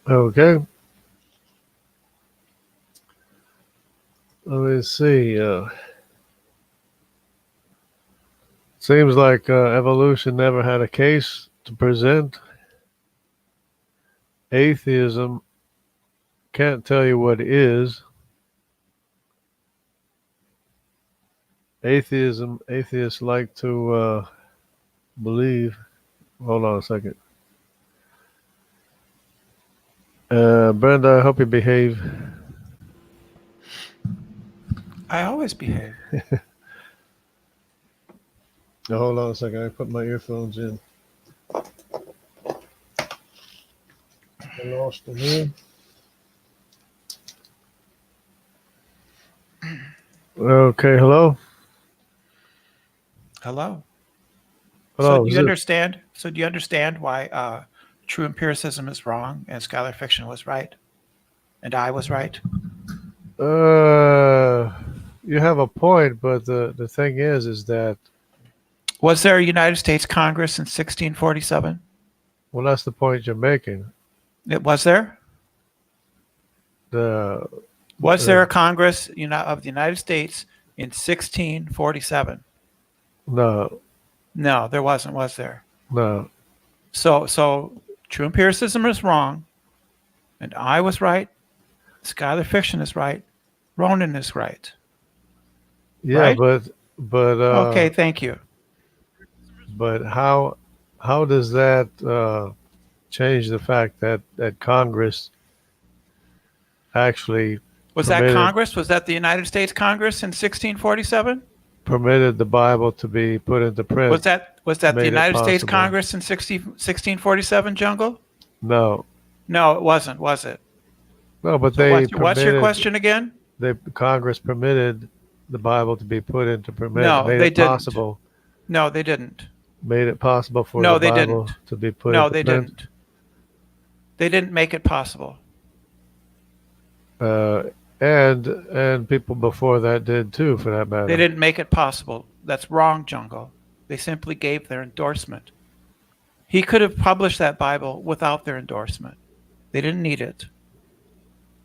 Okay. Let me see. Seems like evolution never had a case to present. Atheism can't tell you what is. Atheists like to believe. Hold on a second. Brenda, I hope you behave. I always behave. Now, hold on a second. I put my earphones in. I lost them here. Okay, hello? Hello. So Hello, do is you it? understand? So do you understand why true empiricism is wrong and scholar fiction was right, and I was right? Uh, you have a point, but the thing is that, Was there a United States Congress in 1647? well, that's the point you're making. It was there. The, Was there a Congress of the United States in 1647? no, No, there wasn't. Was there? no. So true empiricism is wrong, and I was right. Scholar fiction is right. Ronan is right. Yeah, Right? but Okay, thank you. but how does that change the fact that Congress actually Was that permitted Congress? Was that the United States Congress in 1647? permitted the Bible to be put into Was print, that the made it United States possible? Congress in 1647, Jungle? No, No, it wasn't, was it? no, but So they what's your permitted question again? the Congress permitted the Bible to be put into print, No, made they it didn't. possible, No, they didn't. made it possible for the No, they Bible didn't. to be put No, into they print. didn't. They didn't make it possible. Uh, and people before that did too, for that They matter. didn't make it possible. That's wrong, Jungle. They simply gave their endorsement. He could have published that Bible without their endorsement. They didn't need it.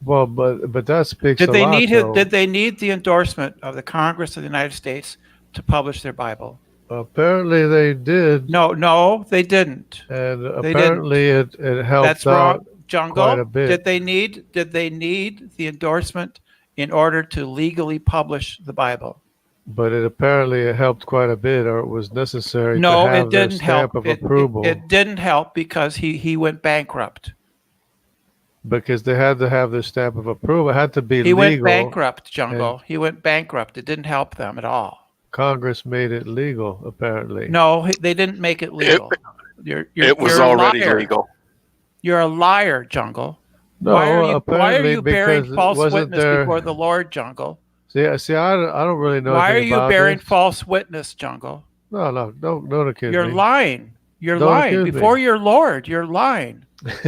Well, but that speaks Did a they lot, need though. did they need the endorsement of the Congress of the United States to publish their Bible? Apparently they did, No, they didn't. and They didn't. apparently it helped That's wrong. out quite a Jungle, bit. did they need the endorsement in order to legally publish the Bible? But it apparently it helped quite a bit, or it was necessary to No, it have their didn't stamp help. of approval It didn't help because he went bankrupt. because they had to have their stamp of approval. It had to be He went legal, bankrupt, and Jungle. He went bankrupt. It didn't help them at all. Congress made it legal, apparently. No, they didn't make it It legal. it was You're a already liar. legal. You're a liar, Jungle. No, Why are apparently you bearing because it false wasn't witness before there. the Lord, Jungle? See, I don't really know Why are anything you about bearing this. false witness, Jungle? No, don't accuse You're me. lying. You're Don't lying. accuse Before me. your Lord, you're lying.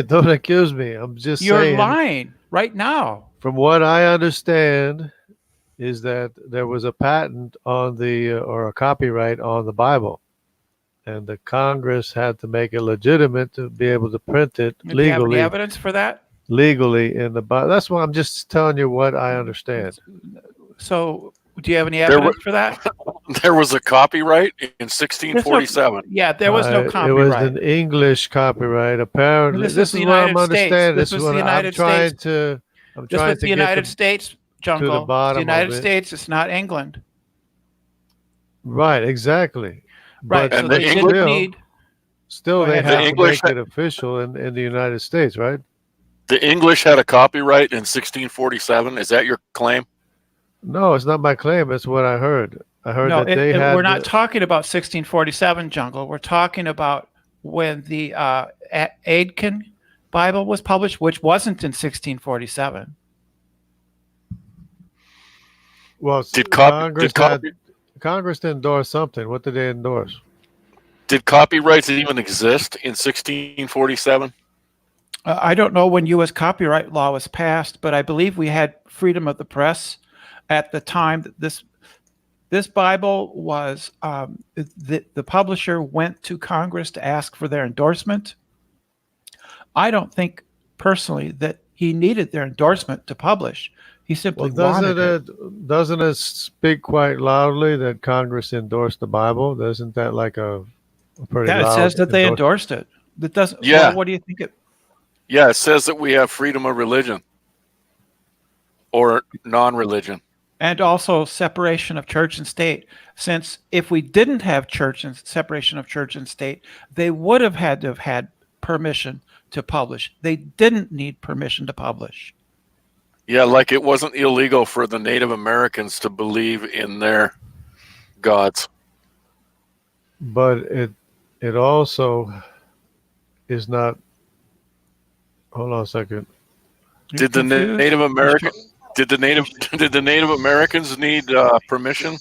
Don't accuse me. I'm just You're saying, lying right now. from what I understand, is that there was a patent on the or a copyright on the Bible, and the Congress had to make it legitimate to be able to print it Do you have any legally, evidence for that? legally in the Bible. That's why I'm just telling you what I understand. So, do you have any There was evidence for that? there was a copyright in There's no, 1647. yeah, there was no It was copyright. an English copyright. Apparently, This was this the is what I'm United States. understanding. This This is was the what I'm United trying States. to. I'm This trying was to the get United States, to the Jungle. It's the bottom of United it. States. It's not England. Right, exactly. Right. But So And the they English didn't need. still Go they ahead, the have to Jungle. English make it official in the United States, right? the English had a copyright in 1647. Is that your claim? No, it's not my claim. It's what I heard. I heard No, that they we're had not the, talking about 1647, Jungle. We're talking about when the Aitken Bible was published, which wasn't in 1647. well, Did copy Congress had Congress endorsed something. What did they endorse? did copyrights even exist in 1647? I don't know when U.S. copyright law was passed, but I believe we had freedom of the press at the time that this Bible was. The publisher went to Congress to ask for their endorsement. I don't think personally that he needed their endorsement to publish. He simply wanted it. Doesn't it speak quite loudly that Congress endorsed the Bible? Isn't that like a pretty Yeah, it loud says that they endorsement? endorsed it. That doesn't. Yeah. Well, what do you think? Yeah, it says that we have freedom of religion or non-religion. And also separation of church and state. Since if we didn't have church and separation of church and state, they would have had to have had permission to publish. They didn't need permission to publish. Yeah, like it wasn't illegal for the Native Americans to believe in their gods. But it also is not. Hold on a second. You're Did the confused? Native American did the Native Americans need permission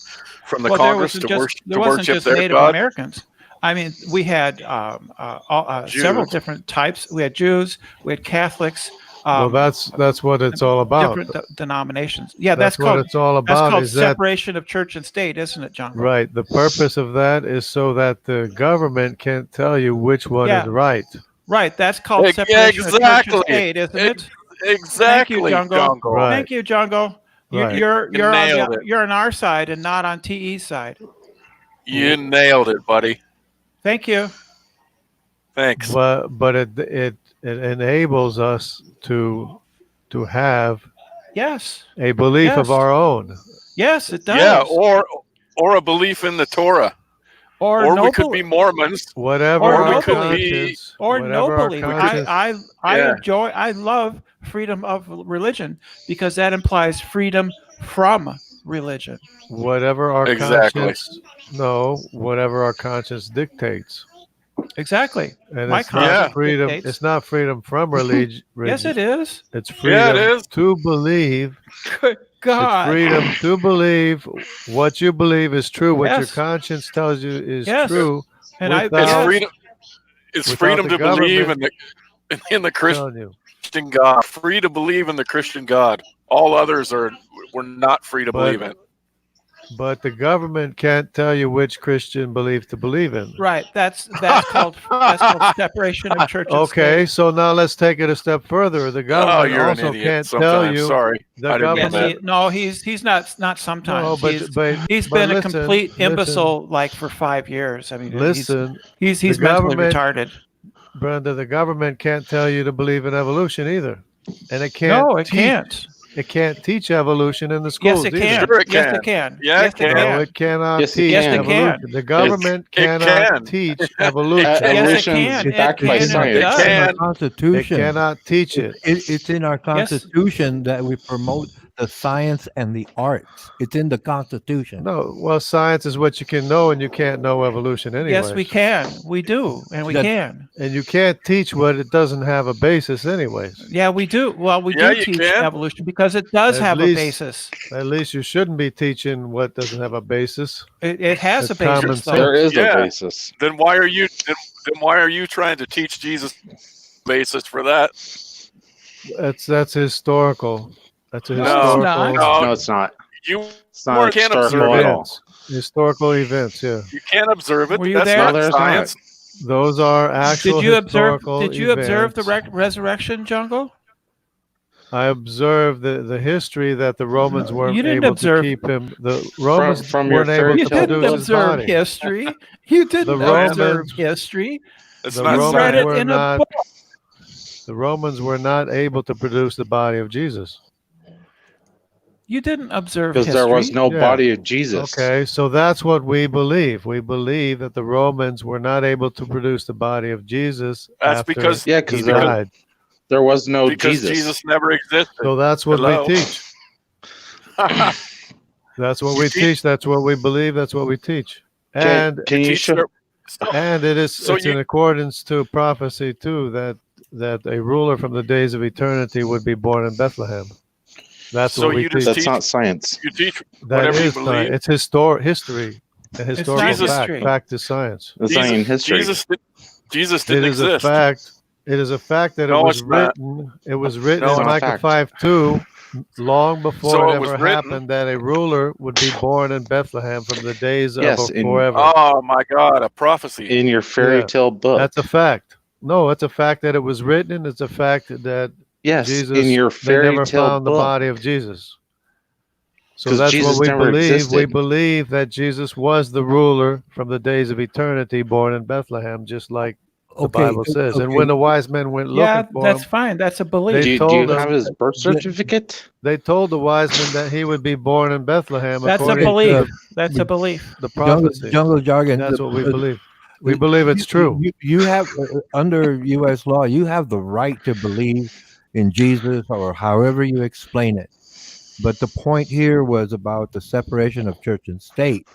from the Well, there Congress wasn't to just, there to wasn't worship just their Native God? Americans. I mean, we had several Jews. different types. We had Jews, we had Catholics. Well, that's what it's all about. Different denominations. Yeah, That's that's what called it's all that's about. called Is that separation of church and state, isn't it, John? right? The purpose of that is so that the government can't tell you which one Yeah. is right. Right. That's called Yeah, separation of church exactly. and state, isn't it? Exactly, Django. Jungle. Right. Thank you, Django. Right. nailed it. You're on our side and not on TE's side. You nailed it, buddy. Thank you. Thanks. But it enables us to have Yes. a belief Yes. of our own. Yes, it does. Yeah, or a belief in the Torah. Or no we could bel- be Mormons. Whatever Or our no belief. conscience, or no whatever our belief. conscience- I Yeah. enjoy. I love freedom of religion because that implies freedom from religion. whatever our Exactly. conscience, no, whatever our conscience dictates. Exactly. And My it's not conscience freedom. dictates. It's not freedom from religion. Yes, it is. It's Yeah, freedom it is. to believe. Good God. It's freedom to believe what you believe is true. What your Yes. conscience tells you is Yes. true. And I. without- It's yes. freedom. It's Without freedom the to believe government in the Christian Telling you. God. Free to believe in the Christian God. All others we're not free to But- believe in. But the government can't tell you which Christian belief to believe in. Right. That's called separation of church and Okay, so now let's take it a step further. The Oh, government you're an also idiot. can't Sometimes. tell you. Sorry, the I didn't mean state. that. Yes, no, he's not sometimes. No, but He's but been a listen, complete listen. imbecile like for 5 years. I mean, Listen, he's the mentally government- retarded. Brenda, the government can't tell you to believe in evolution either, and it can't. No, it teach- can't. It can't teach evolution in the schools. Yes, it either. can. Sure it Yes, can. it can. Yeah, yes, it can. No, it cannot Yes, it teach can. Yes, it evolution. can. The government It cannot can. teach evolution. Yes, it Evolution's can. backed It by can and it science. does. It in our can. It Constitution. cannot teach it. It's in our Constitution that we promote the science and the arts. It's in the Constitution. No, well, science is what you can know, and you can't know evolution anyway. Yes, we can. We do, and we That- can. And you can't teach what it doesn't have a basis, anyways. Yeah, we do. Well, we Yeah, do you teach can. evolution because it does At have least- a basis. At least you shouldn't be teaching what doesn't have a basis. It has It's a basis. common though. sense. There is Yeah. a basis. Then why are you trying to teach Jesus basis for that? That's historical. That's a No, historical not. No, it's not. You It's not can't historical observe at all. events. Historical events, yeah. you can't observe it. Were you That's there? not No, there's science. Those are actual Did you observe? historical Did you observe the events. resurrection, Jungle? I observed the history that the Romans weren't You didn't able observe- to keep him. The Romans from your weren't able fairy to You tale didn't produce his observe body. history. You didn't Romans- observe history. It's The not You Romans read it science. were in a not- book. The Romans were not able to produce the body of Jesus. You didn't observe Because history. there was no Yeah. body of Jesus. Okay, so that's what we believe. We believe that the Romans were not able to produce the body of Jesus. That's after because Yeah, he because died. there was no because Jesus. Jesus never existed. So that's what Hello? we teach. That's what we teach. That's what we believe. That's what we teach. And Can you Teach show? their- and it's So in accordance to prophecy too that a ruler from the days of eternity would be born in Bethlehem. That's So what we you teach. just That's not science. You teach That whatever you is believe. science. It's history. A historical not fact. history. Fact is science. It's not in history. Jesus It didn't is a exist. fact. It is a fact that No, it was it's not. written. It was written No, in it's not Micah fact. 5:2, long before So it it was ever written. happened, that a ruler would be born in Bethlehem from the days Yes, of in- forever. Oh my God, a prophecy. In your fairy Yeah. tale book. That's a fact. No, it's a fact that it was written, and it's a fact that Yes, Jesus, in your they fairy never tale found the book. body of Jesus. So 'Cause that's Jesus what we never believe. We existed. believe that Jesus was the ruler from the days of eternity, born in Bethlehem, just like the Okay, Bible says. And okay. when the wise men went Yeah, looking for that's him, fine. That's a they belief. Do you told have them his birth Yeah. certificate? they told the wise men that he would be born in Bethlehem That's a according belief. to That's a belief. the Jungle, prophecy. jungle jargon. That's what we believe. We uh, believe it's true. You have under U.S. law, you have the right to believe in Jesus or however you explain it. But the point here was about the separation of church and state.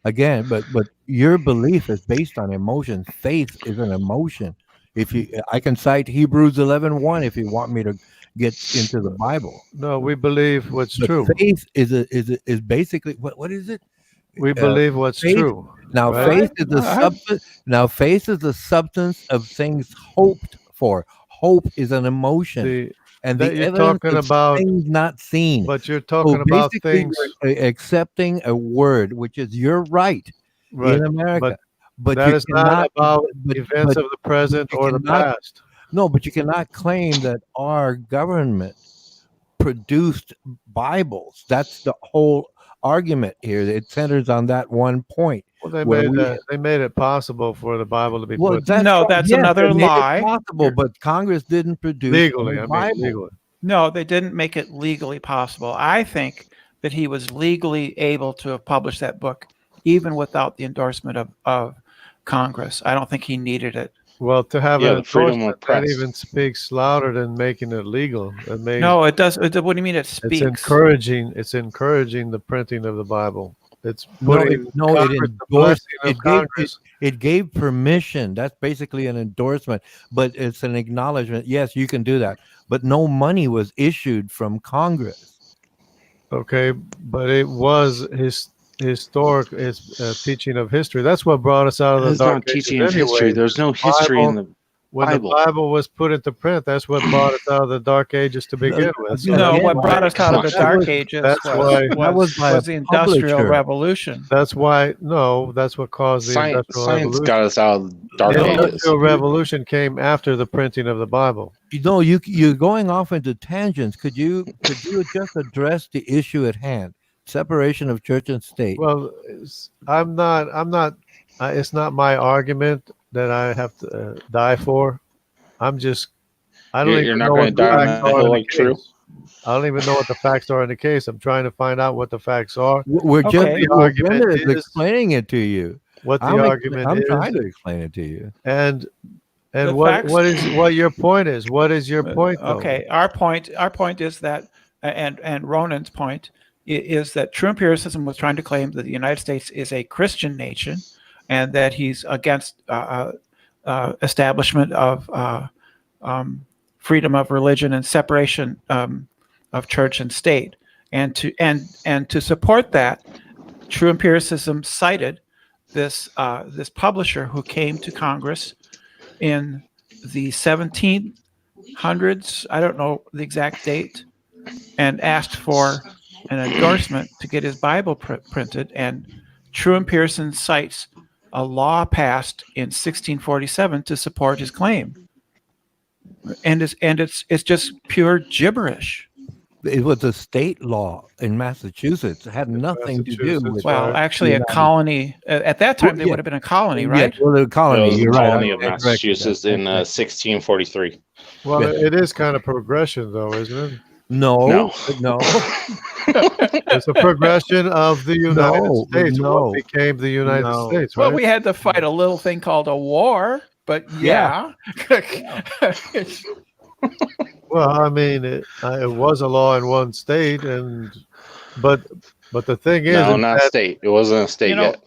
Again, but your belief is based on emotion. Faith is an emotion. If you, I can cite Hebrews 11:1 if you want me to get into the Bible. No, we believe what's But true. faith is basically what is it? We Uh, believe what's faith. true. Now Right? faith is the I- substance. Now faith is the substance of things hoped for. Hope is an emotion, The and that the you're evidence talking of about, things not seen. but you're So talking about basically, things, you're accepting a word, which is your right right? in America. But That you is not cannot. about But, events but of the present you or the cannot. past. No, but you cannot claim that our government produced Bibles. That's the whole argument here. It centers on that one point. Well, they Where made it possible for the Bible to be Well, put that's No, right. that's Yes, another they made it lie. possible, but Congress didn't produce legally. any I mean, Bible. legally. No, they didn't make it legally possible. I think that he was legally able to have published that book even without the endorsement of Congress. I don't think he needed it. Well, to have Yeah, an the freedom of endorsement, that press. even speaks louder than making it legal. It may, No, it does. What do you mean it it's speaks? encouraging. It's encouraging the printing of the Bible. It's No, putting it Congress, the endorsed. blessing of It gave Congress. it gave permission. That's basically an endorsement, but it's an acknowledgement. Yes, you can do that, but no money was issued from Congress. Okay, but it was historic. It's teaching of history. That's what brought us out of the That's dark not ages teaching of history. anyway. There's no The history in Bible- the When Bible. the Bible was put into print, that's what brought us out of the dark ages to begin with. So No, that's what why- brought us out of the That dark was- ages that's was, why- That was by a the Industrial publisher. Revolution. That's why. No, that's what caused the Science, Industrial science Revolution. got us out of the dark The ages. Industrial Revolution came after the printing of the Bible. You know, you're going off into tangents. Could you just address the issue at hand? Separation of church and state. Well, I'm not. It's not my argument that I have to die for. I'm just. I don't You're even not know going what to the die on facts that are in hill the like true. case. I don't even know what the facts are in the case. I'm trying to find out what the facts are. We're just Okay. The argument Brenda is is- explaining it to you. What the I'm argument trying is, to explain it to you. and The what facts- what your point is. What is your point? Though? Okay, our point is that, and Ronan's point is that true empiricism was trying to claim that the United States is a Christian nation, and that he's against establishment of freedom of religion and separation of church and state. And to support that, true empiricism cited this this publisher who came to Congress in the 1700s, I don't know the exact date, and asked for an endorsement to get his Bible printed. And True Empirician cites a law passed in 1647 to support his claim. And it's just pure gibberish. It was a state law in Massachusetts. It had nothing to do Massachusetts, with. Well, Right. actually, a United- colony at that time, Well, they yeah. would have been a colony, Yeah, right? well, the colony. It was You're the right. colony I of corrected Massachusetts that. in 1643. Well, it is kind of progression, though, isn't it? No, No. no. It's a progression of the United No, States. no, What became the United no. States, Well, right? we had to fight a little thing called a war, but yeah. Well, I mean, it was a law in one state, but the thing is, No, is not that state. It wasn't a state You know, yet.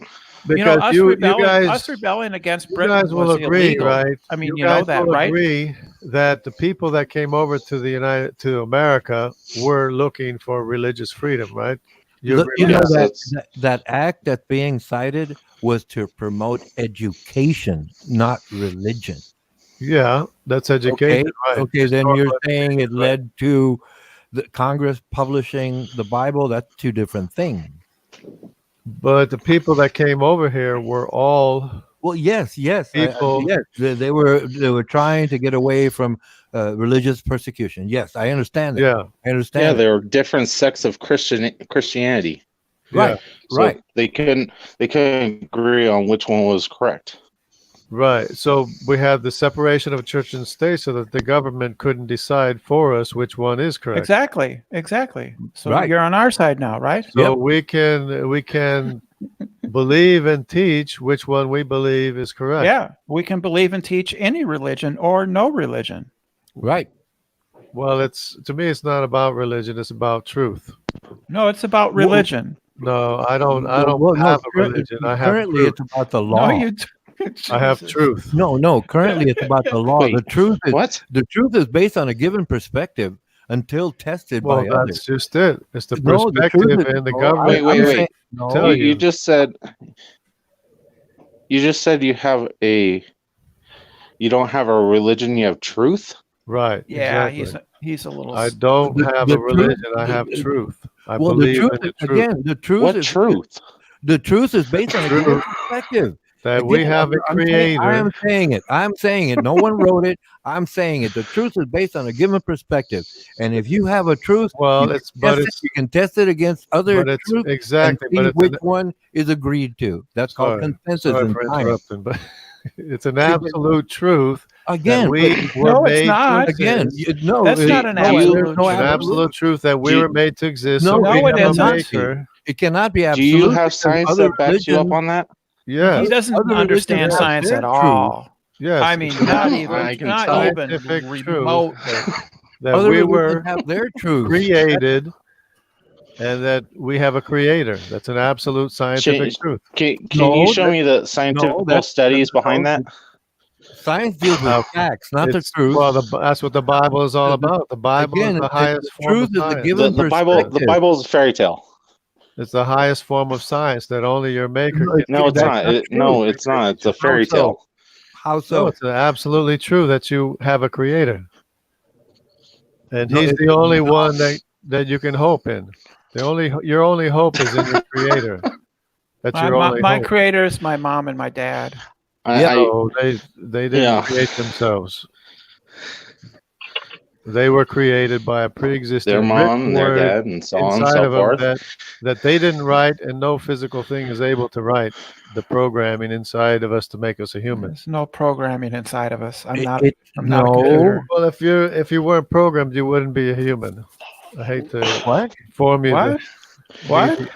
because us, you us rebelling against you Britain guys will was agree, illegal. right? I mean, you you know guys that, will right? agree that the people that came over to America were looking for religious freedom, right? You Look, agree you with know that? Yes, that act that's being cited was to promote education, not religion. Yeah, that's education, right? Okay, then you're Historical saying it education, right. led to the Congress publishing the Bible. That's two different things. But the people that came over here were all Well, yes, People- yes. They were trying to get away from religious persecution. Yes, I understand that. Yeah, I Yeah, understand. it. there were different sects of Christianity. Right, So right. they couldn't agree on which one was correct. right. So we had the separation of church and state, so that the government couldn't decide for us which one is correct. Exactly. So Right. you're on our side now, right? So we can believe and teach which one we believe is correct. Yeah. We can believe and teach any religion or no religion. Right. Well, to me, it's not about religion. It's about truth. No, it's about religion. No, I don't Well, no, have a religion. I have currently truth. it's about the law. No, you. I have Jesus. truth. No. Currently, it's about the law. Wait, the truth is based on a given perspective until tested Well, by that's others. just it. It's the No, the perspective truth is- and the no, government. Wait, I'm wait. saying- no, Tell you. You just said you don't have a religion, you have truth. Right. Yeah, exactly. he's a little. I don't The- have the a truth- religion. I have truth. I well, the believe truth in the is, truth again, the truth What is truth? the truth is based on a Truth. given perspective. that we Again, have a I'm saying- creator. I'm saying it. No one wrote it. I'm saying it. The truth is based on a given perspective. And if you have a truth, Well, you it's but test it, it's you can test it against other but it's truths and exactly. see But it's which one is agreed to. That's called Sorry. consensus sorry in for science. interrupting, but it's an absolute truth Again, that we were No, it's made not. to again, exist. no, That's not an absolute there's no An absolute truth that we Do you- were made to exist. No, so we no, it have a isn't. maker. It cannot be Do absolute. you have because science other that backs you up religions- on that? Yes. He doesn't Other religions understand have science their at all. Yes. I mean, it's not an even, I can not tell. even Scientific truth remote. that Other we religions were have their truth. created and that we have a creator. That's an absolute scientific truth. Can No, you show me the scientific studies behind that? Science deals with facts, not the It's- truth. Well, that's what the Bible is all about. The Bible Again, is the it's highest the form truth of is the science. given The perspective. Bible is a fairy tale. It's the highest form of science that only your maker No, can. No, it's That's not. not No, true. it's not. It's a fairy so? tale. How No, so? it's absolutely true that you have a creator, and No, he's it's the only not. one that you can hope in. Your only hope is in your creator. That's your only My hope. creator is my mom and my dad. No, they didn't Yeah. create themselves. They were created by a pre-existing their mom, written their word dad, and so on and inside so of them forth. that they didn't write, and no physical thing is able to write the programming inside of us to make us a human. There's no programming inside of us. I'm not. It- I'm not a no. computer. Well, if you weren't programmed, you wouldn't be a human. I hate to What? inform you What? that What?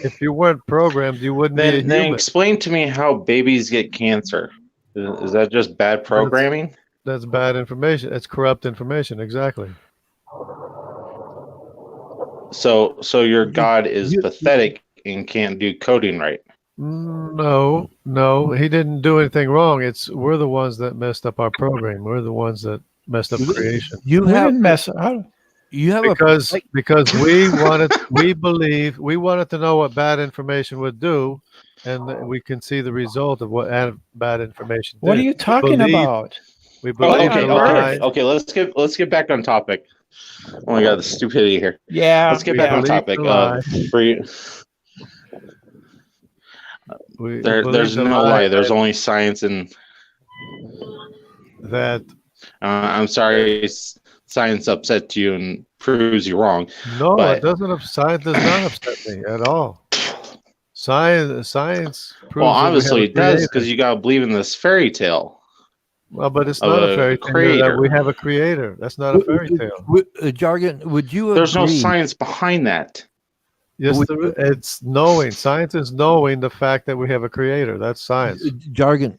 if you weren't programmed, you wouldn't be a Then human. explain to me how babies get cancer. Is that just bad programming? That's bad information. It's corrupt information. Exactly. So your God is pathetic and can't do coding right. No, he didn't do anything wrong. We're the ones that messed up our program. We're the ones that messed up creation. You We have didn't mess. I, you have Because we wanted to know what bad information would do, and we can see the result of what bad information did. what are you talking believe- about? We Oh, believe okay, the okay. lie. Okay. Let's get back on topic. Oh my God, the stupidity here. Yeah. Let's get we back on believe topic. the lie. For you, We there's believe the no lie. lie There's only science, and that I'm sorry, science upsets you and proves you wrong. no, But- it doesn't. Science does not upset me at all. Science proves Well, that we have obviously a it does creator. because you gotta believe in this fairy tale. Well, but it's of not a a fairy tale creator. that we have a creator. That's not a fairy tale. Jargon, would you There's no agree? science behind that. Yes, Would it's knowing. Science is knowing the fact that we have a creator. That's science. Jargon,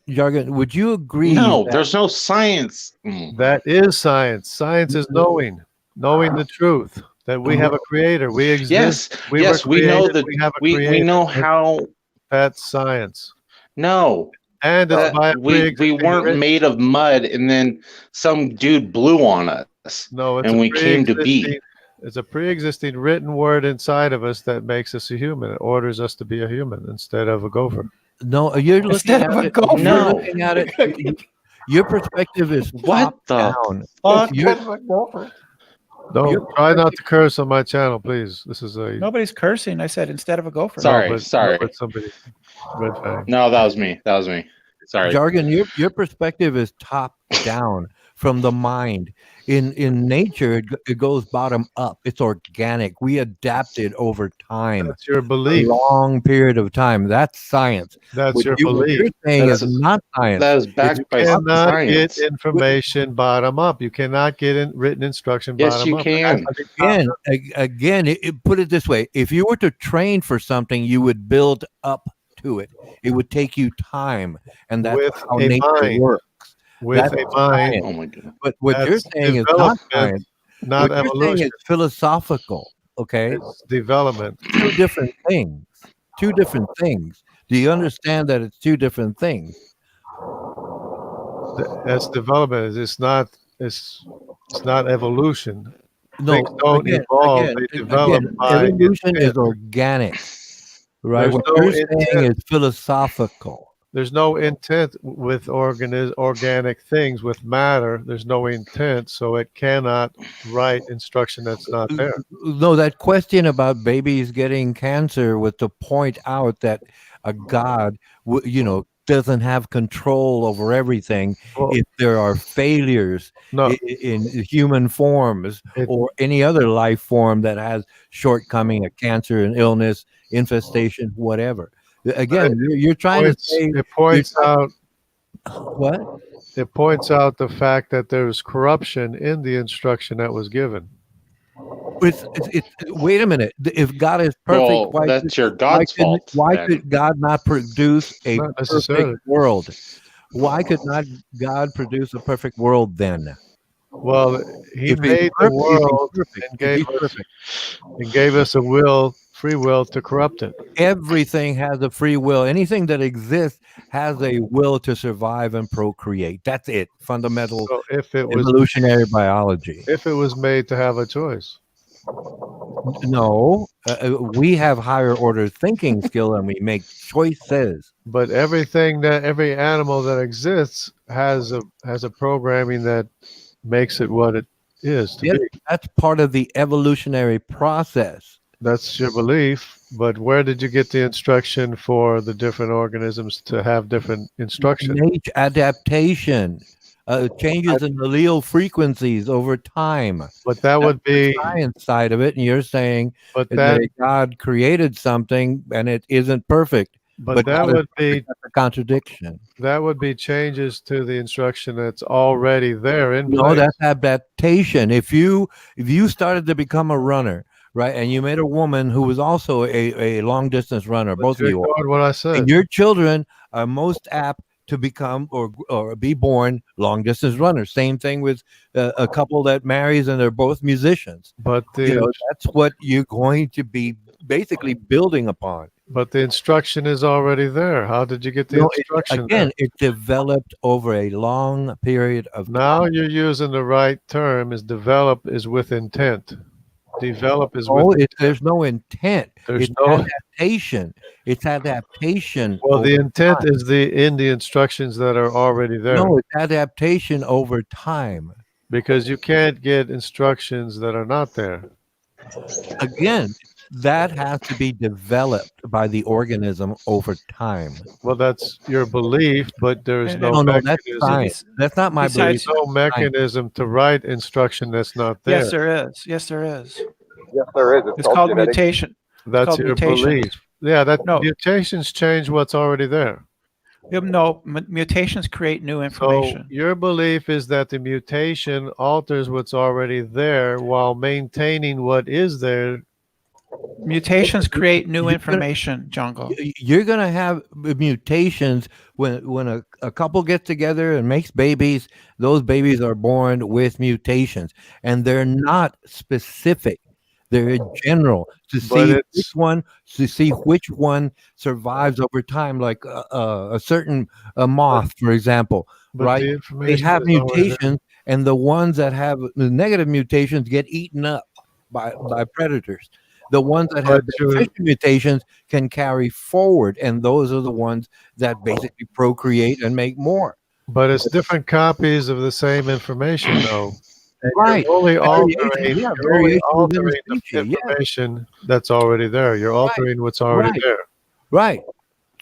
would you agree? No, that- there's no science. That is science. Science is knowing the truth that we have a creator. We exist. Yes, we yes, were we know created, that we have a we creator. know how. That's science. No, And it's by a we pre-existing weren't written- made of mud, and then some dude blew on us. No, it's and a we came to be. pre-existing- It's a pre-existing written word inside of us that makes us a human. It orders us to be a human instead of a gopher. No, you're looking Instead at of a it. gopher. You're No. looking at it. Your perspective is What the top down. fuck? You're- Don't try not to curse on my channel, please. This is a Nobody's cursing. I said instead of a gopher. Sorry. but somebody red flag. No, that was me. That was me. Sorry. Jargon, your perspective is top down from the mind. In nature, it goes bottom up. It's organic. We adapted over time, That's your a belief. long period of time. That's science. That's your What belief. you're saying That's- is not science. That is backed by Cannot get science. information bottom up. You cannot get written instruction Yes, bottom you up. can. Again, put it this way: if you were to train for something, you would build up to it. It would take you time, and that's With how a nature mind. works. With That's a mind, science. Oh my god. But what you're That's saying is not development, science. not What you're saying evolution. is philosophical. Okay, It's development. two different things. Two different things. Do you understand that it's two different things? That's development. It's not. It's not evolution. No, Things don't evolve. They develop by evolution is intent. organic, right? There's What no you're saying intent. is philosophical. There's no intent with organic things, with matter. There's no intent, so it cannot write instruction that's not there. No, that question about babies getting cancer was to point out that a God, doesn't have control over everything. Well, If there are failures no, in human forms It- or any other life form that has shortcoming, a cancer, an illness, infestation, whatever. Again, you're trying to say it points out what? it points out the fact that there's corruption in the instruction that was given. Wait a minute. If God is perfect, Well, that's your God's fault. Why then. could God not produce a Not necessarily. perfect world? Why could not God produce a perfect world then? Well, he If he's made the perfect, if he's world perfect, and if he's gave us perfect. and gave us a will, free will to corrupt it. Everything has a free will. Anything that exists has a will to survive and procreate. That's it. Fundamental So if it was biology. made to have a choice, No, we have higher order thinking skill and we make choices. but every animal that exists has a programming that makes it what it is to Yes, be. that's part of the evolutionary process. That's your belief, but where did you get the instruction for the different organisms to have different instruction? Nature adaptation, changes in allele frequencies over time. But that would be, Science side of it, and you're saying but that that, God created something and it isn't perfect. but but that God is would be, That's a contradiction. that would be changes to the instruction that's already there in No, place. that's adaptation. If you started to become a runner, right, and you met a woman who was also a long distance runner, But both of you are, ignored what I said. and your children are most apt to become or be born long distance runners. Same thing with a couple that marries and they're both musicians. But the That's what you're going to be basically building upon. but the instruction is already there. How did you get the instruction? Again, it developed over a long period of there? Now time. you're using the right term. Is develop is with intent. Develop is Oh, with there's no intent. There's It's no- adaptation. It's adaptation. well, the over intent time. is in the instructions that are already there. No, it's adaptation over time. Because you can't get instructions that are not there. Again, that has to be developed by the organism over time. Well, that's your belief, but there's And- no No, that's mechanism. science. That's not my Besides- belief. There's no mechanism to write instruction that's not there. Yes, there is. Yes, there is. Yes, there is. It's called genetic. mutation. That's called your mutation. belief. Yeah, that No. mutations change what's already there. No, mutations create new So information. your belief is that the mutation alters what's already there while maintaining what is there. Mutations create new You're gonna- information, Jungle. You're going to have mutations when a couple gets together and makes babies. Those babies are born with mutations, and they're not specific. They're general to But see which one survives over time. Like a certain moth, for example, But right? the They information have is already there. mutations, and the ones that have the negative mutations get eaten up by predators. The ones that have But you're- beneficial mutations can carry forward, and those are the ones that basically procreate and make more. But it's different copies of the same information, though. And Right. You're only Variation, altering, yeah, you're only variation within the altering the species, yeah. information that's already there. You're altering what's already Right. there. Right.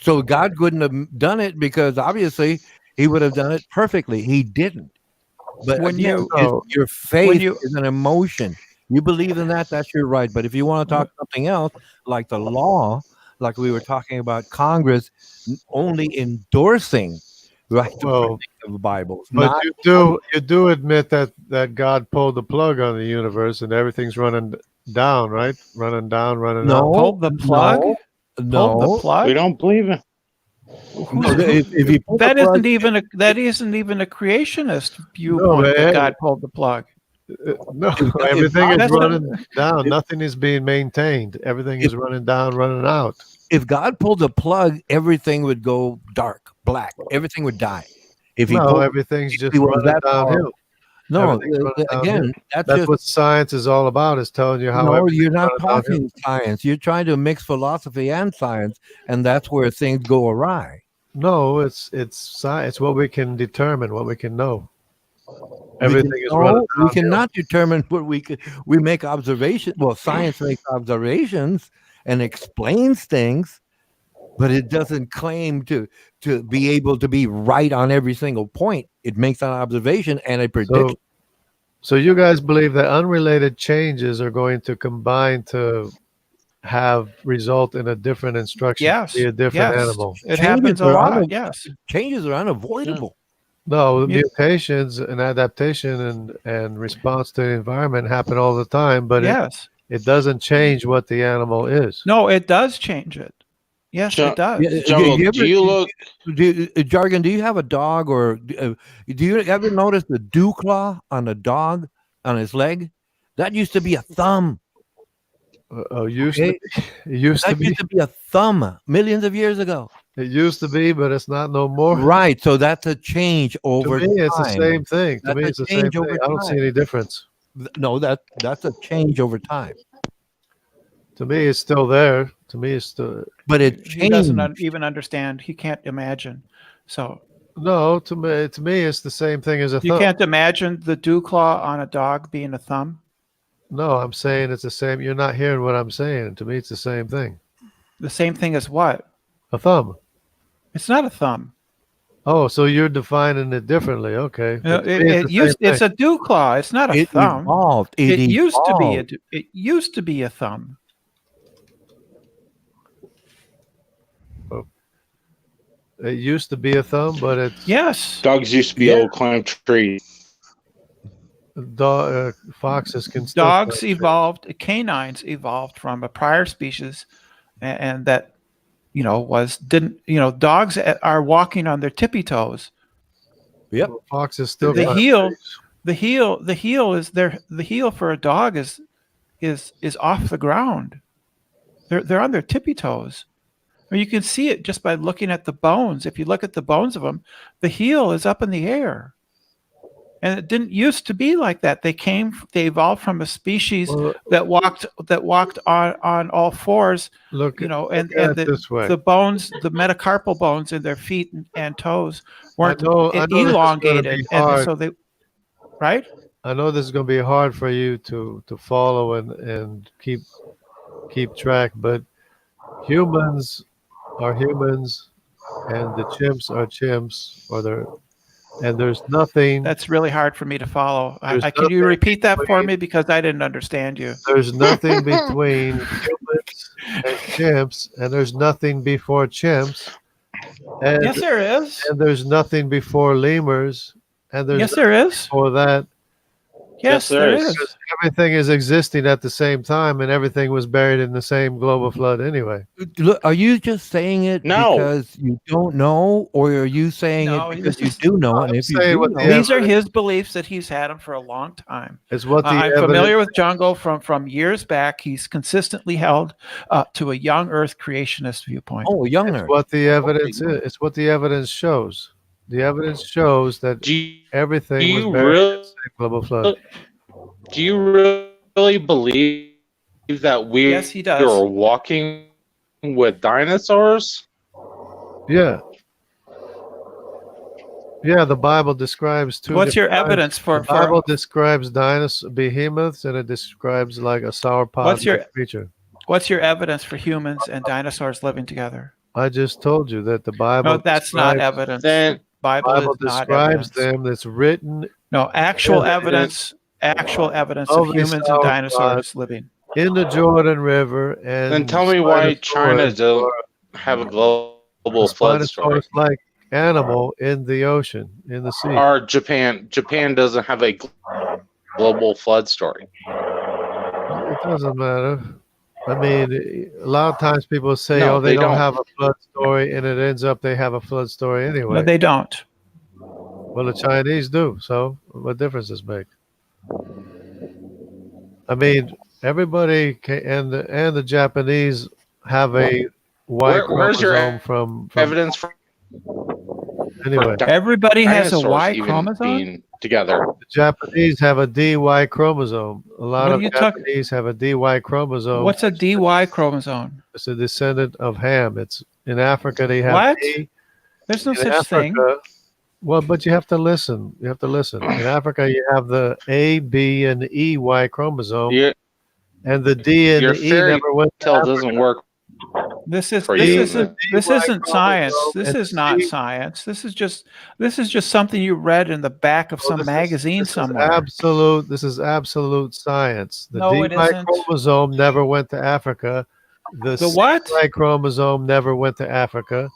So God couldn't have done it because obviously he would have done it perfectly. He didn't. But When again, you- your faith you- is an emotion. You believe in that, that's your right. But if you want to talk something else, like the law, like we were talking about Congress only endorsing right the Well, printing of Bibles, but not you do admit that God pulled the plug on the universe and everything's running down, right? Running down, running out. no, Pulled the plug? no, Pulled the no. We plug? don't believe it. No, if you pull the That plug, isn't even a creationist viewpoint that man. God pulled the plug. No, If- everything if- is That's a- running down. Nothing is being maintained. Everything is running down, running out. if God pulled the plug, everything would go dark, black. Everything would die. If he No, pulled, everything's just he was running that downhill. no, everything's running again, downhill. that's That's just what science is all about, is telling you how no. everything's You're not running downhill. talking science. You're trying to mix philosophy and science, and that's where things go awry. No, it's science. It's what we can determine, what we can know. Everything is running No, we downhill. cannot determine what we can. We make observations. Well, science makes observations and explains things, but it doesn't claim to be able to be right on every single point. It makes an observation and a prediction. So you guys believe that unrelated changes are going to combine to result in a different instruction, Yes. be a different yes. animal. It Changes happens a are lot. unavoidable. Yes. Changes are unavoidable. No, Yeah. mutations and adaptation and response to the environment happen all the time, but Yes. it doesn't change what the animal is. No, it does change it. Yes, Ju- it does. Yeah, Jungle, you do you look? Jargon, do you have a dog or do you ever notice the dew claw on the dog on his leg? That used to be a thumb. Used Okay. to be, it used to That be, used to be a thumb millions of years ago. it used to be, but it's not no more. Right. So that's a change To over me, it's the time. same thing. To That's me, a it's the same change thing. over I don't see time. any difference. No, that's a change over time. To me, it's still there. To me, it's still But it He doesn't changed. even understand. He can't imagine. So no. To me, it's the same thing as a you thumb. can't imagine the dew claw on a dog being a thumb. No, I'm saying it's the same. You're not hearing what I'm saying. To me, it's the same thing. The same thing as what? A thumb. It's not a thumb. Oh, so you're defining it differently. Okay. But to me, It's a dew claw. It's not a It thumb. evolved. It used to be evolved. it used to be a thumb. It used to be a thumb, but it's Yes. Dogs used to be Yeah. able to climb trees. foxes can still Dogs climb trees. evolved, canines evolved from a prior species, and that, dogs are walking on their tippy toes. Yep. Foxes still The climb heel- trees. The heel for a dog is off the ground. They're on their tippy toes. Or you can see it just by looking at the bones. If you look at the bones of them, the heel is up in the air. And it didn't used to be like that. They evolved from a species Well, that walked on all fours, look, and look at it this way. the bones, the metacarpal bones in their feet and toes weren't I know this is gonna be elongated, and hard. so they, right? I know this is going to be hard for you to follow and keep track, but humans are humans, and the chimps are chimps, and there's nothing. That's really hard for me to follow. There's Can you nothing repeat that for between- me, because I didn't understand you? There's nothing between humans and chimps, and there's nothing before chimps, and, Yes, there is. and there's nothing before lemurs, and there's Yes, nothing there is. before that. Yes, there there is. is. Because everything is existing at the same time, and everything was buried in the same global flood anyway. Look, are you just saying it No. because you don't know, or are you saying No, it because this you is- do know? I'm And if you saying do what the know, These are his beliefs that he's had them for a long time. It's what the I'm evidence, familiar with Jungle from years back. He's consistently held to a young Earth creationist viewpoint. oh, younger. It's what the evidence is. It's what the evidence shows. The evidence shows that Do you, everything do was you buried in really- the same global flood. do you really believe that we Yes, he does. are walking with dinosaurs? Yeah. Yeah, the Bible describes two. What's your different types. evidence for? The Bible describes behemoths, and it describes like a sauropod What's your- creature. What's your evidence for humans and dinosaurs living together? I just told you that the Bible. No, that's not describes- evidence. Then Bible Bible is not describes evidence. them. That's written No, actual Evidence evidence of of a humans and sour dinosaurs living. in the Jordan River, and tell me why China Spinosaurus don't or have a global a flood story. Spinosaurus-like animal in the ocean, in the sea. Or Japan doesn't have a global flood story. It doesn't matter. I mean, a lot of times people say, No, "Oh, they they don't don't. have a flood story," and it ends up they have a flood story anyway. No, they don't. Well, the Chinese do. So, what difference does it make? I mean, everybody and the Japanese have a Y Where's your chromosome from Evidence for anyway. Everybody has a dinosaurs Y even chromosome. being together. The Japanese have a DY chromosome. A lot What of are you talking- Japanese have a DY chromosome. What's a DY chromosome? It's a descendant of Ham. It's in Africa. They have What? D. There's no In such thing. Africa, well, but you have to listen. You have to listen. In Africa, you have the A, B, and the EY chromosome, Your and the D and your the E fairy never went to tale Africa. doesn't work. This is For this you, isn't this DY isn't science. chromosome This and is not C- science. This is just something you read in the back of Well, some this magazine is somewhere. absolute. This is absolute science. The No, it DY isn't. chromosome never went to Africa. The what? CY chromosome never went to Africa.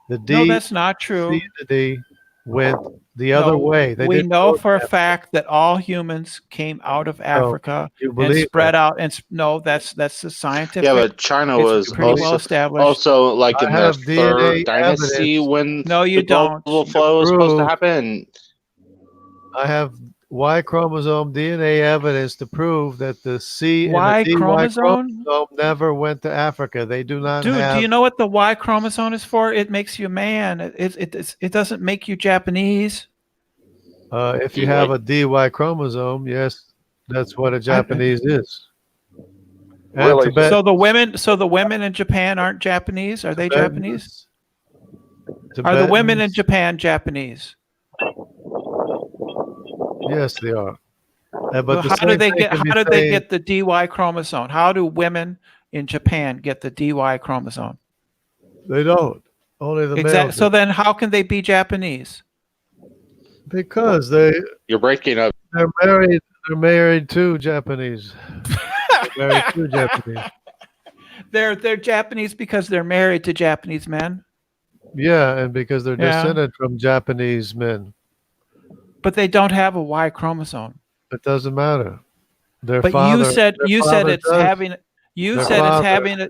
The D, No, that's not true. C, and the D went the other No, way. They we didn't know go for a to fact that all humans came out of Africa You and believe spread that? out. And no, that's the scientific. Yeah, but China it's was pretty well also, established. like I in the have third DNA dynasty evidence. when No, you the global don't. flow was supposed to prove- happen. I have Y chromosome DNA evidence to prove that the C Y and the DY chromosome? chromosome never went to Africa. They do not Dude, have. do you know what the Y chromosome is for? It makes you a man. It doesn't make you Japanese. If you have a DY chromosome, yes, that's what a Japanese is. And Really? Tibet- So the women in Japan aren't Japanese? Are they Japanese? Are the women in Tibetans- Japan Japanese? Yes, they are. But Well, the how do same they thing get? can be How do they said- get the DY chromosome? How do women in Japan get the DY chromosome? They don't. Only the Exactly. males. So do. then, how can they be Japanese? Because You're breaking up. they're married. They're married to Japanese. They're married to Japanese. They're Japanese because they're married to Japanese men, Yeah, and because they're Yeah. descended from Japanese men. but they don't have a Y chromosome. It doesn't matter. Their But father, you said their you said father it's does. having you Their said it's father- having a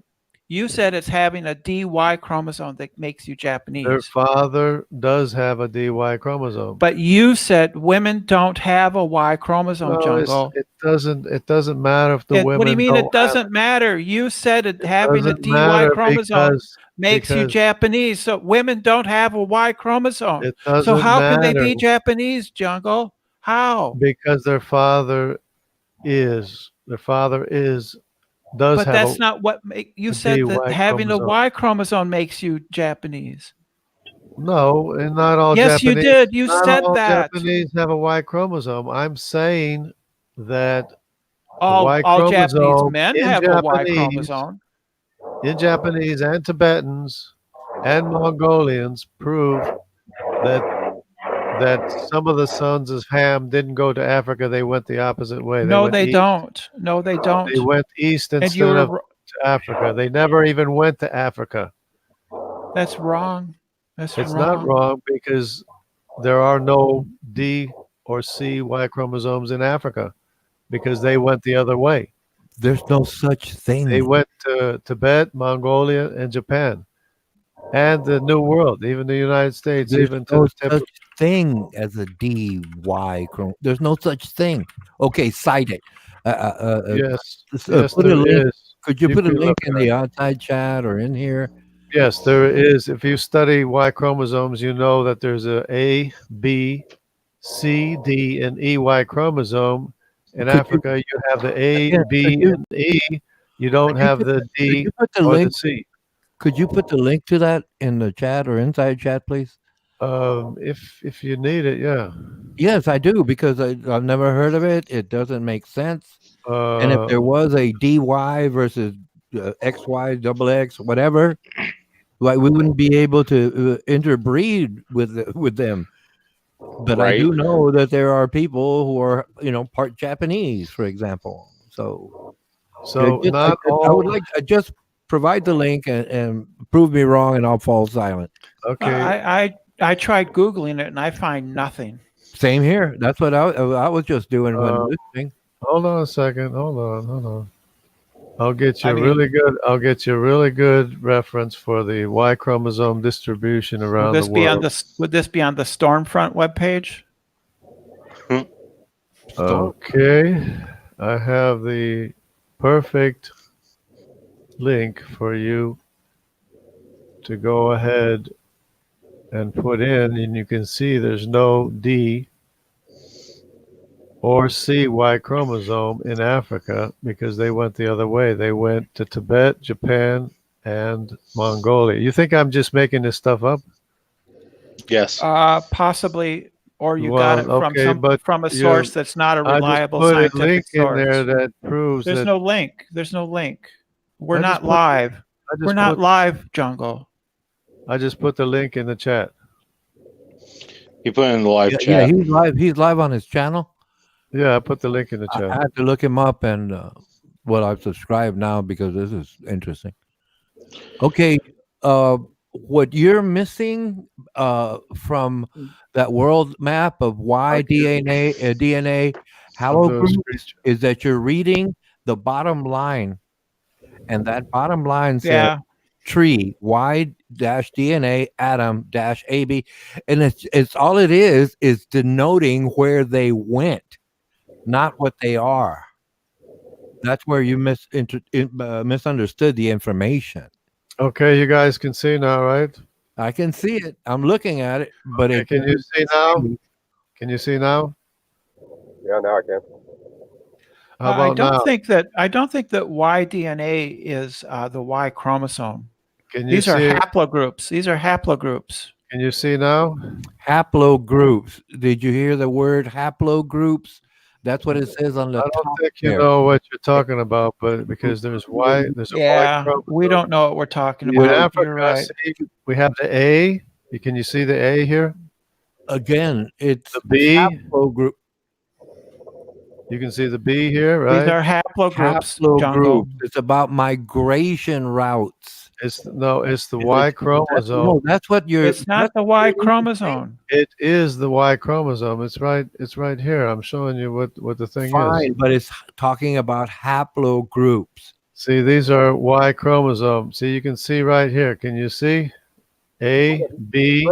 you said it's having a DY chromosome that makes you Their Japanese. father does have a DY chromosome. But you said women don't have a Y chromosome, No, Jungle. it doesn't. It doesn't matter if the women. What do you mean it don't have doesn't matter? You said it having a doesn't DY matter chromosome because makes you because Japanese. So women don't have a Y chromosome. it doesn't So how can they matter be Japanese, Jungle? How? because their father is does But have that's a, not what you a said that DY having a chromosome. Y chromosome makes you Japanese. no, and not all Yes, you Japanese. did. You not said all that. Japanese have a Y chromosome. I'm saying that All Y Japanese chromosome men in have a Y Japanese- chromosome. in Japanese and Tibetans and Mongolians prove that some of the sons of Ham didn't go to Africa. They went the opposite way. No, went they east. don't. No, they don't. They went east And instead you're of to Africa. They never even went to Africa. that's wrong. That's It's wrong. not wrong because there are no D or C Y chromosomes in Africa because they went the other way. There's no such thing. They went to Tibet, Mongolia, and Japan, and the New World, even the United States, There's even to no the tip of such thing as a DY chromosome. There's no such thing. Okay, cite it. yes, Put a there link. is. Could you you put a can link look in at the outside chat or in here? Yes, there is. If you study Y chromosomes, you know that there's A, B, C, D, and EY chromosome. In Could you- Africa, you have the A, Yeah, B, could you- and E. You don't could you have put the Could D you put the or the link? C. Could you put the link to that in the chat or inside chat, please? If you need it, yeah. Yes, I do because I've never heard of it. It doesn't make sense. And if there was a DY versus XY, double X, whatever, Like we wouldn't be able to interbreed with them. But I Right. do know that there are people who are, part Japanese, for example. So So I not would all. like just provide the link and prove me wrong, and I'll fall silent. Okay. I tried Googling it and I find nothing. Same here. That's what I was just doing when Uh, listening. Hold on a second. Hold on. I'll get you I a mean- really good. I'll get you a really good reference for the Y chromosome distribution Will around this the be on world. the would this be on the Stormfront webpage? So Okay, I have the perfect link for you to go ahead and put in, and you can see there's no D or C Y chromosome in Africa because they went the other way. They went to Tibet, Japan, and Mongolia. You think I'm just making this stuff up? Yes. Possibly, or you Well, got it from okay, but from a you- source that's not a I just reliable put a scientific link in source. there that proves There's that no link. There's no link. We're I just not put- live. I just We're not put live, Jungle. I just put the link in the chat. He put it in the live yeah, chat. he's live. He's live on his channel. Yeah, I put the link in the I chat. had to look him up, and I've subscribed now because this is interesting. Okay, what you're missing from that world map of why DNA Of those haplogroup creatures. is that you're reading the bottom line, and that bottom line says Yeah. tree Y-DNA atom-AB, and it's all it is denoting where they went, not what they are. That's where you misunderstood the information. Okay, you guys can see now, right? I can see it. I'm looking at it, but Okay, can you see now? Can you see now? Yeah, now I can. How I about don't now? think that Y DNA is the Y chromosome. Can you These are see? haplogroups. These are haplogroups. Can you see now? Haplogroups. Did you hear the word haplogroups? That's what it says on the I don't top think you there. know what you're talking about, but because there's a Y Yeah, we chromosome. don't know what we're talking In about. Africa, You're right. see, we have the A. Can you see the A here? Again, it's The B. haplogroup. You can see the B here, right? These are haplogroups, Jungle. Haplogroups. It's about migration routes. It's the Y chromosome. No, that's what you're. It's not the Y chromosome. It is the Y chromosome. It's right here. I'm showing you what the thing Fine, is. but it's talking about haplogroups. See, these are Y chromosomes. See, you can see right here. Can you see? A, B,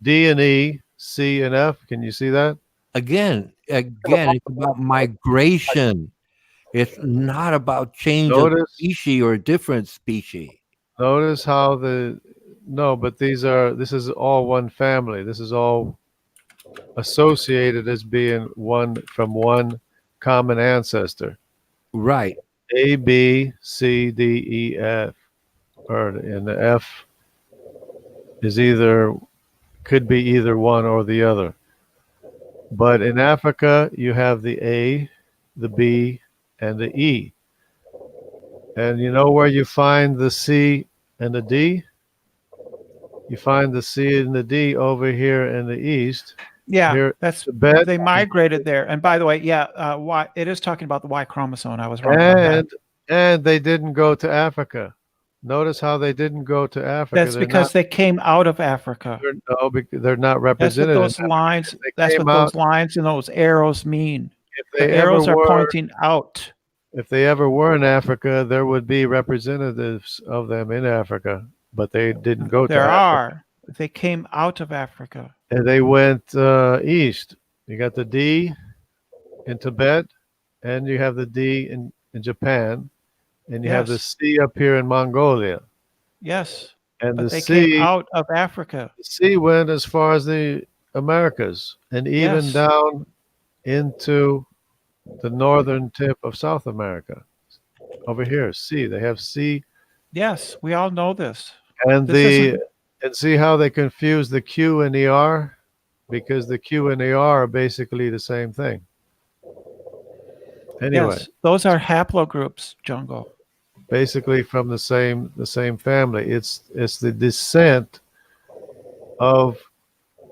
D and E, C and F. Can you see that? Again, it's about migration. It's not about change of Notice- species or different species. Notice how but this is all one family. This is all associated as being one from one common ancestor. Right. A, B, C, D, E, F. And the F could be either one or the other. But in Africa, you have the A, the B, and the E. And you know where you find the C and the D? You find the C and the D over here in the east. Yeah, Here, that's Tibet, they migrated there. And by the way, Y it is talking about the Y chromosome. I was wrong about that. and they didn't go to Africa. Notice how they didn't go to Africa. That's They're because they came out of Africa. they're not That's what represented. those in lines. They That's came what those out- lines and those arrows mean. If The they arrows ever are were, pointing out. if they ever were in Africa, there would be representatives of them in Africa, but they didn't go to There Africa. are. They came out of Africa. And they went east. You got the D in Tibet, and you have the D in Japan, and you have the Yes. C up here in Mongolia. Yes, And but the they C, came out of Africa. the C went as far as the Americas, and even Yes. down into the northern tip of South America. Over here, C. They have C, Yes, we all know this. and This isn't- and see how they confuse the Q and the R, because the Q and the R are basically the same thing. Anyway, Yes, those are haplogroups, Jungle. basically from the same family. It's the descent of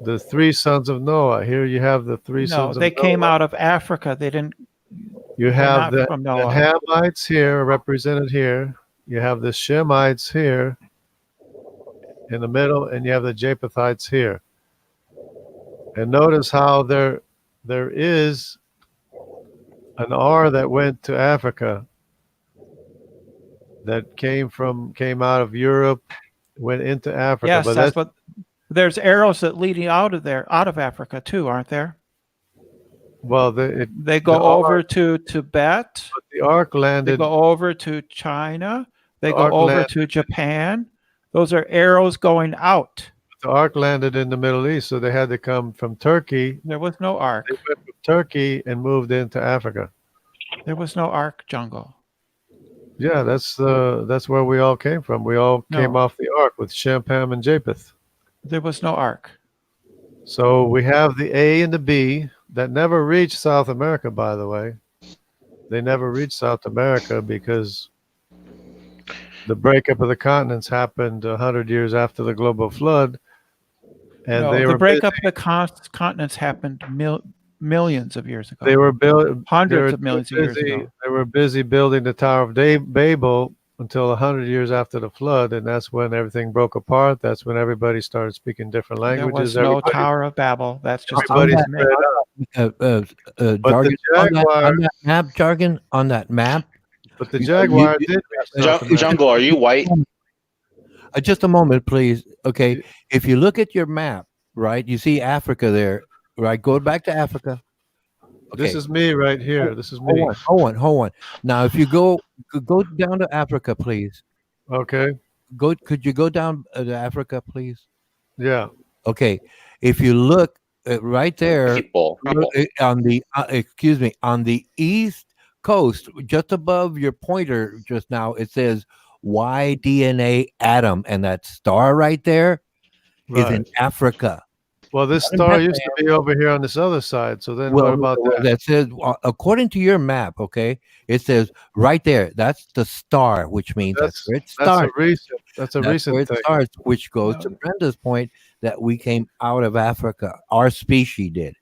the three sons of Noah. Here you have the three No, sons of they came Noah. out of Africa. They didn't. You they're have not the from Noah. Hamites here represented here. You have the Shemites here in the middle, and you have the Japhethites here. And notice how there is an R that went to Africa, that came out of Europe, went into Africa. Yes, but that's what. There's arrows that leading out of Africa too, aren't there? well, They go the over ark, to Tibet. the ark They landed. go over to China. They The go ark over landed. to Japan. Those are arrows going out. The ark landed in the Middle East, so they had to come from Turkey. There was no ark. They went from Turkey and moved into Africa. There was no ark, Jungle. Yeah, that's where we all came from. We all came No. off the ark with Shem, Ham, and Japheth. There was no ark. So we have the A and the B that never reached South America, by the way. They never reached South America because the breakup of the continents happened 100 years after the global flood. And No, they the were breakup of the continents happened millions of years ago. They were built hundreds of millions of years ago. They were busy building the Tower of Babel until 100 years after the flood, and that's when everything broke apart. That's when everybody started speaking different There languages. was no Everybody- Tower of Babel. That's just everybody On spread out. Jargon, Jaguar- on that map, Jargon, on that map. But the You- Jaguar you- did reach South America. Jungle, are you white? Just a moment, please. Okay, if you look at your map, right, you see Africa there, right? Go back to Africa. Okay. This is me right here. This is me. Hold on. Now, if you go down to Africa, please. Okay. Could you go down to Africa, please? Yeah. Okay. If you look right there People. on the on the east coast, just above your pointer just now, it says YDNA Atom, and that star right there is Right. in Africa. Well, this star used to be over here on this other side. So then what about that? That says, according to your map, okay, it says right there, that's the star, which means that's where it That's starts. a recent. That's a That's where recent it thing. starts, which goes to Brenda's point that we came out of Africa. Our species did.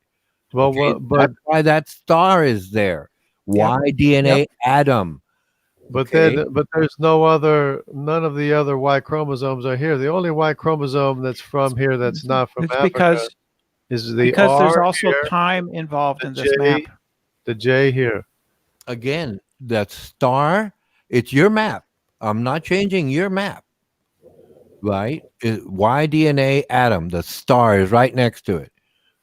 Well, Okay? but That's why that star is there. Why DNA Adam? But Okay. then, but there's none of the other Y chromosomes are here. The only Y chromosome that's from here that's not from It's Africa is the because there's R also here, time involved the in this J, map. the J here. Again, that star, it's your map. I'm not changing your map. Right? YDNA Adam, the star is right next to it.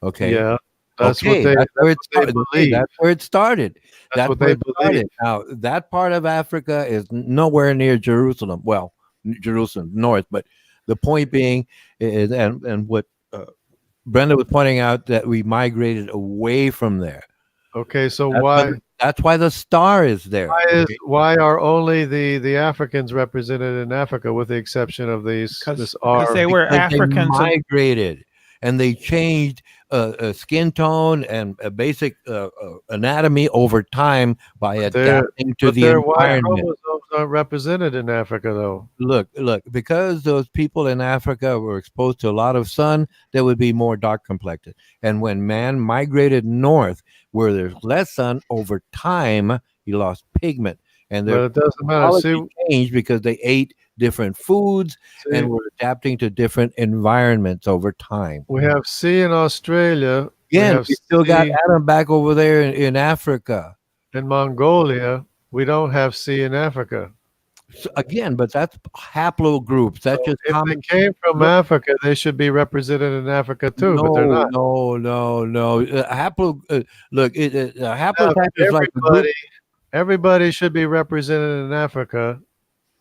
Okay. Yeah, that's Okay, what they. that's where it they started. believe. That's where it started. That's what where they it started. believe. Now, that part of Africa is nowhere near Jerusalem. Well, Jerusalem north, but the point being is, and what Brenda was pointing out, that we migrated away from there. Okay, so That's why the star is there. why are only the Africans represented in Africa, with the exception of this R? they were Because they Africans. migrated and they changed skin tone and basic anatomy over time by adapting to But the their Y environment. chromosomes aren't represented in Africa, though. Look, because those people in Africa were exposed to a lot of sun, they would be more dark complected. And when man migrated north, where there's less sun, over time, he lost pigment. And But their it doesn't matter. See, biology changed because they ate different foods and were adapting to different environments over time. we have C in Australia. Again, have we still got C Adam back over there in Africa. in Mongolia. We don't have C in Africa. So again, but that's haplogroups. That's just If common. they came from Africa, they should be represented in Africa too, but they're not. No. Look, haplotype is like a group. Everybody should be represented in Africa,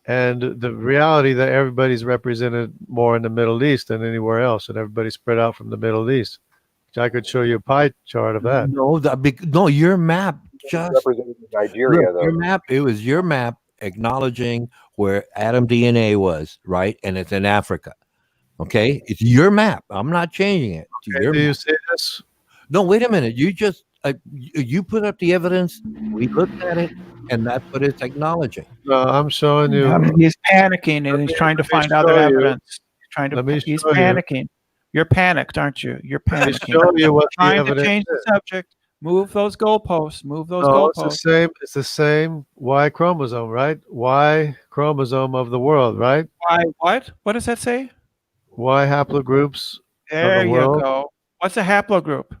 and the reality that everybody's represented more in the Middle East than anywhere else, and everybody's spread out from the Middle East. I could show you a pie chart of that. No, your map just Represented in Nigeria, look, your though. map. It was your map acknowledging where Adam DNA was, right? And it's in Africa. Okay, it's your map. I'm not changing it. It's your Do map. you see this? No, wait a minute. You just You put up the evidence. We looked at it, and that's what it's acknowledging. I'm showing you. I mean, he's panicking and he's trying to let me find other show you. evidence. Let me He's show you. panicking. You're panicked, aren't you? You're Let me panicking. show you what the Trying to evidence change the is. subject. Move those goalposts. Move those No, it's the goalposts. same. It's the same Y chromosome, right? Y chromosome of the world, right? Why? What? What does that say? Y haplogroups There you world. go. What's a haplogroup?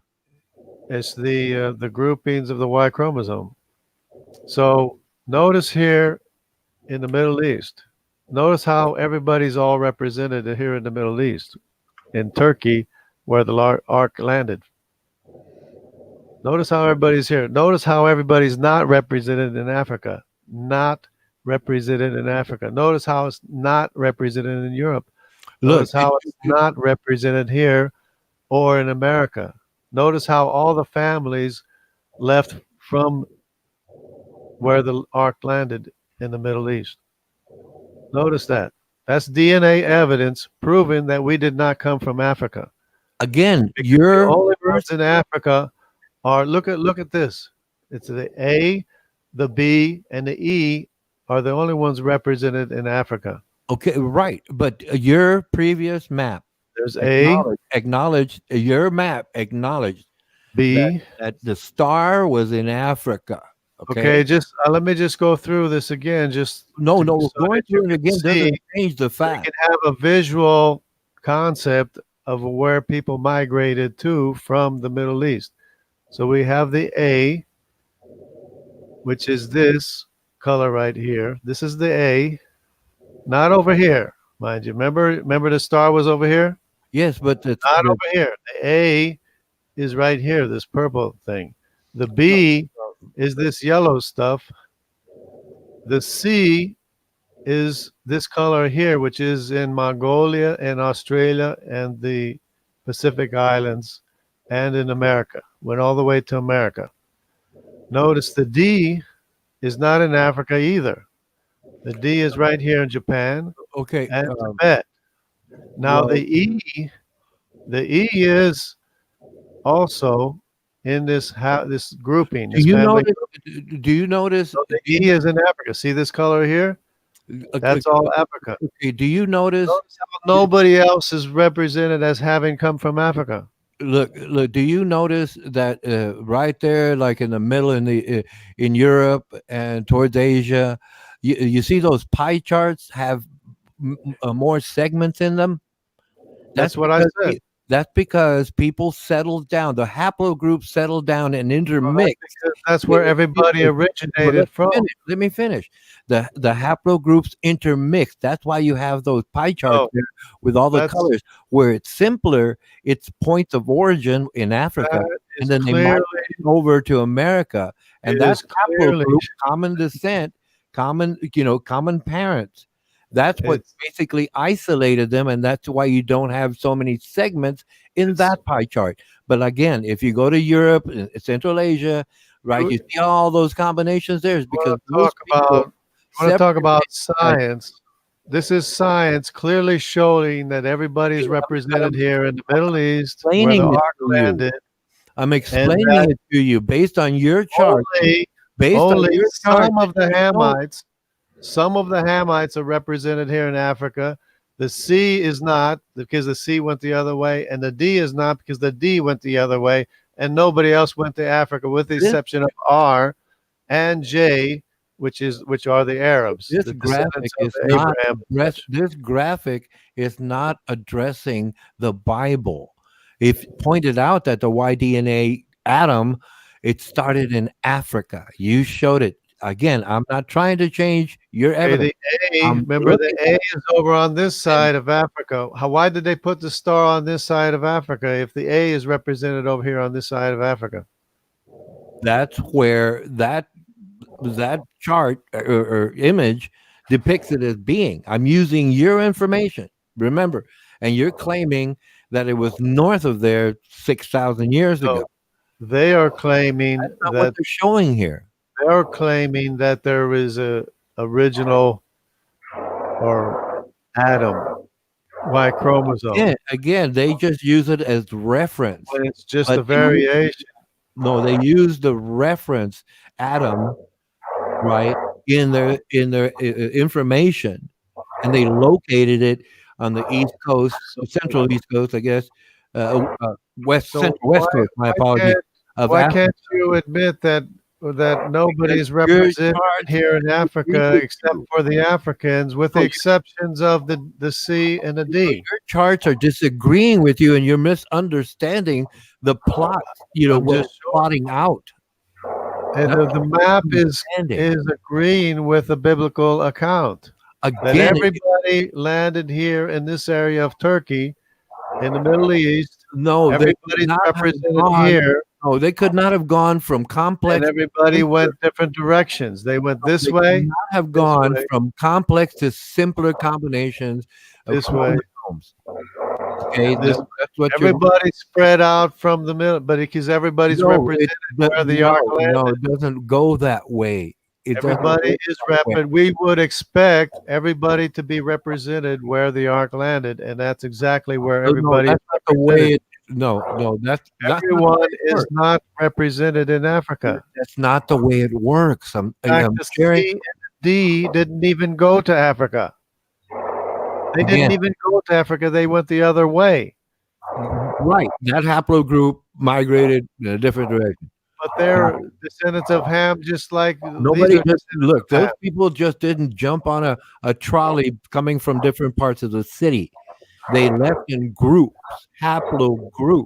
It's the groupings of the Y chromosome. So notice here in the Middle East. Notice how everybody's all represented here in the Middle East, in Turkey, where the ark landed. Notice how everybody's here. Notice how everybody's not represented in Africa. Not represented in Africa. Notice how it's not represented in Europe. Notice how it's not represented here or in America. Notice how all the families left from where the ark landed in the Middle East. Notice that. That's DNA evidence proving that we did not come from Africa. Again, The your only ones in Africa are look at this. It's the A, the B, and the E are the only ones represented in Africa. okay, right? But your previous map There's A, acknowledged your map acknowledged B. that the star was in Africa. Okay, just let me just go through this again. Just No, so going that you through it can again see, doesn't change the you fact. can have a visual concept of where people migrated to from the Middle East. So we have the A, which is this color right here. This is the A, not over here, mind you. Remember the star was over here? Yes, but it's Not over here. The A is right here, this purple thing. The B is this yellow stuff. The C is this color here, which is in Mongolia and Australia and the Pacific Islands and in America. Went all the way to America. Notice the D is not in Africa either. The D is right here in Japan okay. and Tibet. Now the E is also in this this grouping. Do This you family notice? Do you notice? So the E is in Africa. See this color here? That's all Africa. Okay, do you notice? Notice how nobody else is represented as having come from Africa. Look. Do you notice that right there, like in the middle, in Europe and towards Asia, you see those pie charts have more segments in them? That's what I said. That's because people settled down. The haplogroups settled down and intermixed. That's where everybody originated from. Let me finish. The haplogroups intermixed. That's why you have those pie charts there with all the colors. Where it's simpler, it's points of origin in Africa, and then they migrate over to America, and that's haplogroup, common descent, common parents. That's what basically isolated them, and that's why you don't have so many segments in that pie chart. But again, if you go to Europe, Central Asia, right, you see all those combinations there. Because I want to talk about science. This is science clearly showing that everybody's represented here in the Middle East, where the ark landed. I'm explaining it to you based on your chart. Some of the Hamites. Some of the Hamites are represented here in Africa. The C is not because the C went the other way, and the D is not because the D went the other way, and nobody else went to Africa with the exception of R and J, which are the Arabs. This graphic is not addressing the Bible. It pointed out that the Y-DNA atom, it started in Africa. You showed it. Again, I'm not trying to change your evidence. Remember, the A is over on this side of Africa. Why did they put the star on this side of Africa if the A is represented over here on this side of Africa? That's where that chart or image depicts it as being. I'm using your information, remember, and you're claiming that it was north of there 6,000 years ago. They are claiming that what they're showing here. They're claiming that there is a original or atom Y chromosome. Again, they just use it as reference. But it's just a variation. No, they used the reference Adam, right, in their information, and they located it on the East Coast, Central East Coast, I guess, West So Central West Coast. My apologies. Of Why Africa. can't you admit that nobody's Your represented charge here in Africa with except you. for the Africans, with the No, you- exceptions of the C and the D? Your charts are disagreeing with you, and you're misunderstanding the plot. I'm What just it's plotting out. And That's the map understanding. is agreeing with the biblical account that Again, everybody landed here in this area of Turkey, in the Middle East. no, they could Everybody's not have represented gone. here, No, they could not have gone from and complex. everybody went different directions. They went this They way, could not have gone way. from complex to simpler combinations of This way. chromosomes. Okay, This- that's what you're. everybody spread out from the middle, but because everybody's No, represented it, where the no, ark no, landed. it doesn't go that way. It doesn't Everybody go is that way. we would expect everybody to be represented where the ark landed, and that's exactly where No, everybody. that's not the way. No, that's not the Everyone way it is works. not represented in Africa. That's not the way it works. I'm In fact, I'm the sharing. C and the D didn't even go to Africa. They didn't Again. even go to Africa. They went the other way. Right, that haplogroup migrated in a different direction. But they're descendants of Ham, just like Nobody these are just look. Those Ham. people just didn't jump on a trolley coming from different parts of the city. They left in groups, haplogroups.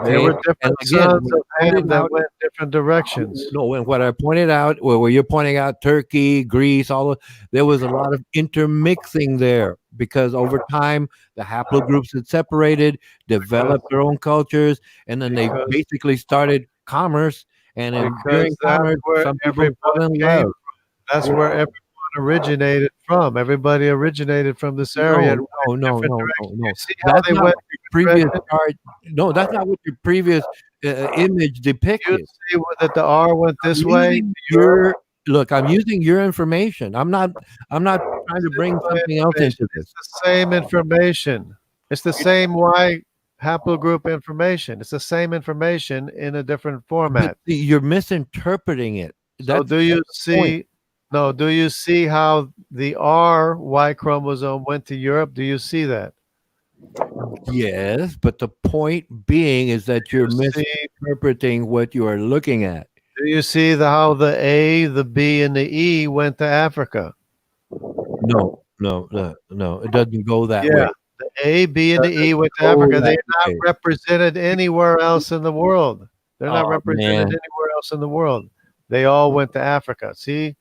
They Okay? were different And again, sons of Ham pointed that out- went different directions. No, and what I pointed out, where you're pointing out Turkey, Greece, there was a lot of intermixing there because over time the haplogroups had separated, developed their own cultures, and then they Because- basically started commerce. And then during Because that's commerce, where some people fell everyone in came love. That's where everyone originated from. Everybody originated from this area. and went No. different directions. See how That's they not went what your previous direction? chart. No, that's not what your previous image You depicted. see that the R went this I'm way. using your look. I'm using your information. I'm not trying to bring my something else information. into this. It's the same information. It's the same Y haplogroup information. It's the same information in a different format. But you're misinterpreting it. So That's do you the see? point. No. Do you see how the R Y chromosome went to Europe? Do you see that? Yes, but the point being is that you're You see- misinterpreting what you are looking at. Do you see how the A, the B, and the E went to Africa? No. It doesn't go that way. Yeah, the A, B, and the E went to go Africa. that They're not way. represented anywhere else in the world. They're not Oh, represented man. anywhere else in the world. They all went to Africa. See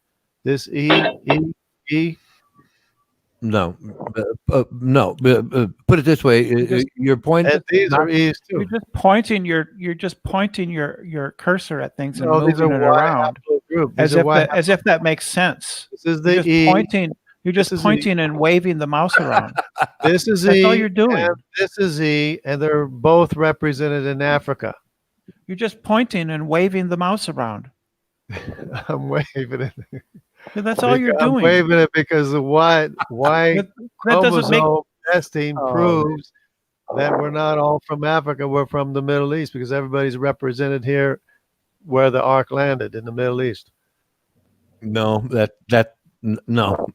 this E, E. No. Put it this way. Your point. And these are E's too. You're just pointing your cursor at things and No, these are moving it Y around haplogroup. as These are if Y. as if that makes sense. This is You're the just E. pointing. You're just This is pointing and waving the mouse around. This is That's E. all you're doing. And this is E, and they're both represented in Africa. You're just pointing and waving the mouse around. I'm waving it. That's all you're I'm doing. waving it because the Y That doesn't make. chromosome testing Oh, proves that we're not all from Africa. We're from the Middle East because everybody's represented here where the ark landed in the Middle East. No. No.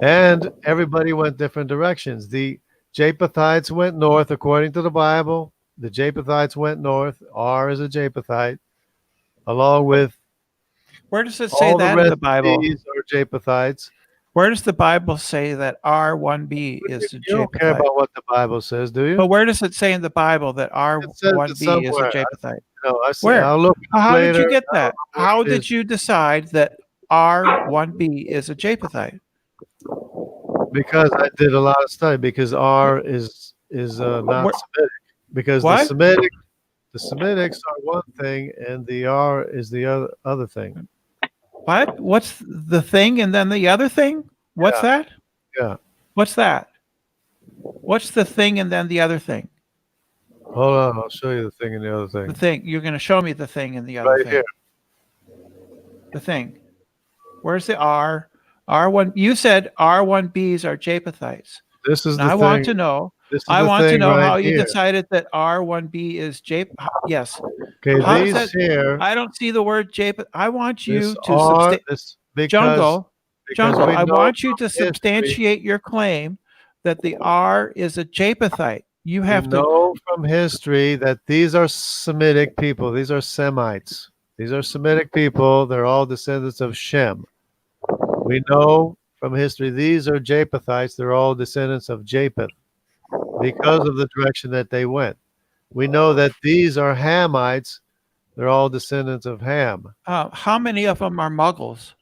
And everybody went different directions. The Japhetites went north according to the Bible. The Japhetites went north. R is a Japhethite, along with Where does it say all the that in rest the Bible? of these are Japhethites. Where does the Bible say that R1B is a You don't care Japhethite? about what the Bible says, do you? But where does it say in the Bible that says it R1B is a somewhere. Japhethite? No, I see. Where? I'll look How did you later. get that? I'll look How at did this. you decide that R1B is a Japhethite? Because I did a lot of study. Because R is not Where- Semitic. Because What? the Semitics are one thing, and the R is the other thing. What? What's the thing and then the other thing? What's that? Yeah. What's that? What's the thing and then the other thing? Hold on, I'll show you the thing and the other The thing. thing. You're going to show me the thing and the other Right thing. here. The thing. Where's the R? R1. You said R1Bs are Japhethites. This is the Now I thing. want to know This is I the want to thing know right how you here. decided that R1B is J. Yes. Okay, How does these that- here, I don't see the word J. I want you this to are this because Jungle. Jungle, we I know want you from to history, substantiate your claim that the R is a Japhethite. You we have to. know from history that these are Semitic people. These are Semites. These are Semitic people. They're all descendants of Shem. We know from history these are Japhethites. They're all descendants of Japheth because of the direction that they went. We know that these are Hamites. They're all descendants of Ham. How many of them are Muggles?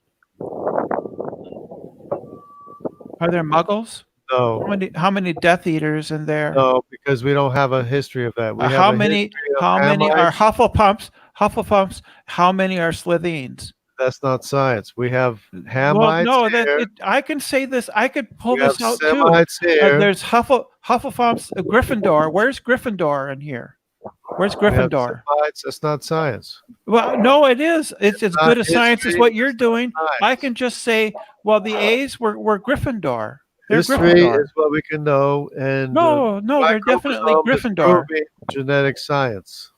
Are there Muggles? No, How many Death Eaters in there? no, because we don't have a history of that. We have How a many? history of How many are Hamites. Hufflepuffs? Hufflepuffs. How many are Slytherins? That's not science. We have Well, Hamites no, here. I can say this. I could pull We have this out too. Semites here. There's Hufflepuffs, Gryffindor. Where's Gryffindor in here? Where's We have Gryffindor? Semites. That's not science. Well, no, it is. It's as not good a science as history, what you're doing. science. I can just say, well, the A's were Gryffindor. They're History Gryffindor. is what we can know, and No, they're definitely chromosome is Gryffindor. proving genetic science.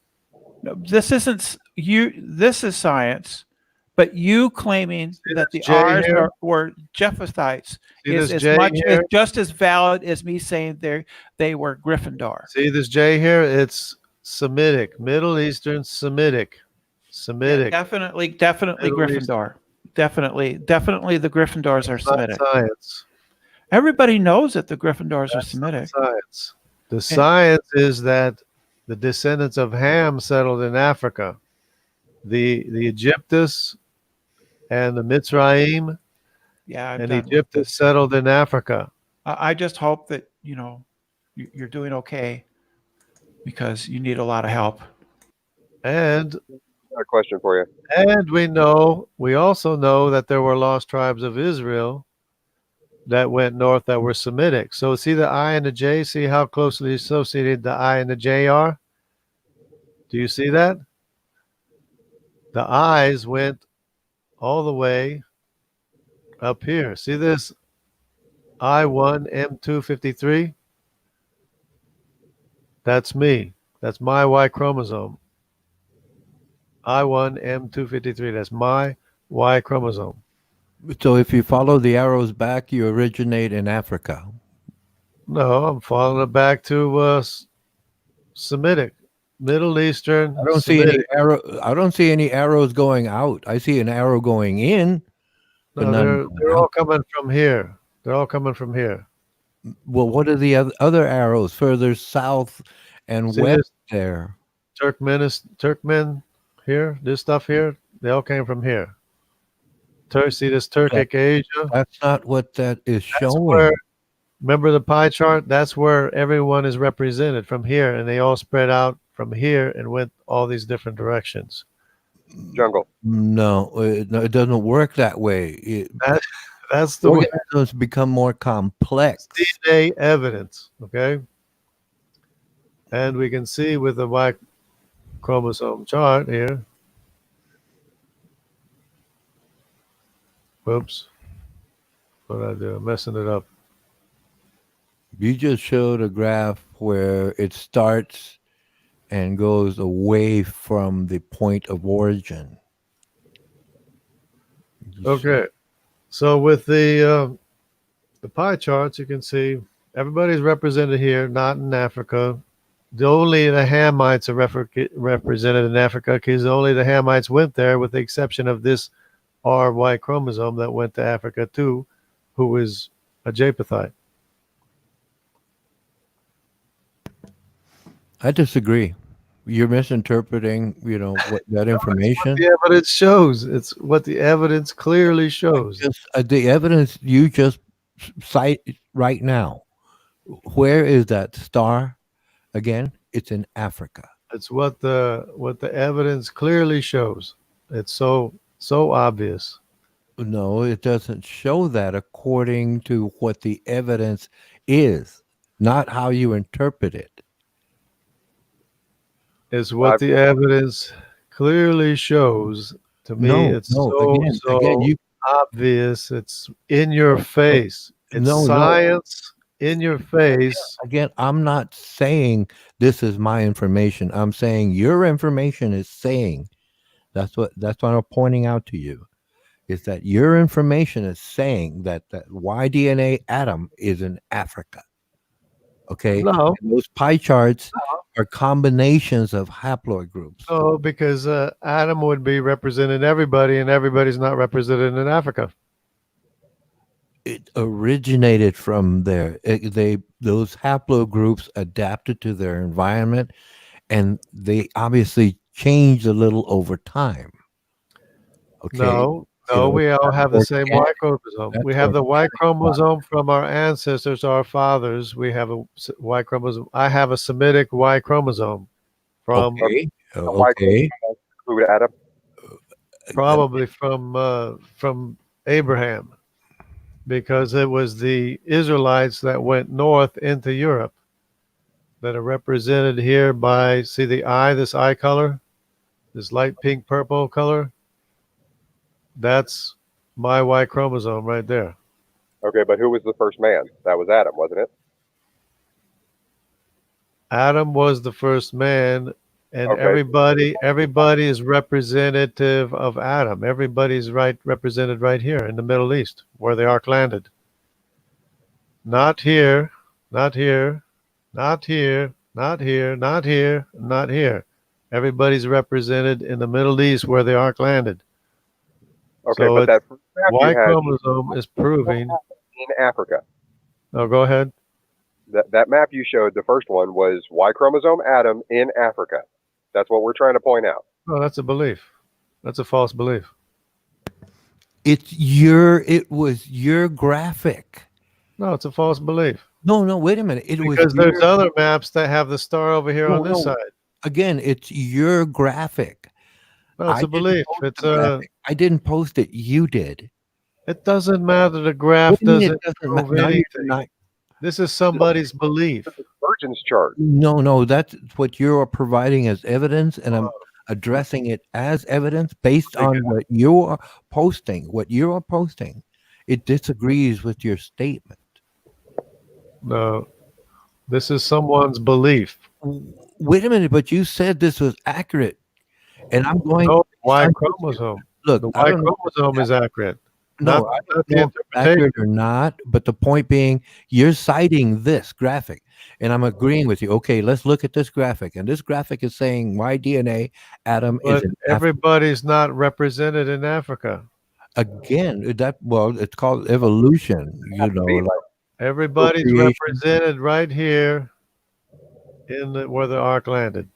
No, this isn't you. This is science, but you claiming that the this J R's here? were Japhethites See is this as J much is here? just as valid as me saying they were Gryffindor. See this J here? It's Semitic, Middle Eastern Semitic, Semitic. Definitely Middle East. Gryffindor. Definitely the Gryffindors are It's not Semitic. science. Everybody knows that the Gryffindors are That's not Semitic. science. The science is that the descendants of Ham settled in Africa. The Egyptus and the Mitzrayim Yeah, I'm and done with Egyptus this. settled in Africa. I just hope that you're doing okay because you need a lot of help. And Got a question for you. we also know that there were lost tribes of Israel that went north that were Semitic. So see the I and the J, see how closely associated the I and the J are? Do you see that? The I's went all the way up here. See this I1 M253? That's me. That's my Y chromosome. I1 M253. That's my Y chromosome. So if you follow the arrows back, you originate in Africa. No, I'm following it back to Semitic, Middle Eastern. I don't see any Semitic. arrow. I don't see any arrows going out. I see an arrow going in. but No, none they're going all out. coming from here. They're all coming from here. Well, what are the other arrows further south and See west this there? Turkmen here, this stuff here, they all came from here. See this Turkic Asia? That's not what that is That's showing. where, remember the pie chart? That's where everyone is represented from here, and they all spread out from here and went all these different directions. Jungle. No, it doesn't work that way. That's the way Organisms become more complex. DNA evidence, okay? And we can see with the Y chromosome chart here. Whoops. What did I do? I'm messing it up. You just showed a graph where it starts and goes away from the point of origin. Okay. So with the pie charts, you can see everybody's represented here, not in Africa. Only the Hamites are represented in Africa because only the Hamites went there, with the exception of this RY chromosome that went to Africa too, who is a Japhethite. I disagree. You're misinterpreting, what that information. The evidence shows. It's what the evidence clearly shows. The evidence you just cite right now. Where is that star? Again, it's in Africa. It's what the evidence clearly shows. It's so obvious. No, it doesn't show that according to what the evidence is, not how you interpret it. Is what the evidence clearly shows. To me, it's again, obvious. It's in your face. It's No. science. in your face. Again, I'm not saying this is my information. I'm saying your information is saying that's what I'm pointing out to you. Is that your information is saying that Y-DNA Adam is in Africa. Okay. No, And those pie charts are combinations of haploid groups. no, because Adam would be representing everybody, and everybody's not represented in Africa. It originated from there. Those haplogroups adapted to their environment, and they obviously changed a little over time. Okay. No, You know, we all have the same Y organic. chromosome. That's We have the Y organic. chromosome from our ancestors, our fathers. We have a Y chromosome. I have a Semitic Y chromosome from Okay. Y Okay. include Adam. probably from Abraham, because it was the Israelites that went north into Europe that are represented here by, see the eye, this eye color, this light pink purple color. That's my Y chromosome right there. Okay, but who was the first man? That was Adam, wasn't it? Adam was the first man, and Okay. everybody is representative of Adam. Everybody's represented right here in the Middle East, where the ark landed. Not here, not here, not here, not here, not here, not here. Everybody's represented in the Middle East where the ark landed. Okay, So but that first map Y you had chromosome is proving. in Africa. Oh, go ahead. That map you showed, the first one, was Y chromosome Adam in Africa. That's what we're trying to point out. No, that's a belief. That's a false belief. It was your graphic. No, it's a false belief. No, wait a minute. It Because was there's your, other maps that have the star over here on this No. side. again, it's your graphic. No, it's I a didn't belief. post It's the graphic. I didn't post it. You did. It doesn't matter. The graph What do you mean doesn't it doesn't prove matter? Now you're anything. denying- This is somebody's belief. Virgin's chart. No, that's what you're providing as evidence, and I'm addressing it as evidence based on what you are posting. What you are posting, it disagrees with your statement. No, this is someone's belief. Wait a minute, but you said this was accurate, and I'm going. No, Y I'm- chromosome. Look, The I Y don't know. chromosome is accurate. No, Not- I not don't the know if it's interpretation. accurate or not, but the point being, you're citing this graphic, and I'm agreeing with you. Okay, let's look at this graphic, and this graphic is saying Y-DNA Adam is But in Africa. everybody's not represented in Africa. Again, it's called evolution. You know, like Everybody's Procreation. represented right here where the ark landed.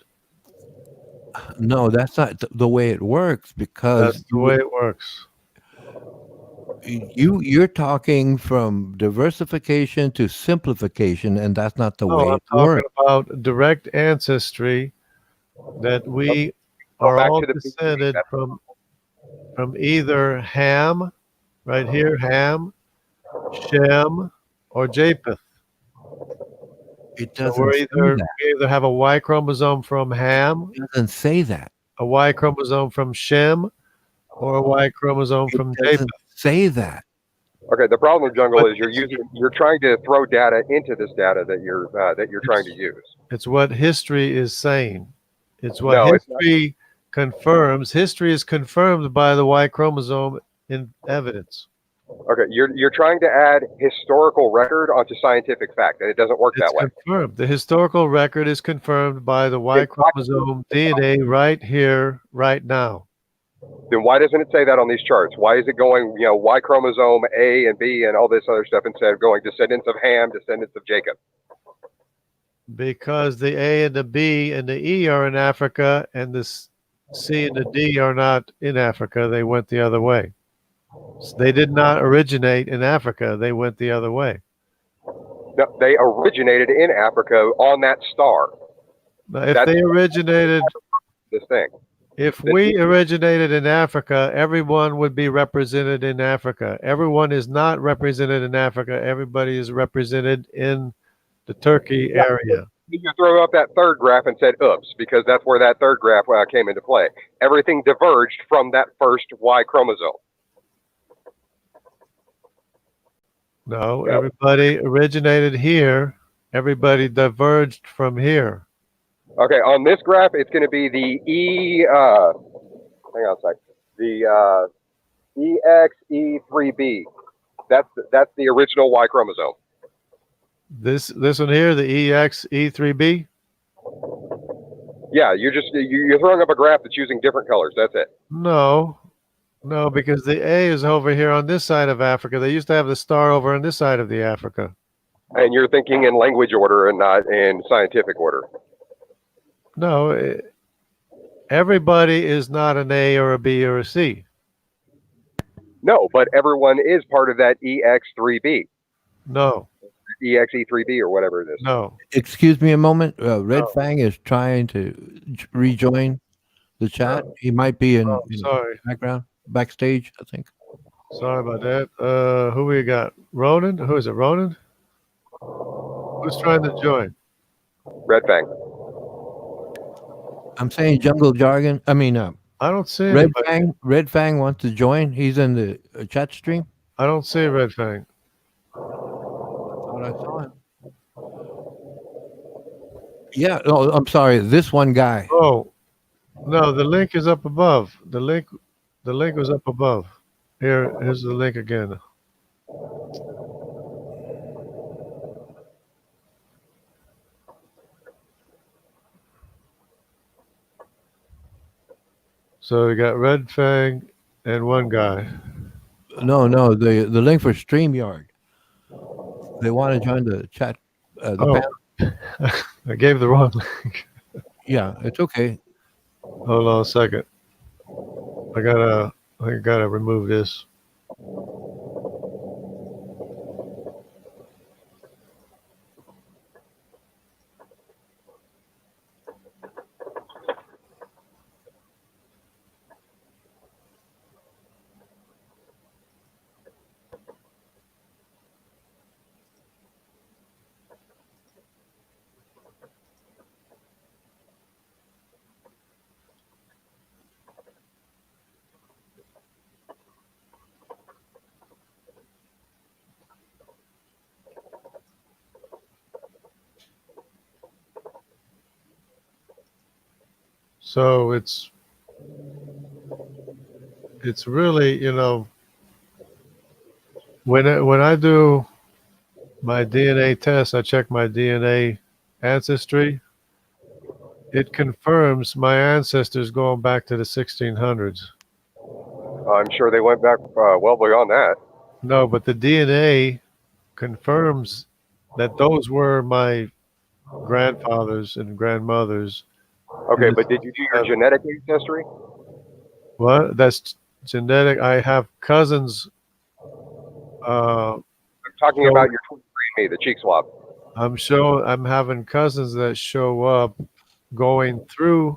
no, that's not the way it works, because That's the way it works. you're talking from diversification to simplification, and that's not the way No, I'm it talking works. about direct ancestry, that we Go are back all to the descended beginning. from either Ham, right here, Ham, Shem, or Japheth. It So doesn't say that. we either have a Y chromosome from Ham, It doesn't say that. a Y chromosome from Shem, or a Y chromosome It from Japheth. doesn't say that. Okay, the problem, Jungle, is you're trying to throw data into this data that you're trying to use. It's what history is saying. It's what No, it's not. history confirms. History is confirmed by the Y chromosome in evidence. Okay, you're trying to add historical record onto scientific fact, and it doesn't work It's that way. confirmed. The historical record is confirmed by the Y Exactly. chromosome DNA right here, right now. Then why doesn't it say that on these charts? Why is it going, Y chromosome A and B and all this other stuff instead of going descendants of Ham, descendants of Jacob? Because the A and the B and the E are in Africa, and the C and the D are not in Africa. They went the other way. So they did not originate in Africa. They went the other way. No, they originated in Africa on that star. Now, if That's- they originated, This thing. if we originated in Africa, everyone would be represented in Africa. Everyone is not represented in Africa. Everybody is represented in the Turkey area. You throw up that third graph and said, "Oops," because that's where that third graph came into play. Everything diverged from that first Y chromosome. No, Yep. everybody originated here. Everybody diverged from here. Okay, on this graph, it's going to be the E. Hang on a sec. The EXE3B. That's the original Y chromosome. This one here, the EXE3B. Yeah, you're throwing up a graph that's using different colors. That's it. No, because the A is over here on this side of Africa. They used to have the star over on this side of the Africa. And you're thinking in language order and not in scientific order. No, everybody is not an A or a B or a C. No, but everyone is part of that EX3B, No, EXE3B, or whatever it is. no. Excuse me a moment. Red No. Fang is trying to rejoin the chat. He might be in, Oh, in sorry. background, backstage, I think. Sorry about that. Who we got? Ronan? Who is it? Ronan? Who's trying to join? Red Fang. I'm saying jungle jargon. I mean, I don't see Red anybody. Fang. Red Fang wants to join. He's in the chat stream. I don't see Red Fang. Thought I saw him. Yeah. Oh, I'm sorry. This one guy. Oh, no, the link is up above. The link was up above. Here's the link again. So we got Red Fang and one guy. No, the link for StreamYard. They want to join the chat. The panel. I gave the wrong link. Yeah, it's okay. Hold on a second. I gotta remove this. So it's really, when I do my DNA test, I check my DNA ancestry. It confirms my ancestors going back to the 1600s. I'm sure they went back well beyond that. No, but the DNA confirms that those were my grandfathers and grandmothers. Okay, but did you do your genetic ancestry? What? That's genetic. I have cousins. I'm talking about your 23andMe, the cheek swab. I'm having cousins that show up going through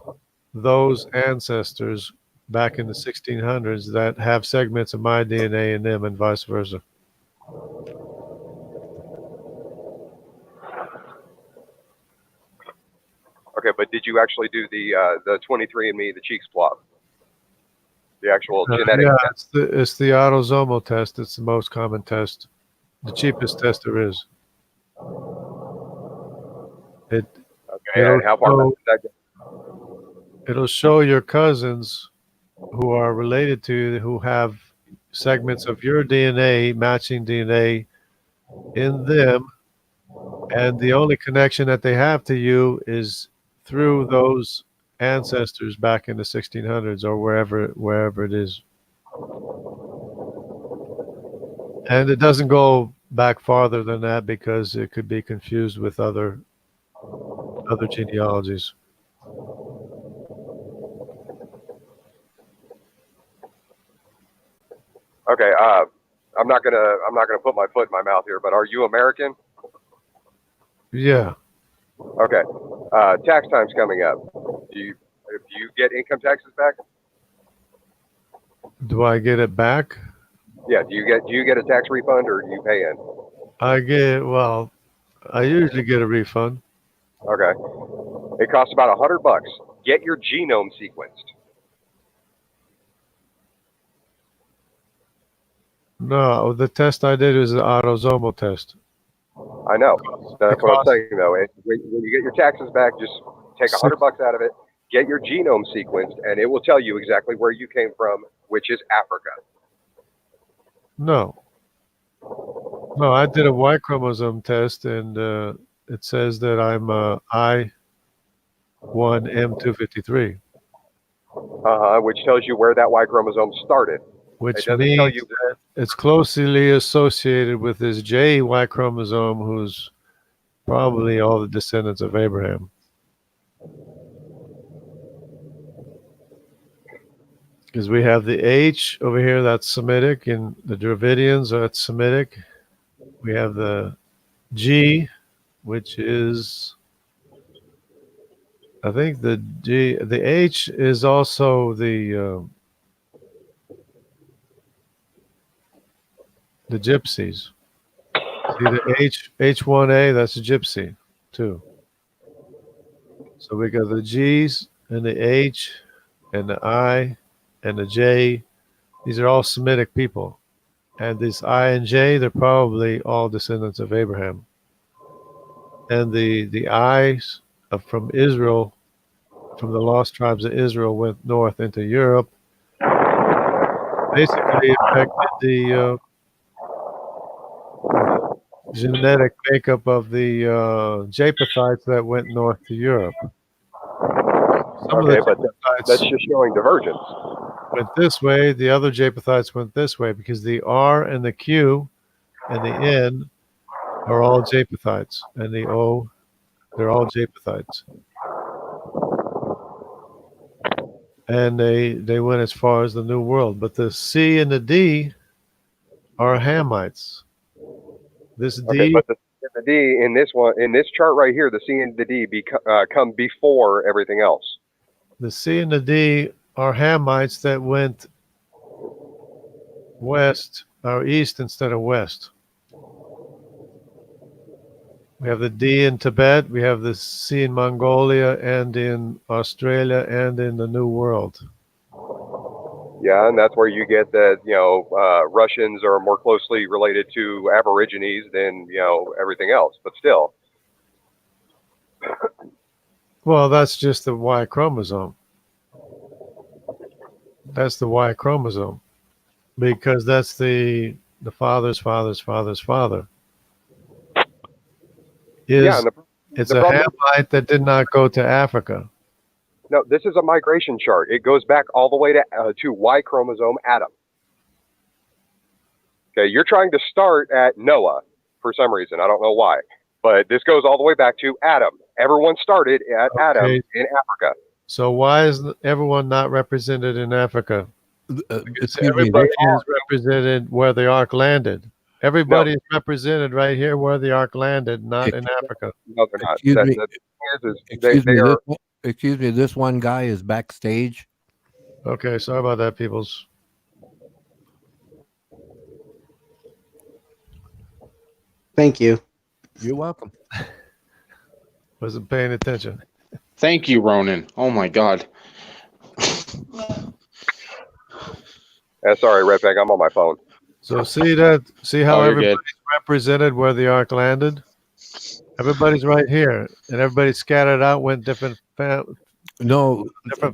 those ancestors back in the 1600s that have segments of my DNA in them and vice versa. Okay, but did you actually do the 23andMe, the cheek swab? The actual genetic Yeah, test? it's the autosomal test. It's the most common test, the cheapest test there is. Okay, and how far back did that go? It'll show your cousins who are related to you, who have segments of your DNA, matching DNA in them, and the only connection that they have to you is through those ancestors back in the 1600s or wherever it is. And it doesn't go back farther than that because it could be confused with other genealogies. Okay, I'm not gonna put my foot in my mouth here, but are you American? Yeah. Okay. Tax time's coming up. Do you get income taxes back? Do I get it back? Yeah. Do you get a tax refund or do you pay in? I usually get a refund. Okay. It costs about $100. Get your genome sequenced. No, the test I did is the autosomal test. I know. That's what I'm Because- saying, though. When you get your taxes back, just take $100 out of it, get your genome sequenced, and it will tell you exactly where you came from, which is Africa. No. No, I did a Y chromosome test, and it says that I'm I1M253, Which tells you where that Y chromosome started. which It doesn't means tell you. that it's closely associated with this JY chromosome, who's probably all the descendants of Abraham. Because we have the H over here, that's Semitic, and the Dravidians, that's Semitic. We have the G, which is, I think the H is also the gypsies. See the H1A, that's a gypsy too. So we got the G's and the H and the I and the J. These are all Semitic people. And this I and J, they're probably all descendants of Abraham. And the I's from Israel, from the lost tribes of Israel, went north into Europe. Basically affected the genetic makeup of the Japhethites that went north to Europe. Some Okay, of the but that's Japhethites just showing divergence. went this way, the other Japhethites went this way, because the R and the Q and the N are all Japhethites, and the O, they're all Japhethites. And they went as far as the New World, but the C and the D are Hamites. This Okay, D, but the D in this chart right here, the C and the D come before everything else. the C and the D are Hamites that went west or east instead of west. We have the D in Tibet, we have the C in Mongolia and in Australia and in the New World. Yeah, and that's where you get that, Russians are more closely related to Aborigines than, everything else. But still, Well, that's just the Y chromosome. That's the Y chromosome, because that's the father's father's father's father. yeah, and It's the a problem- Hamite that did not go to Africa. no, this is a migration chart. It goes back all the way to Y chromosome Adam. Okay, you're trying to start at Noah for some reason. I don't know why. But this goes all the way back to Adam. Everyone started at Adam Okay. in Africa. So why is everyone not represented in Africa? Excuse me, Everybody is represented where the ark landed. Everybody is represented right here where the ark landed, not in Africa. No, they're not. Excuse me. The thing is excuse they me, are. excuse me, this one guy is backstage. Okay, sorry about that, peoples. Thank you. You're welcome. Wasn't paying attention. Thank you, Ronan. Oh my God. Sorry, Redback, I'm on my phone. So see how Oh, you're everybody's good. represented where the ark landed? Everybody's right here, and everybody scattered out, went different No,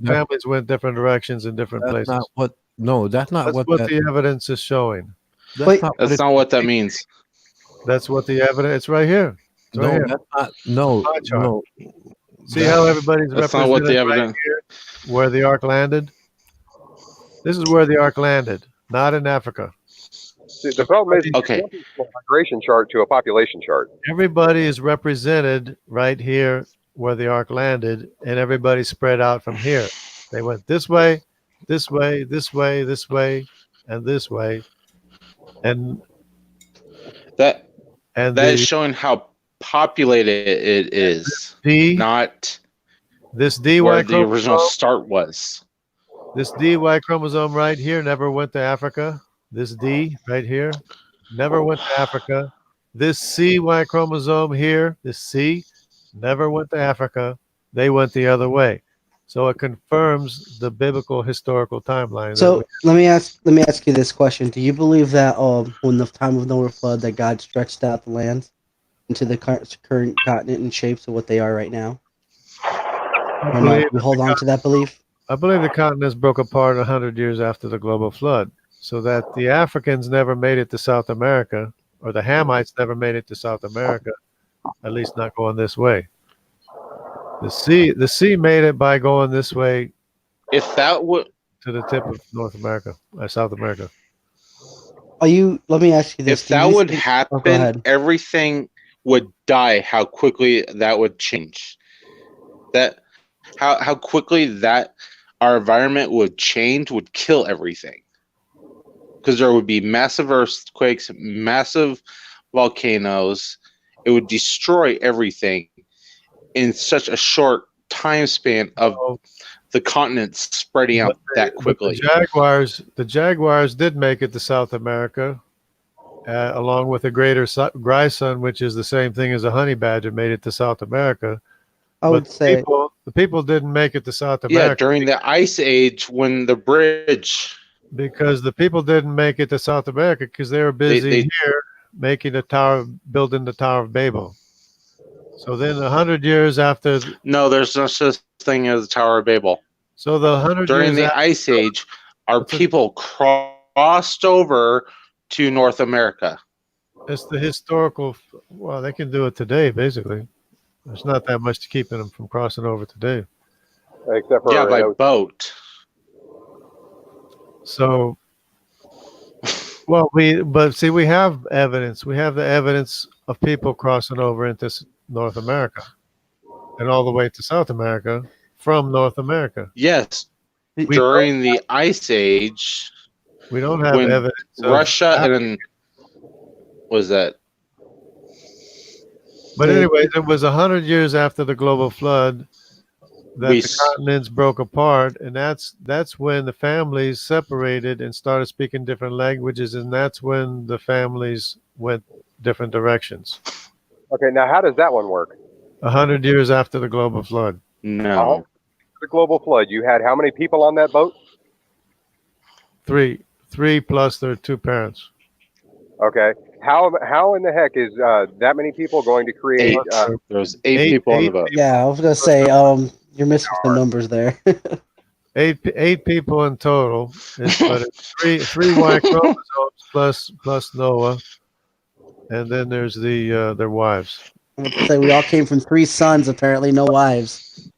families went different directions in different that's places. not what. No, that's not That's what. what that, the evidence is showing. that's Wait. not what That's it- not what that means. That's what the evidence. It's right here. It's right No, here. that's not. No, Pie chart. no. See how everybody's That's represented not what the right evidence. here, where the ark landed. This is where the ark landed, not in Africa. See, the problem is, Okay. jumping from a migration chart to a population chart. Everybody is represented right here where the ark landed, and everybody spread out from here. They went this way, this way, this way, this way, and this way, and That and that is the showing how populated it is, D, not this DY where the original chromosome, start was. this DY chromosome right here never went to Africa. This D right here never went to Africa. This CY chromosome here, this C, never went to Africa. They went the other way. So it confirms the biblical historical timeline. So let me ask you this question: do you believe that when the time of Noah flood, that God stretched out the lands into the current continent and shapes of what they are right now? I Or no? believe, You hold on to that belief? I believe the continents broke apart 100 years after the global flood, so that the Africans never made it to South America, or the Hamites never made it to South America, at least not going this way. The sea made it by going this way If that would, to the tip of North America, South America. Let me ask you this: if do that you would think- oh, happen, go ahead. everything would die. How quickly that would change. That how quickly that our environment would change would kill everything. Because there would be massive earthquakes, massive volcanoes. It would destroy everything in such a short time span of So, the continents spreading out that but quickly. the Jaguars did make it to South America, along with a greater grison, which is the same thing as a honey badger, made it to South America. I would say The people didn't make it to South Yeah, America during the Ice Age, when the bridge, because the people didn't make it to South America because they were busy they here making the tower, building the Tower of Babel. So then, 100 years after, no, there's no such thing as the Tower of Babel. so the 100 During years the after, Ice Age, our That's a- people crossed over to North America. it's the historical. Well, they can do it today, basically. There's not that much to keeping them from crossing over today. Except for Yeah, by boat. So, well, but see, we have evidence. We have the evidence of people crossing over into North America and all the way to South America from North America. Yes, We during the Ice Age, We don't have when evidence. of Russia that. and was that But anyways, it was 100 years after the global flood that We the s- continents broke apart, and that's when the families separated and started speaking different languages, and that's when the families went different directions. Okay, now how does that one work? 100 years after the global flood, no? The global flood. You had how many people on that boat? three plus their two parents. Okay. How in the heck is that many people going to create? Eight. There was eight people on the boat. yeah. I was gonna say you're missing some numbers there. Eight people in total, but it's three Y chromosomes plus Noah, and then there's their wives. I would say we all came from 3 sons, apparently no wives.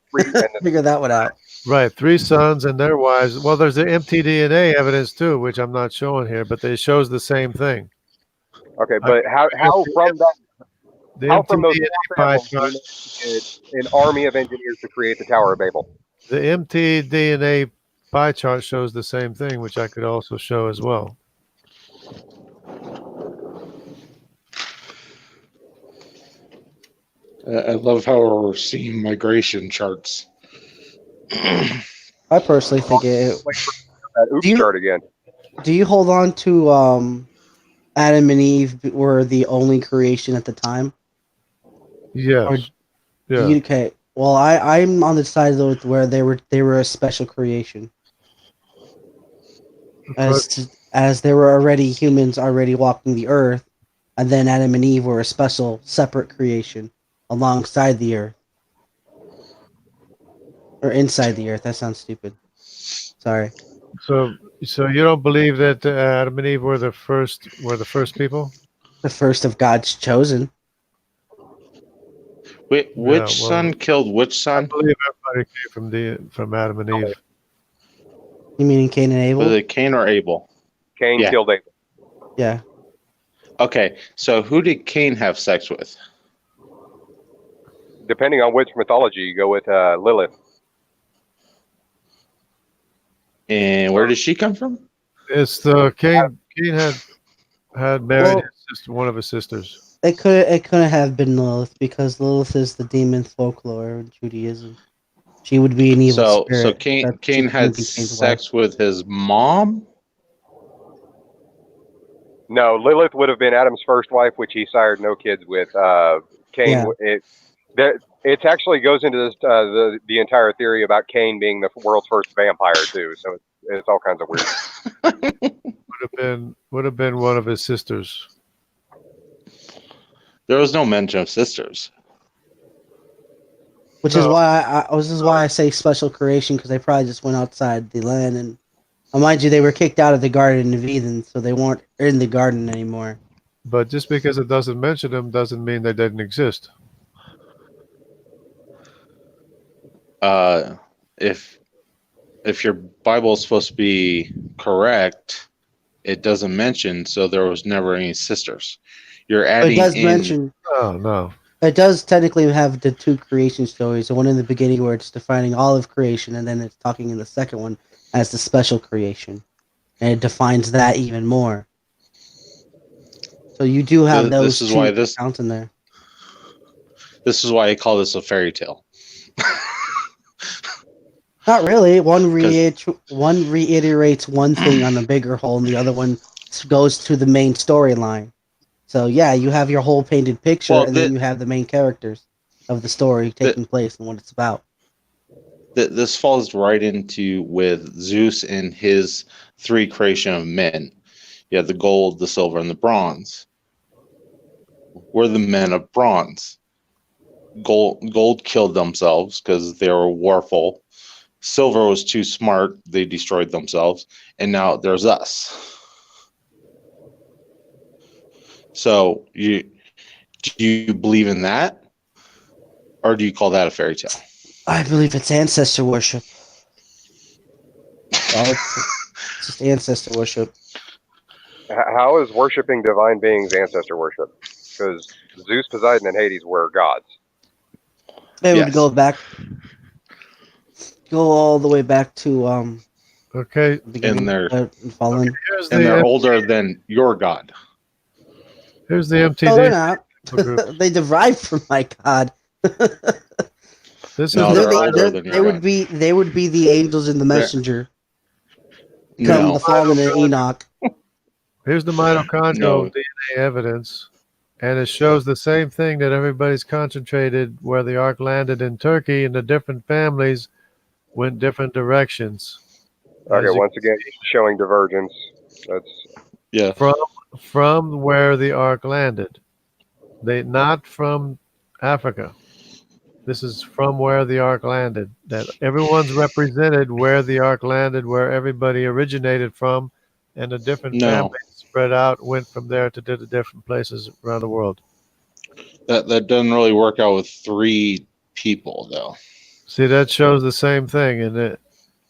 Figure that one out. Right, 3 sons and their wives. Well, there's the mtDNA evidence too, which I'm not showing here, but it shows the same thing. Okay, but how from that? The How from those mtDNA four pie samples do chart, you get an army of engineers to create the Tower of Babel? the mtDNA pie chart shows the same thing, which I could also show as well. I love how we're seeing migration charts. I personally think it. That oops Do you- chart again. Do you hold on to Adam and Eve were the only creation at the time? Yes. Yeah. Okay. Well, I'm on the side though where they were a special creation, as there were already humans already walking the earth, and then Adam and Eve were a special separate creation alongside the earth or inside the earth. That sounds stupid. Sorry. So you don't believe that Adam and Eve were the first people? The first of God's chosen. Wait, which well, son killed which I son? believe everybody came from Adam and Eve. You mean Cain and Abel? Was it Cain or Abel? Cain Yeah. killed Abel. Yeah. Okay, so who did Cain have sex with? Depending on which mythology you go with, Lilith. And where did she come from? It's the Cain had married Well- his sister, one of his sisters. It couldn't have been Lilith because Lilith is the demon folklore in Judaism. She would be an evil So spirit. Cain That- she Cain couldn't had be Cain's wife. sex with his mom? No, Lilith would have been Adam's first wife, which he sired no kids with. Cain, Yeah. It actually goes into this the entire theory about Cain being the world's first vampire too. So it's all kinds of weird. Would have been one of his sisters. There was no mention of sisters. Which is No. why I say special creation, because they probably just went outside the land, and mind you, they were kicked out of the Garden of Eden, so they weren't in the garden anymore. But just because it doesn't mention them doesn't mean they didn't exist. If your Bible is supposed to be correct, it doesn't mention, so there was never any sisters. You're But adding it does in. mention. Oh no. It does technically have the two creation stories. The one in the beginning where it's defining all of creation, and then it's talking in the second one as the special creation, and it defines that even more. So you do have This those is two why this- accounts in there. This is why I call this a fairy tale. Not really. One reiterates one thing on a bigger whole, and the other one goes to the main storyline. So yeah, you have your whole painted picture, Well, and then you have the main characters of the story taking place and what it's about. This falls right into with Zeus and his three creation of men. You have the gold, the silver, and the bronze. We're the men of bronze. Gold killed themselves because they were warful. Silver was too smart; they destroyed themselves, and now there's us. So do you believe in that, or do you call that a fairy tale? I believe it's ancestor worship. Well, it's just ancestor worship. How is worshiping divine beings ancestor worship? Because Zeus, Poseidon, and Hades were gods. They would Yes. go all the way back to Okay. beginning And they're- fallen. Here's And they're the older than your god. here's the No, MTD they're not. group. They derive from my god. This No, is they're the, older than your god. They would be the angels in the messenger. Come No, the fallen in Enoch. here's the mitochondrial No. DNA evidence, and it shows the same thing that everybody's concentrated where the ark landed in Turkey, and the different families went different directions. Okay, As you once can again, showing divergence. That's yeah, from where the ark landed. They not from Africa. This is from where the ark landed. That everyone's represented where the ark landed, where everybody originated from, and the different No. families spread out went from there to the different places around the world. that doesn't really work out with three people though. See, that shows the same thing, and it.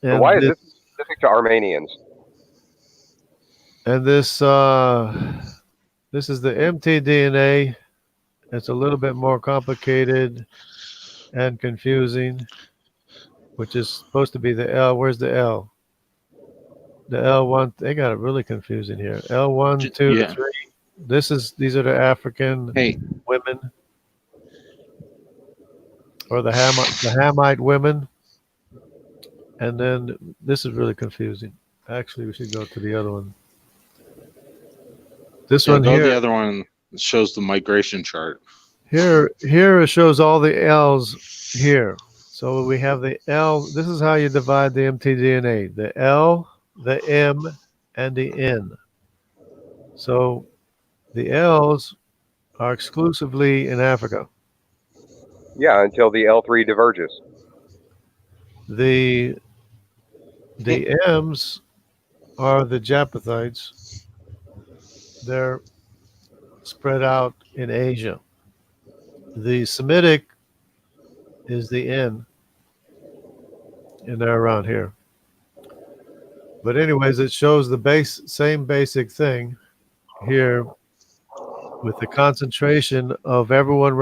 but And why is this, this specific to Armenians? and this is the mtDNA. It's a little bit more complicated and confusing, which is supposed to be the L. Where's the L? The L1. They got it really confusing here. L1, 2, Yeah. 3. These are the African Hey, women, or the Hamite women, and then this is really confusing. Actually, we should go to the other one. This yeah, one go here. the other one shows the migration chart. Here it shows all the L's here. So we have the L. This is how you divide the mtDNA: the L, the M, and the N. So the L's are exclusively in Africa. Yeah, until the L3 diverges. The M's are the Japhethites. They're spread out in Asia. The Semitic is the N, and they're around here. But anyways, it shows the same basic thing here, with the concentration of everyone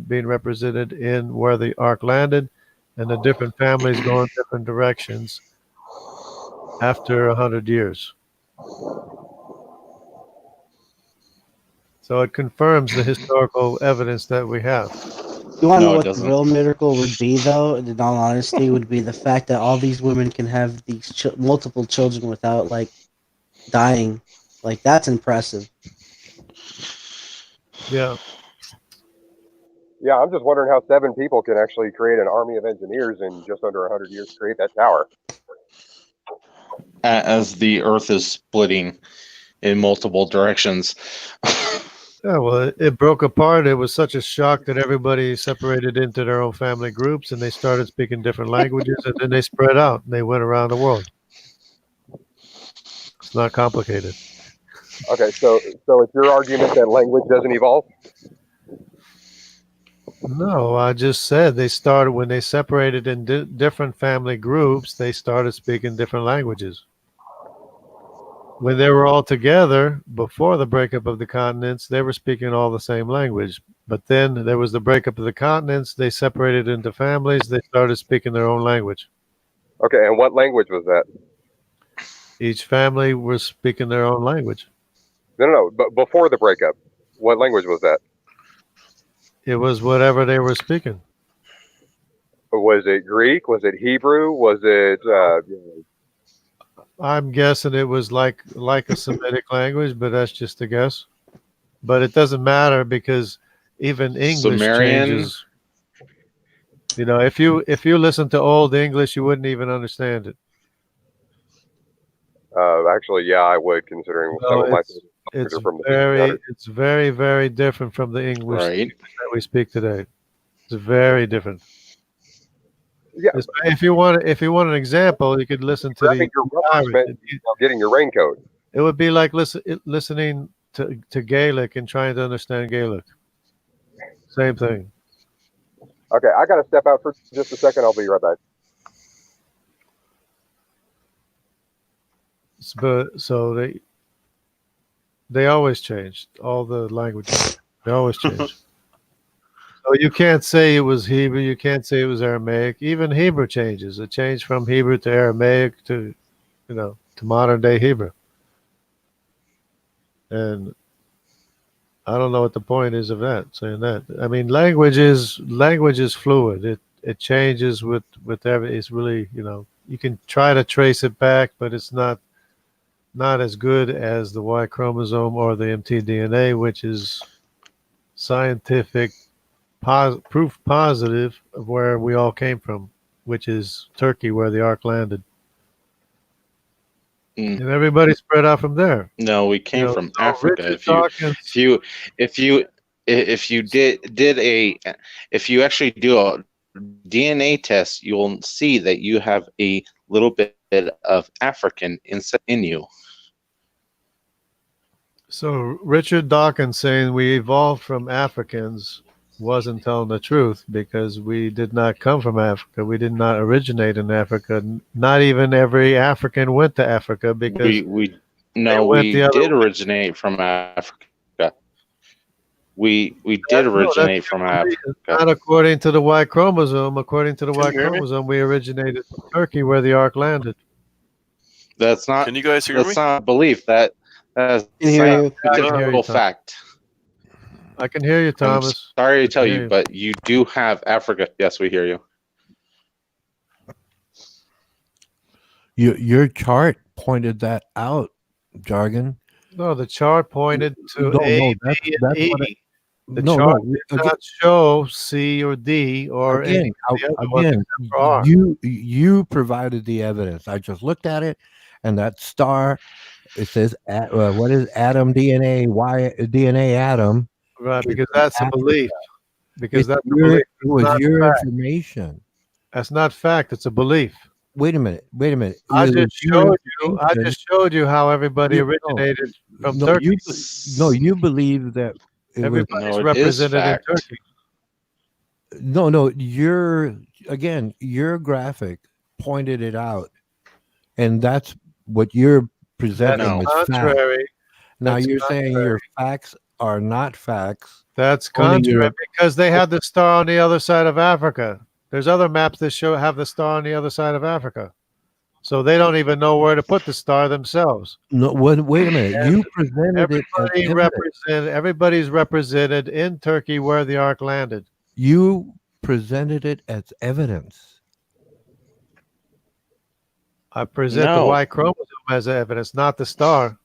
being represented in where the ark landed, and the different families going different directions after 100 years. So it confirms the historical evidence that we have. You want to No, know it what the doesn't. real miracle would be, though? In all honesty, would be the fact that all these women can have these multiple children without dying. That's impressive. Yeah. Yeah, I'm just wondering how 7 people can actually create an army of engineers in just under 100 years to create that tower. As the Earth is splitting in multiple directions. Yeah, well, it broke apart. It was such a shock that everybody separated into their own family groups, and they started speaking different languages, and then they spread out and they went around the world. It's not complicated. Okay, so it's your argument that language doesn't evolve? No, I just said they started when they separated in different family groups, they started speaking different languages. When they were all together before the breakup of the continents, they were speaking all the same language. But then there was the breakup of the continents, they separated into families, they started speaking their own language. Okay, and what language was that? Each family was speaking their own language. No. But before the breakup, what language was that? It was whatever they were speaking. Was it Greek? Was it Hebrew? Was it? I'm guessing it was like a Semitic language, but that's just a guess. But it doesn't matter because even English Sumerian? changes. You know, if you listen to old English, you wouldn't even understand it. Actually, yeah, I would, considering some No, of my it's are from the very 1500s. it's very, very different from the English Right. that we speak today. It's very different. Yeah, If you want an example, you could listen to grabbing your rubbers Irish. meant getting your raincoat. It would be like listening to Gaelic and trying to understand Gaelic. Same thing. Okay, I got to step out for just a second. I'll be right back. But so they always changed all the languages. They always change. So you can't say it was Hebrew. You can't say it was Aramaic. Even Hebrew changes. It changed from Hebrew to Aramaic to, to modern day Hebrew. And I don't know what the point is of that. Saying that. I mean, language is fluid. It changes with every. It's really you can try to trace it back, but it's not as good as the Y chromosome or the mtDNA, which is scientific proof positive of where we all came from, which is Turkey, where the Ark landed. And everybody spread out from there. No, we came from Africa. Richard If you actually do a DNA test, you will see that you have a little bit of African in you. So Richard Dawkins saying we evolved from Africans wasn't telling the truth, because we did not come from Africa. We did not originate in Africa. Not even every African went to Africa, because we went the other did way. originate from Africa. We did originate from Africa. Not according to the Y chromosome. According to the Can Y you hear me? chromosome, we originated from Turkey, where the Ark landed. That's not. Can you guys hear That's me? not a belief. That's Can hear you. I can hear you, scientific Tom. fact. I can hear you, I'm Thomas. sorry to tell hear you, you. but you do have Africa. Yes, we hear you. Your chart pointed that out, Jargon. No, the chart pointed to No, A, no, B, and E. what The no, chart no. did not show C or D or any Again, of the other ones again, except for R. you provided the evidence. I just looked at it, and that star, it says, what is atom DNA? Y DNA atom? Right, because that's a belief. Because that's a It belief. was not your fact. information. That's not fact. It's a belief. Wait a minute. I It was just your showed you. I information. just showed you how everybody No, originated from no, Turkey. you believe that it was Everybody's No, it is represented in fact. Turkey. no. Your graphic pointed it out, and that's what you're presenting No. as fact. Contrary. Now That's you're saying your facts are not facts. That's Only contrary your- because they had the star on the other side of Africa. There's other maps that have the star on the other side of Africa. So they don't even know where to put the star themselves. No, wait a minute. You presented it as evidence. Everybody's represented in Turkey where the Ark landed. You presented it as evidence. I present the No. Y chromosome as evidence, not the star.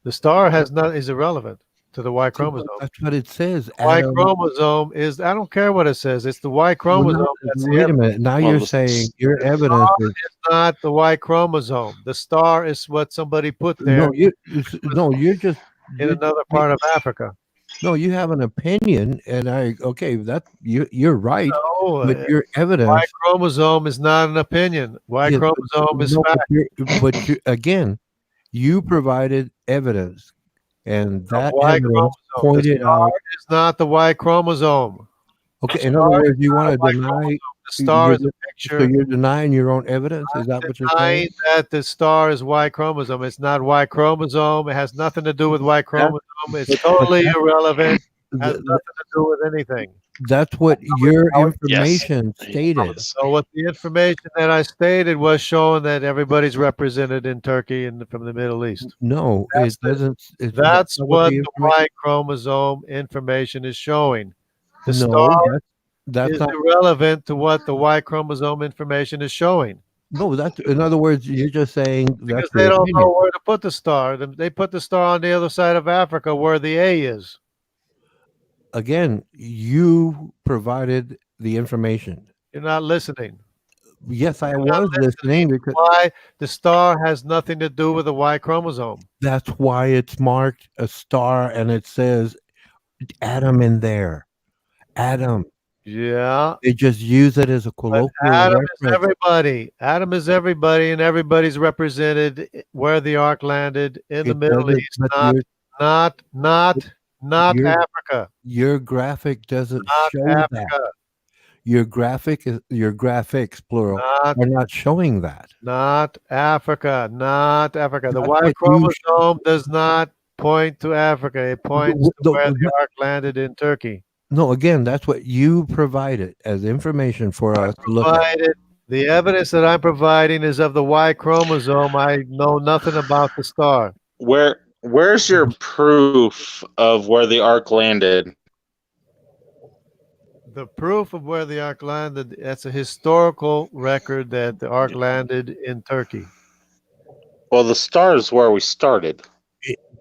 The star is irrelevant. to the Y chromosome. That's what it says. Y Adam. chromosome is, I don't care what it says, it's the Y chromosome. That's the Wait a minute. Now Well, you're the saying s- your evidence is It's not the Y chromosome. The star is what somebody put there no. You're just in you're another part of Africa. no. You have an opinion, and you're right. No, But your Y evidence chromosome is not an opinion. Y is chromosome is no, fact. again, you provided evidence, and The that Y evidence chromosome. The pointed star out. is not the Y chromosome. Okay, in other words, you want to deny. The star is a So picture you're denying your own evidence? Is that what you're saying? denying that the star is Y chromosome. It's not Y chromosome. It has nothing to do with Y chromosome. It's totally irrelevant. Has Th- nothing to do with anything. That's what your Yes. information stated. So what the information that I stated was showing that everybody's represented in Turkey and from the Middle East. No, That's it doesn't. That's not what the the Y chromosome information is showing. The No, star that's is not. irrelevant to what the Y chromosome information is showing. No, that's in other words, you're just saying that's Because they your don't opinion. know where to put the star. They put the star on the other side of Africa where the A is. Again, you provided the information. You're not listening. Yes, I You're not was listening because Why the star has nothing to do with the Y chromosome. that's why it's marked a star and it says Adam in there. Adam. Yeah. They just use it as a But colloquial Adam is reference. everybody. Adam is everybody, and everybody's represented where the ark landed in the It Middle doesn't- East, but not you're- Africa. Your graphic doesn't Not show that. Africa. Your graphics plural Not are not showing that. Not Africa. Not Africa. The That's Y what you chromosome does not point to Africa. It points to the- where the ark landed in Turkey. No, again, that's what you provided as information for us to look at. Provided the evidence that I'm providing is of the Y chromosome. I know nothing about the star. Where's your proof of where the ark landed? The proof of where the ark landed, that's a historical record that the ark landed in Turkey. Well, the star is where we started.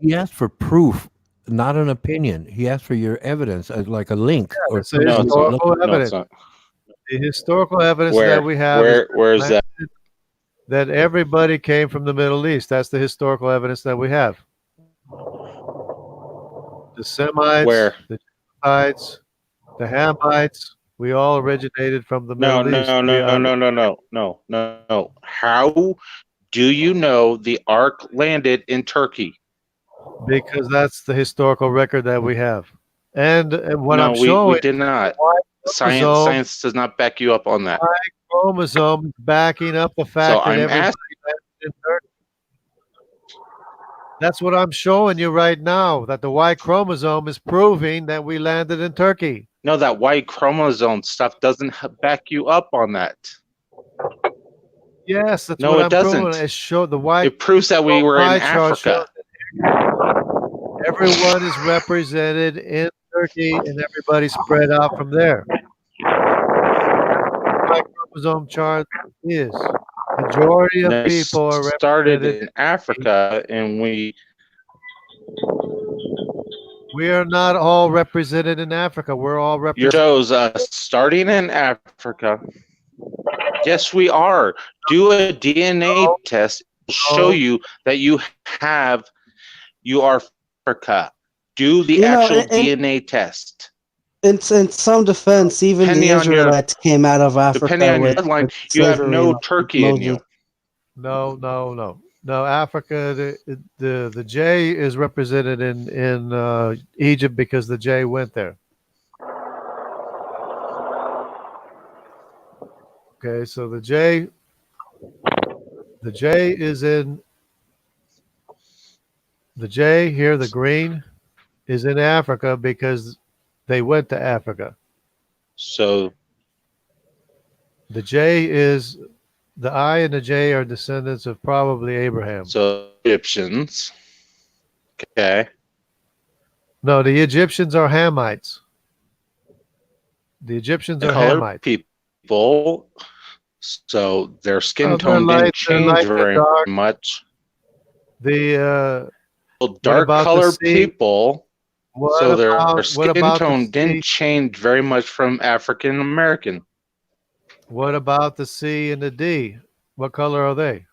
He asked for proof, not an opinion. He asked for your evidence as like a link or it's a something. No, it's not. historical No, evidence. it's not. The historical evidence Where? that we have is Where is that? that everybody came from the Middle East. That's the historical evidence that we have. The Semites, Where? the Hittites, the Hamites, we all originated from the No, Middle East. no. How do you know the ark landed in Turkey? Because that's the historical record that we have. And what No, I'm we showing, did not. chromosome- Science does not back you up on that. chromosome is backing up the fact So that I'm everybody asking. landed in Turkey. That's what I'm showing you right now, that the Y chromosome is proving that we landed in Turkey. No, that Y chromosome stuff doesn't back you up on that. Yes, that's No, what it I'm doesn't. proving. It showed the Y. It proves that we were in pie chart Africa. shows everyone is represented in Turkey, and everybody's spread out from there. My chromosome chart is majority of They people are started represented. in Africa, and we We are not all represented in Africa. We're all your represented. shows starting in Africa. Yes, we are. Do a DNA test. Show you that you are Africa. Do the You know, actual and- DNA test. In some defense, even the Depending on your- Israelites came out of Africa. Depending on your with bloodline, you have slavery no and Turkey in you. No. Africa. The J is represented in Egypt because the J went there. Okay, so the J is in the J here. The green is in Africa because they went to Africa. So The J is the I and the J are descendants of probably Abraham. Egyptians. Okay. No, the Egyptians are Hamites. The Egyptians are Colored Hamites. people. So their skin Oh, tone they're didn't they're change they're very dark. much. The Well, dark about the colored sea? people What So their about skin the tone C? didn't change very much from African American. What about the C and the D? What color are they?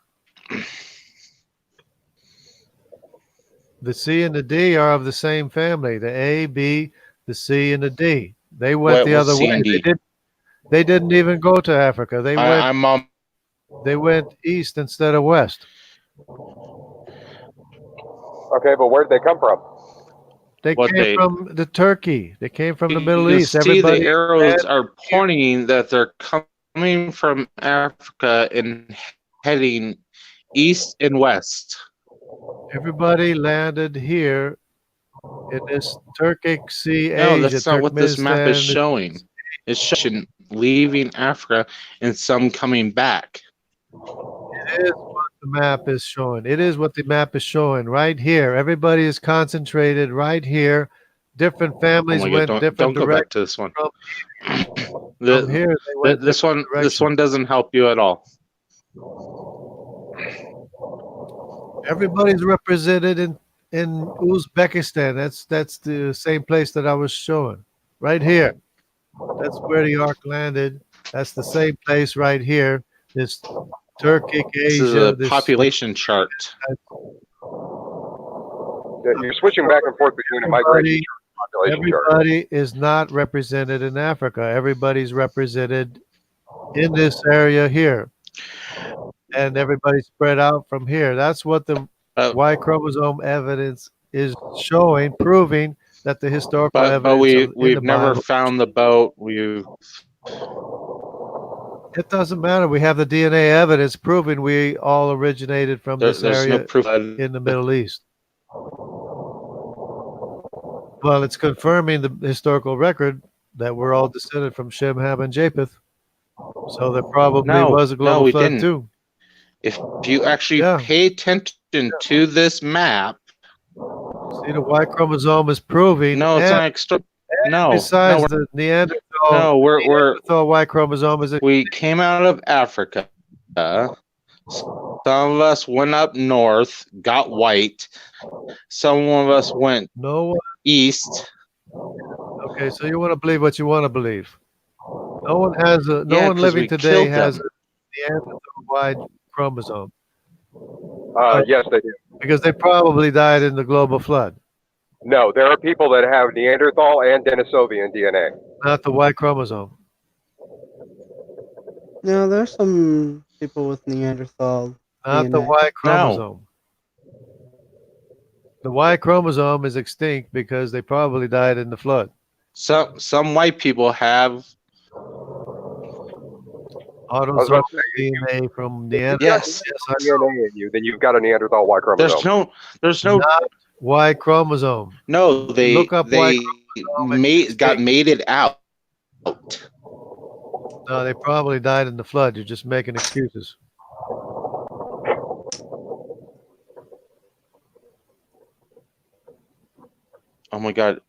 The C and the D are of the same family. The A, B, the C, and the D. They went the What other C way. and D? They didn't even go to Africa. They went I'm they went east instead of west. Okay, but where'd they come from? They What came they- from the Turkey. They came from the Middle you East. see Everybody the arrows are pointing that they're coming from Africa and heading east and west. everybody landed here in this Turkic Sea, No, Asia, that's not what this map is Turkmenistan. showing. It's showing leaving Africa and some coming back. It is what the map is showing. It is what the map is showing right here. Everybody is concentrated right here. Different Oh families my went God! different Don't go back directions. to this one. From here, they went This one different this one doesn't help you at all. Everybody's represented in Uzbekistan. That's the same place that I was showing. Right here. That's where the ark landed. That's the same place right here. This Turkic This is Asia. a population chart. You're switching back and forth between a migration chart and population chart. Everybody is not represented in Africa. Everybody's represented in this area here. And everybody's spread out from here. That's what the Uh, Y chromosome evidence is showing, proving that the historical But evidence in we've the never Bible. found the boat. It doesn't matter. We have the DNA evidence proving we all originated from this There's area no proof in the Middle East. Well, it's confirming the historical record that we're all descended from Shem, Ham, and Japheth. So there probably No, was a global we flood didn't. too. If you actually Yeah. pay attention to this map, See, the Y chromosome is proving. no, it's and not extra. No, besides no, the Neanderthal, no, we're Neanderthal Y chromosome is we came out of Africa. Some of us went up north, got white. Some of us went no one. east. Okay, so you want to believe what you want to believe. No one has a. No Yeah, one 'cause living we today killed has them. a Neanderthal Y chromosome Yes, they do. because they probably died in the global flood, No, there are people that have Neanderthal and Denisovian DNA. not the Y chromosome. No, there's some people with Neanderthal. Not the DNA. Y chromosome. The Y chromosome is extinct because they probably died in the flood. Some white people have. Autosomal DNA from Neanderthal. Yes. I know. DNA in you, then you've got a Neanderthal Y chromosome. There's no. Not Y chromosome. No, they Look up Y got mated out. No, they probably died in the flood. You're just making excuses. Oh my God!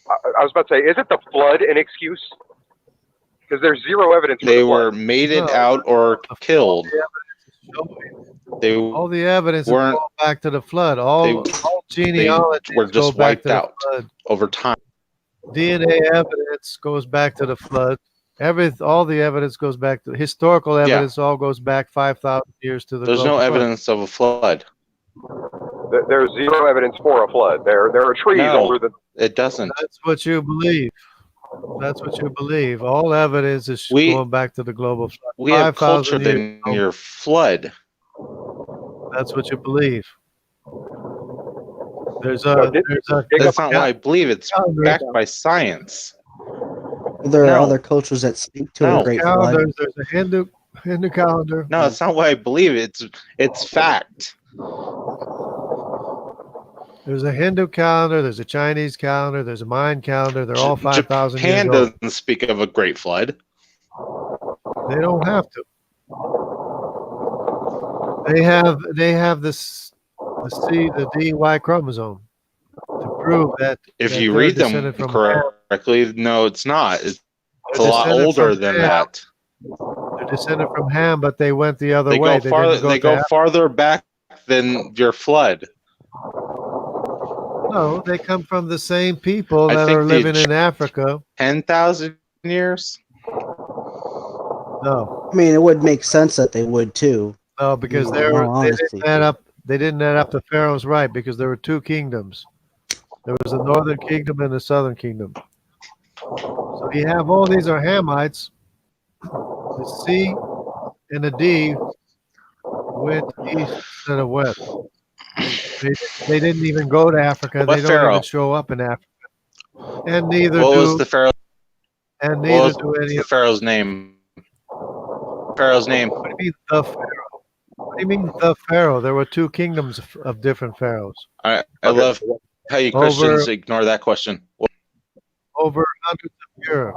I was about to say, is it the flood an excuse? Because there's zero evidence for They the flood. were mated No. out or killed. They All the evidence is Weren't- going back to the flood. All genealogies were just go back wiped to the out. flood. over time. DNA evidence goes back to the flood. All the evidence goes back to historical evidence. All goes back 5,000 years to the. There's no global flood. evidence of a flood. There's zero evidence for a flood. There are trees No. older than. It doesn't. That's what you believe. That's what you believe. All evidence is We- going back to the global flood. We have 5,000 culture years than your flood. That's what you believe. There's No, a. dig- There's a. dig That's up- not what I believe. It's backed by science. There are No. other cultures that speak to No. a great flood. Calendars. There's a Hindu calendar. No, it's not what I believe. It's fact. There's a Hindu calendar. There's a Chinese calendar. There's a Mayan calendar. They're all 5,000 years Japan old. doesn't speak of a great flood. They don't have to. They have the DY chromosome to prove that. If that you they're read them descended from Ham. correctly, no, it's not. It's a They're lot descended older from than Ham. that. They're descended from Ham, but they went the other They way. go farther. didn't They to go Ham. farther back than your flood. No, they come from the same people I that think are the living in Africa. 10,000 years. No, I mean, it would make sense that they would too. no, because In all they honesty. didn't add up. They didn't add up the pharaohs right because there were two kingdoms. There was a northern kingdom and a southern kingdom. So you have all these are Hamites. The C and the D went east instead of west. They, they didn't even go to Africa. What They don't pharaoh? even show up in Africa. And neither What was do the pharaoh? and What neither was do any the of pharaoh's name? Pharaoh's name. what do you mean the pharaoh? What do you mean the pharaoh? There were two kingdoms of different pharaohs. I Okay. love how you Over- Christians ignore that question. Over hundreds of years.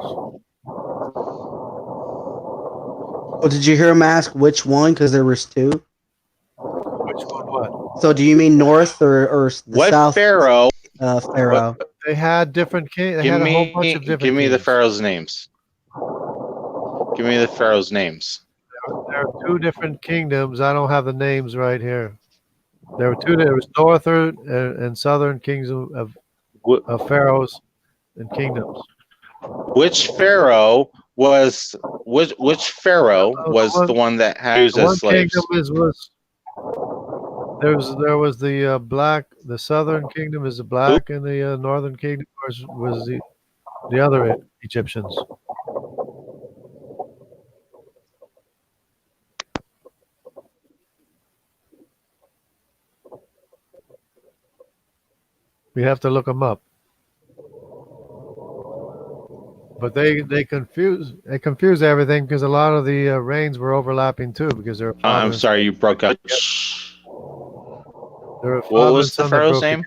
Oh, did you hear him ask which one? Because there was two. Which one what? So do you mean north or the What south pharaoh? pharaoh? They had different king. They Give had a whole me, bunch of different. give me the kings. pharaoh's names. Give me the pharaoh's names. There are two different kingdoms. I don't have the names right here. There were two. There was northern and southern kings of pharaohs and kingdoms. Which pharaoh was which pharaoh was the one that had used One as slaves? kingdom was there was the black. The southern kingdom is the black, and the northern kingdom was the other Egyptians. We have to look them up. But they confuse everything because a lot of the reigns were overlapping too because they're. I'm sorry, you broke up. What was the pharaoh's name?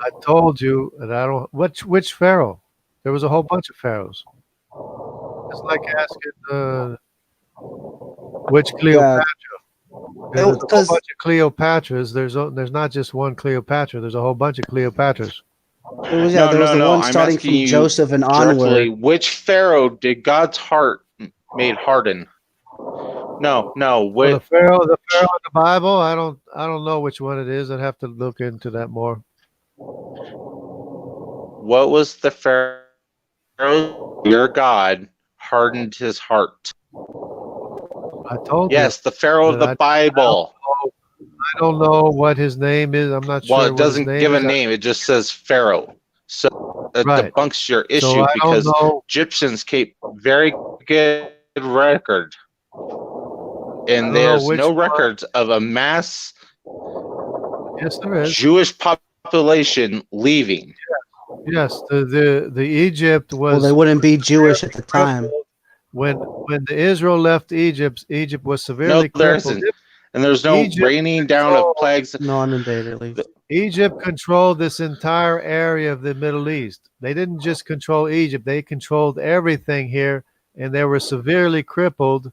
I told you, and I don't. Which pharaoh? There was a whole bunch of pharaohs. It's like asking which Cleopatra. There's a whole bunch of Cleopatras. There's not just one Cleopatra. There's a whole bunch of Cleopatras. There was, there was the one I'm starting asking from you Joseph and directly, onward. which pharaoh did God's heart made harden? No. Well, Which, the pharaoh in the Bible. I don't know which one it is. I'd have to look into that more. what was the pharaoh? Your God hardened his heart. I told Yes, the pharaoh of But the Bible. I don't know what his name is. I'm not sure. Well, it what his doesn't name give a is. name. It just says pharaoh. So it Right. debunks your issue So I don't because know. Egyptians keep very good record, and know there's which no one. records of a mass Yes, there is. Jewish population leaving. Yes, the Egypt was. Well, they wouldn't be Jewish at the time. When the Israel left Egypt, Egypt was No, severely there crippled. isn't, and there's no Egypt raining down of plagues. Non-invaded, at least. Egypt controlled this entire area of the Middle East. They didn't just control Egypt; they controlled everything here, and they were severely crippled.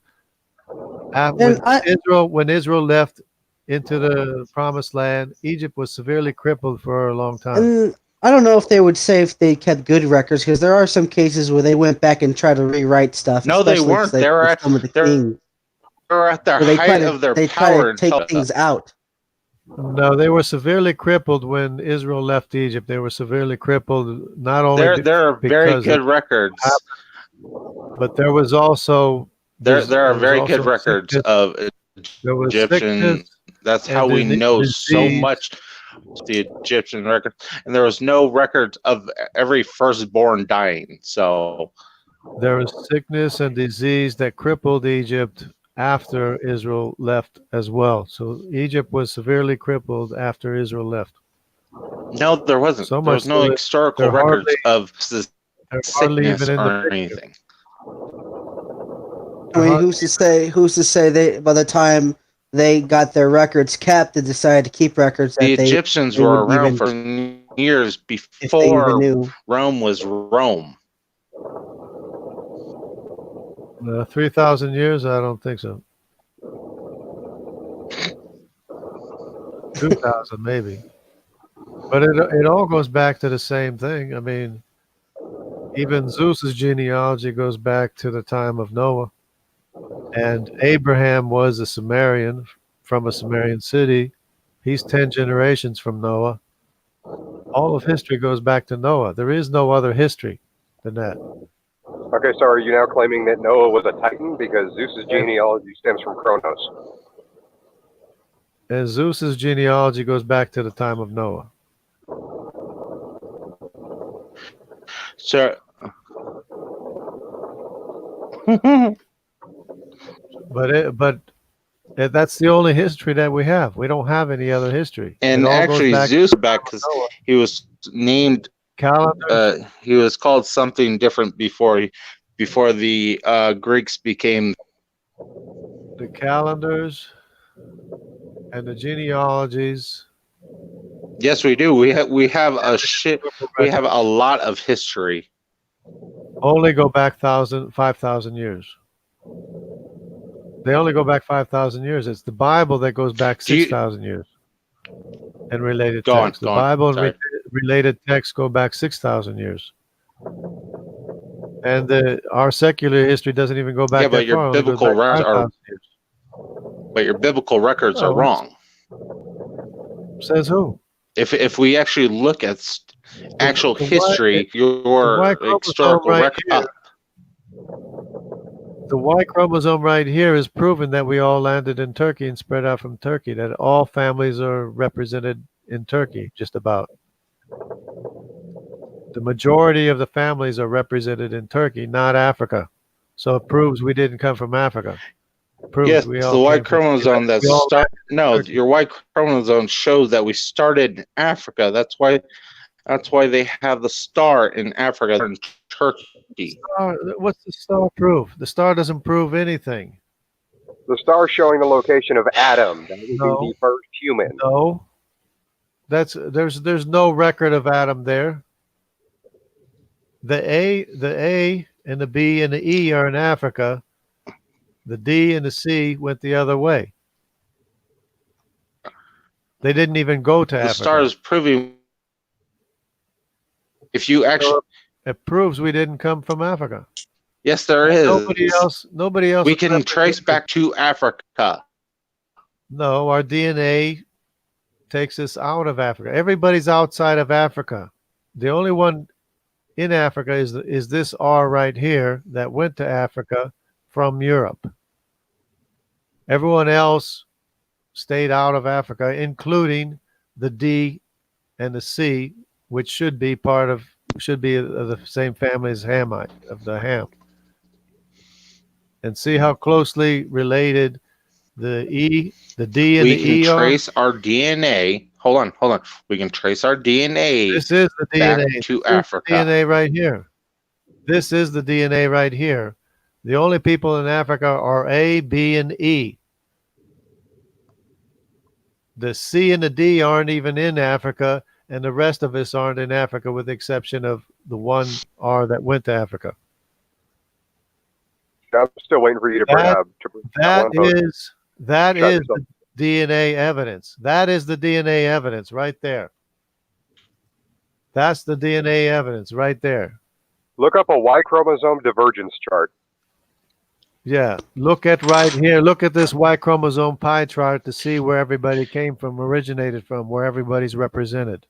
When Israel left into the Promised Land, Egypt was severely crippled for a long time. And I don't know if they would say if they kept good records because there are some cases where they went back and tried to rewrite stuff. No, they especially 'cause weren't. They were with some of the they're- kings. They're at the So they height of their try power. to take things out. No, they were severely crippled when Israel left Egypt. They were severely crippled not only There are very because good of- records. but there was also There are there was very also good records sickness. of There was Egyptian. sickness. That's and how we know so disease. much of the Egyptian record. And there was no records of every firstborn dying. So There was sickness and disease that crippled Egypt after Israel left as well. So Egypt was severely crippled after Israel left. no, there wasn't. So There was much no so that historical they're records hardly- of They're hardly sickness even in the or picture. anything. I mean, who's to say? Who's to say they by the time they got their records kept and decided to keep records that The they Egyptians they were wouldn't around even- for years if they even before knew. Rome was Rome. 3,000 years? I don't think so. 2,000 maybe. But it all goes back to the same thing. I mean, even Zeus's genealogy goes back to the time of Noah. And Abraham was a Sumerian from a Sumerian city. He's 10 generations from Noah. All of history goes back to Noah. There is no other history than that. Okay, so are you now claiming that Noah was a Titan because Zeus's genealogy stems from Kronos? And Zeus's genealogy goes back to the time of Noah. So, But that's the only history that we have. We don't have any other history. and It all actually, goes back Zeus back because Noah. he was named. Calendar. He was called something different before the Greeks became. The calendars and the genealogies Yes, we do. We have a shit. We have a lot of history. only go back 5,000 years. They only go back 5,000 years. It's the Bible that goes back Do you- 6,000 years. And related Go on, texts. The go on. Bible and Sorry. related texts go back 6,000 years. And our secular history doesn't even go back Yeah, but that your far. It only goes biblical back records are 5,000 years. But your biblical records are No, wrong. Says who? If we actually look at actual the Y- history, your Y chromosome historical right record. here. The Y chromosome right here is proven that we all landed in Turkey and spread out from Turkey, that all families are represented in Turkey, just about. The majority of the families are represented in Turkey, not Africa. So it proves we didn't come from Africa. It proves Yes, we the all Y came from- chromosome that we all start. No, Turkey. your Y chromosome shows that we started in Africa. That's why they have the star in Africa and Turkey. What's the star prove? The star doesn't prove anything. The star showing the location of Adam. That would No. be the first human. No. There's no record of Adam there. The A and the B and the E are in Africa. The D and the C went the other way. They didn't even go to The Africa. star is proving. If you actually, It proves we didn't come from Africa. yes, there is. Nobody else. We is can trace represented. back to Africa. No, our DNA takes us out of Africa. Everybody's outside of Africa. The only one in Africa is this R right here that went to Africa from Europe. Everyone else stayed out of Africa, including the D and the C, which should be of the same family as Hamite, of the Ham. And see how closely related the E, the D, and We the can E are. trace our DNA. Hold on. We can trace our DNA This is the back DNA. to This is Africa. the DNA right here. This is the DNA right here. The only people in Africa are A, B, and E. The C and the D aren't even in Africa, and the rest of us aren't in Africa, with the exception of the one R that went to Africa. I'm still waiting for you to bring up. That one is Shut the yourself. DNA evidence. That is the DNA evidence right there. That's the DNA evidence right there. Look up a Y chromosome divergence chart. Yeah, look at right here. Look at this Y chromosome pie chart to see where everybody came from, originated from, where everybody's represented.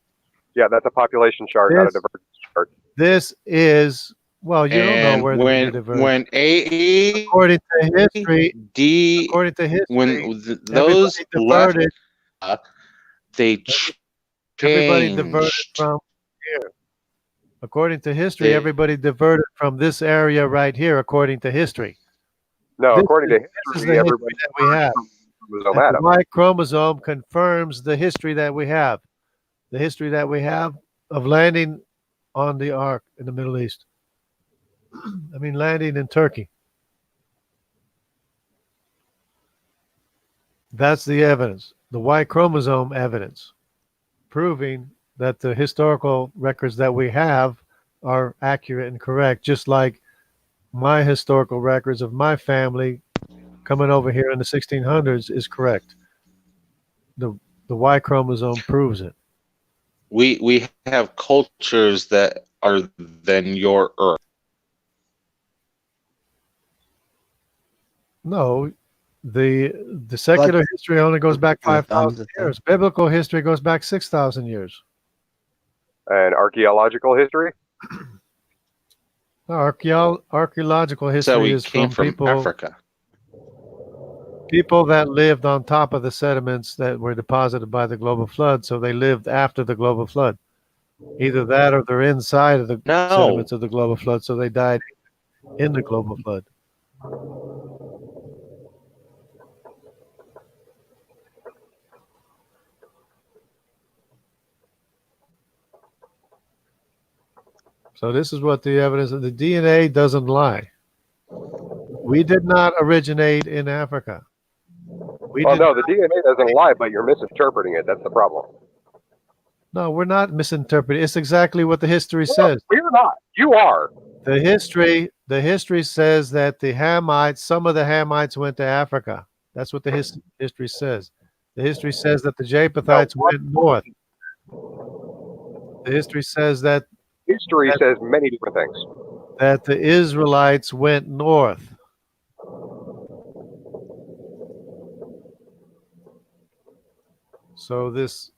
Yeah, that's a population chart, not a This- divergence chart. This is, well, you don't know And where they diverge. when A, According to history, D, according to history, when those everybody left, diverted. they Everybody diverted changed. from here. According to history, They- everybody diverted from this area right here. According to history, No, This according to this is history, the everybody history that we have. chromosome And the Adam. Y chromosome confirms the history that we have. The history that we have of landing on the Ark in the Middle East. I mean, landing in Turkey. That's the evidence, the Y chromosome evidence, proving that the historical records that we have are accurate and correct, just like my historical records of my family coming over here in the 1600s is correct. The Y chromosome proves it. We have cultures that are than your Earth. No, The secular But- history only goes back Yeah, 5,000 years. Biblical history goes back 6,000 years. And archaeological history. Archaeological So history we is came from from Africa. people that lived on top of the sediments that were deposited by the global flood. So they lived after the global flood. Either that or they're inside of the No. sediments of the global flood. So they died in the global flood. So this is what the evidence of the DNA doesn't lie. We did not originate in Africa. We Well, did no, the DNA doesn't lie, but you're misinterpreting it. That's the problem. No, we're not misinterpreting. It's exactly what the history says. We're not. You are. The history says that the Hamites, some of the Hamites went to Africa. That's what the history says. The history says that the Japhethites went north. The history says that History says many different things. the Israelites went north. So this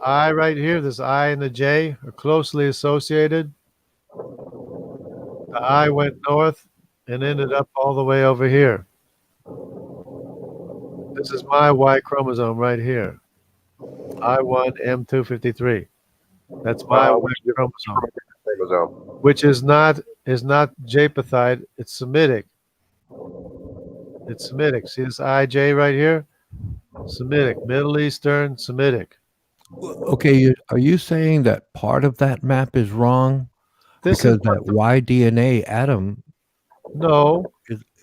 I right here, this I and the J are closely associated. The I went north and ended up all the way over here. This is my Y chromosome right here. I1M253. That's my Y chromosome, Chromosome. which is not Japhethite. It's Semitic. It's Semitic. See this IJ right here? Semitic, Middle Eastern Semitic. Okay, are you saying that part of that map is wrong? This Because is that Y-DNA atom, no.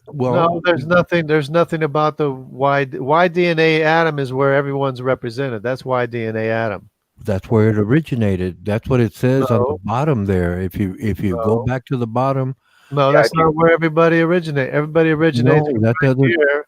well, No, there's nothing. There's nothing about the Y DNA atom is where everyone's represented. That's Y DNA atom. that's where it originated. That's what it says on the No. bottom there. If you go No. back to the bottom, No, Yeah, that's not where everybody originates. Everybody originates no, that doesn't. here.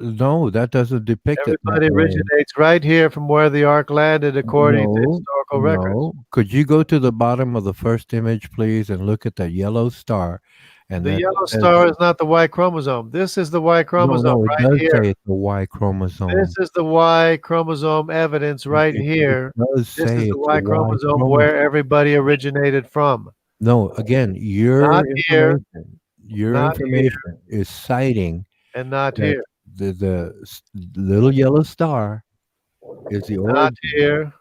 No, that doesn't depict it. that Everybody way. originates right here from where the ark landed, according to No, historical records. No. Could you go to the bottom of the first image, please, and look at the yellow star? And The that yellow says- star is not the Y chromosome. This is the Y chromosome No, it right does here. say it's the Y chromosome. This is the Y chromosome evidence right It here. does This say is it's the Y chromosome chromosome. where everybody originated from. No, again, your Not here. Not information is citing And not that here. the little yellow star is the Not origin. here.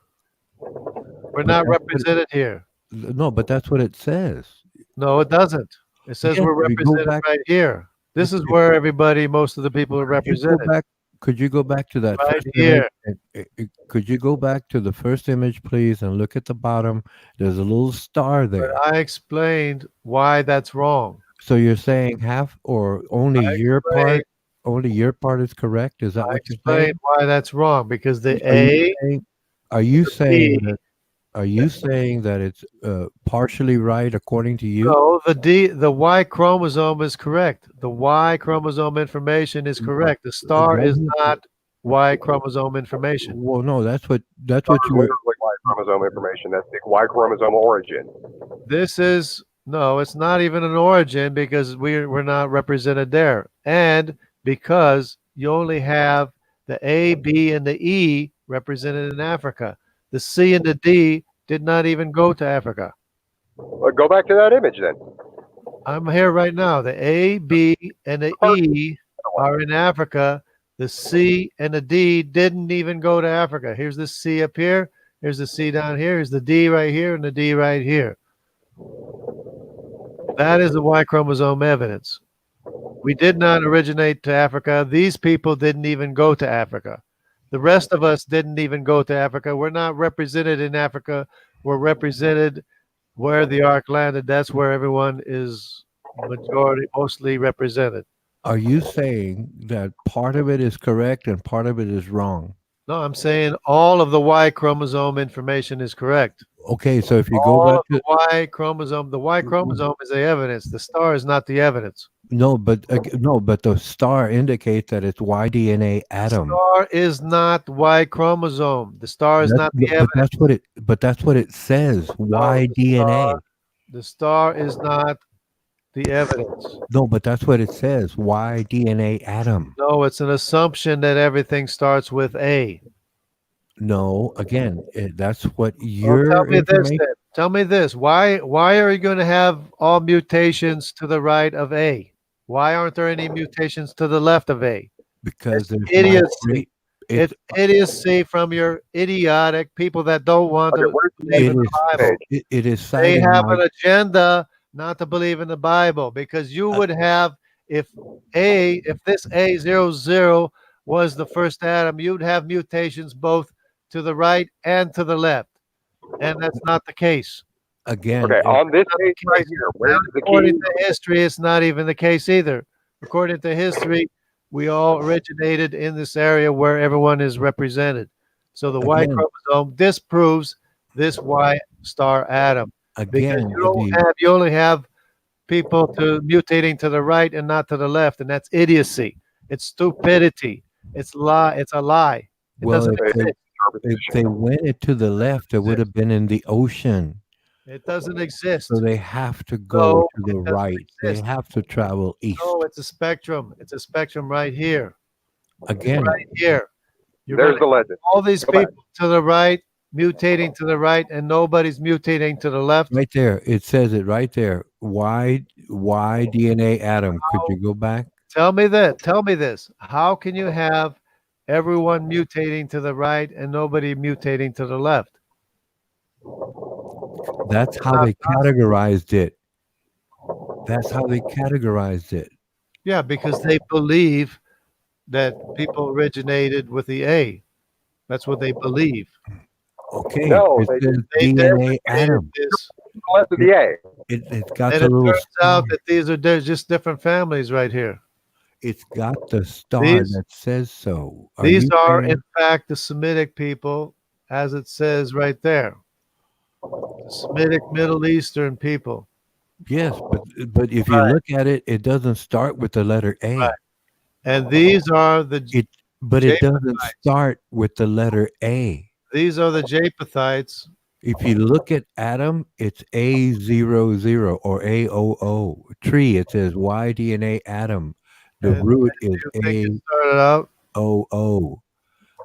We're not that's what it- represented here. No, but that's what it says. No, it doesn't. It says Yeah, we're if you go represented back- right here. This is where everybody, most of the people are represented. Could you go back to that Right first here. image? Could you go back to the first image, please, and look at the bottom? There's a little star there. But I explained why that's wrong. So you're saying half or only I your part? explained- Only your part is correct? Is that I what you're saying? explained why that's wrong because the Are you A, saying- Are you saying B- that? Are you saying that it's partially right according to you? no, the Y chromosome is correct. The Y chromosome information is correct. The star is doesn't- not Y chromosome information. Well, no, that's what you were. Literally Y chromosome information. That's the Y chromosome origin. This is no, it's not even an origin because we're not represented there. And because you only have the A, B, and the E represented in Africa. The C and the D did not even go to Africa. Go back to that image then. I'm here right now. The A, B, and the E are in Africa. The C and the D didn't even go to Africa. Here's the C up here. Here's the C down here. Here's the D right here and the D right here. That is the Y chromosome evidence. We did not originate to Africa. These people didn't even go to Africa. The rest of us didn't even go to Africa. We're not represented in Africa. We're represented where the ark landed. That's where everyone is mostly represented. Are you saying that part of it is correct and part of it is wrong? No, I'm saying all of the Y chromosome information is correct. Okay, so if you All go of back to the Y chromosome is the evidence. The star is not the evidence. no, but the star indicates that it's Y-DNA atom. Star is not Y chromosome. The star is That's- not the but evidence. that's what it says. Y-DNA. The star is not the evidence. No, but that's what it says. Why DNA Adam? No, it's an assumption that everything starts with A. No, again, that's what Well, your tell me this information. then. Tell me this. Why are you going to have all mutations to the right of A? Why aren't there any mutations to the left of A? Because It's there's idiocy. it's It's idiocy from your idiotic people that don't want Okay, to where's believe it in the is Bible. it is They citing have my an agenda not to believe in the Bible because you would have if this A00 was the first Adam, you'd have mutations both to the right and to the left, and that's not the case. again. Okay, on this page right here, where's the According key? to history, it's not even the case either. According to history, we all originated in this area where everyone is represented. So the Y Again. chromosome disproves this Y star atom because Again, you only have people mutating to the right and not to the left, and that's idiocy. It's stupidity. It's a lie. It well, doesn't exist. if they went it to the left, it would have been in the ocean. It doesn't exist. So they have to go No, to the it doesn't right. They exist. have to travel east. No, it's a spectrum. It's a spectrum right here. Again, Right here. You're There's gonna the legend. all these Go back. people to the right, mutating to the right, and nobody's mutating to the left. right there, it says it right there. Why DNA Adam? Could you go back? Tell me that. Tell me this. How can you have everyone mutating to the right and nobody mutating to the left? That's how they categorized it. That's how they categorized it. Yeah, because they believe that people originated with the A. That's what they believe. Okay, No, it they- says They DNA Adam. this, Left of the A. It's got and the it little turns star. out that they're just different families right here. It's got the star These- that says so. These you are, saying- in fact, the Semitic people, as it says right there. The Semitic Middle Eastern people. yes, but if you Right. look at it, it doesn't start with the letter A. Right. And these are the But it doesn't Japhethites. start with the letter A. these are the Japhethites. If you look at Adam, it's A00 or AOO. Tree, it says Y DNA Adam. The And root is You think it started out? AOO.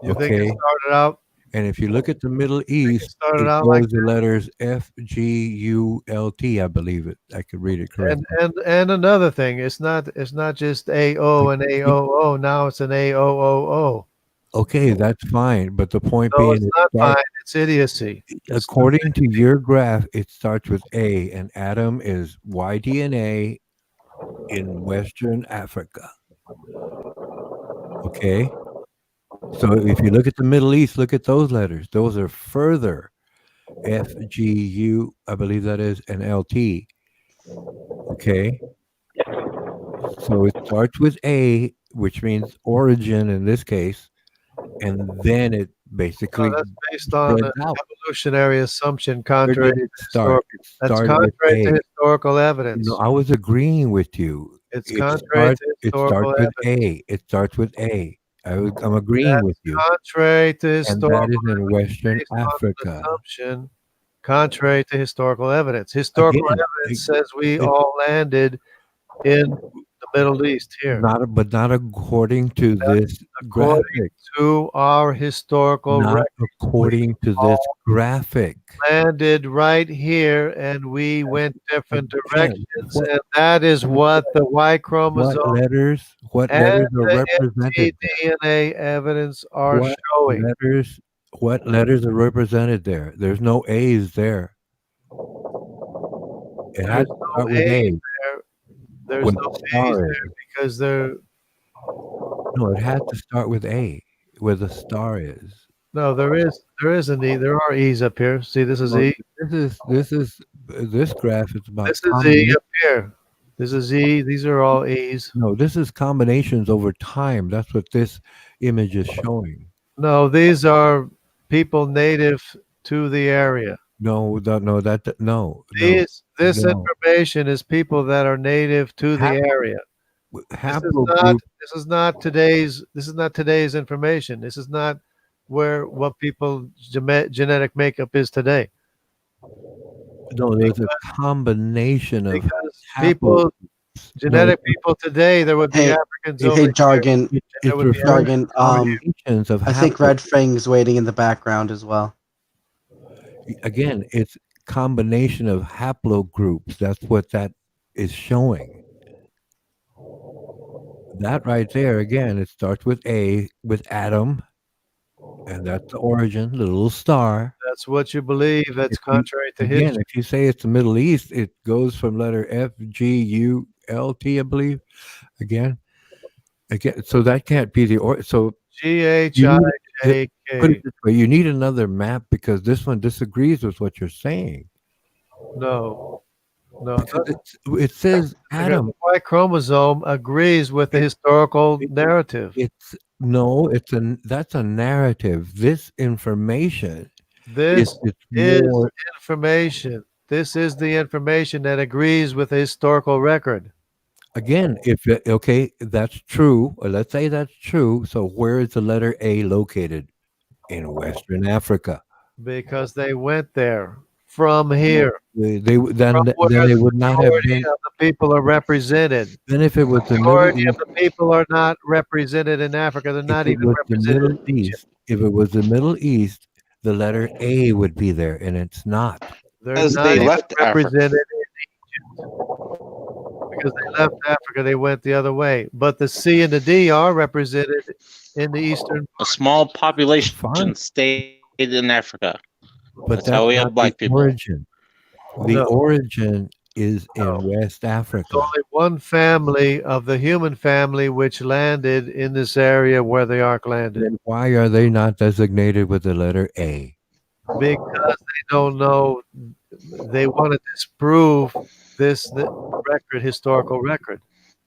You think it Okay. started out? And if you look at the Middle East, started it out goes like the letters FGULT, I believe it. I could read it correctly. And another thing, it's not just AO and AOO. Now it's an AOOO. Okay, that's fine. But the point No, being, it's it not starts- fine. It's idiocy. It's according to your graph, it starts with A, and Adam is Y-DNA in Western Africa. Okay? So if you look at the Middle East, look at those letters. Those are further. FGU, I believe that is, and LT. Okay? So it starts with A, which means origin in this case, and then it basically No, that's based on spreads an out. evolutionary assumption Where contrary did to it start? It that's started with contrary to A. historical evidence. No, I was agreeing with you. It's It contrary starts, to it historical starts with evidence. A. It starts with A. I'm agreeing with you. Contrary to And historical that is in Western based on an Africa. assumption contrary to historical evidence. Historical Again, evidence says we it- all landed in the Middle East here. But not according to this according graphic. To our historical Not record, according to this graphic. landed right here and we went different Again, directions. what- And that is what the Y What chromosome letters? What and letters are the represented? DNA evidence are What showing. letters? What letters are represented there? There's no A's there. It has to start with A. There's With no the A's star there is. because they're No, it has to start with A, where the star is. no, there is an E. There are E's up here. See, this is Well, E. This graph is about This is E up here. This is E. These are all E's. No, this is combinations over time. That's what this image is showing. No, these are people native to the area. No. This no. information is people that are native to the Hap- area. Haplogroup. This is not today's information. This is not what people genetic makeup is today. No, there's a combination of Because people, haplogroups. genetic people today, there would be Hey, Africans over hey, here. Jargon. There would be Jargon. Combinations of I think haplo- Red Fang's waiting in the background as well. Again, it's combination of haplogroups. That's what that is showing. That right there, again, it starts with A, with Adam, and that's the origin, the little star. That's what you believe. That's If you- contrary to Again, history. if you say it's the Middle East, it goes from letter F, G, U, L, T, I believe. Again, so that can't be the or. So GHIJK. put it this way: you need another map because this one disagrees with what you're saying. No, no. Because it says Because Adam. the Y chromosome agrees with the historical narrative. That's a narrative. This information This it's is more information. This is the information that agrees with the historical record. again. Okay, that's true. Or let's say that's true. So where is the letter A located? In Western Africa. Because they went there from here. Then From then where it the would not have majority been. of the people are represented. Then if it was the Middle Majority of East, the people are not represented in Africa. They're not if it even was the represented Middle in Egypt. East, if it was the Middle East, the letter A would be there, and it's not. They're Because not they even left Africa. represented in Egypt. Because they left Africa, they went the other way. But the C and the D are represented in the eastern. A small population Fine. stayed in Africa. But That's how we have not black the people. origin. The No. origin is in No. West There's Africa. only one family of the human family which landed in this area where the ark landed. Then why are they not designated with the letter A? Because they don't know. They want to disprove the record, historical record.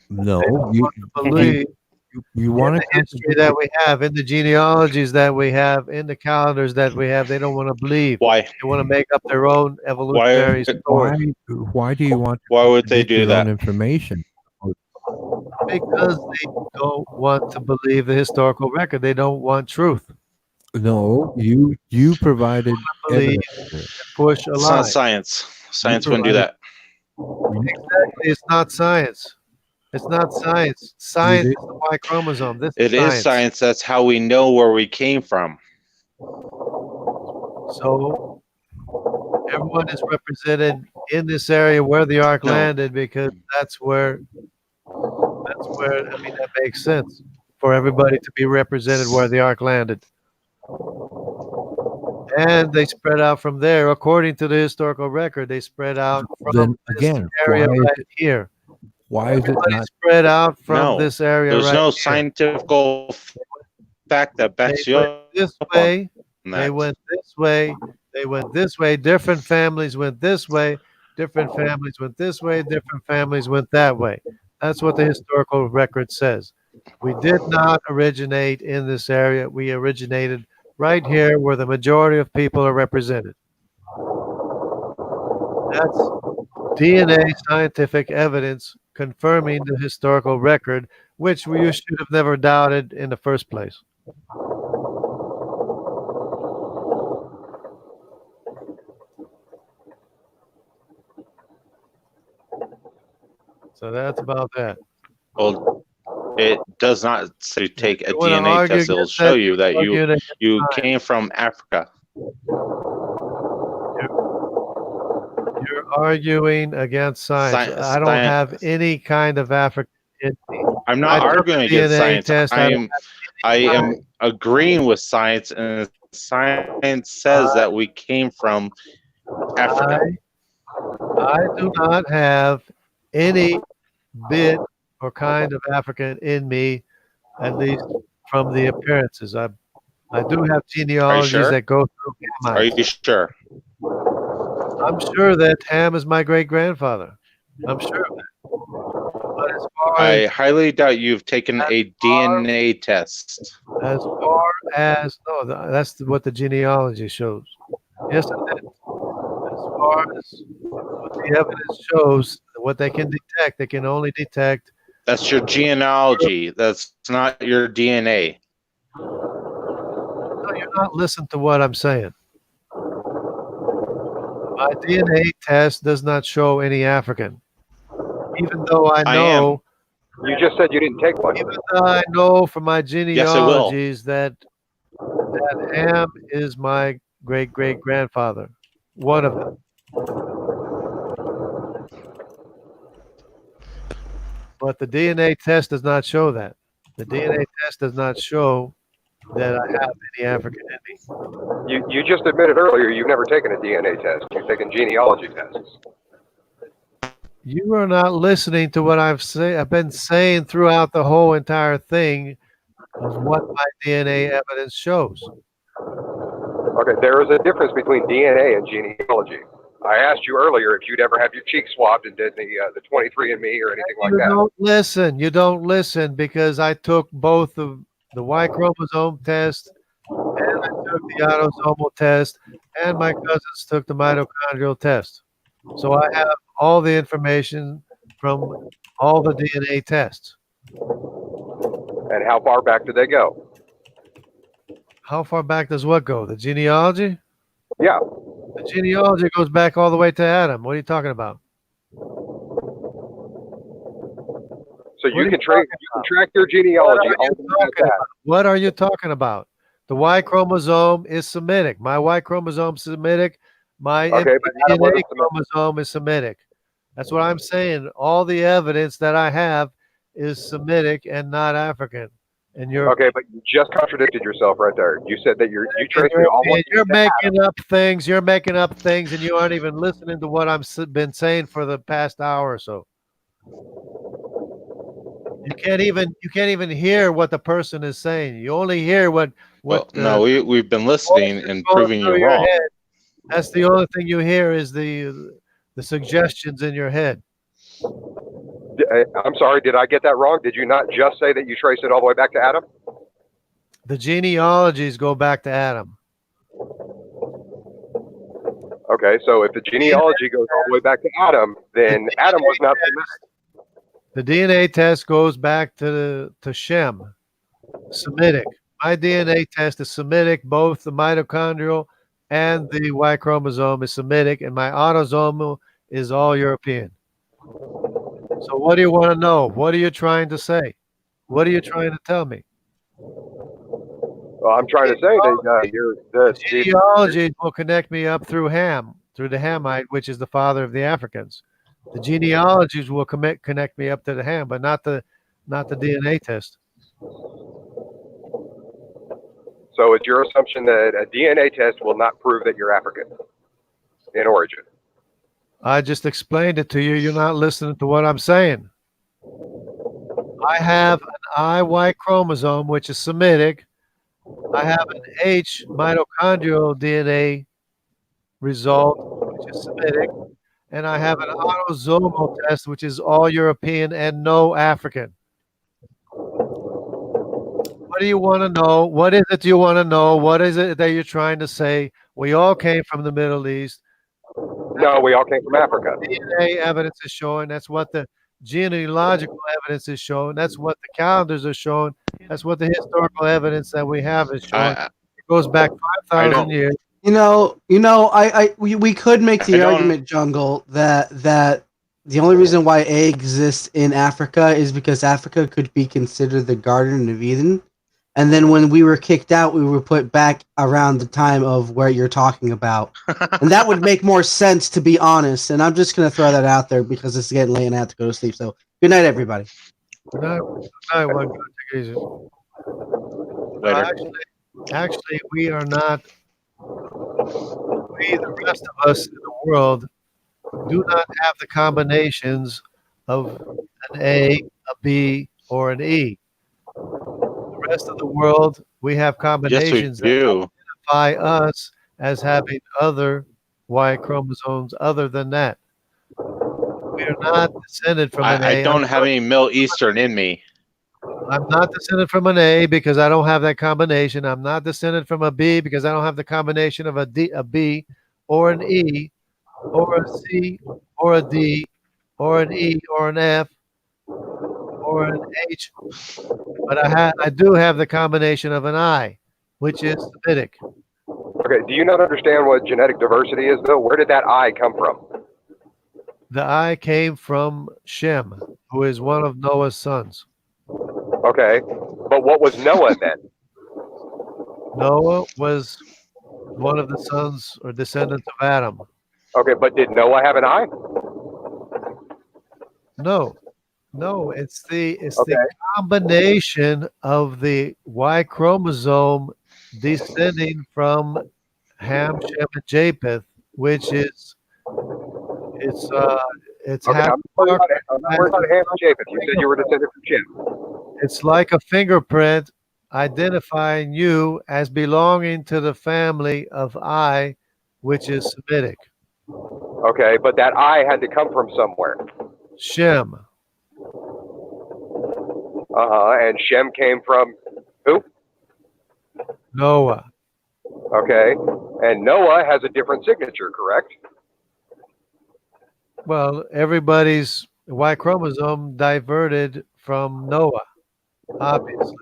No, They don't you want to believe you in want the history that we have, in the genealogies that we have, in the calendars that we have. They don't want to believe. Why? They want to make up their own evolutionary story. why do you want Why would to they get do your that? own information? Because they don't want to believe the historical record. They don't want truth. No, you provided Believe, evidence. push a It's lie. not science. Science wouldn't do that. Exactly. It's not science. It's not science. Science is the Y chromosome. This It is is science. That's how we know where we came from. So everyone is represented in this area where the ark No. landed because that's where I mean that makes sense for everybody to be represented where the ark landed. And they spread out from there, according to the historical record. They spread out from Then this again, area why is right it- here. Why is it Everybody not? spread out from No, this area There's right no here. scientific fact that backs They you went up this on way. They that. went this way. They went this way. Different families went this way. Different families went this way. Different families went that way. That's what the historical record says. We did not originate in this area. We originated right here where the majority of people are represented. That's DNA scientific evidence confirming the historical record, which you should have never doubted in the first place. So that's about that. Well, it does not say take a You wanna DNA argue test. It'll against show that, you that argue it you against came from Africa. You're arguing against science. Science- I don't science. have any kind of African in me. I'm I not took arguing a against DNA science. test. I am agreeing with science, and science says that we came from Africa. I do not have any bit or kind of African in me, at least from the appearances. I do have genealogies sure? that go through Are Hamites. you sure? I'm sure that Ham is my great grandfather. I'm sure of that. But as far I highly doubt you've taken a DNA test. as no, that's what the genealogy shows. Yes, it is. As far as what the evidence shows, what they can detect, they can only detect. That's your genealogy. That's not your DNA. No, you're not listening to what I'm saying. My DNA test does not show any African. Even though I I am. know, You just said you didn't take one. even though I know from my Yes, I will. genealogies that Ham is my great great grandfather, one of them. But the DNA test does not show that. The DNA test does not show that I have any African in me. You just admitted earlier you've never taken a DNA test. You've taken genealogy tests. You are not listening to what I've been saying throughout the whole entire thing of what my DNA evidence shows. Okay, there is a difference between DNA and genealogy. I asked you earlier if you'd ever have your cheeks swabbed and did the 23andMe or anything like You that. don't listen. You don't listen because I took both the Y chromosome test and I took the autosomal test, and my cousins took the mitochondrial test. So I have all the information from all the DNA tests. And how far back did they go? How far back does what go? The genealogy? Yeah. The genealogy goes back all the way to Adam. What are you talking about? So What are you you can talking track your genealogy What are all you the way back talking to about? What are you talking about? The Y chromosome is Semitic. My Y chromosome is Semitic. My Okay, but Adam DNA wasn't Semitic. chromosome is Semitic. That's what I'm saying. All the evidence that I have is Semitic and not African. And you're Okay, but you just contradicted yourself right there. You said that you traced it all the way you're to Adam. making up things. You're making up things, and you aren't even listening to what been saying for the past hour or so. You can't even hear what the person is saying. You only hear what Well, no, we've been listening voices and going proving through you your wrong. head. That's the only thing you hear is the suggestions in your head. I'm sorry, did I get that wrong? Did you not just say that you traced it all the way back to Adam? The genealogies go back to Adam. Okay, so if the genealogy goes all the way back to Adam, then Adam was not Semitic. The DNA test goes back to Shem, Semitic. My DNA test is Semitic. Both the mitochondrial and the Y chromosome is Semitic, and my autosomal is all European. So what do you want to know? What are you trying to say? What are you trying to tell me? Well, I'm trying to say that The genealogy will connect me up through Ham, through the Hamite, which is the father of the Africans. The genealogies will connect me up to the Ham, but not the DNA test. So it's your assumption that a DNA test will not prove that you're African in origin. I just explained it to you. You're not listening to what I'm saying. I have an IY chromosome, which is Semitic. I have an H mitochondrial DNA result, which is Semitic. And I have an autosomal test, which is all European and no African. What do you want to know? What is it you want to know? What is it that you're trying to say? We all came from the Middle East. No, we all came from Africa. DNA evidence is showing. That's what the genealogical evidence is showing. That's what the calendars are showing. That's what the historical evidence that we have is showing. It goes back 5,000 years. We could make the argument, Jungle, that the only reason why A exists in Africa is because Africa could be considered the Garden of Eden. And then when we were kicked out, we were put back around the time of where you're talking about. And that would make more sense, to be honest. And I'm just going to throw that out there because it's getting late and I have to go to sleep. So good night, everybody. Good night. One. Take it easy. Later. Actually, we are not. We, the rest of us in the world, do not have the combinations of an A, a B, or an E. The rest of the world, we have combinations that identify us as having other Y chromosomes other than that. We are not descended from an A. I don't have any Middle Eastern in me. I'm not descended from an A because I don't have that combination. I'm not descended from a B because I don't have the combination of a B, or an E, or a C, or a D, or an E, or an F, or an H. But I do have the combination of an I, which is Semitic. Okay, do you not understand what genetic diversity is, though? Where did that I come from? The I came from Shem, who is one of Noah's sons. Okay, but what was Noah then? Noah was one of the sons or descendants of Adam. Okay, but did Noah have an eye? No, no, it's the Okay. combination of the Y chromosome descending from Ham, Shem, and Japheth, which is it's Okay, half I'm worried about Ham and Japheth. You said you were descended from Shem. it's like a fingerprint identifying you as belonging to the family of I, which is Semitic. Okay, but that eye had to come from somewhere. Shem, And Shem came from who? Noah. Okay, and Noah has a different signature, correct? Well, everybody's Y chromosome diverted from Noah, obviously.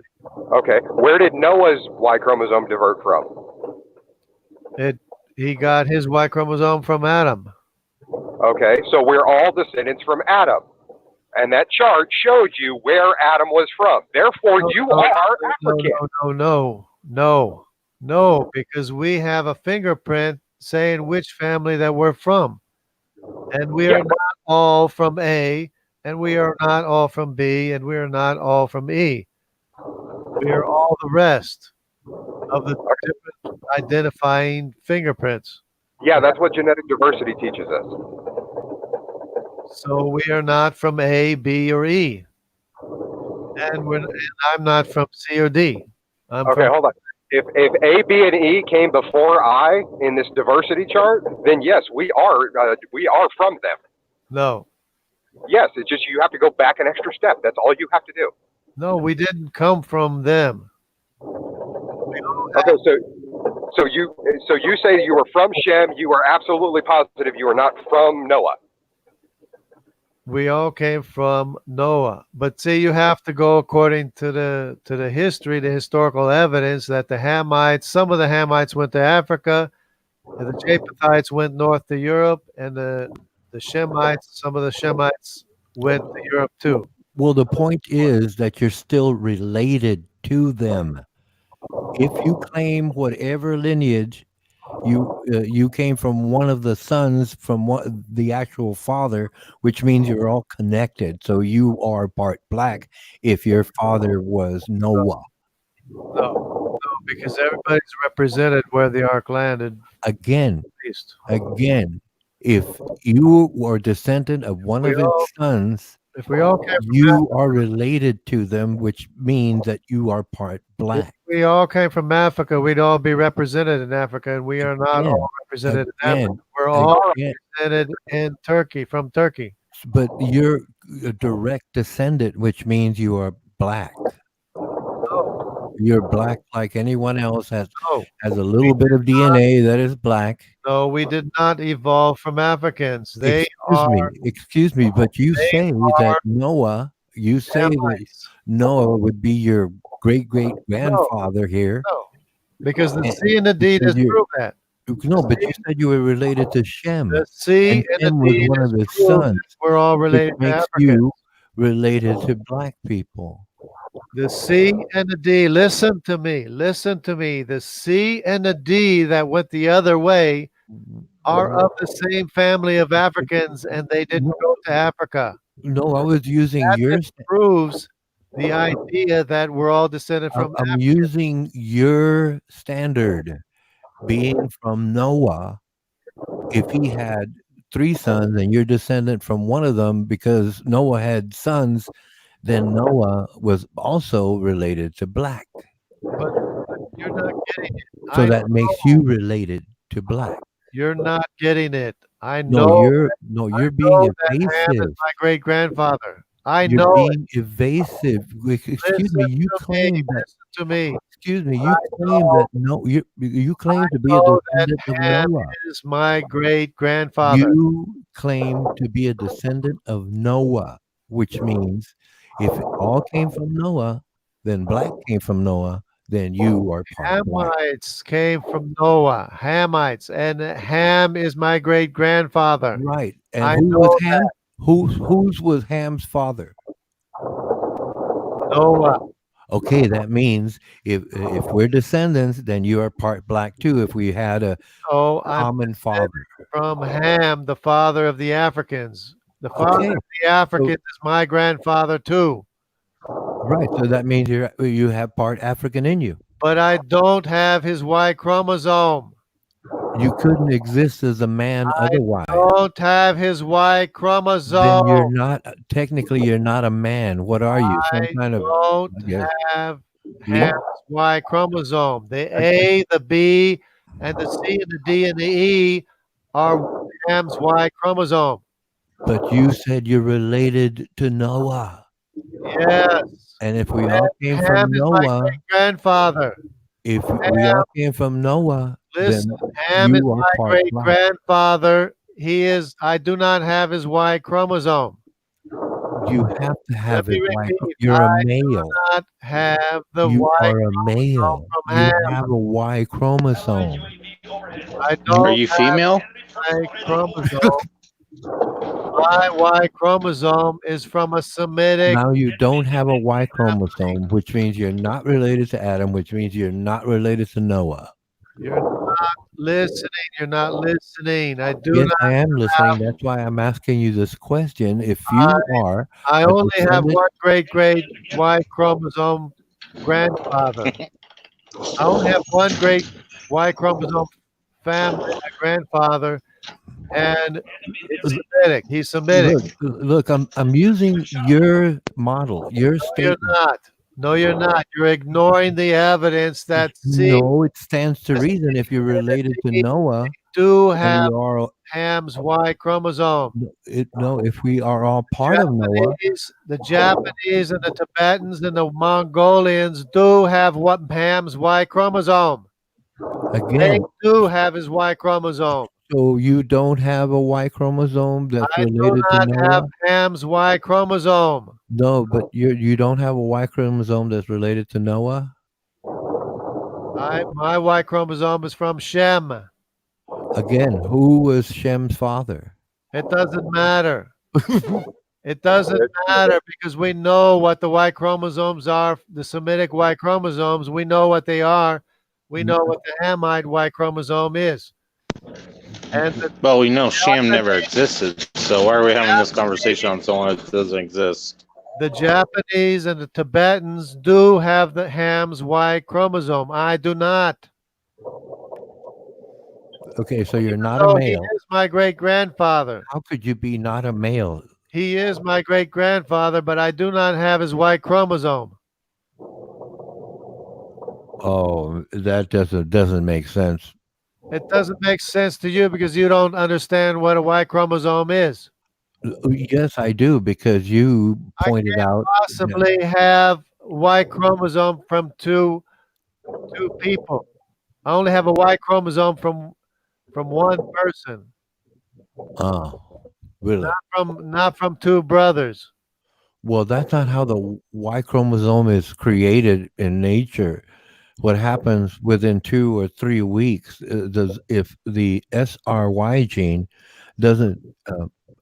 Okay, where did Noah's Y chromosome divert from? He got his Y chromosome from Adam. Okay, so we're all descendants from Adam. And that chart showed you where Adam was from. Therefore, you are African. No, because we have a fingerprint saying which family that we're from. And we are not all from A, and we are not all from B, and we are not all from E. We are all the rest of the different identifying fingerprints. Yeah, that's what genetic diversity teaches us. So we are not from A, B, or E. And I'm not from C or D. I'm Okay, from hold on. If A, B, and E came before I in this diversity chart, then yes, we are from them. No. Yes, it's just you have to go back an extra step. That's all you have to do. No, we didn't come from them. Okay, so you say you were from Shem. You are absolutely positive you are not from Noah. We all came from Noah. But see, you have to go according to the history, the historical evidence that the Hamites, some of the Hamites went to Africa, and the Japhethites went north to Europe, and the Shemites, some of the Shemites went to Europe too. Well, the point is that you're still related to them. If you claim whatever lineage you came from one of the sons from the actual father, which means you're all connected. So you are part black if your father was Noah. No, because everybody's represented where the ark landed. Again, East. if you were descendant of one of his sons, If we all came from you are related to them, which means that you are part black. If we all came from Africa, we'd all be represented in Africa, and we are not all represented in Africa. We're all represented in Turkey, from Turkey. But you're a direct descendant, which means you are black. You're black like anyone else has a little bit of DNA that is black. No, we did not evolve from Africans. Excuse me, but you say that Noah, that Noah would be your great grandfather here. No, because the C and the D disprove that. No, but you said you were related to Shem. The C and Shem the D was one of his sons. We're all related to makes Africans. you related to black people. The C and the D, listen to me. The C and the D that went the other way are of the same family of Africans, and they didn't go to Africa. No, I was using that proves the idea that we're all descended from I'm using your standard, being from Noah. If he had 3 sons and you're descendant from one of them because Noah had sons, then Noah was also related to black. But you're not getting it. So that makes you related to black. You're not getting it. I know. You're being evasive. Ham is my great grandfather. You're know being evasive. Excuse me. You claim that. To me. Excuse me. You claim that. No. You claim to be a descendant of Noah. Is my great grandfather. You claim to be a descendant of Noah, which means if it all came from Noah, then black came from Noah, then you are part Hamites came from Noah. Hamites. And Ham is my great grandfather. Right. And I who know was Ham? Whose was Ham's father? Noah. Okay, that means if we're descendants, then you are part black too. If we had a So I'm common father. from Ham, the father of the Africans. The father Okay, of the Africans is my grandfather too. right. So that means you have part African in you. But I don't have his Y chromosome. You couldn't exist as a man otherwise. Don't have his Y Then chromosome. you're not technically you're not a man. What are you? Some kind of Don't I guess, have beast? Ham's Y chromosome. The A, the B, and the C, and the D, and the E are Ham's Y chromosome. But you said you're related to Noah. Yes. And if we all came Ham from is my Noah, great grandfather. if we all came from Noah, Listen, then Ham is you are my part great black. grandfather. I do not have his Y chromosome. You have to have me it. Like repeat, you're a I male. Not have the You Y are a male. from You Ham. have a Y chromosome. I Are don't you have female? Y chromosome. My Y chromosome is from a Semitic. Now you don't have a Y chromosome, which means you're not related to Adam, which means you're not related to Noah. You're not listening. You're not listening. I do Yes, not. I am listening. That's why I'm asking you this question. If you are I a only have descendant, one great Y chromosome grandfather. I only have one great Y chromosome family grandfather, and it's Semitic. He's Semitic. look, I'm using your model, your You're statement. not. No, you're not. You're ignoring the evidence that No, it stands to reason if you're related to Noah do and have we are Ham's Y chromosome. no, if we are all part of Noah, The Japanese and the Tibetans and the Mongolians do have what Ham's Y chromosome. They again, do have his Y chromosome. so you don't have a Y chromosome that's I do related to not have Noah? Ham's Y chromosome. No, but you don't have a Y chromosome that's related to Noah? My Y chromosome is from Shem. Again, who was Shem's father? It doesn't matter. It doesn't matter because we know what the Y chromosomes are, the Semitic Y chromosomes. We know what they are. We know what the Hamite Y chromosome is. And Well, we know Sham never existed, so why are we having this conversation on someone that doesn't exist? the Japanese and the Tibetans do have the Ham's Y chromosome. I do not. Okay, so you're not a So he male. is my great grandfather. How could you be not a male? He is my great grandfather, but I do not have his Y chromosome. Oh, that doesn't make sense. It doesn't make sense to you because you don't understand what a Y chromosome is. Yes, I do, because you pointed out that- Possibly have Y chromosome from two people. I only have a Y chromosome from one person, Oh, really? not from two brothers. Well, that's not how the Y chromosome is created in nature. What happens within 2 or 3 weeks does if the SRY gene doesn't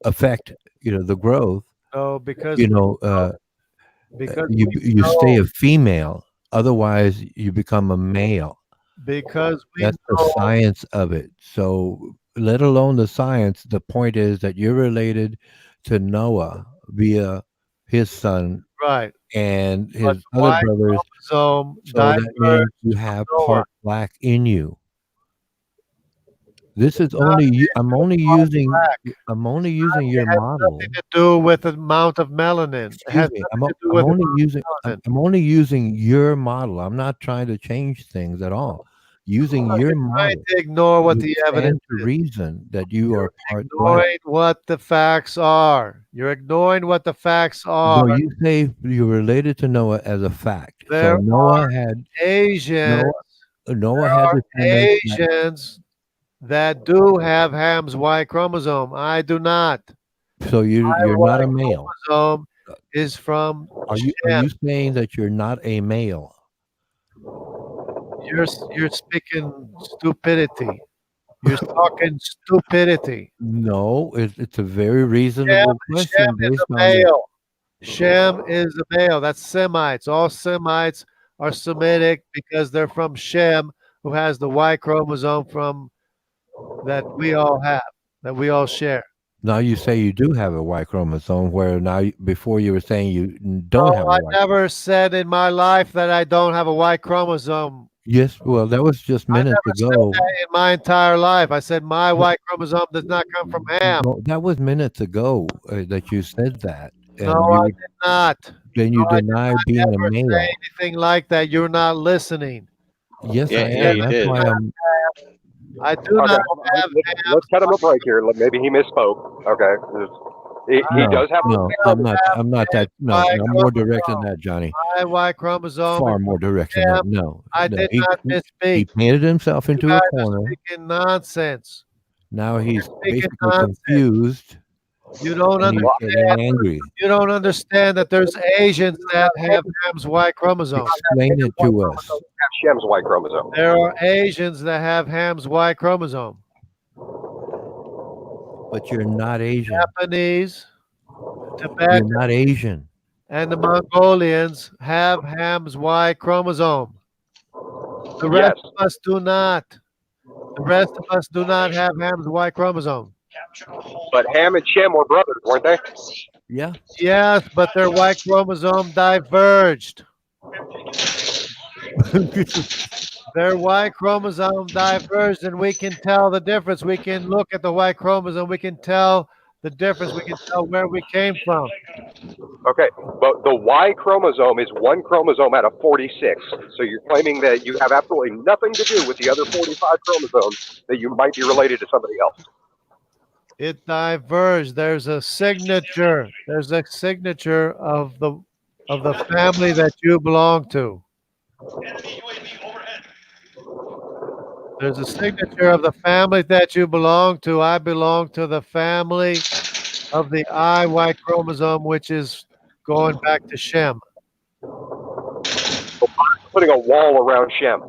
affect the growth, No, because you we stay know, a female. Otherwise, you become a male. because we That's the know science of it. So, let alone the science, the point is that you're related to Noah via his son right. and But his the other Y brothers. chromosome So that means diverged you have Noah. part black in you. This is only I'm only using your It has model. nothing to do with the amount of melanin. It has Excuse me. nothing to do with I'm only using your model. I'm not trying to change things at all. Using your trying model. to ignore what you the stand evidence to is. reason that you are part black. Ignoring what the facts are. You're ignoring what the facts are. No, you say you're related to Noah as a fact. There So Noah had Asians, Noah had descendants that- Asians that do have Ham's Y chromosome. I do not. so you're not a male. Chromosome is from Are you saying that you're not a male? you're speaking stupidity. You're talking stupidity. No, it's a very reasonable Shem question is based a on the, male. Shem is a male. That's Semites. All Semites are Semitic because they're from Shem, who has the Y chromosome from that we all have, that we all share. now you say you do have a Y chromosome, where before you were saying you don't have No, I a Y. never said in my life that I don't have a Y chromosome. Yes, well, that was just I minutes never said ago. that in my entire life. I said my Y chromosome does not come from Ham. No, that was minutes ago that you said that, No, and I did not. then you No, I did deny not being a ever say male. anything like that. You're not listening. Yes, Yeah, I yeah, am. you That's did. why I'm. I do Okay, not hold on. have Let's cut him a break here. Maybe he misspoke. Okay. He No, does have no, I'm not. I'm not that. No, Y I'm more direct than that, Johnny. my Y chromosome. Far more direct than that. No, I no. did not He misspeak. painted himself You into guys a are corner. speaking nonsense. Now he's speaking basically nonsense. confused, You don't and he's understand. getting angry. You don't understand that there's Asians that have Ham's Y chromosome. Explain it to us. Have Shem's Y chromosome. There are Asians that have Ham's Y chromosome. But you're not Asian. Japanese, You're Tibetan, not Asian. and the Mongolians have Ham's Y chromosome. The rest Yes. of us do not. The rest of us do not have Ham's Y chromosome. But Ham and Shem were brothers, weren't they? Yeah. Yes, but their Y chromosome diverged. Their Y chromosome diverged, and we can tell the difference. We can look at the Y chromosome. We can tell the difference. We can tell where we came from. Okay, but the Y chromosome is one chromosome out of 46. So you're claiming that you have absolutely nothing to do with the other 45 chromosomes, that you might be related to somebody else. It diverged. There's a signature. There's a signature of the family that you belong to. There's a signature of the family that you belong to. I belong to the family of the Y chromosome, which is going back to Shem. Putting a wall around Shem.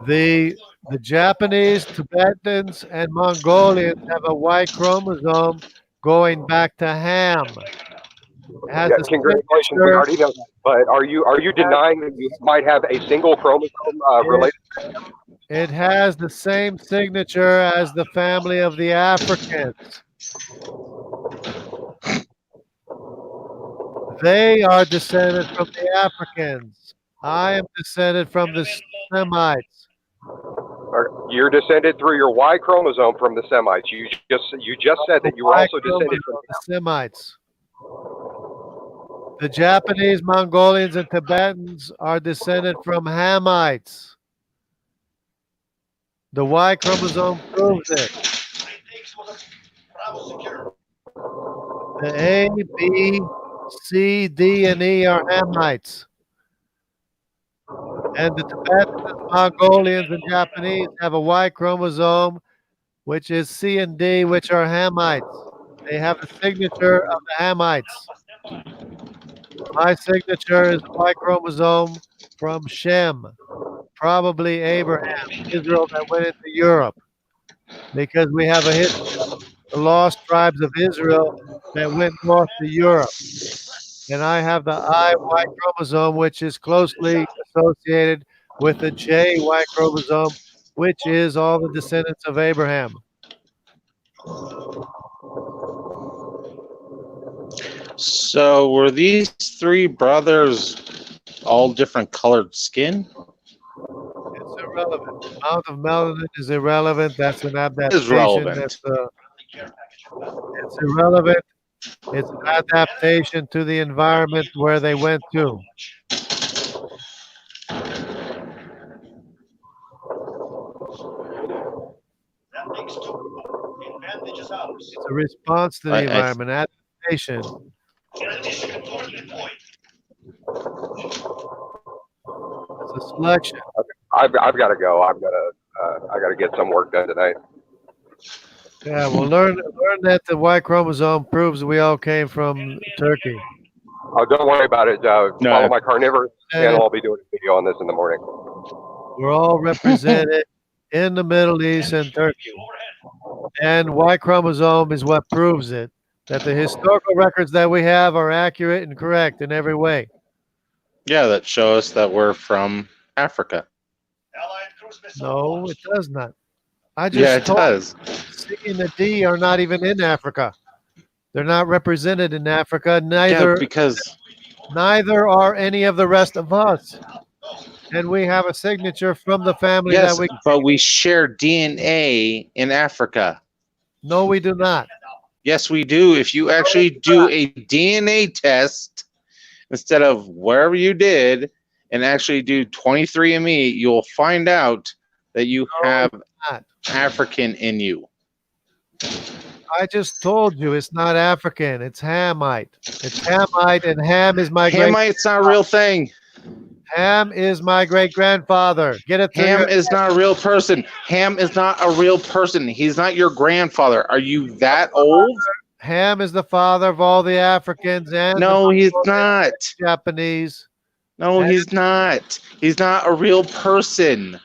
The Japanese, Tibetans, and Mongolians have a Y chromosome going back to Ham. It has Yeah, a congratulations, we signature. already know that. But are you denying that you might have a single chromosome related? It has the same signature as the family of the Africans. They are descended from the Africans. I am descended from the Semites. Or you're descended through your Y chromosome from the Semites. You just said that you were also descended from the Semites. The Japanese, Mongolians, and Tibetans are descended from Hamites. The Y chromosome proves it. The A, B, C, D, and E are Hamites. And the Tibetans, Mongolians, and Japanese have a Y chromosome, which is C and D, which are Hamites. They have the signature of the Hamites. My signature is Y chromosome from Shem, probably Abraham, Israel that went into Europe, because we have a history of the lost tribes of Israel that went north to Europe. And I have the Y chromosome, which is closely associated with the Y chromosome, which is all the descendants of Abraham. So were these three brothers all different colored skin? It's irrelevant. The amount of melanin is irrelevant. That's an adaptation. relevant. It's irrelevant. It's an adaptation to the environment where they went to. It's a response to the environment, adaptation. It's a selection. I've got to go. I got to get some work done tonight. Yeah, well, learn that the Y chromosome proves we all came from Turkey. Oh, don't worry about it. Follow my carnivorous And channel. I'll be doing a video on this in the morning. we're all represented in the Middle East and Turkey. And Y chromosome is what proves it, that the historical records that we have are accurate and correct in every way. Yeah, that show us that we're from Africa. No, it does not. I just Yeah, it told does. C and the D are not even in Africa. They're not represented in Africa. Yeah, because Neither are any of the rest of us. And we have a signature from the family yes, that we. but we share DNA in Africa. No, we do not. Yes, we do. If you actually do a DNA test instead of wherever you did and actually do 23andMe, you'll find out that you have not. African in you. I just told you it's not African. It's Hamite. It's Hamite, and Ham is my great. Hamite's not a real thing. Ham is my great grandfather. Get it through Ham your- is not a real person. Ham is not a real person. He's not your grandfather. Are you that old? Ham is the father of all the Africans and No, the he's not. Japanese. No, he's not. He's not a real person.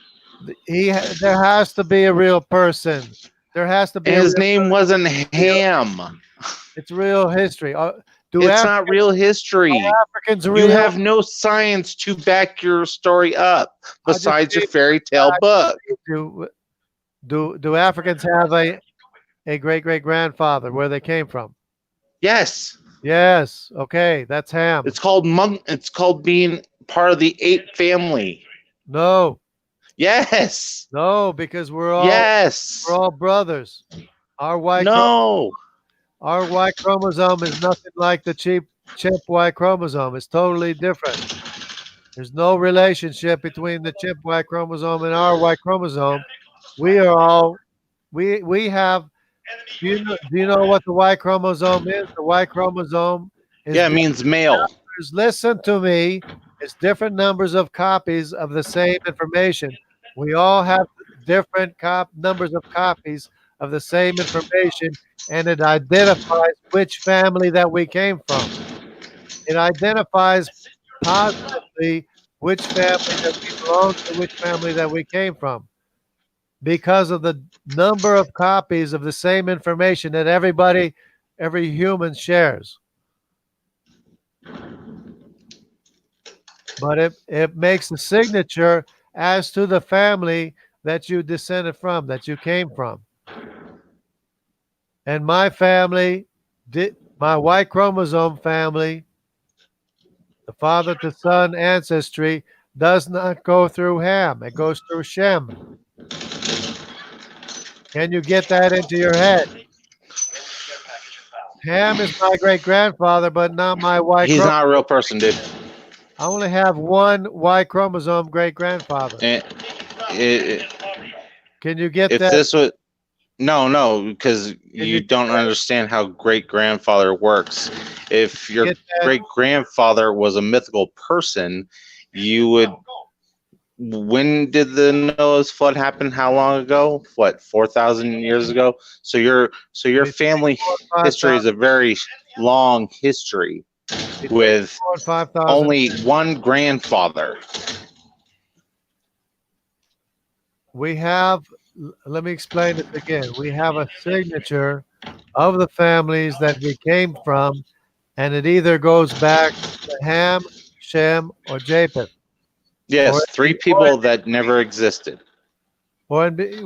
There has to be a real person. There has to be. And his name wasn't Ham. It's real history. It's not real history. Africans real? You have no science to back your story up besides your fairy tale book. Do Africans have a great great grandfather where they came from? Yes. Yes. Okay, that's Ham. It's called being part of the ape family. No. Yes. No, because we're all brothers. Our Y chromosome is nothing like the chimp Y chromosome. It's totally different. There's no relationship between the chimp Y chromosome and our Y chromosome. We are all we have. Do you know what the Y chromosome is? The Y chromosome is it means male. Listen to me. It's different numbers of copies of the same information. We all have different numbers of copies of the same information, and it identifies which family that we came from. It identifies positively which family that we belong to, which family that we came from, because of the number of copies of the same information that every human shares. But it makes a signature as to the family that you descended from, that you came from. And my family, my Y chromosome family, the father to son ancestry, does not go through Ham. It goes through Shem. Can you get that into your head? Ham is my great grandfather, but not my Y chromosome. He's not a real person, dude. I only have one Y chromosome great grandfather. Can you get that? This was no, because you don't understand how great grandfather works. If your great grandfather was a mythical person, you would. When did the Noah's flood happen? How long ago? What, 4,000 years ago? So your family history is a very long history with only one grandfather. We have, let me explain it again. We have a signature of the families that we came from, and it either goes back to Ham, Shem, or Japheth. Yes, three people that never existed. Or they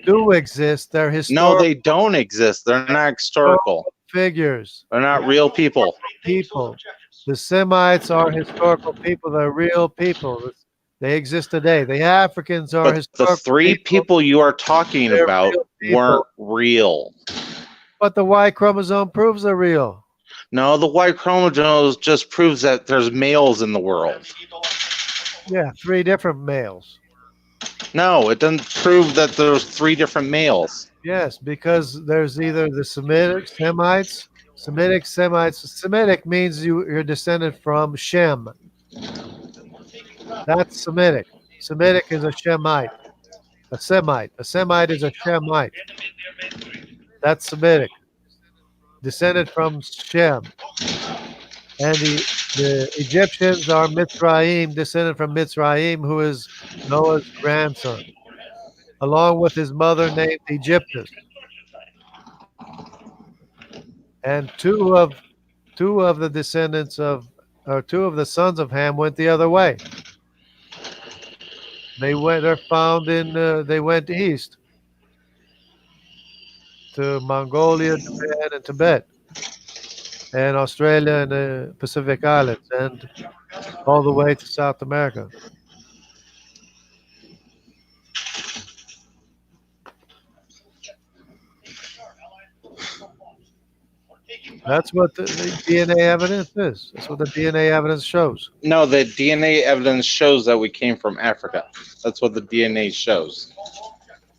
do exist. They're historical. No, they don't exist. They're not historical figures. They're not real people. People. The Semites are historical people. They're real people. They exist today. The Africans are historical. The three people you are talking about weren't real. But the Y chromosome proves they're real. No, the Y chromosome just proves that there's males in the world. Yeah, 3 different males. No, it doesn't prove that there's 3 different males. Yes, because there's either the Semitic, Semites. Semitic means you're descended from Shem. That's Semitic. Semitic is a Shemite. A Semite. A Semite is a Shemite. That's Semitic. Descended from Shem. And the Egyptians are Mitzrayim, descended from Mitzrayim, who is Noah's grandson. along with his mother named Egyptus. And two of the descendants of, or two of the sons of Ham went the other way. They're found in, they went east to Mongolia, Japan, and Tibet, and Australia and the Pacific Islands, and all the way to South America. That's what the DNA evidence is. That's what the DNA evidence shows. No, the DNA evidence shows that we came from Africa. That's what the DNA shows.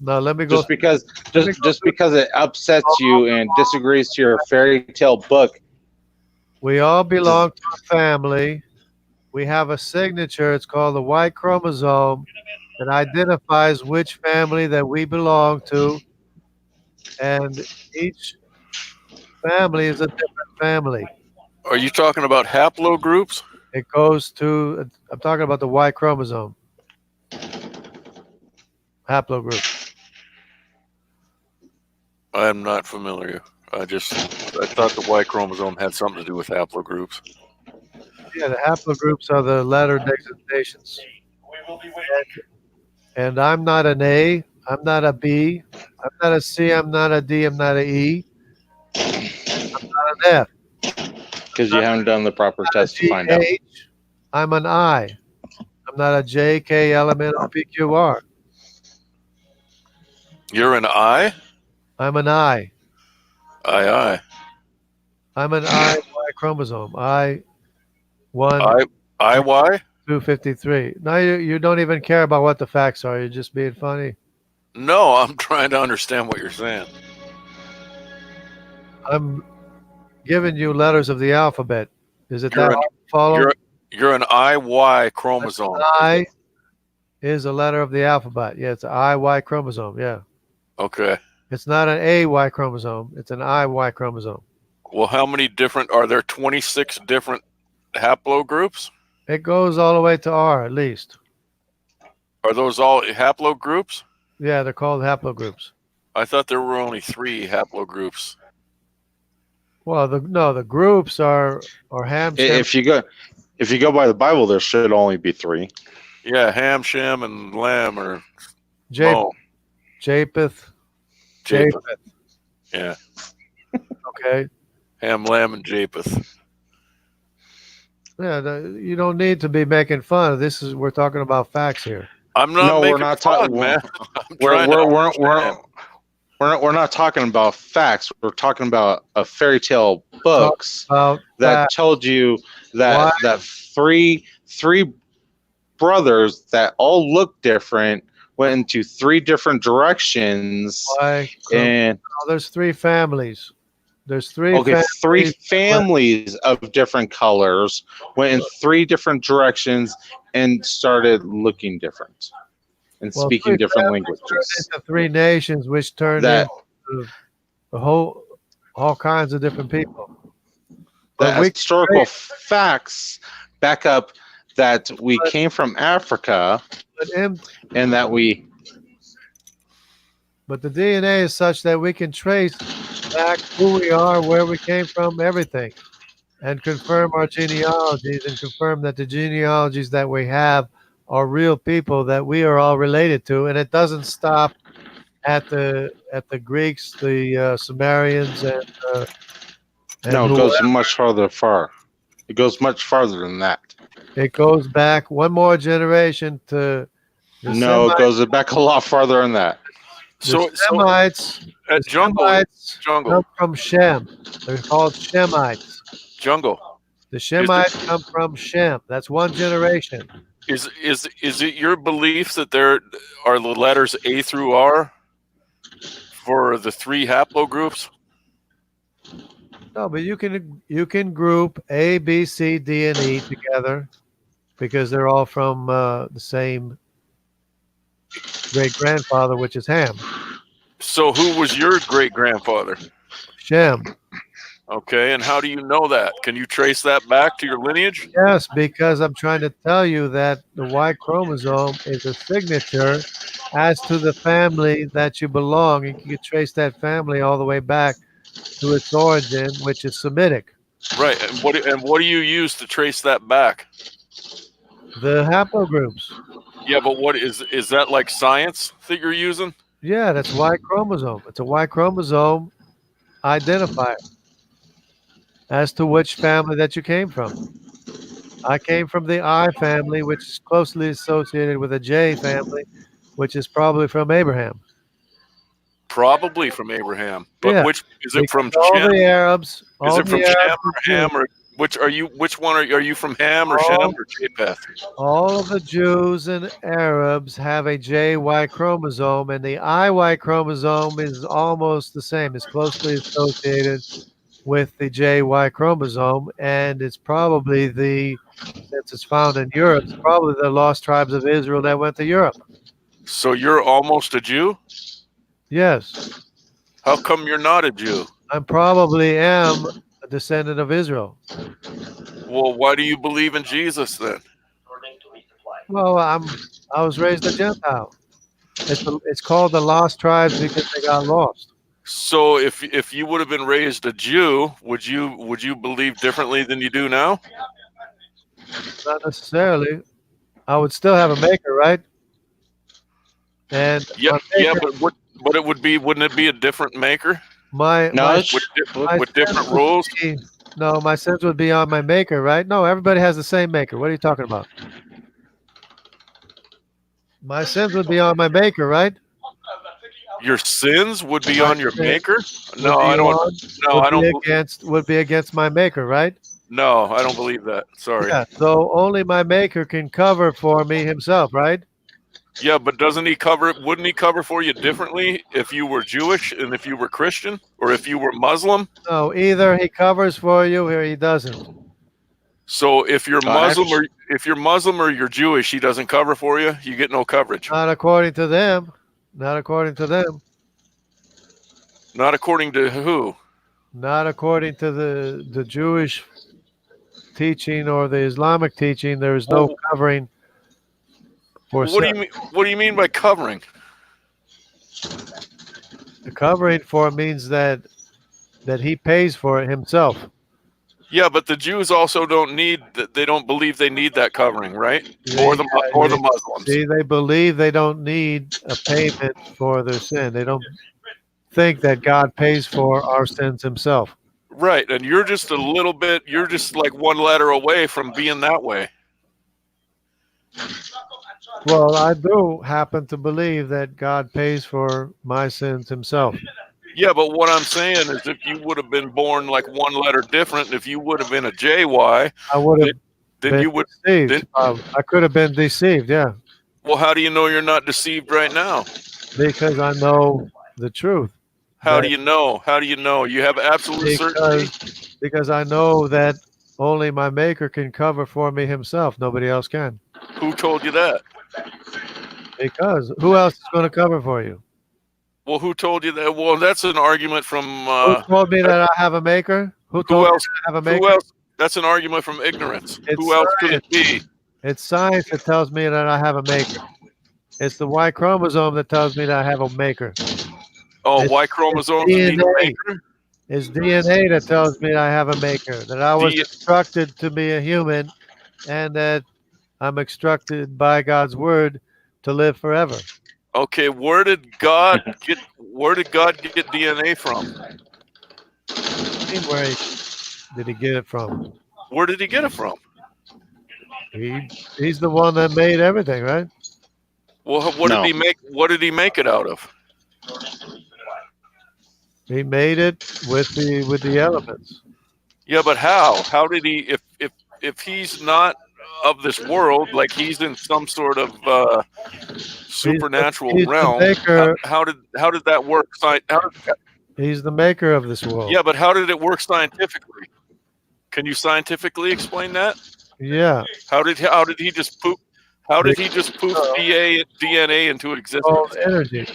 Now let me go. Just because it upsets you and disagrees to your fairy tale book. We all belong to a family. We have a signature. It's called the Y chromosome that identifies which family that we belong to. And each family is a different family. Are you talking about haplogroups? It goes to, I'm talking about the Y chromosome. Haplogroup. I am not familiar. I thought the Y chromosome had something to do with haplogroups. Yeah, the haplogroups are the letter designations. And I'm not an A, I'm not a B, I'm not a C, I'm not a D, I'm not an E, I'm not an F. Because you haven't done the proper test to find out. I'm an I. I'm not a J, K, L, M, N, O, P, Q, R. You're an I? I'm an I. I. I'm an I Y chromosome. I 1 IY? 253. Now you don't even care about what the facts are. You're just being funny. No, I'm trying to understand what you're saying. I'm giving you letters of the alphabet. Is it You're that hard to follow? You're an IY chromosome. I is a letter of the alphabet. Yeah, it's an IY chromosome. Yeah. Okay. It's not an AY chromosome. It's an IY chromosome. Well, how many different are there? 26 different haplogroups? It goes all the way to R at least. Are those all haplogroups? Yeah, they're called haplogroups. I thought there were only 3 haplogroups. Well, the groups are Ham, Shem, If you go by the Bible, there should only be 3. Yeah, Ham, Shem, and Lamb, or Japheth. Japheth. Yeah, Okay. Ham, Lamb, and Japheth. Yeah, you don't need to be making fun. We're talking about facts here. I'm not No, making we're not fun, talking. man. We're not talking about facts. We're talking about a fairy tale books About that facts. told you that three brothers that all look different went into 3 different directions, Why? and There's 3 families. There's 3 okay, families. 3 families of different colors went in 3 different directions and started looking different and Well, speaking 3 different families languages. turned into 3 nations, which turned That into all kinds of different people. the But we historical facts back up that we came from Africa and that we But the DNA is such that we can trace back who we are, where we came from, everything, and confirm our genealogies and confirm that the genealogies that we have are real people that we are all related to. And it doesn't stop at the Greeks, the Sumerians, and no, it goes much farther. It goes much farther than that. It goes back one more generation to the No, it goes back a lot farther than that. So Semites. Jungle, Semites Jungle, come from Shem. They're called Shemites. Jungle. The Shemites come from Shem. That's one generation. Is it your belief that there are the letters A through R for the 3 haplogroups? No, but you can group A, B, C, D, and E together because they're all from the same great grandfather, which is Ham. So who was your great grandfather? Shem. Okay, and how do you know that? Can you trace that back to your lineage? Yes, because I'm trying to tell you that the Y chromosome is a signature as to the family that you belong, you can trace that family all the way back to its origin, which is Semitic. Right. And what do you use to trace that back? The haplogroups. Yeah, but what is that like science that you're using? Yeah, that's Y chromosome. It's a Y chromosome identifier as to which family that you came from. I came from the I family, which is closely associated with the J family, which is probably from Abraham. Probably from Abraham. But Yeah, which is it from because all Shem? the Arabs, Is all it from the Shem Arabs, or Ham or which one are you from Ham or Shem or Japheth? all of the Jews and Arabs have a JY chromosome, and the IY chromosome is almost the same. It's closely associated with the JY chromosome, and it's probably since it's found in Europe, it's probably the lost tribes of Israel that went to Europe. So you're almost a Jew? Yes, How come you're not a Jew? I probably am a descendant of Israel. Well, why do you believe in Jesus then? Well, I was raised a Gentile. It's called the lost tribes because they got lost. So if you would have been raised a Jew, would you believe differently than you do now? Not necessarily. I would still have a maker, right? And Yeah, my yeah, maker- but wouldn't it be a different maker my No, my, it's with different sense would rules? be- no, my sense would be on my maker, right? No, everybody has the same maker. What are you talking about? My sins would be on my maker, right? Your sins would be on your maker? No, Would be I don't. on- No, I don't. would be against my maker, right? No, I don't believe that. Sorry. Yeah. So only my maker can cover for me himself, right? Yeah, but doesn't he cover? Wouldn't he cover for you differently if you were Jewish and if you were Christian or if you were Muslim? No, either he covers for you or he doesn't. So if you're God, Muslim or you're Jewish, he doesn't cover for you. You get no coverage. Not according to them. Not according to them. Not according to who? Not according to the Jewish teaching or the Islamic teaching. There is no Well, covering for What do you sin. mean? What do you mean by covering? The covering for means that he pays for it himself. Yeah, but the Jews also don't need. They don't believe they need that covering, right? Or the They- Muslims. See, they believe they don't need a payment for their sin. They don't think that God pays for our sins himself. Right, and you're just a little bit. You're just like one letter away from being that way. Well, I do happen to believe that God pays for my sins himself. Yeah, but what I'm saying is, if you would have been born like one letter different, if you would have been a JY, I would have then been you would. deceived. then- I could have been deceived, yeah, Well, how do you know you're not deceived right now? because I know the truth. How Right. do you know? How do you know? You have absolute certainty. Because I know that only my maker can cover for me himself. Nobody else can. Who told you that? Because who else is going to cover for you? Well, who told you that? Well, that's an argument from Who told me that I have a maker? Who told who me else? that I have a maker? Who else? That's an argument from ignorance. It's Who else could it be? It's science that tells me that I have a maker. It's the Y chromosome that tells me that I have a maker. Oh, It's- Y chromosomes it's need a DNA. maker? It's DNA that tells me that I have a maker, that I was D- instructed to be a human, and that I'm instructed by God's word to live forever. Okay, where did God get DNA from? Where did he get it from? Where did he get it from? He's the one that made everything, right? Well, what No. did he make? What did he make it out of? He made it with the elements. Yeah, but how? How did he? If he's not of this world, like he's in some sort of supernatural he's the realm, maker. how did that work? He's the maker of this world. Yeah, but how did it work scientifically? Can you scientifically explain that? Yeah. How did he just poop? How did he just poof DNA into existence? Called energy.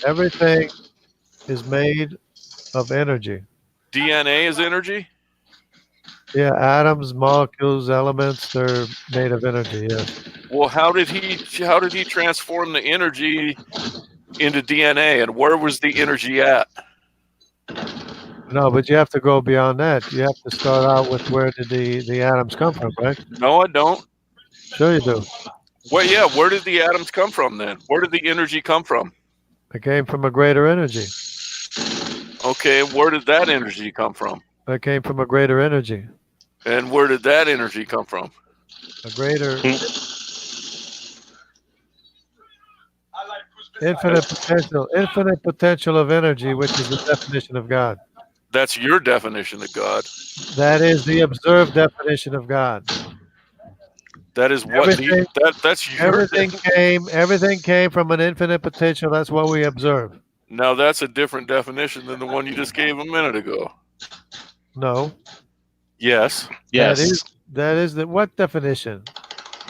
Everything is made of energy. DNA is energy. Yeah, atoms, molecules, elements, they're made of energy, yes. Well, how did he transform the energy into DNA, and where was the energy at? No, but you have to go beyond that. You have to start out with where did the atoms come from, right? No, I don't. Sure you do. Well, yeah, where did the atoms come from then? Where did the energy come from? It came from a greater energy. Okay, where did that energy come from? It came from a greater energy. And where did that energy come from? A greater infinite potential of energy, which is the definition of God. That's your definition of God. That is the observed definition of God. That is what Everything- that's your Everything came from an infinite potential. That's what we observe. Now that's a different definition than the one you just gave a minute ago. No, Yes. Yes. that is the what definition?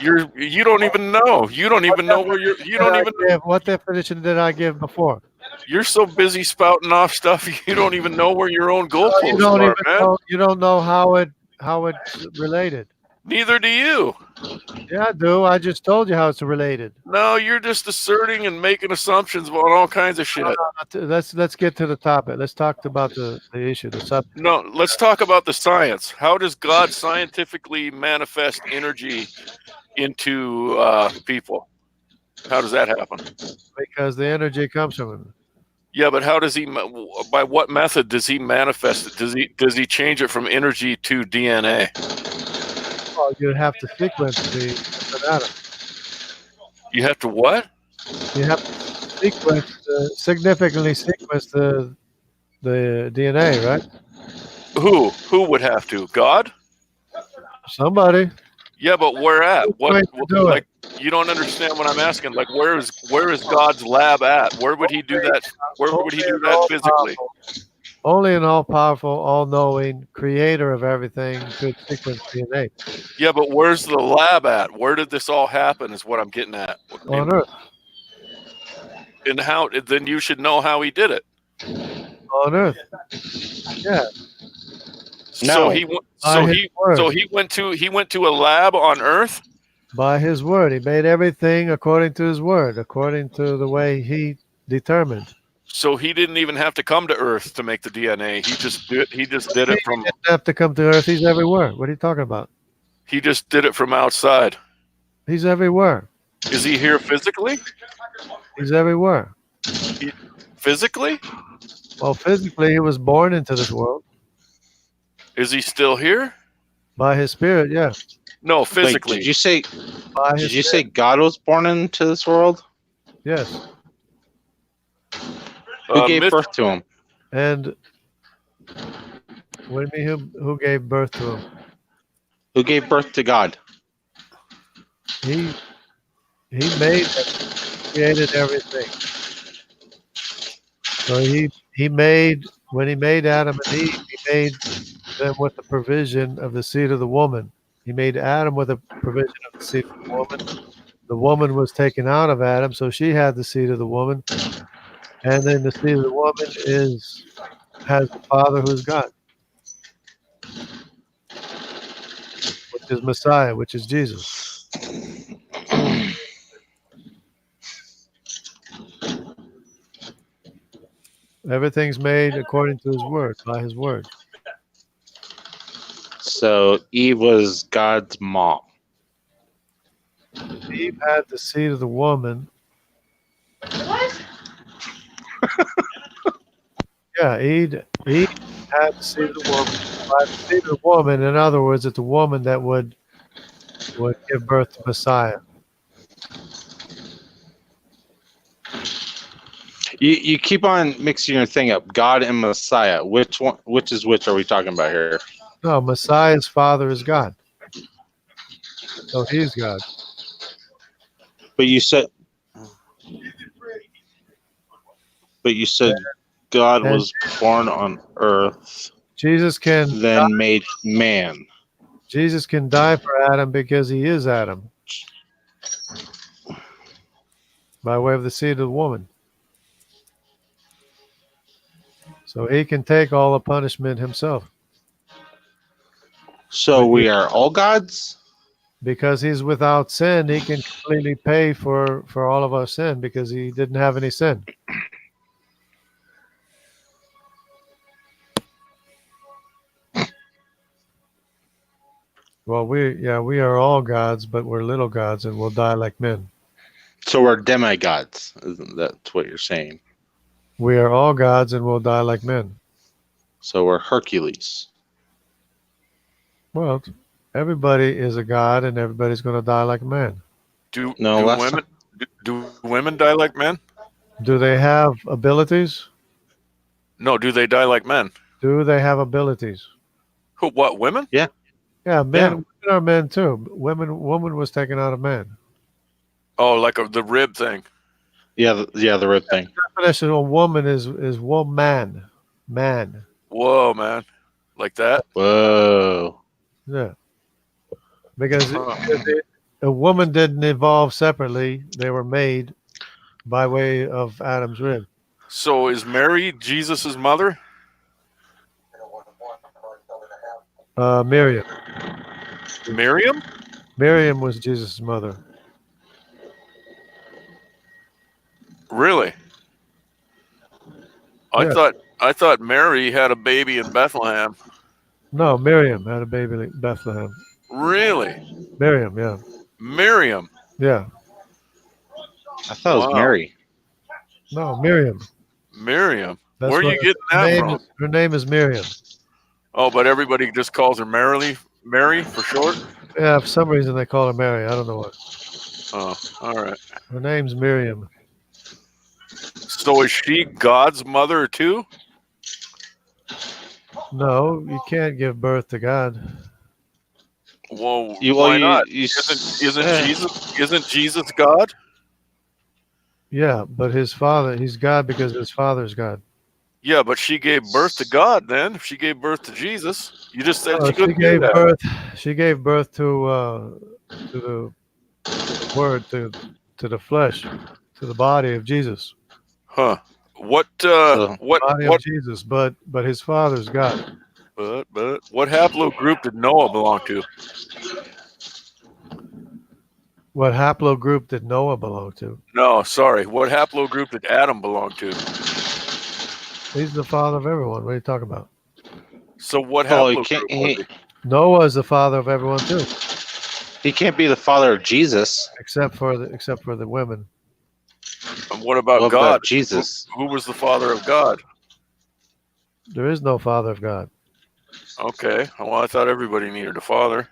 You don't even know. You don't even know where What definition did I give before? you're so busy spouting off stuff you don't even know where your own You goalposts don't are, even man. know, you don't know how it's related. Neither do you. Yeah, I do. I just told you how it's related. No, you're just asserting and making assumptions about all kinds of shit. Let's get to the topic. Let's talk about the issue, the subject. No, let's talk about the science. How does God scientifically manifest energy into people? How does that happen? Because the energy comes from him. Yeah, but how does he? By what method does he manifest it? Does he change it from energy to DNA? Well, you have to sequence the atom. You have to what? You have to significantly sequence the DNA, right? Who would have to? God? Somebody. Yeah, but where at? Who's What? going to do Like you don't understand what I'm asking. Like where is God's lab at? Where would he do that? Where would he do that physically? Only an all-powerful, all-knowing creator of everything could sequence DNA Yeah, but where's the lab at? Where did this all happen? Is what I'm getting at. on Earth. And how? Then you should know how he did it. On Earth. Yeah. So No. he went. By So his he. word. So he went to a lab on Earth. By his word. He made everything according to his word, according to the way he determined. So he didn't even have to come to Earth to make the DNA. He just did it from. He didn't have to come to Earth. He's everywhere. What are you talking about? He just did it from outside. He's everywhere. Is he here physically? He's everywhere. Physically? Well, physically, he was born into this world. Is he still here? By his spirit, yeah. No, Wait, physically. did you say By his did you say God was born into this world? Yes. Who gave Mr. birth to him? And what do you mean who gave birth to him? Who gave birth to God? He created everything. So he made, when he made Adam and Eve, he made them with the provision of the seed of the woman. He made Adam with a provision of the seed of the woman. The woman was taken out of Adam, so she had the seed of the woman. And then the seed of the woman has the Father who's God, which is Messiah, which is Jesus. Everything's made according to his word, by his word. So Eve was God's mom. Eve had the seed of the woman. What? Yeah, Eve had the seed of the woman. By the seed of the woman, in other words, it's the woman that would give birth to Messiah. You keep on mixing your thing up. God and Messiah. Which one? Which is which? Are we talking about here? No, Messiah's father is God. So he's God. But you said God was born on earth, Jesus can then made man. Jesus can die for Adam because he is Adam. By way of the seed of the woman. So he can take all the punishment himself. So we are all gods? Because he's without sin, he can completely pay for all of our sin because he didn't have any sin. Well, we are all gods, but we're little gods, and we'll die like men. So we're demigods. Isn't that what you're saying? We are all gods, and we'll die like men. So we're Hercules. Well, everybody is a god, and everybody's going to die like a man. Do No, do last women do women die like men? Do they have abilities? No, do they die like men? Do they have abilities? Who? What? Women? Yeah, men. Yeah. Women are men too. Woman was taken out of man. Oh, like the rib thing. Yeah, the rib thing. Definition of woman is woman, man. Whoa, man, like that? Whoa. Yeah, because Huh. a woman didn't evolve separately; they were made by way of Adam's rib. So is Mary Jesus's mother? Miriam. Miriam? Miriam was Jesus' mother. Really? Yeah. I thought Mary had a baby in Bethlehem. No, Miriam had a baby in Bethlehem. Really? Miriam, yeah, Miriam. yeah. I thought it was Wow. Mary. No, Miriam. Miriam. That's Where are what you getting her that name from? is. Her name is Miriam. Oh, but everybody just calls her Mary for short? Yeah, for some reason they call her Mary. I don't know what. Oh, all right. Her name's Miriam. So is she God's mother too? No, you can't give birth to God. Well, You, why well, not? you Isn't Jesus God? Yeah, but his father, he's God because his father's God. Yeah, but she gave birth to God then. If she gave birth to Jesus, you just said Oh, she she couldn't do gave that. birth. She gave birth to the word, to the flesh, to the body of Jesus. Huh. What So- what Body what of Jesus, but his father's God. but what haplogroup did Noah belong to? What haplogroup did Noah belong to? No, sorry. What haplogroup did Adam belong to? He's the father of everyone. What are you talking about? So what Oh, he haplogroup can't- was he? Noah is the father of everyone too, He can't be the father of Jesus. except for the women. And what about What God? about Jesus? Who was the father of God? There is no father of God. Okay. Well, I thought everybody needed a father.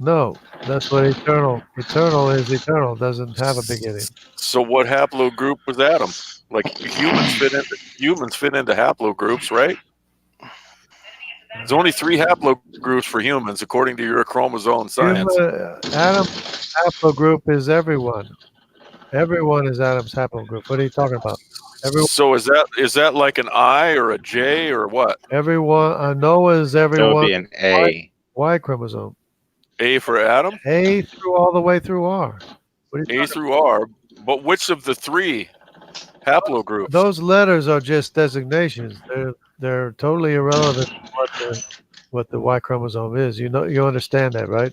No, that's what eternal. Eternal is eternal. Doesn't have a beginning. So what haplogroup was Adam? Like humans fit into haplogroups, right? There's only 3 haplogroups for humans according to your chromosome science. Adam's haplogroup is everyone. Everyone is Adam's haplogroup. What are you talking about? So is that like an I or a J or what? Everyone. Noah is That would everyone. be an A. Y chromosome. A for Adam? A through all the way through R. What are you A through R. But which of the 3 haplogroups? Those letters are just designations. They're totally irrelevant to what the Y chromosome is. You understand that, right?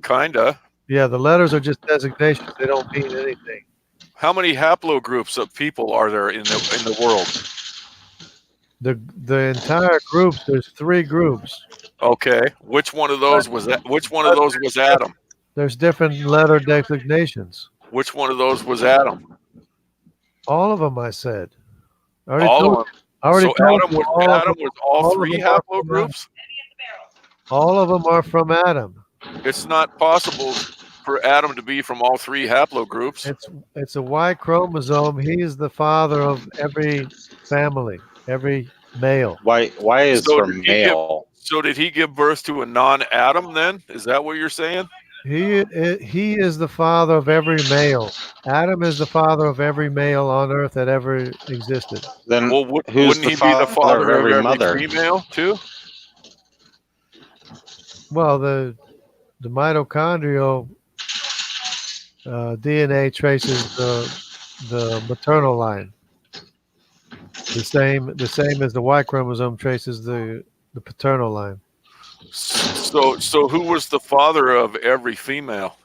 Kinda. Yeah, the letters are just designations. They don't mean anything. How many haplogroups of people are there in the world? The entire groups. There's 3 groups. Okay. Which one of those was Adam? There's different letter designations. Which one of those was Adam? All of them, I said. I already All told- of them. I already So told Adam you was all of Adam them- was all all of 3 them are from haplogroups? All of them are from Adam. It's not possible for Adam to be from all 3 haplogroups. It's a Y chromosome. He is the father of every family, every male. Why is So for did he give- male? So did he give birth to a non-Adam then? Is that what you're saying? He is the father of every male. Adam is the father of every male on earth that ever existed. Then Well, who's wouldn't the he be the father of every mother? female too? Well, the mitochondrial DNA traces the maternal line. The same as the Y chromosome traces the paternal line. So who was the father of every female?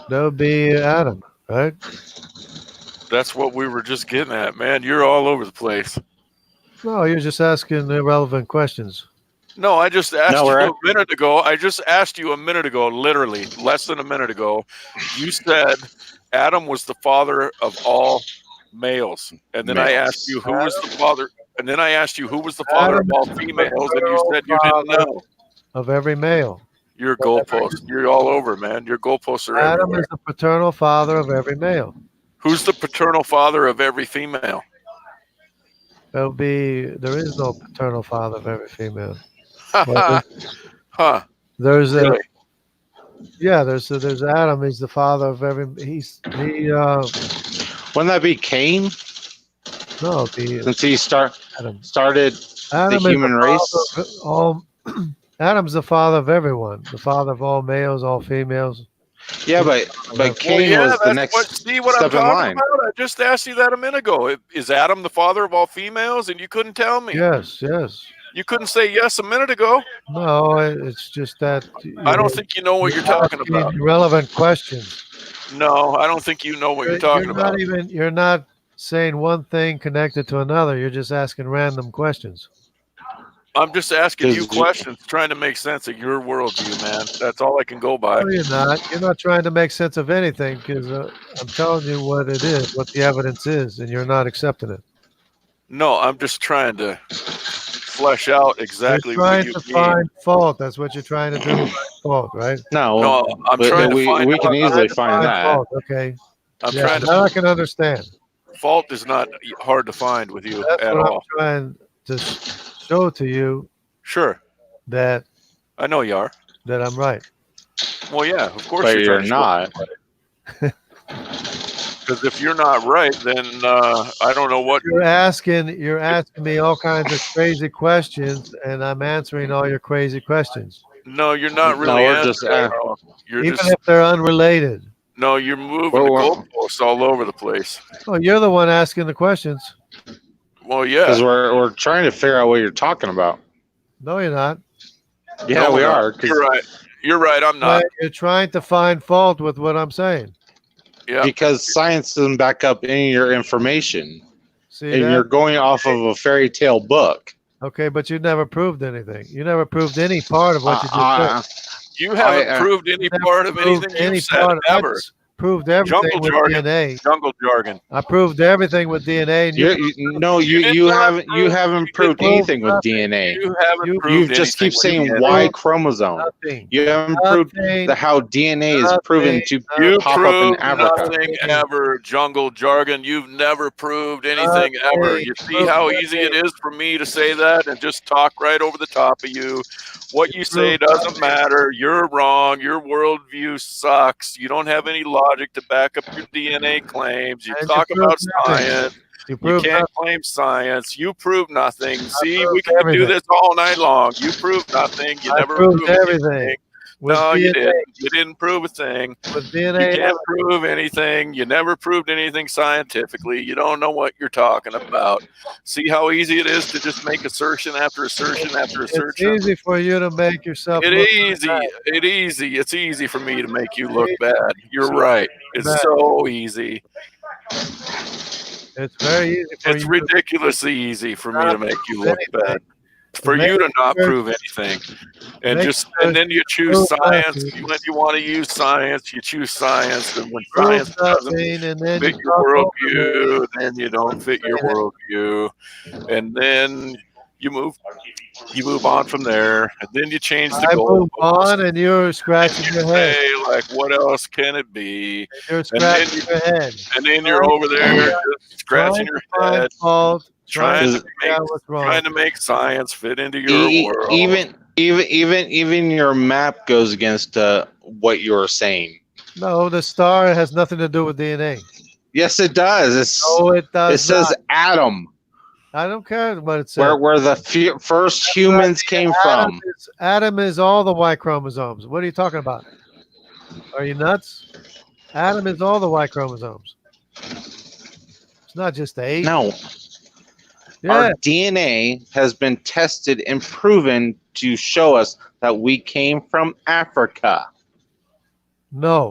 That would be Adam, right? That's what we were just getting at, man. You're all over the place. No, you're just asking irrelevant questions. No, I just asked No, you we're a minute ago. I just asked you a minute ago, literally less than a minute ago. You said Adam was the father of all males, and then I asked you who was the father, and then I asked you who was the father of all females, and you said you didn't know. Of every male. You're a goalpost. You're all over, man. Your goalposts are Adam everywhere. is the paternal father of every male. Who's the paternal father of every female? There is no paternal father of every female. Huh? There's a Really? yeah. There's Adam. He's the father of every. Wouldn't that be Cain? No. Since he Adam. started Adam the is human father race? of all. Adam's the father of everyone. The father of all males, all females. Yeah, but Cain was the next See what I'm step in talking line. about? I just asked you that a minute ago. Is Adam the father of all females? And you couldn't tell me. Yes. You couldn't say yes a minute ago. No, it's just that. I don't think you know what you're talking about. Irrelevant questions. No, I don't think you know what you're talking about. You're not saying one thing connected to another. You're just asking random questions. I'm just asking you 'Cause- questions, trying to make sense of your worldview, man. That's all I can go by. No, you're not. You're not trying to make sense of anything because I'm telling you what it is, what the evidence is, and you're not accepting it. No, I'm just trying to flesh out exactly You're what trying you to mean. find fault. That's what you're trying to do. Find fault, right? No, I'm trying to find. we can easily find that. Fault. Okay. I'm Yeah, trying to. now I can understand. Fault is not hard to find with you That's at what all. I'm trying to show to you Sure, that I know you are. I'm right. Well, yeah, of course But you're trying to not. Because if you're not right, then I don't know what. You're asking me all kinds of crazy questions, and I'm answering all your crazy questions, No, you're not No, really. we're answering just, at all. You're even just. if they're unrelated. No, you're moving Well, the we're- goalposts all over the place. Oh, you're the one asking the questions. Well, Because yeah. we're trying to figure out what you're talking about. No, you're not. Yeah, No, we we're not. are. 'Cause- You're right. You're right. I'm not. You're trying to find fault with what I'm saying. Yeah. Because science doesn't back up any of your information, See and that? you're going off of a fairy tale book. Okay, but you never proved anything. You never proved any part of what you just said. You haven't I- proved any Never part of proved anything any you said part of I ever. just proved everything Jungle with jargon. DNA. Jungle jargon. I proved everything with DNA, and You did You not haven't prove- haven't you proved did anything with nothing. DNA. You haven't You proved You just anything keep with saying DNA. Y chromosome. nothing. You haven't proved Nothing. how DNA is Nothing. proven to You pop up in proved Africa. nothing ever, jungle jargon. You've never proved anything ever. Nothing. You see how easy it is for me to say that and just talk right over the top of you. What you say doesn't matter. You're wrong. Your worldview sucks. You don't have any logic to back up your DNA claims. You And talk you about proved nothing. science. You You proved can't nothing. claim science. You prove nothing. See, we proved can do everything. this all night long. You proved nothing. You I never proved proved everything. anything. With No, you DNA. didn't. You didn't prove a thing. With You DNA. can't prove anything. You never proved anything scientifically. You don't know what you're talking about. See how easy it is to just make assertion after assertion after It's assertion. easy for you to make yourself It look easy. bad. It easy. It's easy for me to make you look Easy. bad. You're right. It's Bad. so easy. It's very easy for It's you. ridiculously easy for me to make you look bad. For Make you to not sure- prove anything, and make just sure and then you choose prove science. nothing. When you want to use science, you choose science, and when Prove science doesn't nothing, and then fit you your talk over worldview, then you don't fit your worldview, and then you move on from there, and then you change the I goal. move on, and you're scratching your head. Say, like, what else can it be? You're then scratching your head. And then you're over there just scratching your Find head, fault. trying Trying to to figure out what's wrong. trying to make science fit into your world. Even your map goes against what you're saying. No, the star has nothing to do with DNA. Yes, it does. No, it does It says not. Adam, I don't care what it says. where the first humans came from. Adam is all the Y chromosomes. What are you talking about? Are you nuts? Adam is all the Y chromosomes. It's not just the 8. No, Yeah. Our DNA has been tested and proven to show us that we came from Africa. No.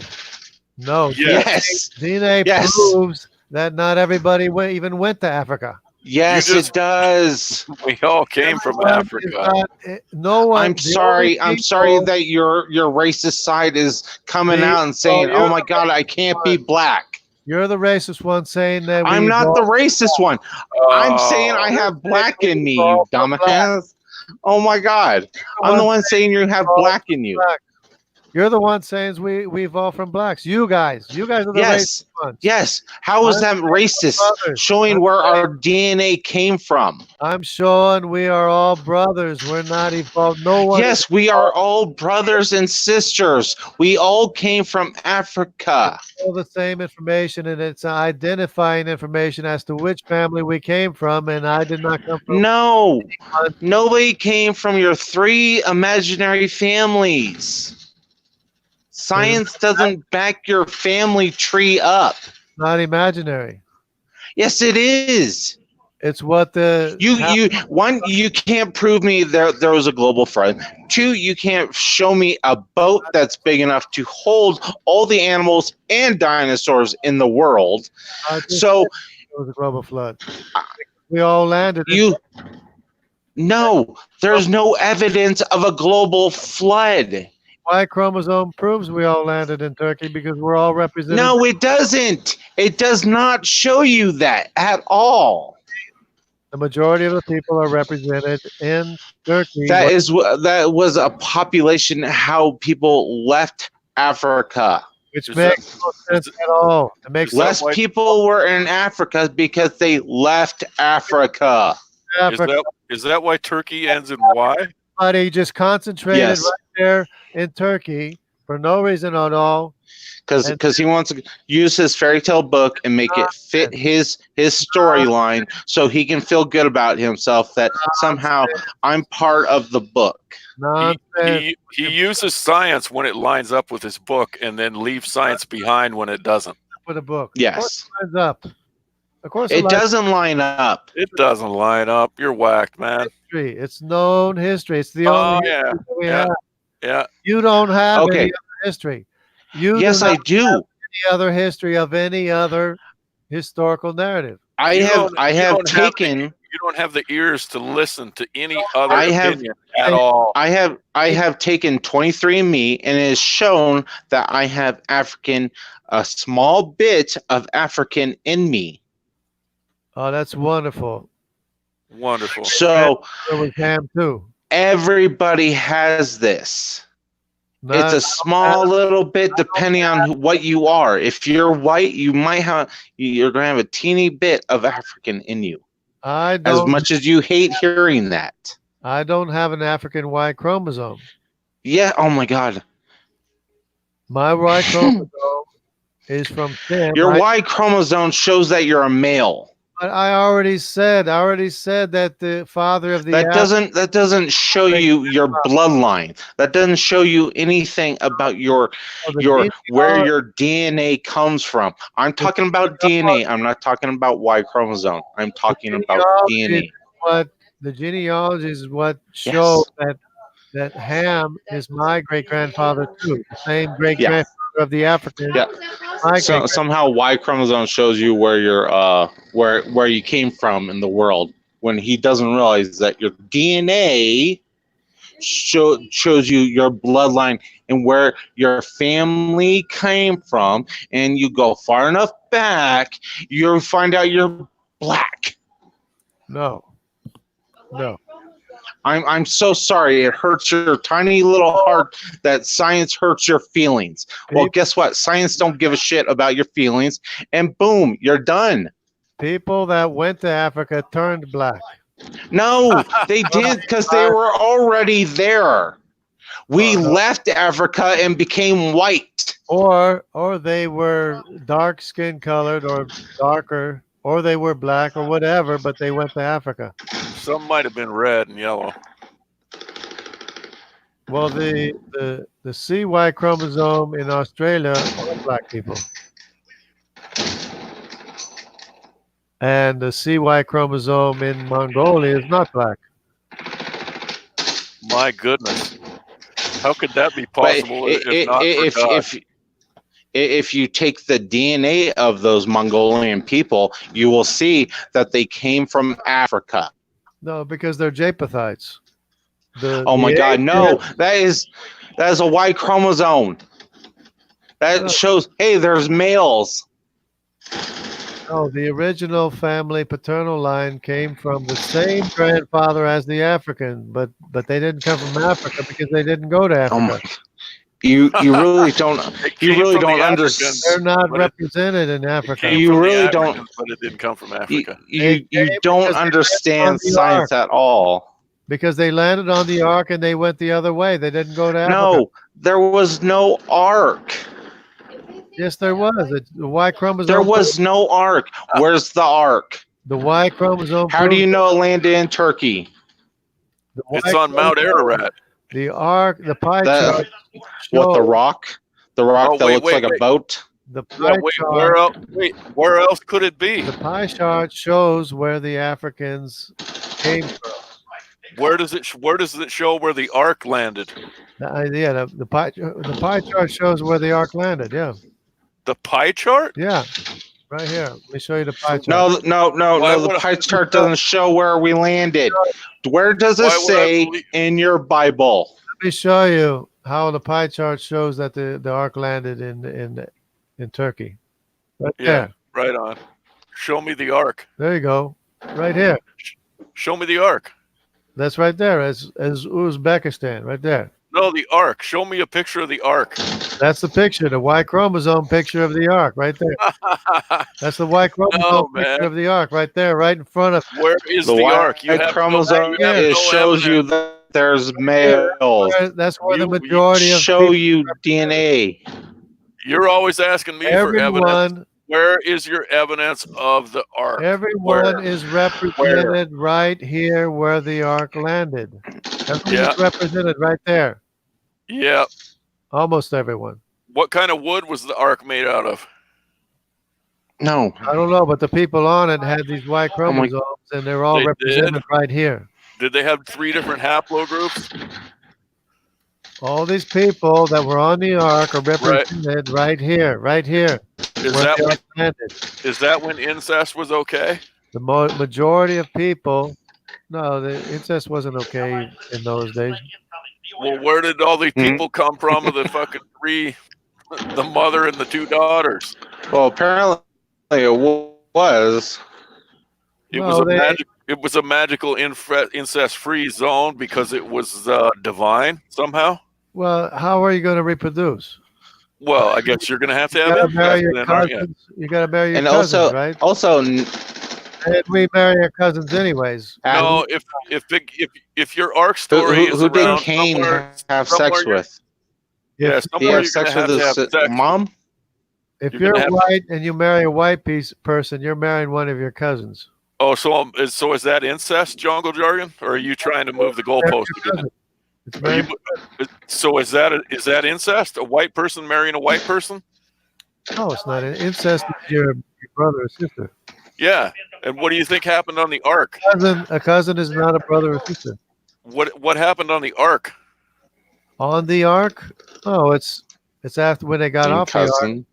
No. Yes. DNA Yes. proves that not everybody even went to Africa. Yes, You just- it does. We all came from Everyone is Africa. not- no one. I'm the sorry. only I'm sorry people- that your racist side is coming See, out and saying, you're "Oh my God, I can't be black." You're the racist one saying that I'm we not the racist one. I'm saying I Oh, have black in me, all you from dumbass. Oh my God. I'm the one saying you have black in you. black. You're the one saying we evolved from blacks. You guys are the Yes. racist ones. Yes. How is that racist? brothers. Showing where our DNA came from. I'm showing we are all brothers. We're not evolved. No one. Yes, we are all brothers and sisters. We all came from Africa. All the same information, and it's identifying information as to which family we came from. And I did not come from. No, nobody came from your 3 imaginary families. Science doesn't back your family tree up. Not imaginary. Yes, it is. It's what the You can't prove me there was a global flood. 2, you can't show me a boat that's big enough to hold all the animals and dinosaurs in the world. So it was a global flood. We all landed. no, there's no evidence of a global flood. Y chromosome proves we all landed in Turkey because we're all represented. No, it doesn't. It does not show you that at all. The majority of the people are represented in Turkey. That was a population how people left Africa. Which Is makes that- no sense at all. It makes Less why- people were in Africa because they left Africa. Africa. Is that why Turkey ends in Y? Everybody just concentrated Yes. right there in Turkey for no reason at all. Because he wants to use his fairy tale book and make it fit his storyline so he can feel good about himself that somehow I'm part of the book. Nonsense. He uses science when it lines up with his book and then leaves science behind when it doesn't. With a book. Yes. Of course it lines up. Of course It lines doesn't line up. It doesn't line up. You're whacked, man. history. It's known history. It's the Oh, only yeah. history that we Yeah. have. Yeah. You don't have Okay. any other history. You Yes, do I not do. have any other history of any other historical narrative. I You have don't- I you have don't have taken You don't have the ears to listen to any other I have- opinion at all. I have taken 23andMe and it has shown that I have a small bit of African in me. Oh, that's wonderful. Wonderful. So So was Ham too. everybody has this. It's a small little bit depending on what you are. If you're white, you're gonna have a teeny bit of African in you. I As don't. much as you hate hearing that. I don't have an African Y chromosome. Yeah, oh my God. My Y chromosome is from Tim. Your Y chromosome shows that you're a male. But I already said that the father of the That doesn't show you your bloodline. That doesn't show you anything about where your DNA comes from. I'm talking about DNA. I'm not talking about Y chromosome. I'm talking about DNA. What the genealogy is what shows that Ham is my great grandfather too. The same great grandfather of the African. Yeah. So somehow Y chromosome shows you where you're where you came from in the world when he doesn't realize that your DNA shows you your bloodline and where your family came from, and you go far enough back, you'll find out you're black. No. I'm so sorry. It hurts your tiny little heart that science hurts your feelings. Well, guess what? Science don't give a shit about your feelings, and boom, you're done. People that went to Africa turned black. No, they did because they were already there. We left Africa and became white. Or they were dark skin colored or darker, or they were black or whatever, but they went to Africa. Some might have been red and yellow. Well, the CY chromosome in Australia are black people. and the CY chromosome in Mongolia is not black. My goodness. How could that be But possible if not for God? if you take the DNA of those Mongolian people, you will see that they came from Africa. No, because they're Japhethites. Oh my the God, no! Asians- That is a Y chromosome. That shows, hey, there's males. No, the original family paternal line came from the same grandfather as the African, but they didn't come from Africa because they didn't go to Oh Africa. my! You really don't It you came really from the don't They're understand. not but it represented in Africa. came You from the really don't- Africans, but it didn't come from You Africa. you came don't because they understand landed on the science ark. at all. Because they landed on the ark and they went the other way. They didn't go to Africa. No, there was no ark. Yes, there was. The Y chromosome. There was no ark. Where's the ark? The Y chromosome. How do proves you know it landed in Turkey? the Y It's on Mount chromosome- Ararat. The ark, the pie That- chart. What, the shows- rock? The rock Oh, that wait, looks wait, like a wait. boat? The Yeah, pie where else could it be? The pie chart shows where the Africans came from. Where does it show where the ark landed? The pie chart shows where the ark landed. Yeah, The pie chart? yeah, right here. Let me show you the pie chart. No, Why the would I- pie chart doesn't show where we landed. Where does it Why would I say believe- in your Bible? Let me show you how the pie chart shows that the ark landed in Turkey. Right Yeah. there. Right on. Show me the ark. There you go. Right here. Show me the ark. That's right there. As Uzbekistan. Right there. No, the ark. Show me a picture of the ark. That's the picture. The Y chromosome picture of the ark. Right there. That's the Y chromosome No, picture man. of the ark. Right there. Right in front of. Where is The the Y ark? chromosome you have it no shows you evidence. that there's males. That's where the You majority of Show you DNA. You're always asking me for evidence. everyone. Where is your evidence of the ark? Everyone Where? is represented right here where the ark landed. Everyone is represented right there. Yeah. Almost everyone. What kind of wood was the ark made out of? No. I don't know, but the people on it had these Y chromosomes, and they're all They represented did? right here. Did they have 3 different haplogroups? All these people that were on the ark are represented right here, Is where that the when, ark landed. is that when incest was okay? The majority of people, no, the incest wasn't okay in those days. Well, where did all these Mhm. people come from? Of the fucking 3, the mother and the 2 daughters. Well, apparently it was. It No, was a they- magic. It was a magical incest-free zone because it was divine somehow. Well, how are you going to reproduce? Well, I guess you're going to have You have gotta incest marry your then, aren't you? cousins. You got to marry your And cousins, also, right? also, And we marry our cousins anyways. No, if your arc story is who did around Cain somewhere, have somewhere sex you're- with? yeah, If, He somewhere have you're sex going with to have his to have sex. mom? if you're you're gonna have to- white and you marry a white person, you're marrying one of your cousins. Oh, so is that incest, jungle jargon, or are you trying to move the Marry goalpost your again? cousin. It's Are marrying- you, so is that incest? A white person marrying a white person? no, it's not. Incest is your brother or sister. Yeah. And what do you think happened on the ark? A cousin is not a brother or sister. What happened on the ark? On the ark, oh, it's after when they got off the ark. Cousin.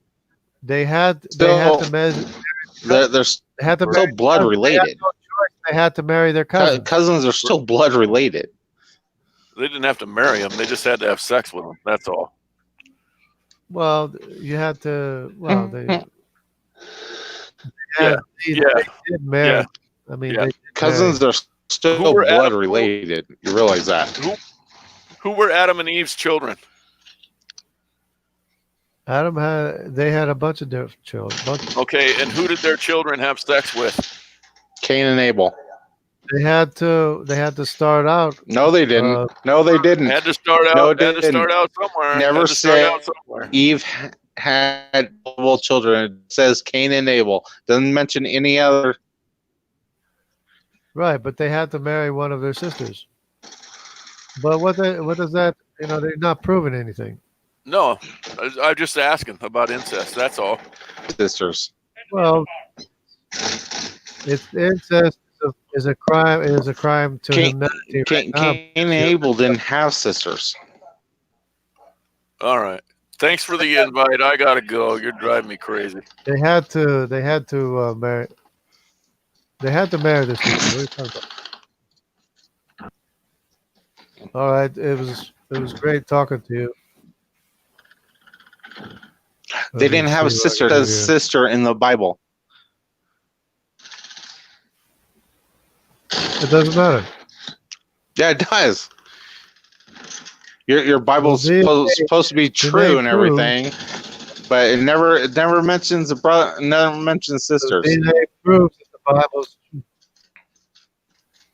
They had Still- to measure. They're They had to still marry blood cousins. They had related. no choice. They had to marry their cousin. Cousins are still blood related. They didn't have to marry him. They just had to have sex with him. That's all. Well, you had to. Well, they. Yeah, they yeah, did marry. yeah, I mean, yeah. they did Cousins are still Who were blood Adam- related. You realize that? Who were Adam and Eve's children? They had a bunch of different children. Okay, and who did their children have sex with? Cain and Abel. They had to start out. No, they didn't. No, they didn't. Had to start out. No, had to didn't. start out somewhere. Never had to start said- out somewhere. Eve had multiple children. It says Cain and Abel. Doesn't mention any other. Right, but they had to marry one of their sisters. But what does that? They're not proving anything. No, I'm just asking about incest. That's all. Sisters. Well, It's incest is a crime. Is a crime to Cain, humanity. Cain, Right now. Cain and Abel didn't have sisters. All right. Thanks for the invite. I gotta go. You're driving me crazy. They had to. They had to marry. They had to marry this people. What are you talking about? All right. It was great talking to you. They didn't have a sister. It says sister in the Bible. It doesn't matter. Yeah, it does. Your Bible's supposed to be true and everything, but it never mentions a brother. Never mentions sisters. The DNA proves that the Bible's true.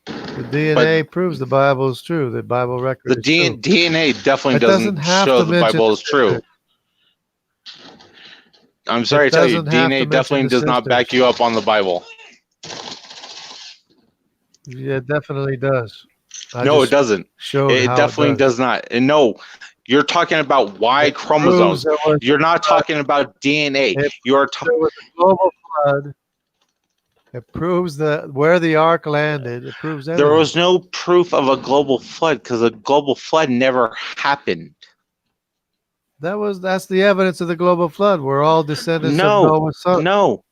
The DNA proves the Bible is true. The Bible record The is true. DNA definitely It doesn't doesn't have show to the mention Bible is true. sisters. I'm sorry It to tell you, doesn't have to DNA mention definitely the does not back sisters. you up on the Bible. Yeah, it definitely does. No, it doesn't. Showed It how definitely does not. And no, you're talking about Y It chromosomes. proves there was You're not talking about DNA. It You are there talking. was a global flood. It proves that where the ark landed. It proves everything. There was no proof of a global flood because a global flood never happened. That's the evidence of the global flood. We're all descendants No, of Noah's son. No,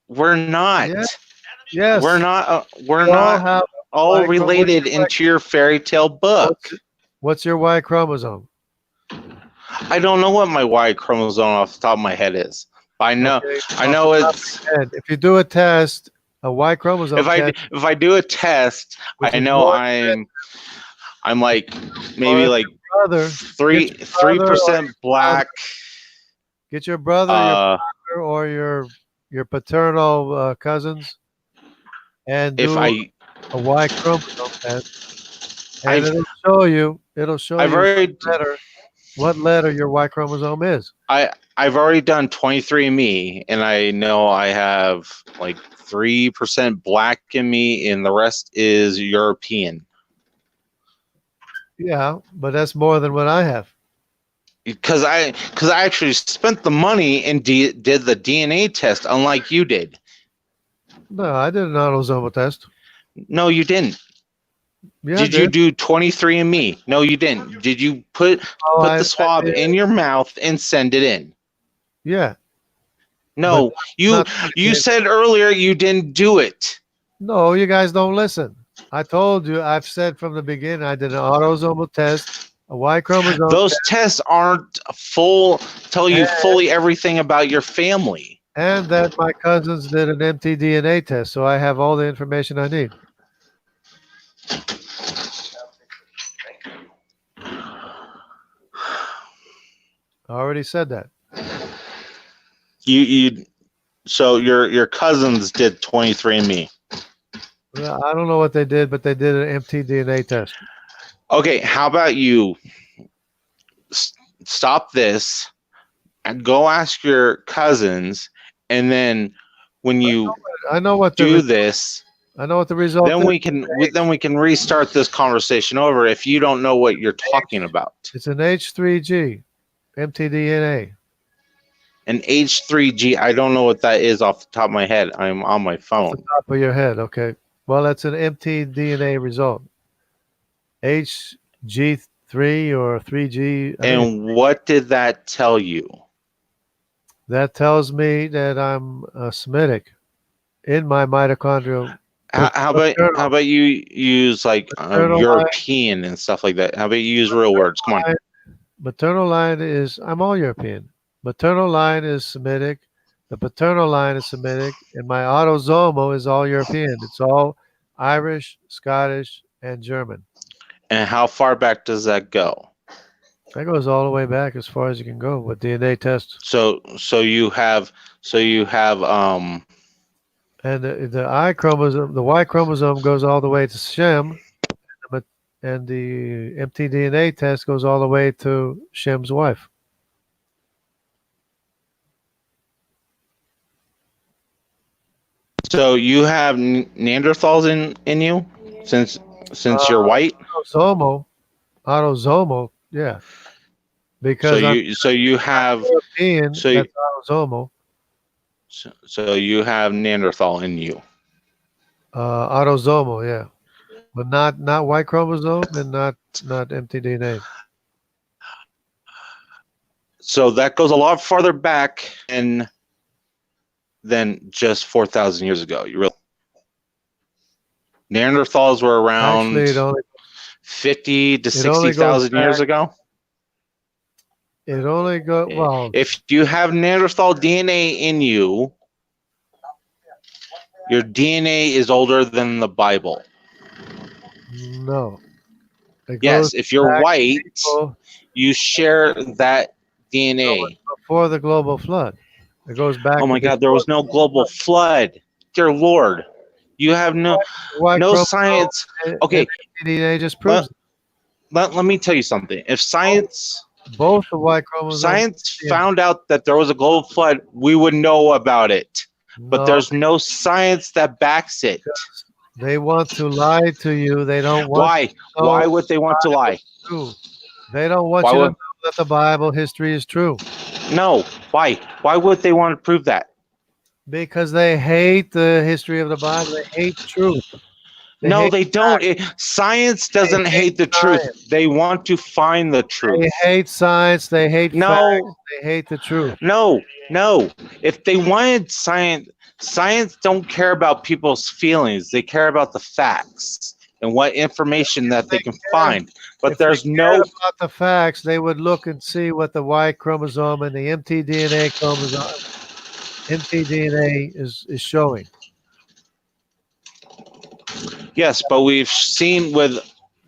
we're not. Yeah. Yes. We're not. We're We all not have all Y related chromosome. into your fairy tale book. What's your Y chromosome? I don't know what my Y chromosome off the top of my head is. I know. Okay, I know off the top it's. of your head. If you do a test, a Y chromosome If I do a test, Which I is know more I'm like maybe Or like brother, 3% black. get your brother, your brother or your paternal cousins, and If do I a Y chromosome test, and I've- it'll show I've you already what letter your Y chromosome is. I've already done 23andMe, and I know I have like 3% black in me, and the rest is European. Yeah, but that's more than what I have. Because I actually spent the money and did the DNA test, unlike you did. No, I did an autosomal test. No, you didn't. Yeah, Did you do 23andMe? No, you didn't. Did you put I the swab did. in your mouth and send it in? Yeah. No, But you not putting it- said earlier you didn't do it. No, you guys don't listen. I told you. I've said from the beginning. I did an autosomal test, a Y chromosome. Those tests aren't tell you And- fully everything about your family. And that my cousins did an mtDNA test, so I have all the information I need. I already said that. So your cousins did 23andMe. Well, I don't know what they did, but they did an mtDNA test. Okay, how about you stop this and go ask your cousins, and then when you I know what do the this, I know what the result. then is. we can restart this conversation over if you don't know what you're talking about. It's an H3G, mtDNA. An H3G, I don't know what that is off the top of my head. I'm on my phone. Top of your head, okay. Well, that's an mtDNA result. HG3 or 3G. And what did that tell you? That tells me that I'm Semitic in my mitochondrial. How about you use like Maternal European and stuff like that? How about you use real words? Come on. Maternal line is, I'm all European. Maternal line is Semitic. The paternal line is Semitic. And my autosomal is all European. It's all Irish, Scottish, and German. And how far back does that go? That goes all the way back as far as you can go with DNA tests. So you have And the Y chromosome goes all the way to Shem, and the mtDNA test goes all the way to Shem's wife. so you have Neanderthals in you since you're white. Autosomal, yeah. Because So you have European, so you- that's autosomal. so you have Neanderthal in you. Autosomal, yeah, but not Y chromosome and not mtDNA. So that goes a lot farther back than just 4,000 years ago. You really Neanderthals were around Actually, it only 50 to it only goes 60,000 years ago. well. If you have Neanderthal DNA in you, your DNA is older than the Bible. No. It Yes, goes if you're back to white, people you share that DNA. before the global flood. It goes back. Oh my to God, there was no global flood. Dear Lord, you have no Y chromosome science. and Okay, mtDNA just proves let me tell you something. If science both the Y chromosome. found out that there was a global flood, we would know about it. But No, there's no science that backs it. they want to lie to you. They don't want. Why? Why would they want to lie? True. They don't want Why you to would- know that the Bible history is true No. Why? Why would they want to prove that? because they hate the history of the Bible. They hate truth. No, hate they don't. Science doesn't hate the truth. They want to find the They truth. hate science. They hate facts. No, They hate the truth. no. If they wanted science don't care about people's feelings. They care about the facts and what information that they can find. But If there's they no cared about the facts, they would look and see what the Y chromosome and the mtDNA is showing. yes, but we've seen with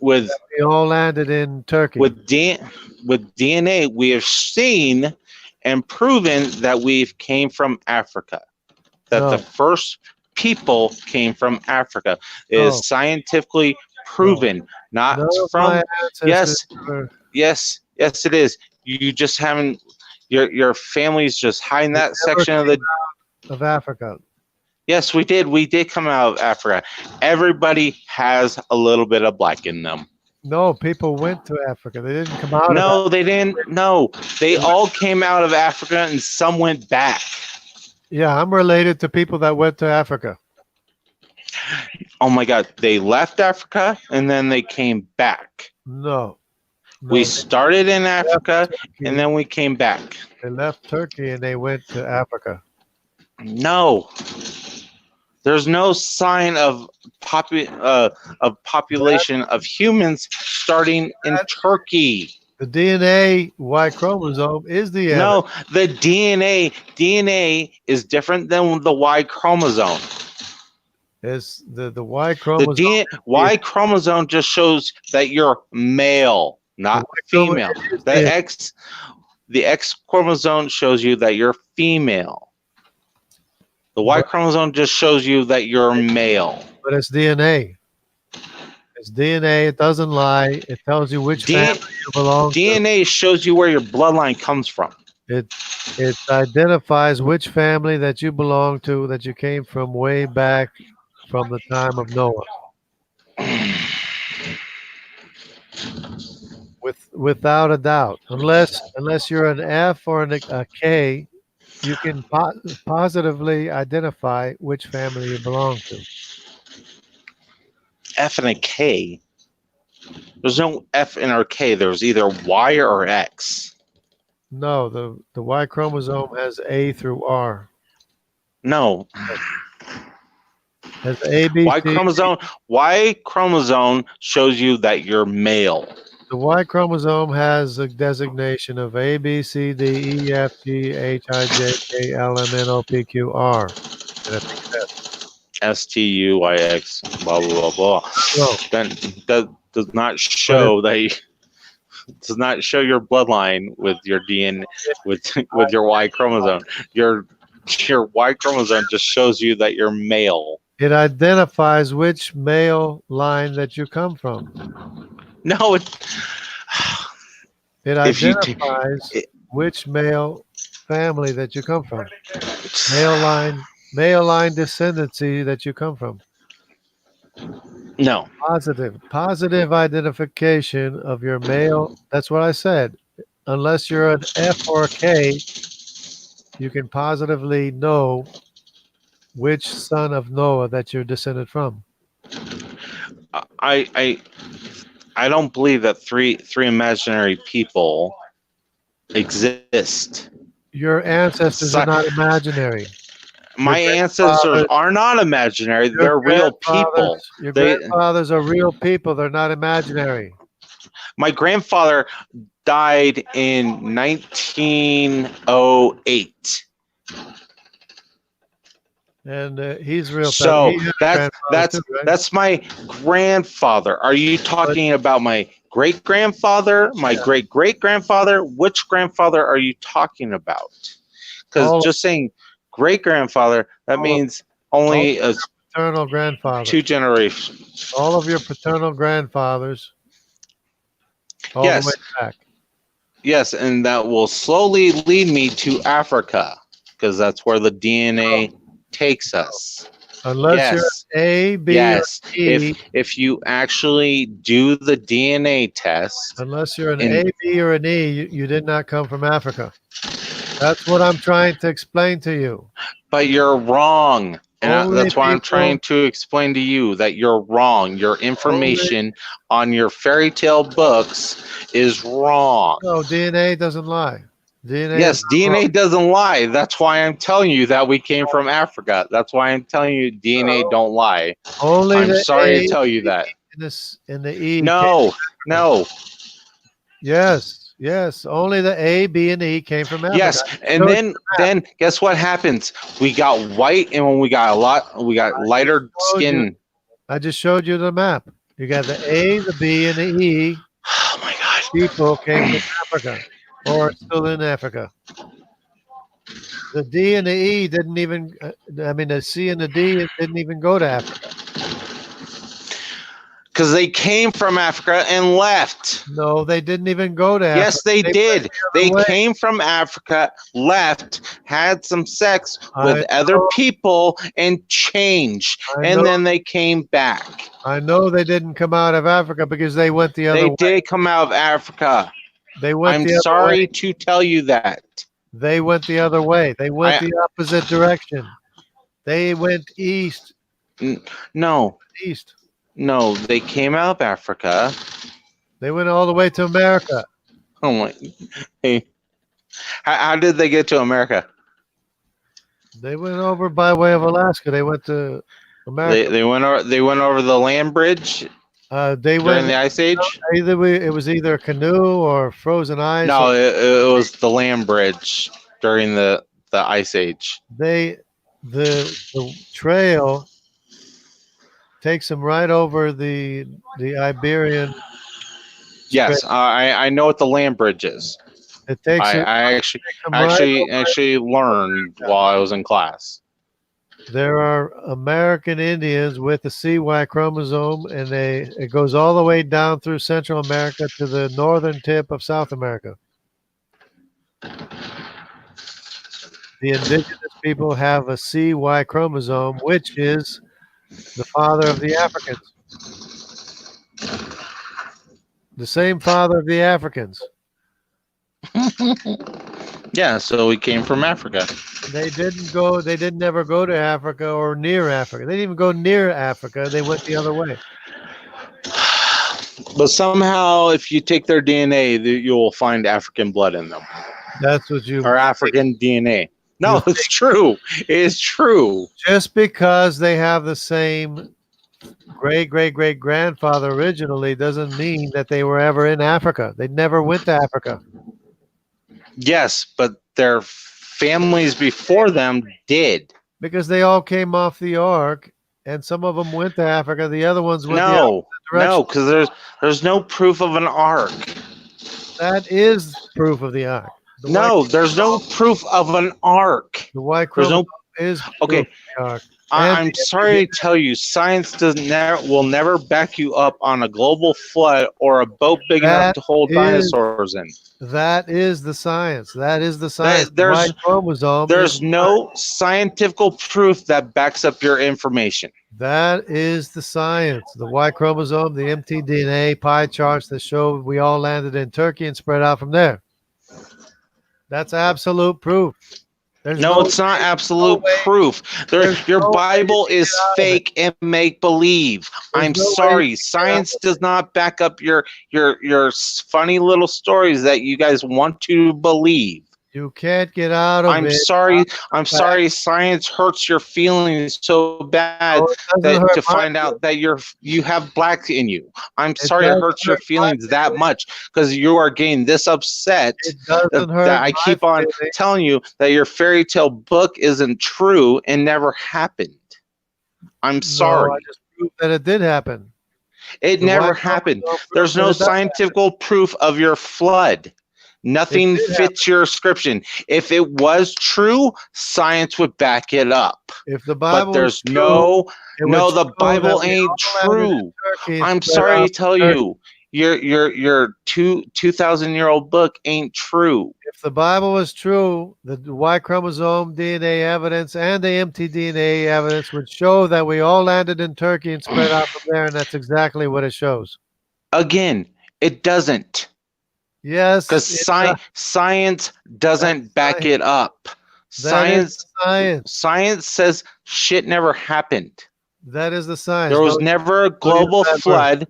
We all landed in Turkey. with DNA, we have seen and proven that we've came from Africa. That No. the first people came from Africa. It No. is scientifically proven, not None of from my ancestors yes, were- yes, it is. You just haven't your family's just hiding that never section of the of Africa. Yes, we did. We did come out of Africa. Everybody has a little bit of black in them. No, people went to Africa. They didn't come out of No, they didn't. No, they all came out of Africa and some went back. Yeah, I'm related to people that went to Africa. Oh my God, they left Africa and then they came back. No. We started in Africa and then we came back. They left Turkey and they went to Africa. No, there's no sign of population of humans starting in Turkey. The DNA Y chromosome is the evidence. No, the DNA is different than the Y chromosome. It's the Y The chromosome. Y chromosome just shows that you're male, not female. The X chromosome shows you that you're female. The Y chromosome just shows you that you're male. But it's DNA. It's DNA. It doesn't lie. It tells you which family you belong to. DNA shows you where your bloodline comes from. It identifies which family that you belong to, that you came from way back from the time of Noah. Without a doubt, unless you're an F or a K, you can positively identify which family you belong to. F and a K. There's no F and or K. There's either Y or X. No, the Y chromosome has A through R. No. Has A, B, Y chromosome shows you that you're male. The Y chromosome has a designation of A, B, C, D, E, F, G, H, I, J, K, L, M, N, O, P, Q, R. And I think that's STUYX, blah blah blah blah. No. That does not show does not show your bloodline with your DNA with your Y chromosome. Your Y chromosome just shows you that you're male. It identifies which male line that you come from. No, It identifies which male family that you come from. Male line descendancy that you come from. No. Positive identification of your male. That's what I said. Unless you're an F or a K, you can positively know which son of Noah that you're descended from. I don't believe that three imaginary people exist. Your ancestors are not imaginary. My Your ancestors grandfathers- are not imaginary. They're real people. Your They- grandfathers are real people. They're not imaginary. My grandfather died in 1908. And he's real. So he had a that's grandfather too, right? that's my grandfather. Are you talking about my great grandfather, my great great grandfather? Which grandfather are you talking about? All Because of- just saying great grandfather, that all of- means only paternal grandfather. 2 generations. All of your paternal grandfathers. All Yes. the way back. Yes, and that will slowly lead me to Africa because that's where the DNA takes us. Unless Yes. you're A, B, Yes, or E. if you actually do the DNA test, Unless you're an in- A, B, or an E, you did not come from Africa. That's what I'm trying to explain to you. but you're wrong. And Only that's why I'm people- trying to explain to you that you're wrong. Your information on your fairy tale books is wrong. No, DNA doesn't lie. DNA. Yes, is DNA doesn't lie. That's why I'm telling you that we came from Africa. That's why I'm telling you DNA don't lie. only I'm the sorry A to tell you that. in the E. No, no. Yes. Only the A, B, and E came from Africa. Yes, and Showed then guess what happens? We got white, and when we got lighter showed you. skin. I just showed you the map. You got the A, the B, and the E. Oh my God! People came from Africa or still in Africa. The D and the E didn't even, the C and the D didn't even go to Africa. Because they came from Africa and left. No, they didn't even go to Africa. Yes, they went did. the They other way. came from Africa, left, had some sex with I other know. people, and changed. I And know- then they came back. I know they didn't come out of Africa because they went the other They way. did come out of Africa. They went I'm the other sorry way. to tell you that. They went the other way. They went the opposite direction. They went east. No, East. no, they came out of Africa. They went all the way to America. Oh my! Hey, how did they get to America? They went over by way of Alaska. They went to America. They went over the land bridge They during went the Ice Age. it was either a canoe or frozen ice. No, or it was the land bridge during the Ice Age. the trail takes them right over the Iberian. Yes, I know what the land bridge is. It takes I them actually right actually learned while I was in class. There are American Indians with the CY chromosome, and it goes all the way down through Central America to the northern tip of South America. The indigenous people have a CY chromosome, which is the father of the Africans. The same father of the Africans. Yeah, so we came from Africa. They didn't ever go to Africa or near Africa. They didn't even go near Africa. They went the other way. But somehow, if you take their DNA, you will find African blood in them That's what you or African DNA. No, it's true. It's true. just because they have the same great grandfather originally doesn't mean that they were ever in Africa. They never went to Africa. Yes, but their families before them did. Because they all came off the ark, and some of them went to Africa. The other ones went the No, opposite direction. no, because there's no proof of an ark. That is proof of the ark. The No, white, there's no proof of an ark. the white There's no. chromosome is Okay, proof of the ark. I'm sorry to tell you, science will never back you up on a global flood or a boat big enough That to hold is- dinosaurs in. That is the science. That is the science. The there's- white chromosome. There's is- no scientific proof that backs up your information. That is the science. The Y chromosome, the mtDNA pie charts that show we all landed in Turkey and spread out from there. That's absolute proof. There's No, it's not absolute way- proof. there's Your no way Bible you can is get out of it. fake and make believe. There's I'm no way you sorry. can get Science out does not back up your funny little stories that you guys want to believe. You can't get out of I'm it. sorry. I'm sorry. Science hurts your feelings so bad No, it doesn't that hurt to my find out that you have black in you. I'm sorry it doesn't hurts your hurt my feelings that much because you are getting this upset It doesn't hurt that I my keep on feelings. telling you that your fairy tale book isn't true and never happened. I'm sorry. No, I just proved that it did happen. It The never white happened. chromosome There's proves no that it does happen. scientific proof of your flood. Nothing It did fits your description. If it was true, science would back it up. If the Bible But was there's true, no, would the show Bible that we ain't all landed in true. Turkey and I'm spread sorry out to tell Turkey. you, your 2,000-year-old book ain't true. If the Bible was true, the Y chromosome DNA evidence and the mtDNA evidence would show that we all landed in Turkey and spread out from there, and that's exactly what it shows. Again, it doesn't. Yes, Because science doesn't back science. it up. That is Science science. science says shit never happened. That is the science. There was No- never a use global that word. flood.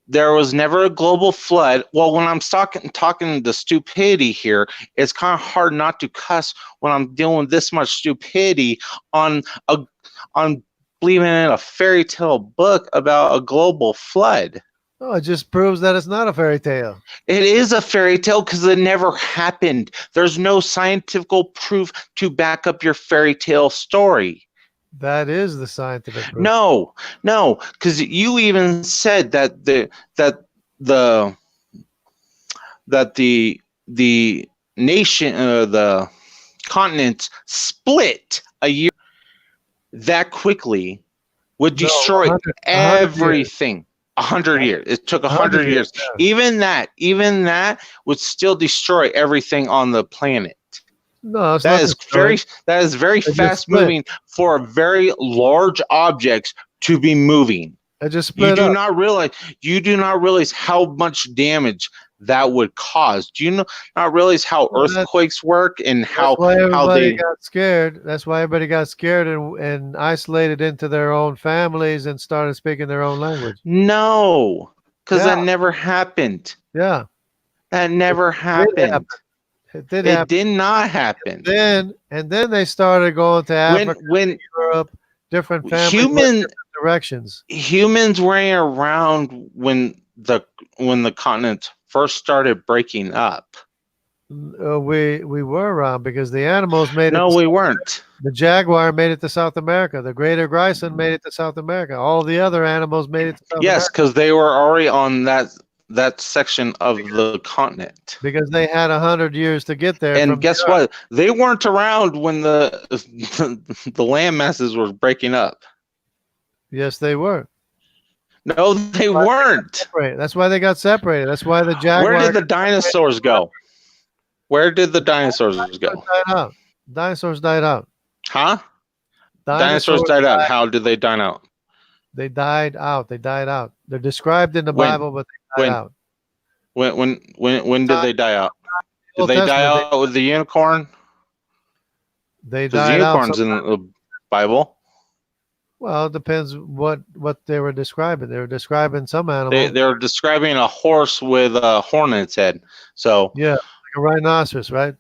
There was never a global flood. Well, when I'm talking the stupidity here, it's kind of hard not to cuss when I'm dealing with this much stupidity on believing in a fairy tale book about a global flood. No, it just proves that it's not a fairy tale. It is a fairy tale because it never happened. There's no scientific proof to back up your fairy tale story. That is the scientific proof. No, because you even said that the nation, the continent split a year that quickly would No, destroy 100 years. everything. 100 years. It took 100 years. yeah. Even that would still destroy everything on the planet. No, it's That not is destroyed. very just fast split. moving for a very large objects to be moving. It just You split do up. not realize how much damage that would cause. Do you not realize how Well, that's- earthquakes work and how That's why how everybody they got scared. That's why everybody got scared and isolated into their own families and started speaking their own language. No, because Yeah. that never happened. Yeah, That never it did happened. happen. It did It happen. did not happen. And then they started going to Africa, When Europe, different families, went human different directions. humans weren't around when the continent first started breaking up. We were around because the animals made No, it. we weren't. The jaguar made it to South America. The greater grison made it to South America. All the other animals made it to South Yes, America because they were already on that section of the continent. because they had 100 years to get there. And from guess Europe. what? They weren't around when the land masses were breaking up. Yes, they were. No, they weren't. Separated. That's why they got separated. That's why the jaguar Where did the dinosaurs go? Where did the dinosaurs go? died out. Dinosaurs died out. Huh? Dinosaurs died out. How did they die out? They died out. They died out. They're described in the When? Bible, but they died When? out. When did they die out? Did Old they die Testament, out with the unicorn? They Because died out. unicorns in the Bible. Well, it depends what they were describing. They were describing some animal. They were describing a horse with a horn in its head. So Yeah, like a rhinoceros, right?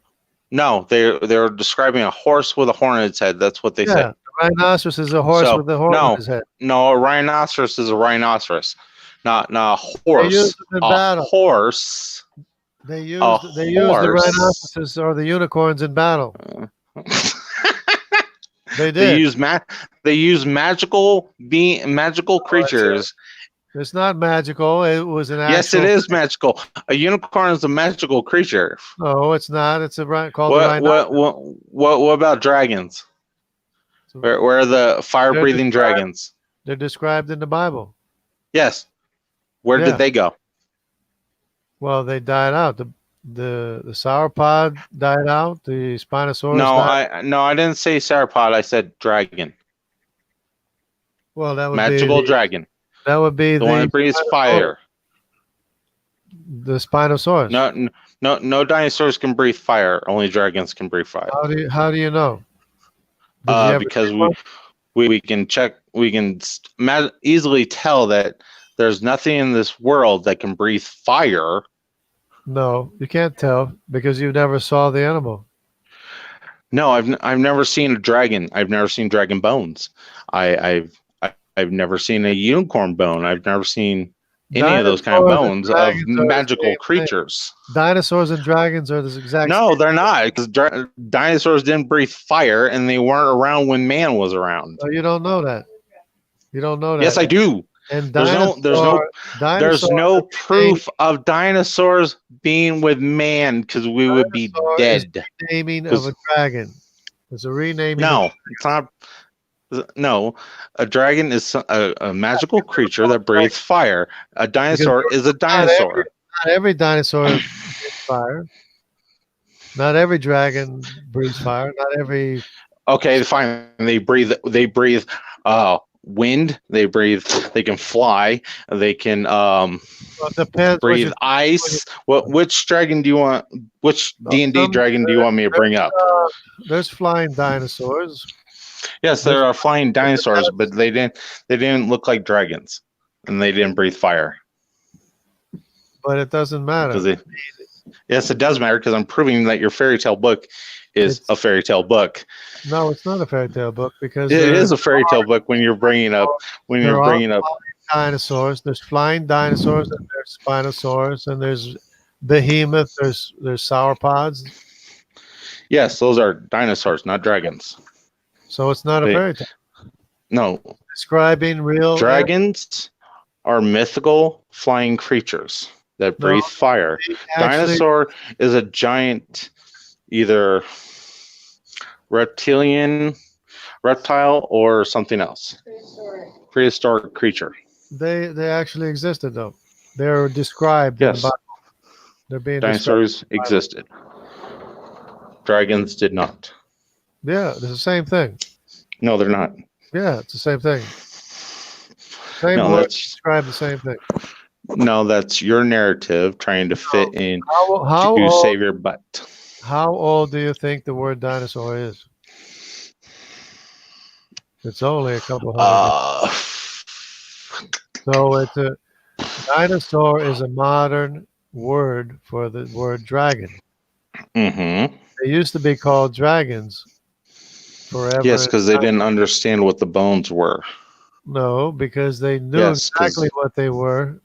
no, they were describing a horse with a horn in its head. That's what they Yeah, said. a rhinoceros is a horse So, with a horn no. on his head. No, a rhinoceros is a rhinoceros, not a They horse. used it in A battle. horse. They used a the horse. rhinoceros or the unicorns in battle. They They did. use magical creatures. It's not magical. It was an actual. Yes, it is magical. A unicorn is a magical creature. No, it's not. It's called a What rhinoceros. what about dragons? Where are the fire breathing described- dragons? They're described in the Bible. Yes. Where Yeah. did they go? Well, they died out. The sauropod died out. The Spinosaurus No, died. I didn't say sauropod. I said dragon. Well, that would Magical be dragon. that would be The one that breathes fire. the Spinosaurus. No dinosaurs can breathe fire. Only dragons can breathe fire. How do you know? Did you ever Because see one? we can check. We can easily tell that there's nothing in this world that can breathe fire. No, you can't tell because you never saw the animal. No, I've never seen a dragon. I've never seen dragon bones. I've never seen a unicorn bone. I've never seen any of those kind of Dinosaurs and bones of dragons are the magical same thing. creatures. Dinosaurs and dragons are the exact No, same. they're not, because dinosaurs didn't breathe fire, and they weren't around when man was around. No, you don't know that. You don't know that. Yes, I do. And There's no dinosaurs proof of dinosaurs being with man, because we would be Dinosaur is dead. naming of a dragon. It's a renaming. No, it's not. No, a dragon is a magical creature that breathes fire. A dinosaur is a dinosaur. Not every dinosaur breathes fire. Not every dragon breathes fire. Not every. Okay, fine. They breathe. Wind. They breathe. They can fly. They can Well, it depends. breathe ice. Which dragon do you want? Which D&D dragon do you want me to bring up? There's flying dinosaurs. Yes, there are flying dinosaurs, but they didn't look like dragons, and they didn't breathe fire. But it doesn't matter. Yes, it does matter because I'm proving that your fairy tale book is a fairy tale book. No, it's not a fairy tale book because It is a fairy tale book when you're bringing up dinosaurs. There's flying dinosaurs, and there's Spinosaurus, and there's behemoth. There's sauropods. Yes, those are dinosaurs, not dragons. So it's not a fairy tale. No, Describing real dragons are mythical flying creatures that breathe fire. Dinosaur is a giant, either reptile or something else. Prehistoric creature. They actually existed though. They're described in the Yes, Bible. They're being dinosaurs existed. Dragons did not. Yeah, it's the same thing. No, they're not. Yeah, it's the same thing. Same No, words describe the same thing. No, that's your narrative trying to fit in How to old, save your butt. how old do you think the word dinosaur is? It's only a couple hundred. So it's a dinosaur is a modern word for the word dragon. Mm-hmm. They used to be called dragons forever. Yes, because they didn't understand what the bones were. No, because they knew Yes, 'cause- exactly what they were,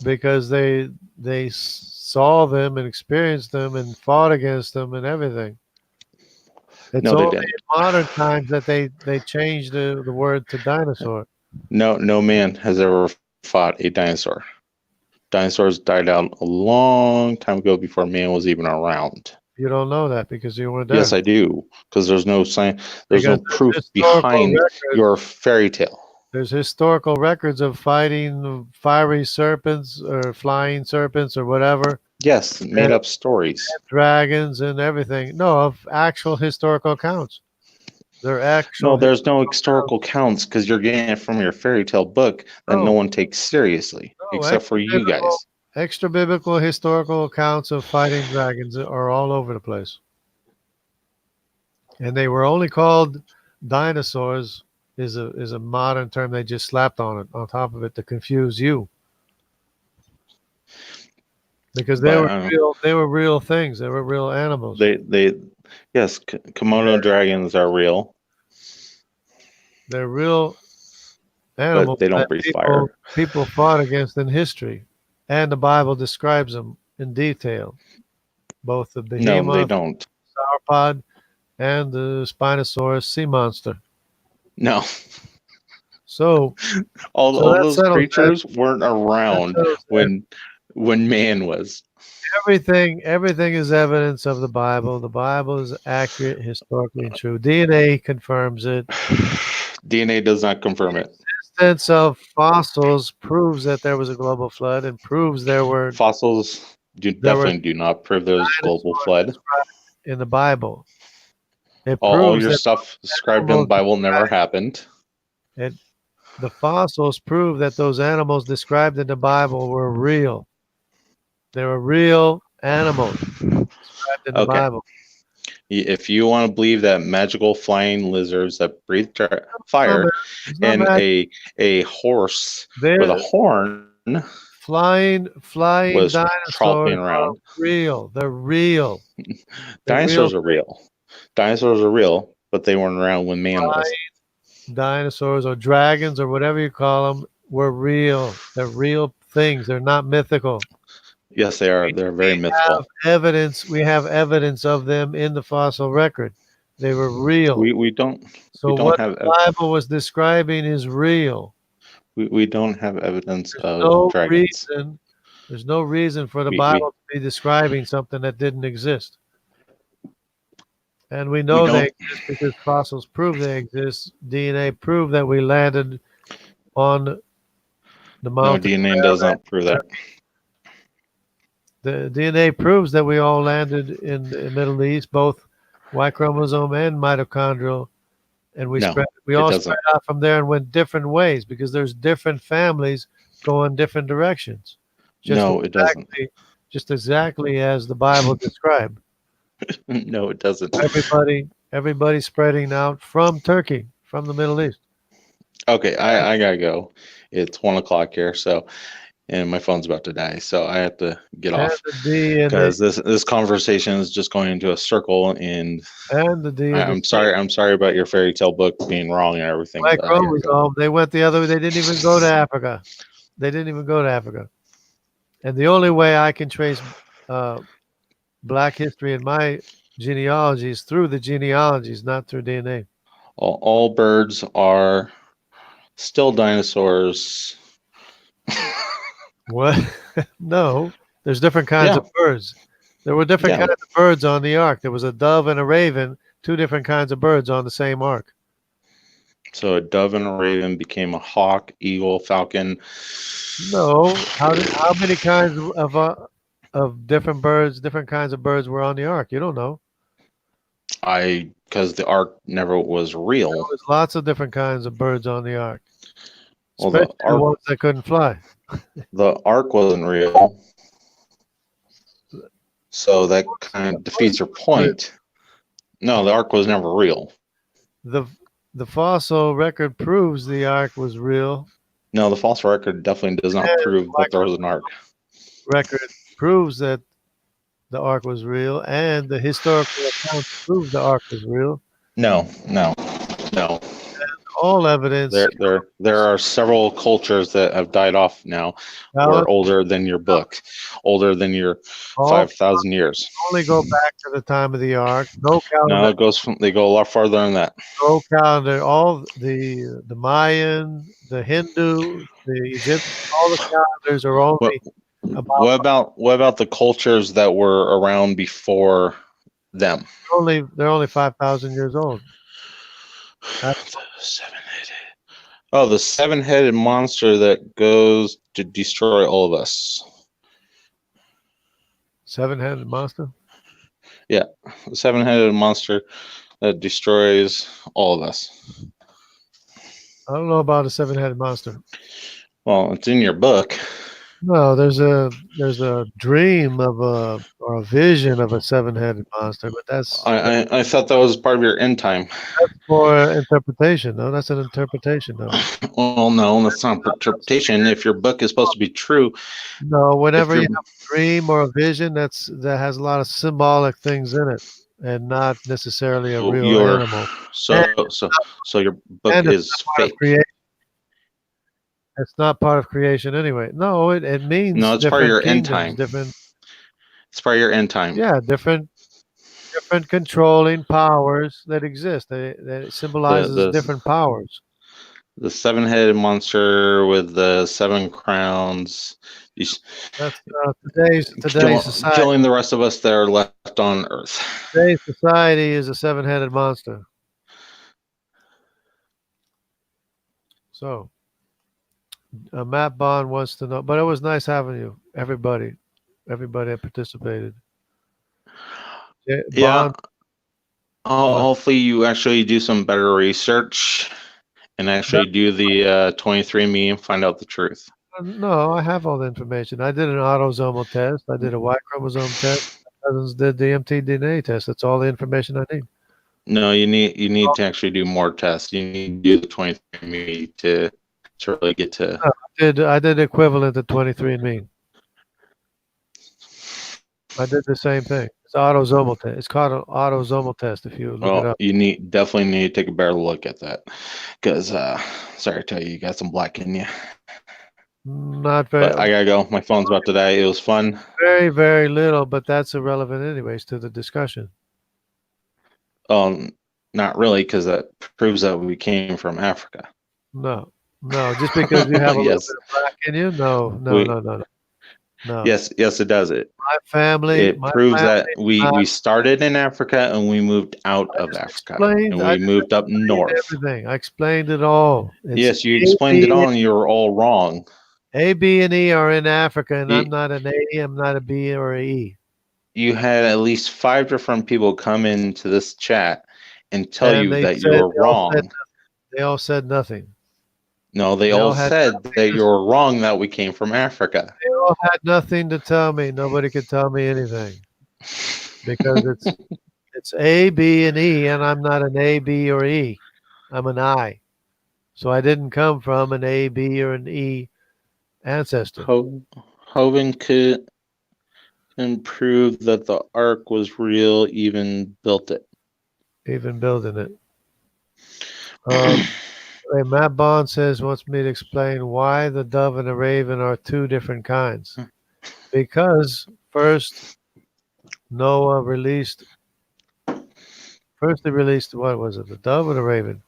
because they saw them and experienced them and fought against them and everything. It's No, they only didn't. in modern times that they changed the word to dinosaur. No man has ever fought a dinosaur. Dinosaurs died out a long time ago before man was even around. You don't know that because you weren't there. Yes, I do, because there's no sign, there's no Because proof historical behind records. your fairy tale. There's historical records of fighting fiery serpents or flying serpents or whatever, Yes, made up stories. dragons and everything. No, of actual historical accounts. They're actual. No, there's no historical counts because you're getting it from your fairy tale book that no one takes seriously, No, except for you guys. Extra biblical historical accounts of fighting dragons are all over the place. And they were only called dinosaurs is a modern term they just slapped on top of it to confuse you. Because they were real things. They were real animals. Yes, Komodo dragons are real. They're real animals. But they don't that breathe fire. People fought against in history. And the Bible describes them in detail. Both the No, behemoth, they don't. sauropod, and the Spinosaurus sea monster. No. So all that those settles creatures weren't around that settles when man was. everything is evidence of the Bible. The Bible is accurate, historically true. DNA confirms it. DNA does not confirm it. Existence of fossils proves that there was a global flood and proves there were Fossils definitely do not prove there was a global flood. in the Bible. It All proves your that stuff described in the Bible never happened. the fossils prove that those animals described in the Bible were real. They were real animals described in the Okay. Bible. If you want to believe that magical flying lizards that breathe fire It's not and magic. a horse They're with a horn flying was dinosaurs tromping are around. real. They're real. They're Dinosaurs real are real. Dinosaurs are real, but they weren't around when man was. dinosaurs or dragons or whatever you call them were real. They're real things. They're not mythical. Yes, they are. They're very mythical. We have evidence of them in the fossil record. They were real. We don't So we don't what have the Bible was describing is real. we don't have evidence There's of no dragons. reason. There's no reason for the We- Bible to be describing something that didn't exist. And we We know don't- they exist because fossils prove they exist. DNA prove that we landed on the No, mountain. DNA does not prove that. The DNA proves that we all landed in the Middle East, both Y chromosome and mitochondrial, and we No, all doesn't. spread out from there and went different ways because there's different families going different directions. No, it doesn't. Just exactly as the Bible described. No, it doesn't. Everybody spreading out from Turkey, from the Middle East. Okay, I gotta go. It's 1:00 here, so and my phone's about to die, so I have to get off because this conversation is just going into a circle. And I'm sorry about your fairy tale book being wrong and everything. Y but I gotta go. chromosome. They went the other way. They didn't even go to Africa. And the only way I can trace Black history in my genealogy is through the genealogies, not through DNA. All birds are still dinosaurs. What? No, there's different kinds Yeah. of birds. There were different Yeah. kinds of birds on the ark. There was a dove and a raven, two different kinds of birds on the same ark. So a dove and a raven became a hawk, eagle, falcon. No, how many kinds of different birds, different kinds of birds were on the ark? You don't know. Because the ark never was There real. was lots of different kinds of birds on the ark, Well, the especially the ark, ones that couldn't fly. the ark wasn't real. So that kind of defeats your point. No, the ark was never real. The fossil record proves the ark was real. No, the false record definitely does not prove that there was an ark. Record proves that the ark was real, and the historical accounts prove the ark was real. No. All evidence. There are several cultures that have died off now, who are older than your book, older than your 5,000 years. Only go back to the time of the ark. No calendar. No, they go a lot farther than that. No calendar. All the Mayan, the Hindu, the Egyptian, all the calendars are only What about the cultures that were around before them? they're only 5,000 years old. The seven-headed monster that goes to destroy all of us. Seven-headed monster? The seven-headed monster that destroys all of us. I don't know about a seven-headed monster. Well, it's in your book. No, there's a dream of or a vision of a seven-headed monster, but that's I thought that was part of your end time. for interpretation. No, that's an interpretation. No, Well, no, that's not interpretation. If your book is supposed to be true, no. Whenever If you you're- have a dream or a vision, that has a lot of symbolic things in it, and not necessarily a real your animal. so your book And is it's not part of fake. creation. It's not part of creation anyway. No, it means No, it's part of your different end kingdoms, time. different. It's part of your end time. Yeah, different controlling powers that exist. That symbolizes The- different powers. The seven-headed monster with the seven crowns. That's today's society. Killing the rest of us that are left on Earth. Today's society is a seven-headed monster. So, Matt Bond wants to know, but it was nice having you, everybody that participated. Yeah. Bond, Hopefully you actually do some better research and actually do the 23andMe and find out the truth. No, I have all the information. I did an autosomal test. I did a Y chromosome test. My cousins did the mtDNA test. That's all the information I need. No, you need to actually do more tests. You need to do the 23andMe to really get to. I did equivalent to 23andMe. I did the same thing. It's autosomal test. It's called an autosomal test if you look it Well, up. you definitely need to take a better look at that, because sorry to tell you got some black in you. Not very, But I gotta go. My phone's about to die. It was fun. very, very little, but that's irrelevant anyways to the discussion. Not really, because that proves that we came from Africa. No, just because you have a Yes. little bit of black in you, no. Yes, it does it. My family, It proves that we started in Africa and we moved out of Africa and we moved up north. Everything. I explained it all. It's Yes, you explained it all and you were all wrong. A, B, and E are in Africa, and You- I'm not an A, I'm not a B or a E. You had at least 5 different people come into this chat and tell And you they that you said- were wrong. They all said nothing. No, they they all all had said nothing that to- you were wrong that we came from Africa. They all had nothing to tell me. Nobody could tell me anything because it's A, B, and E, and I'm not an A, B, or E. I'm an I. So I didn't come from an A, B, or an E ancestor. Hovind could prove that the ark was real, even built it. Even building it. Hey, Matt Bond wants me to explain why the dove and the raven are two different kinds. Because first, Noah released. First, he released, what was it, the dove or the raven?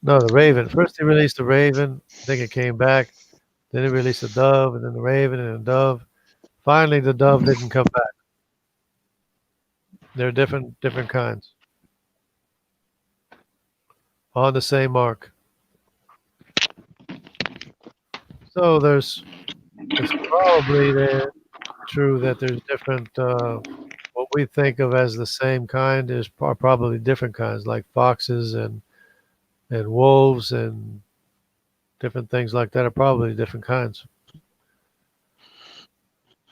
No, the raven. First, he released the raven. I think it came back. Then he released the dove, and then the raven, and the dove. Finally, the dove didn't come back. They're different kinds. On the same ark. So it's probably true that there's different, what we think of as the same kind is probably different kinds, like foxes and wolves and different things like that are probably different kinds.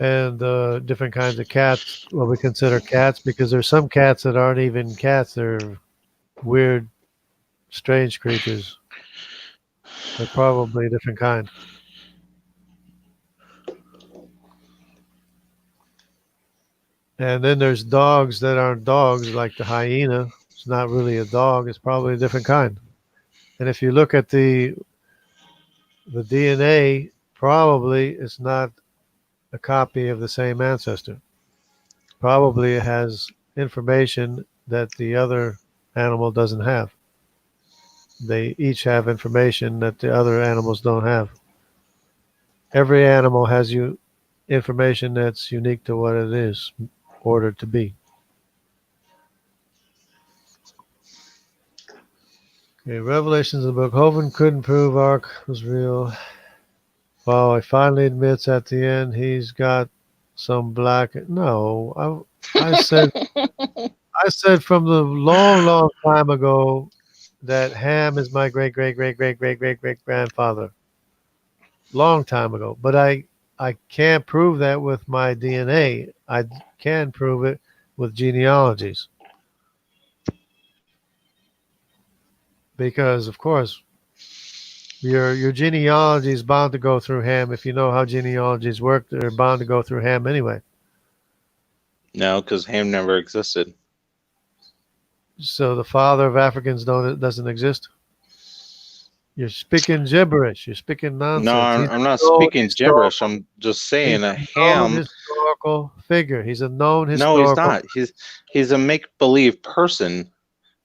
And different kinds of cats, what we consider cats, because there's some cats that aren't even cats. They're weird, strange creatures. They're probably a different kind. And then there's dogs that aren't dogs, like the hyena. It's not really a dog. It's probably a different kind. And if you look at the DNA, probably it's not a copy of the same ancestor. Probably it has information that the other animal doesn't have. They each have information that the other animals don't have. Every animal has information that's unique to what it is ordered to be. Okay, Revelations of the book. Hovind couldn't prove Ark was real. Well, he finally admits at the end he's got some black. No, I said from the long time ago that Ham is my great grandfather. Long time ago, but I can't prove that with my DNA. I can prove it with genealogies. Because of course your genealogy is bound to go through Ham. If you know how genealogies work, they're bound to go through Ham anyway. No, because Ham never existed. So the father of Africans doesn't exist. You're speaking gibberish. You're speaking nonsense. No, I'm not speaking gibberish. I'm just saying a Ham. Historical figure. He's a known historical. No, he's not. He's a make-believe person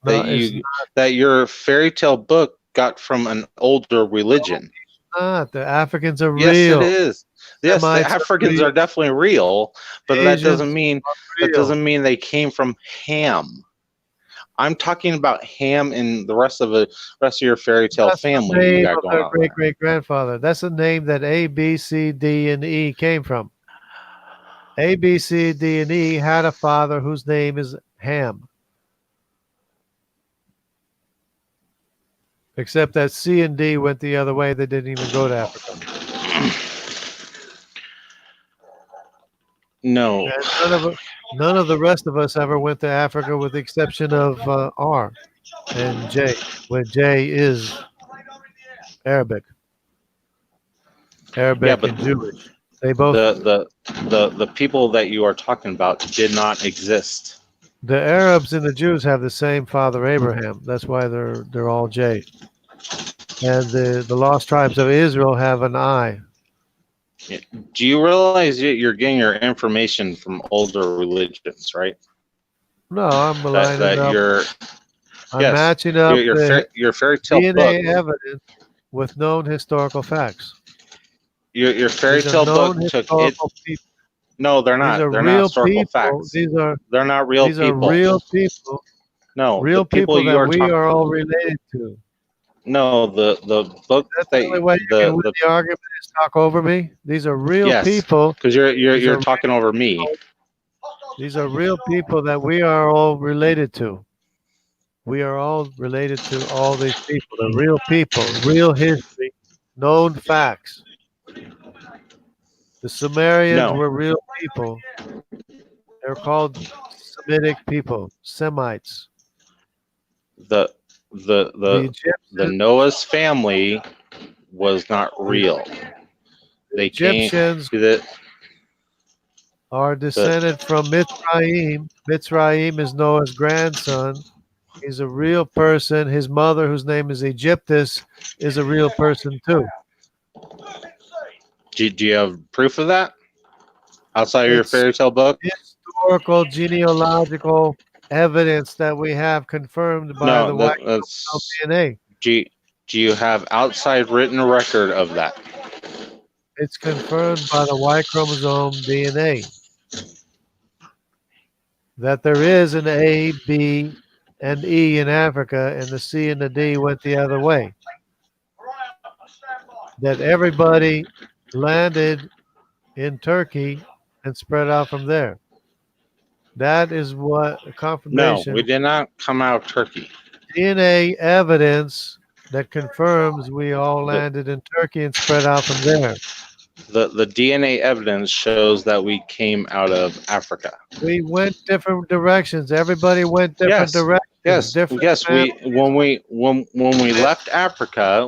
that your fairy tale book got from an older religion. Not the Africans are Yes, real. it is. Yes, the Africans are definitely real, but that doesn't mean they came from Ham. I'm talking about Ham and the rest of your fairy tale family. The name you got of going their on great grandfather. That's the name that A, B, C, D, and E came from. A, B, C, D, and E had a father whose name is Ham. Except that C and D went the other way. They didn't even go to Africa. No, And none of the rest of us ever went to Africa, with the exception of R and J, where J is Arabic, yeah, but and Jewish. They both. the people that you are talking about did not exist. The Arabs and the Jews have the same father Abraham. That's why they're all J. And the lost tribes of Israel have an I. Do you realize you're getting your information from older religions, right? No, I'm That lining that up. you're I'm yes, matching up the your fairy tale DNA book. evidence with known historical facts. Your fairy These are tale known book took it. historical people. No, they're These not. are They're not real historical people. facts. They're not real these are people. real people. No, Real the people you that are we talking. are all related to. No, the book That's the only way you can win the argument is talk over me. These are real yes, people. because you're These are talking over me. These are real people that we are all related to. We are all related to all these people. They're real people, real history, known facts. The Sumerians No, were real people. They're called Semitic people, Semites. the The Egyptians, Noah's family was not real. They came. Egyptians The, are descended from Mitzrayim. Mitzrayim is Noah's grandson. He's a real person. His mother, whose name is Egyptus, is a real person too. do you have proof of that outside of your It's fairy tale book? historical, genealogical evidence that we have confirmed by the No, white that's. DNA. Do you have outside written record of that? It's confirmed by the Y chromosome DNA that there is an A, B, and E in Africa, and the C and the D went the other way. That everybody landed in Turkey and spread out from there. That is what No, confirmation. we did not come out of Turkey. DNA evidence that confirms we all landed in Turkey and spread out from there. The DNA evidence shows that we came out of Africa. We went different directions. Everybody went different Yes, directions. Yes, different yes. When we left Africa,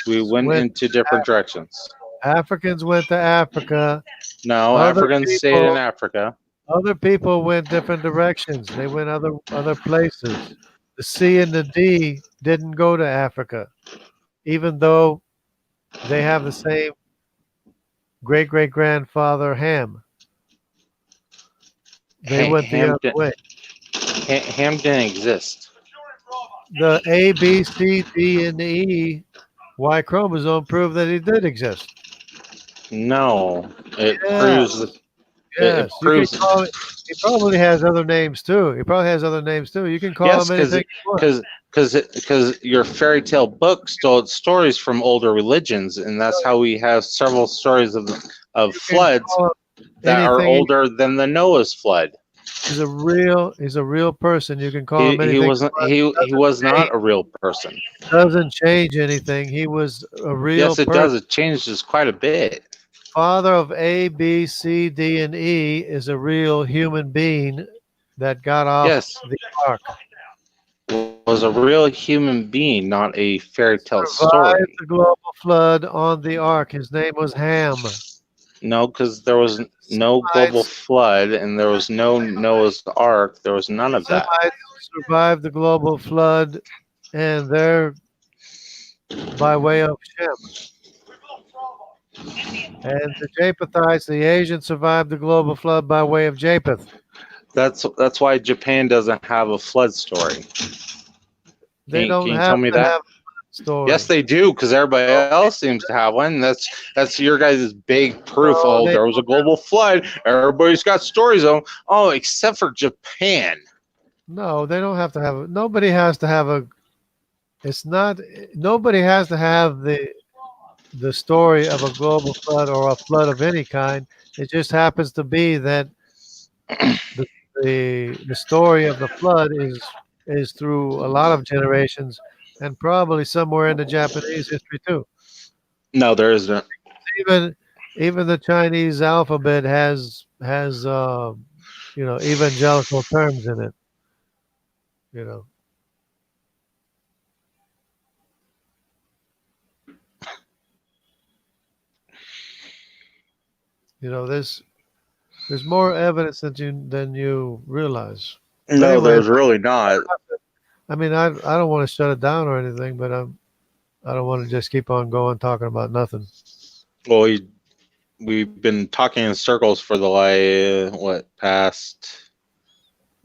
we went into different directions. Africans went to Africa. No, Other Africans stayed people- in Africa. Other people went different directions. They went other places. The C and the D didn't go to Africa, even though they have the same great-great-grandfather Ham. They went the other way. Ham didn't exist. The A, B, C, D, and E Y chromosome prove that he did exist. No, it Yes. proves. Yes, you proves- can call it. He probably has other names too. He probably has other names too. You can call Yes, him anything you want. because your fairy tale book stole stories from older religions, and that's how we have several stories of You can floods call him that are anything. older than the Noah's flood. He's a real person. You can call him He anything. wasn't. He was not a real person. Doesn't change anything. He was a real Yes, it person. does. It changes quite a bit. Father of A, B, C, D, and E is a real human being that got off Yes, the ark. was a real human being, not a fairy tale Survived story. the global flood on the ark. His name was Ham. No, because there was no global flood and there was no Noah's Ark. There was none of that. Semites survived the global flood, and they're by way of Shem. And the Japhethites, the Asians, survived the global flood by way of Japheth. That's why Japan doesn't have a flood story. They Can don't you have tell me to that? have a story. Yes, they do, because everybody else seems to have one. That's your guys' big proof. No, Oh, they there was a global flood. Everybody's got stories of. Oh, except for Japan. No, they don't have to have. Nobody has to have a. It's not. Nobody has to have the story of a global flood or a flood of any kind. It just happens to be that the story of the flood is through a lot of generations, and probably somewhere in the Japanese history too. No, there isn't. even the Chinese alphabet has evangelical terms in it. You know, there's more evidence than you realize. No, Anyway, there's really not. I mean, I don't want to shut it down or anything, but I don't want to just keep on going talking about nothing. Well, we've been talking in circles for the past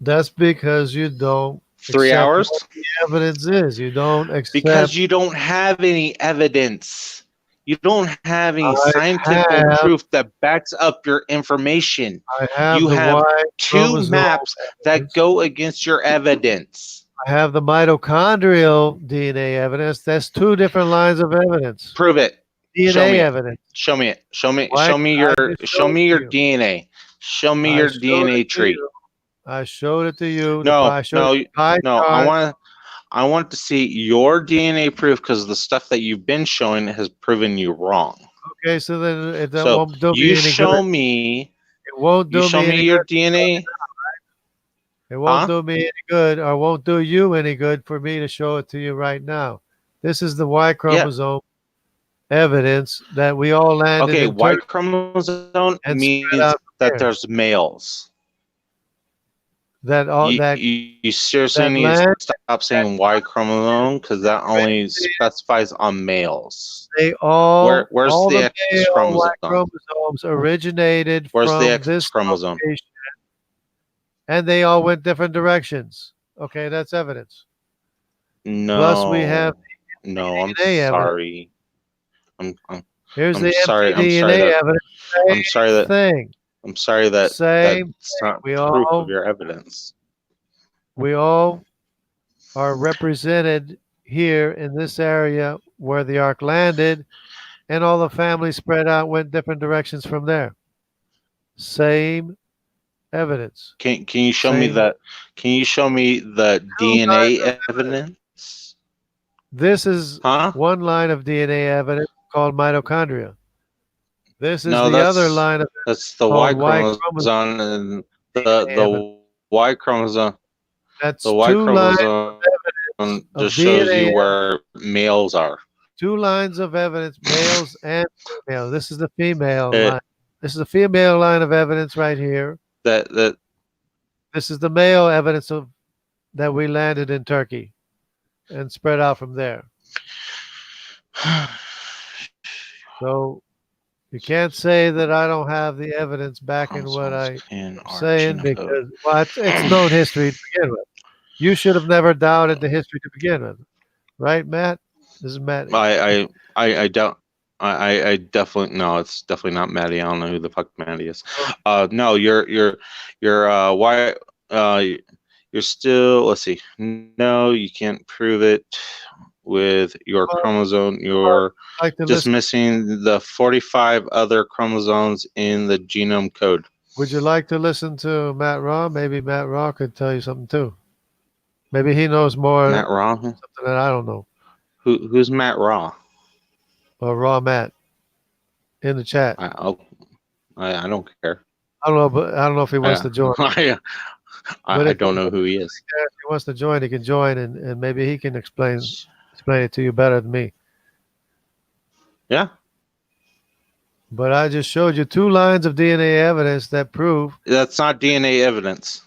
That's because you don't 3 accept hours? what the evidence is. You don't accept. Because you don't have any evidence. You don't have any I scientific have- proof that backs up your information. I have You the have Y 2 chromosome maps that evidence. go against your evidence. I have the mitochondrial DNA evidence. That's 2 different lines of evidence. Prove it. DNA Show me it. evidence. Show me it. Show me Why- show me I your just show showed me your you. DNA. Show me I your showed DNA it to tree. you. I showed it to you. No, I showed you the pie no. chart. I want to see your DNA proof because the stuff that you've been showing has proven you wrong. Okay, so then it So won't do me you any show good. me, It won't do you show me me any your good. DNA. It won't Huh? do me any good, or won't do you any good for me to show it to you right now. This is the Y chromosome evidence that we all landed Okay, in Y Turkey chromosome and means spread out that here. there's males. That all that You seriously that need land- to stop saying Y chromosome because that only specifies on males. they all Where's all the the X male Y chromosome? chromosomes originated Where's from the X this chromosome? location, and they all went different directions. Okay, that's evidence. No. Plus, we have No, I'm DNA evidence. sorry. Here's I'm the sorry. I'm mtDNA sorry that evidence. I'm sorry that Thing. I'm sorry that Same that's not We proof all- of your evidence. We all are represented here in this area where the ark landed, and all the families spread out went different directions from there. Same evidence. Can you show me Same. that? Can you show me the DNA evidence? This is Huh? one line of DNA evidence called mitochondria. This is No, the other that's- line of That's the Y called Y chromosome and DNA the Y chromosome. that's The Y 2 lines chromosome of just shows DNA you where males are. 2 lines of evidence, males and female. This is the female Eh. line. This is the female line of evidence right here. That This is the male evidence of that we landed in Turkey and spread out from there. So you can't say that I don't have the evidence backing what I'm saying because it's known history to begin with. You should have never doubted the history to begin with, right, Matt? This is Matt. I don't. I definitely no. It's definitely not Maddie. I don't know who the fuck Maddie is. No, you're why you're still. Let's see. No, you can't prove it with your chromosome. You're Like to just listen, missing the 45 other chromosomes in the genome code. would you like to listen to Matt Raw? Maybe Matt Raw could tell you something too. Maybe he knows more Matt Raw. something that I don't know. Who's Matt Raw? Or Raw Matt in the chat. I don't care. I don't know, but I don't know if he wants to join. But I if don't he- know who he is. If he wants to join, he can join, and maybe he can explain it to you better than me. Yeah, But I just showed you 2 lines of DNA evidence that prove, that's not DNA evidence.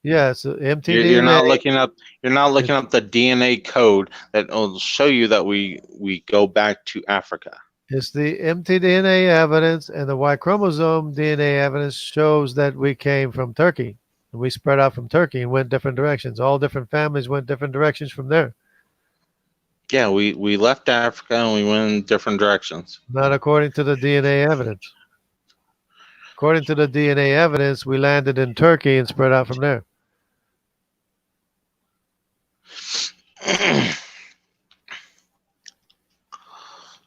yes, mtDNA. You're not looking up. You're not looking up the DNA code that will show you that we go back to Africa. It's the mtDNA evidence, and the Y chromosome DNA evidence shows that we came from Turkey. And we spread out from Turkey and went different directions. All different families went different directions from there. Yeah, we left Africa and we went in different directions. Not according to the DNA evidence. According to the DNA evidence, we landed in Turkey and spread out from there.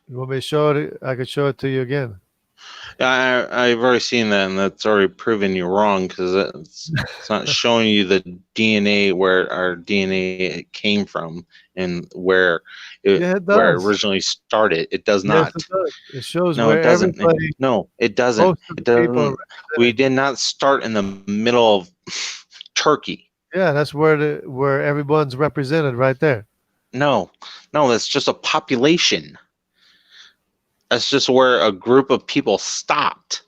You want me to show it? I could show it to you again. I've already seen that, and that's already proven you wrong because it's not showing you the DNA where our DNA came from and where Yeah, it where it does. originally started. It does Yes, not. it does. It shows No, where it doesn't. everybody, No, it doesn't. most of It the people are doesn't. We represented. did not start in the middle of Turkey. Yeah, that's where everyone's represented right there. No, that's just a population. That's just where a group of people stopped.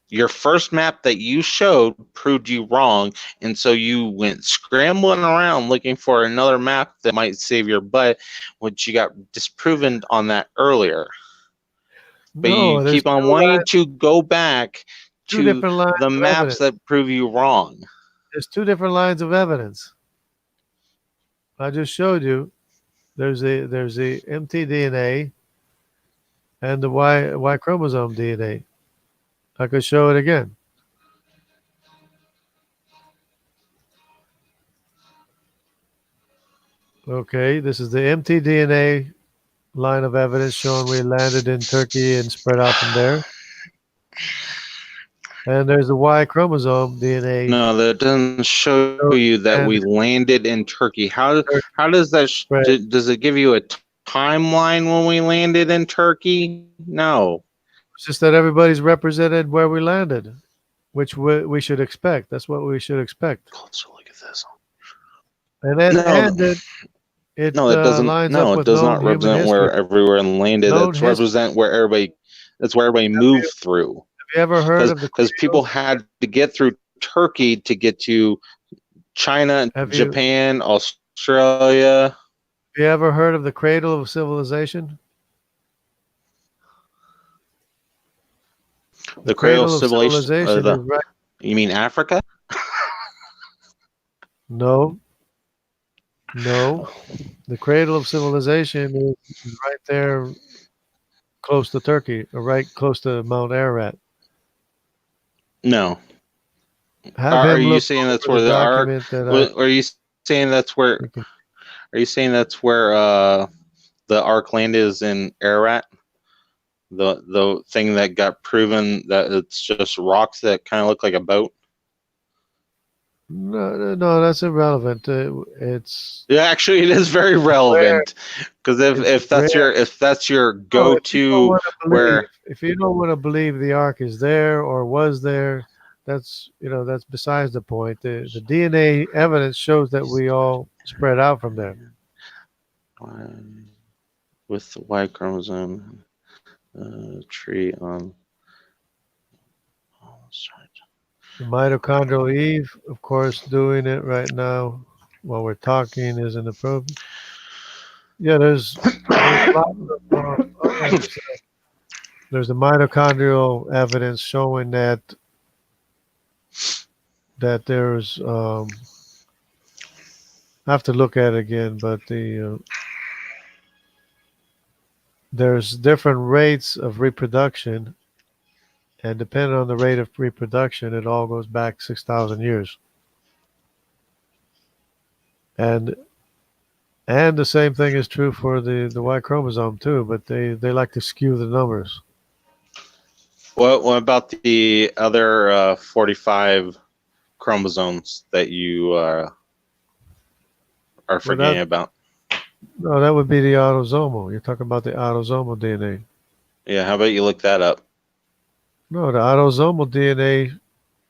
Your first map that you showed proved you wrong, and so you went scrambling around looking for another map that might save your butt, which you got disproven on that earlier. But No, you there's keep on wanting to go back two to different lines the of maps evidence. that prove you wrong. There's two different lines of evidence. I just showed you. There's the mtDNA and the Y chromosome DNA. I could show it again. Okay, this is the mtDNA line of evidence showing we landed in Turkey and spread out from there. And there's the Y chromosome DNA. No, that doesn't show you that we landed in Turkey. How does that does it give you a timeline when we landed in Turkey? No. It's just that everybody's represented where we landed, which we should expect. That's what we should expect. Closer look at this. And then it no, it doesn't. lines No, up it with does known not human represent where history. everyone landed. Known It's history. represent where everybody. That's where everybody moved through. Have you ever heard of the Because people had to get through Turkey to get to China, Japan, Australia. Have you ever heard of the cradle of civilization? The cradle of civilization civilization. is right. You mean Africa? No. The cradle of civilization is right there, close to Turkey, or right close to Mount Ararat. No. Are you saying that's where the ark? Are you saying that's where? Are you saying that's where the ark land is in Ararat? The thing that got proven that it's just rocks that kind of look like a boat. No, that's irrelevant. Actually, it is very relevant because if that's your go-to where if you don't want to believe the ark is there or was there, that's besides the point. The DNA evidence shows that we all spread out from there. With the Y chromosome tree on. The mitochondrial Eve, of course, doing it right now while we're talking isn't approved. Yeah, there's a lot of, there's the mitochondrial evidence showing that there's I have to look at it again, but there's different rates of reproduction. And depending on the rate of reproduction, it all goes back 6,000 years. And the same thing is true for the Y chromosome too, but they like to skew the numbers. What about the other 45 chromosomes that you are forgetting about? No, that would be the autosomal. You're talking about the autosomal DNA. Yeah, how about you look that up? No, the autosomal DNA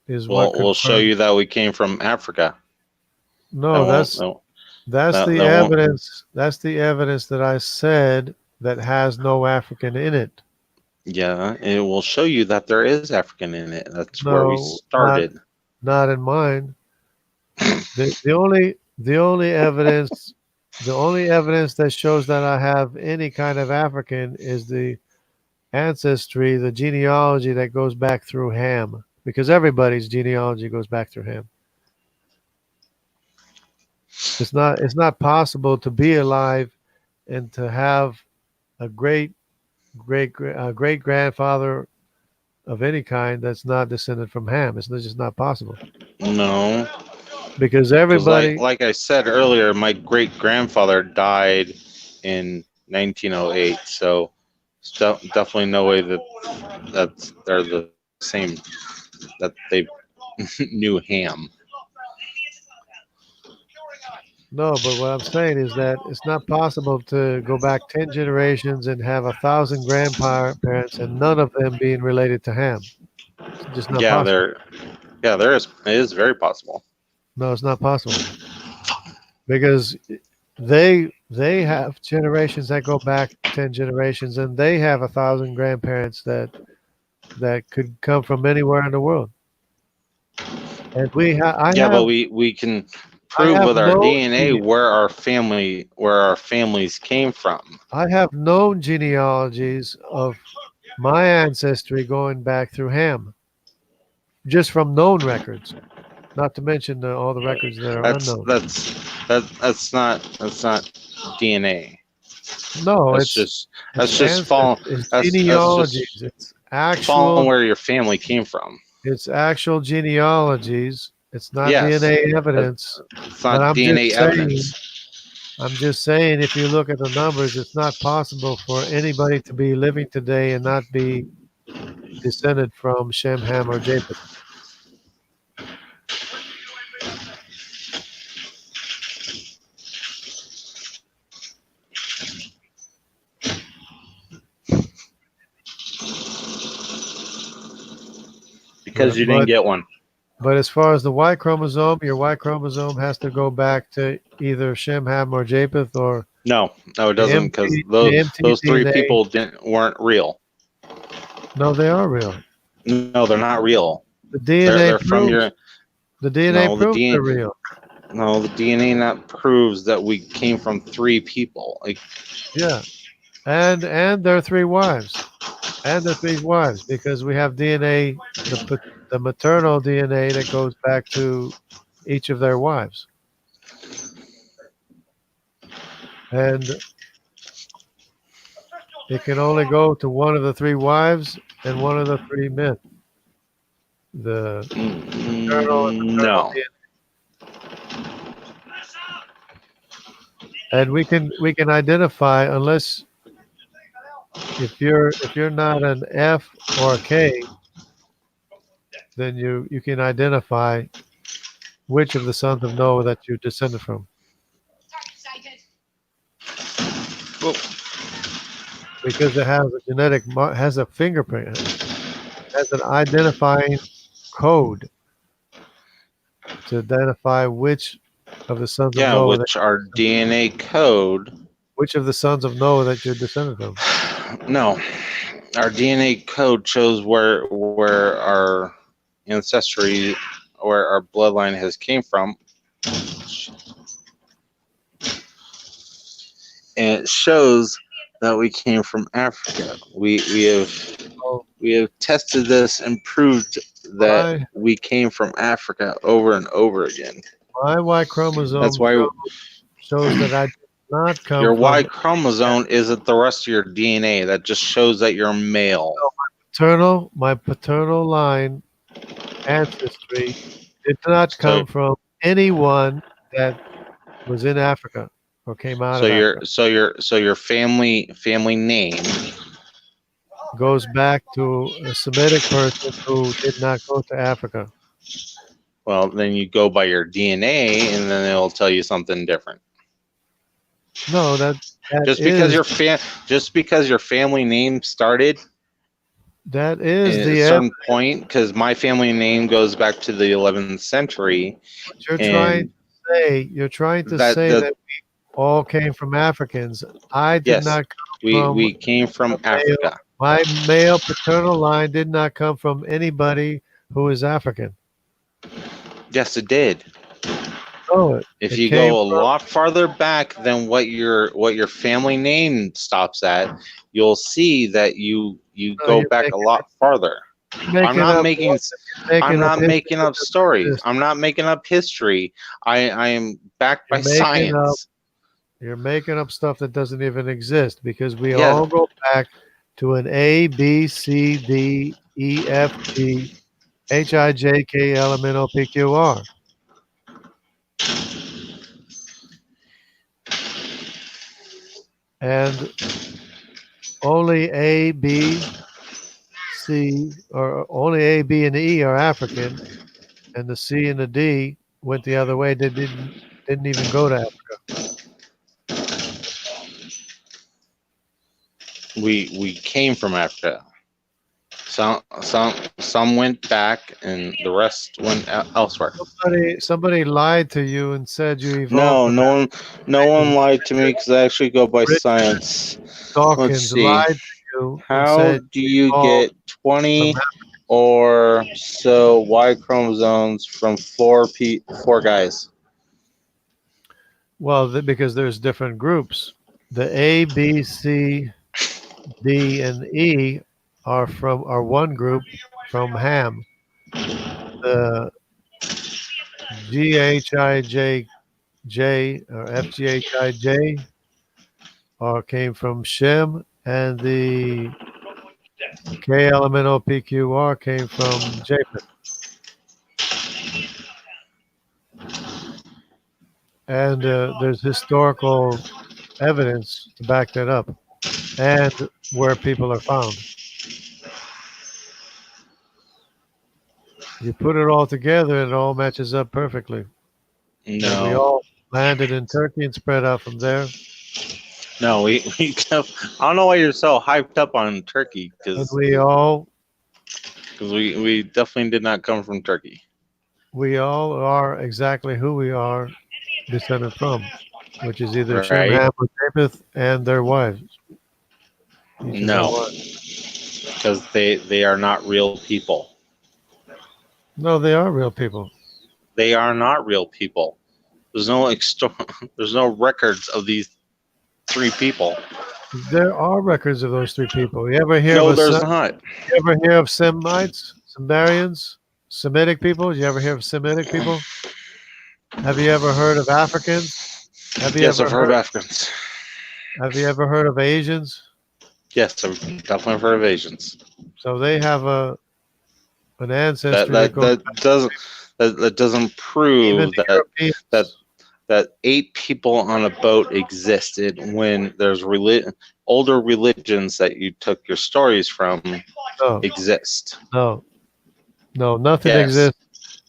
is what we'll show you that we came from Africa. No, that's the evidence. That's the evidence that I said that has no African in it. Yeah, it will show you that there is African in it. That's where we started. Not in mine. The only evidence that shows that I have any kind of African is the ancestry, the genealogy that goes back through Ham, because everybody's genealogy goes back through Ham. It's not possible to be alive and to have a great grandfather of any kind that's not descended from Ham. It's just not possible. No, because everybody, like I said earlier, my great grandfather died in 1908. definitely no way that they're the same, that they knew Ham. No, but what I'm saying is that it's not possible to go back 10 generations and have 1,000 grandparents and none of them being related to Ham. It's just not Yeah, possible. there is. It is very possible. No, it's not possible because they have generations that go back 10 generations, and they have 1,000 grandparents that could come from anywhere in the world. And But we can prove have with our no DNA where our families came from. I have known genealogies of my ancestry going back through Ham, just from known records. Not to mention all the records that are unknown. That's not DNA. No, That's just following. It's That's genealogies. just It's actual. following where your family came from. It's actual genealogies. It's not Yes. DNA evidence. It's But not I'm DNA just saying- evidence. I'm just saying, if you look at the numbers, it's not possible for anybody to be living today and not be descended from Shem, Ham, or Japheth. Because you didn't get one. But as far as the Y chromosome, your Y chromosome has to go back to either Shem, Ham, or Japheth, or No, it doesn't, because the those three mtDNA. people weren't real. no, they are real. No, they're not real. The DNA They're proves, from your. the DNA No, the proves they're DNA real. No, the DNA not proves that we came from three people. Like, Yeah, and their three wives, because we have DNA, the maternal DNA that goes back to each of their wives, and it can only go to one of the three wives and one of the three men. The maternal and no. DNA. And we can identify, unless if you're not an F or a K, then you can identify which of the sons of Noah that you're descended from. Well, Because it has a has a fingerprint, has an identifying code to identify which of the sons of yeah, Noah, which our DNA code. which of the sons of Noah that you're descended from. No, our DNA code shows where our ancestry, where our bloodline has came from, and it shows that we came from Africa. We have tested this and proved that we came from Africa over and over again. My Y chromosome That's why shows that I did not come your from Y chromosome isn't the rest of your DNA. That just shows that you're male. my paternal line ancestry did not come from anyone that was in Africa or came out of Africa. So your family name Goes back to a Semitic person who did not go to Africa. well, then you go by your DNA, and then it'll tell you something different. No, that Just because your family name started that is at the a certain point, because my family name goes back to the 11th century. you're trying to say that we all came from Africans. I did Yes, not come we came from Africa. My male paternal line did not come from anybody who is African. Yes, it did. No, If it you came go a from- lot farther back than what your family name stops at, you'll see that you go you're back a lot farther. I'm not making up stories. I'm not making up history. I am backed by You're making up- science. You're making up stuff that doesn't even exist, because we Yeah. all go back to an A, B, C, D, E, F, G, H, I, J, K, L, M, N, O, P, Q, R. And only A, B, C, or only A, B, and E are African, and the C and the D went the other way. They didn't even go to Africa. We came from Africa. Some went back, and the rest went elsewhere. Somebody lied to you and said you No, evolved. no one lied to me because I actually go by Richard science. Dawkins see. lied to you and How said do you evolved get 20 from or so Y chromosomes from four guys? well, because there's different groups. The A, B, C, D, and E are one group from Ham. The GHIJ or FGHIJ came from Shem, and the KLMNOPQR came from Japheth. And there's historical evidence to back that up, and where people are found. You put it all together, and it all matches up perfectly. And we No, all landed in Turkey and spread out from there. no, we I don't know why you're so hyped up on Turkey And because we we definitely did not come from Turkey. all are exactly who we are descended from, which is either Shem, Right. Ham, or Japheth and their wives. Each of their No, wives. because they are not real people. No, they are real people. They are not real people. There's no there's no records of these three people. There are records of those three people. You ever hear No, of there's not. You ever hear of Semites, Sumerians, Semitic people? You ever hear of Semitic people? Have you ever heard of Africans? Yes, I've heard of Africans. Have you ever heard of Asians? Yes, I've definitely heard of Asians. So they have an ancestry That doesn't prove that 8 people on a boat existed when there's older religions that you took your stories from exist. No, nothing Yes. exists.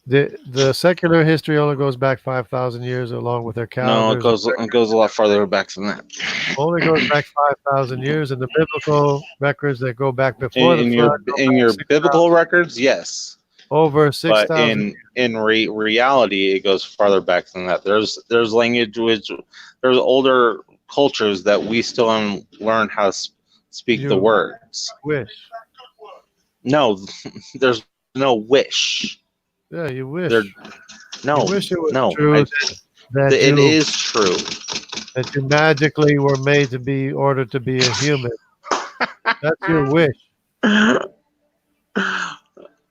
The secular history only goes back 5,000 years, along with their calendars. No, it goes a lot farther back than that. Only goes back 5,000 years, and the biblical records that go back before In the your flood, go in back your 6,000 biblical records, yes, over but 6,000. in reality, it goes farther back than that. There's language, there's older cultures that we still haven't learned how to speak the You words. wish. No, there's no wish. Yeah, you wish. No, You wish it was no, true that it you, is true. that you magically were made to be ordered to be a human. That's your wish.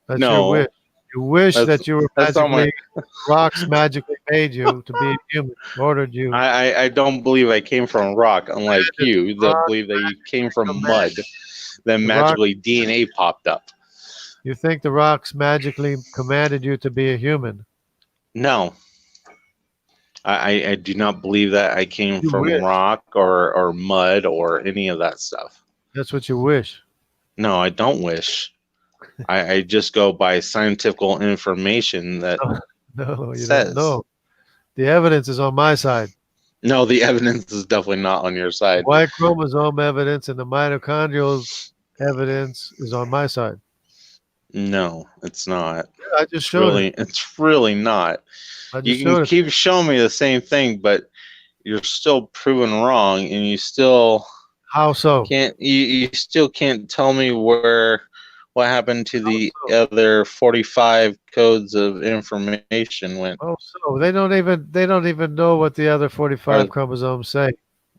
That's No, your wish. You wish that's- that you were that's not magically rocks magically made you to be a human, ordered you. I don't believe I came from rock, unlike you that believe that you came from mud. Then magically DNA popped up. You think the rocks magically commanded you to be a human? No. I do not believe that I came You from wish. rock or mud or any of that stuff. That's what you wish. No, I don't wish. I just go by scientific information that No, you says. don't know. The evidence is on my side. No, the evidence is definitely not on your side. Y chromosome evidence and the mitochondrial evidence is on my side. No, it's not. I just showed it. It's really not. I You just can showed it. keep showing me the same thing, but you're still proven wrong, and you still How so? you still can't tell me what happened to the other 45 codes of information went. Oh, so they don't even know what the other 45 Or- chromosomes say.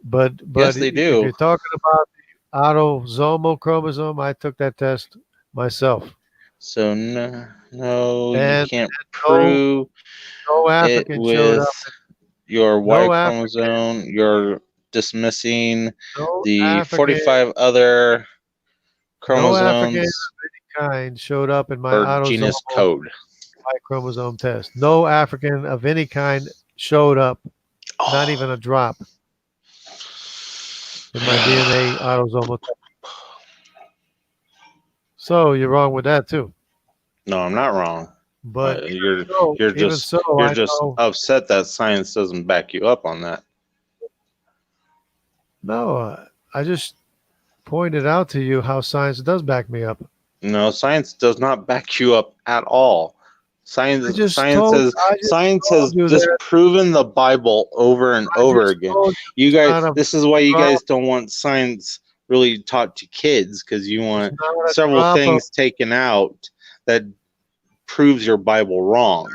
But Yes, they if do. you're talking about the autosomal chromosome, I took that test myself. So no, you And can't prove No it African showed with up. your Y No African- chromosome. You're dismissing No the African, 45 other No African chromosomes kind showed up in my or genus autosomal code. Y chromosome test. No African of any kind showed up. Not even a drop in my DNA autosomal test. So you're wrong with that too. No, I'm not wrong. But You're so, you're even just so, you're I just know, upset that science doesn't back you up on that. no, I just pointed out to you how science does back me up. No, science does not back you up at all. I Science just science told, has I just science told has you that. disproven the Bible over and I over just again. told You you guys, it's not a this is why you drop. guys don't want science really taught to kids, because you It's want not a several drop of things taken out that proves your Bible wrong.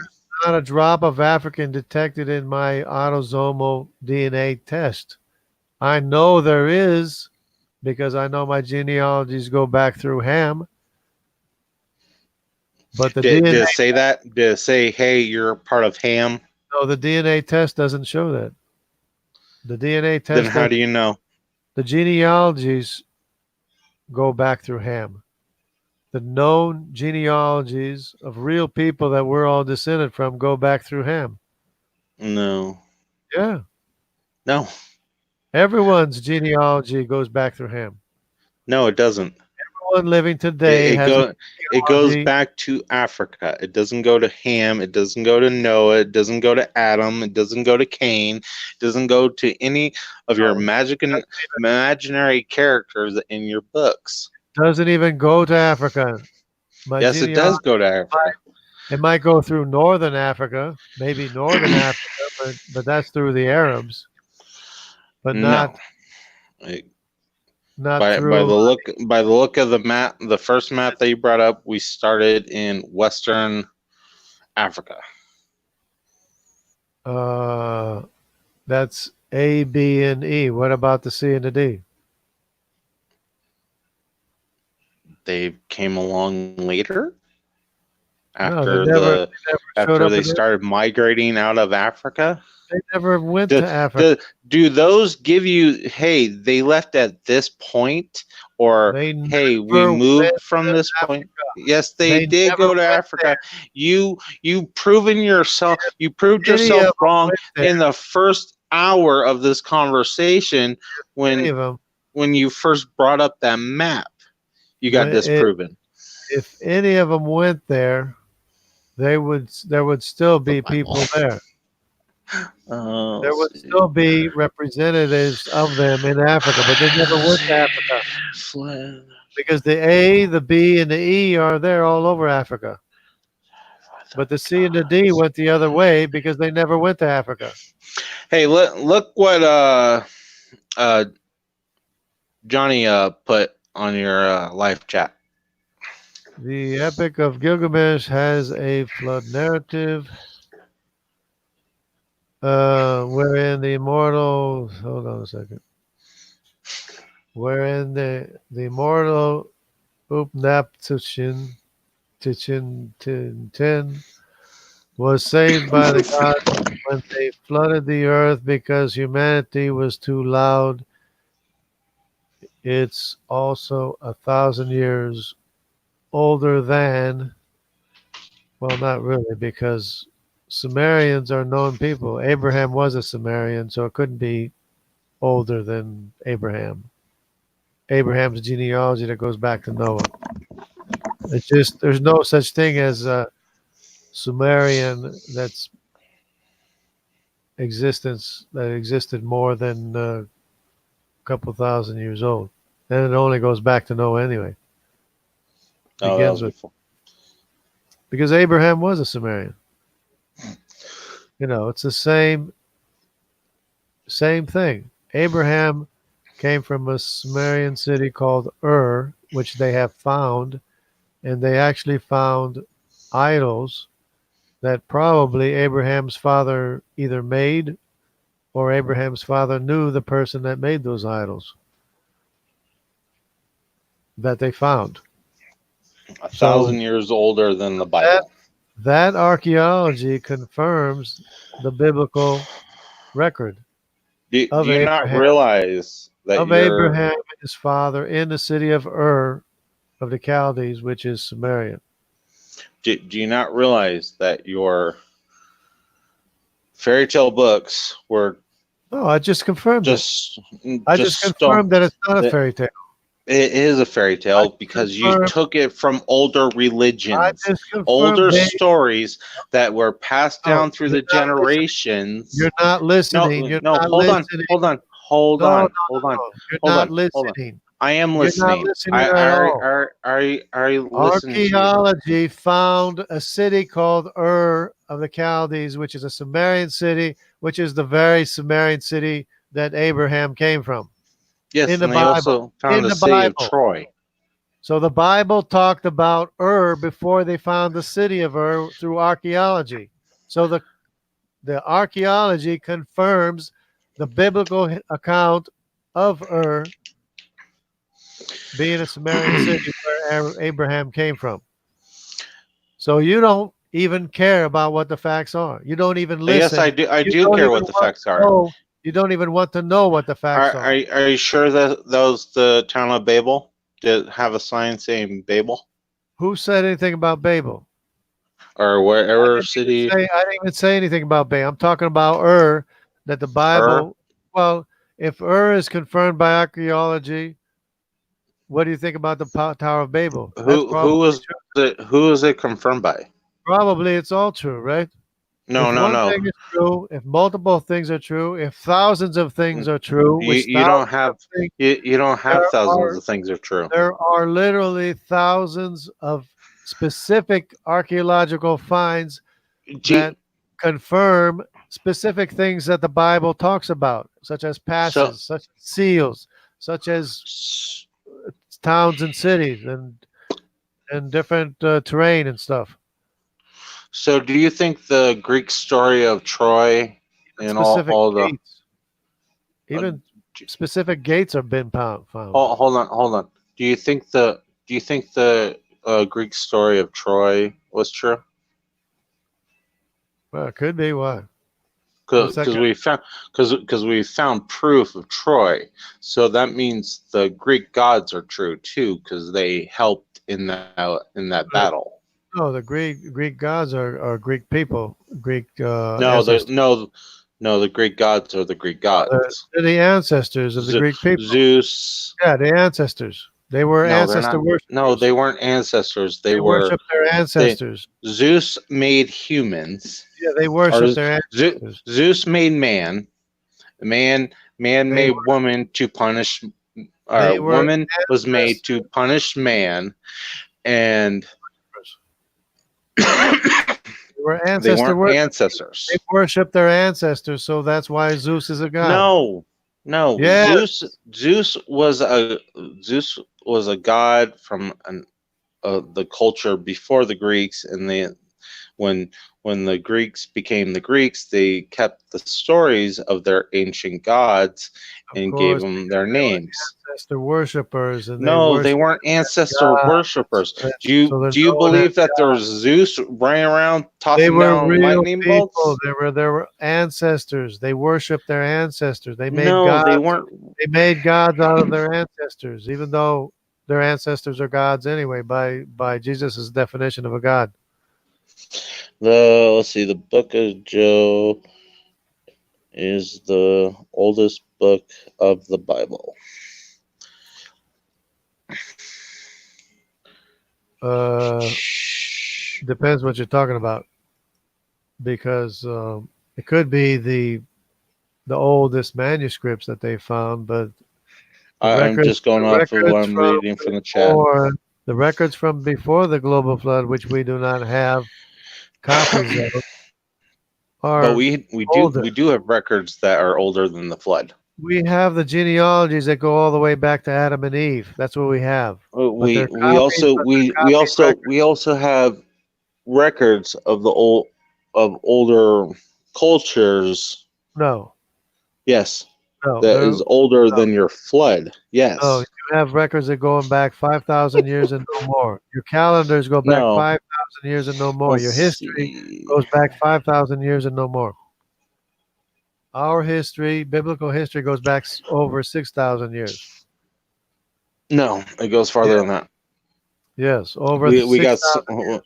not a drop of African detected in my autosomal DNA test. I know there is because I know my genealogies go back through Ham, but the Did DNA it say that? Did it say, hey, you're part of Ham? no, the DNA test doesn't show that. The DNA Then test how does, do you know? the genealogies go back through Ham. The known genealogies of real people that we're all descended from go back through Ham. No. Yeah. No. Everyone's genealogy goes back through Ham. No, it doesn't. Everyone living today has a It goes genealogy. back to Africa. It doesn't go to Ham. It doesn't go to Noah. It doesn't go to Adam. It doesn't go to Cain. It doesn't go to any of your imaginary characters in your books. Doesn't even go to Africa. My Yes, it does go to Africa. It might go through northern Africa, maybe northern Africa, but that's through the Arabs, but No. not By through. the look of the map, the first map that you brought up, we started in Western Africa. That's A, B, and E. What about the C and the D? They came along later No, after they never showed after up. they started migrating out of Africa. They never went Do, to Africa. do those give you, hey, they left at this point, or They hey, we never moved went from to this point? Yes, they They did never go to went Africa. You proved Any yourself of them wrong went there. in the first hour of this conversation Any of them. when you first brought up that map. You got disproven. If any of them went there, there would still be people there. There would still be representatives of them in Africa, but they never went to Africa because the A, the B, and the E are there all over Africa. But the C and the D went the other way because they never went to Africa. Hey, look what Johnny put on your live chat. The Epic of Gilgamesh has a flood narrative wherein the immortal, hold on a second, wherein the immortal Upnaptushin Tichin was saved by the gods when they flooded the earth because humanity was too loud. It's also 1,000 years older than, well, not really, because Sumerians are known people. Abraham was a Sumerian, so it couldn't be older than Abraham. Abraham's genealogy that goes back to Noah. It's just there's no such thing as a Sumerian that's existed more than a couple thousand years old, and it only goes back to Noah anyway. Oh, Begins with because Abraham was a Sumerian. You know, it's the same thing. Abraham came from a Sumerian city called Ur, which they have found, and they actually found idols that probably Abraham's father either made or Abraham's father knew the person that made those idols that they found. 1,000 years older than the Bible. That archaeology confirms the biblical record Do you not realize that of Abraham and his father in the city of Ur of the Chaldees, which is Samaria. Do you not realize that your fairy tale books were No, I just confirmed just I just confirmed that it's not a fairy tale. It is a fairy I tale just because you confirmed. took it from older I religions, just confirmed. older Babe. stories that were passed No, down through you're the not listening. generations. You're not listening. No, You're no, not hold on, listening. hold on, hold No, no, on, no, hold on, no. You're hold not on, hold on. listening. I am You're not listening. listening at all. Are you listening to you? Archaeology found a city called Ur of the Chaldees, which is a Sumerian city, which is the very Sumerian city that Abraham came from Yes, in the and they Bible. also found In the the city of Bible. Troy. So the Bible talked about Ur before they found the city of Ur through archaeology. So the archaeology confirms the biblical account of Ur being a Sumerian city where Abraham came from. So you don't even care about what the facts are. You don't even Yes, listen. I do. I You do don't care even what the want facts to are. know. You don't even want to know what the facts are. Are you sure that was the town of Babel? Did it have a sign saying Babel Who said anything about Babel? or wherever city? I didn't even say anything about Babel. I'm talking about Ur, that the Bible. Well, if Ur is confirmed by archaeology, what do you think about the Tower of Babel? That's Who was it? Who was it confirmed by? probably it's all true, right? No, If no, one no. thing is true, if multiple things are true, if thousands of things are true, which You don't thousands have of things, you don't have there thousands are of things are true. there are literally thousands of specific archaeological finds that confirm specific things that the Bible talks about, such as passes, such as seals, such as towns and cities and different terrain and stuff. So, do you think the Greek story of Troy and Specific all the gates, even specific gates have been found. hold on. Do you think the Greek story of Troy was true? Well, it could be. Why? What's that Because we found proof of Troy, so that means the Greek gods are true too, because they helped in that battle. No, the Greek gods are Greek people. Greek No, ancestors. the Greek gods are the Greek gods. They're the ancestors of the Greek people. Zeus. Yeah, the ancestors. They were No, they're ancestor not. worshippers. No, they weren't ancestors. They worship their ancestors. Zeus made humans. Yeah, they worship their ancestors. Zeus made man. Man made woman to punish. Woman was made to punish man, and they were ancestors. They worship their ancestors, so that's why Zeus is a god. No. Yes. Zeus was a god from the culture before the Greeks, and when the Greeks became the Greeks, they kept the stories of their ancient gods and gave them their names. Ancestor worshippers, and they weren't ancestor worshippers. Do you believe that there was Zeus running around tossing down lightning bolts? They were ancestors. They worshiped their ancestors. They made gods. They weren't. They made gods out of their ancestors, even though their ancestors are gods anyway, by Jesus' definition of a god. Let's see. The Book of Job is the oldest book of the Bible. Depends what you're talking about, because it could be the oldest manuscripts that they found, but I'm just going off of what I'm reading from the chat. The records from before the global flood, which we do not have copies of, but we do have records that are older than the flood. We have the genealogies that go all the way back to Adam and Eve. That's what we have. We also have records of older cultures. No. Yes. No. That is older than your flood. Yes. No, you have records that going back 5,000 years and no more. Your calendars go back 5,000 years and no more. Your history goes back 5,000 years and no more. Our history, biblical history, goes back over 6,000 years. No, it goes farther than that. Yes, over we got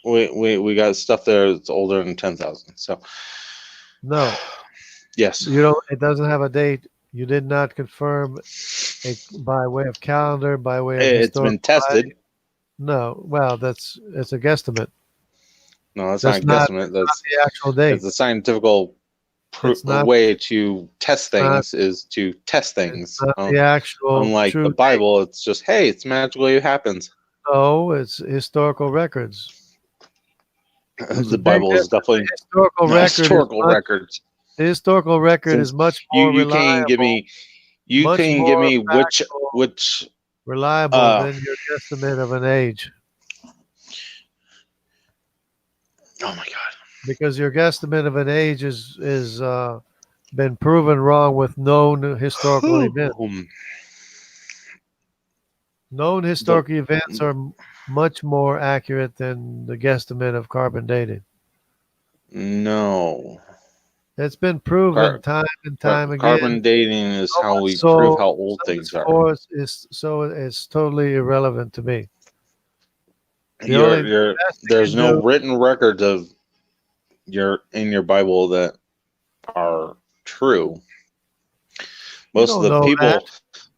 years. we got stuff there that's older than 10,000. So no. Yes. You don't. It doesn't have a date. You did not confirm by way of calendar, by way of It's been historical tested. writing. No, well, it's a guesstimate. No, that's That's not a not guesstimate. That's the actual date. it's a scientific It's not. way to test not- things is to test It's things. not the actual Unlike true the Bible, it's just, hey, it's magically happens. No, it's historical records. There's a The big Bible is difference. definitely Historical not record. historical records. The historical record Since is much You more you reliable. can't give me much more factual, which reliable uh, than your guesstimate of an age, oh my god. because your guesstimate of an age is been proven wrong with known historical events. Known historical events are much more accurate than the guesstimate of carbon dating. No. It's been proven time and time again. Carbon dating is how we So- prove how old so things it's are. it's totally irrelevant to me. the You're- only- you're- best thing there's to no do- written records of in your Bible that are true. Most of don't the know people, that.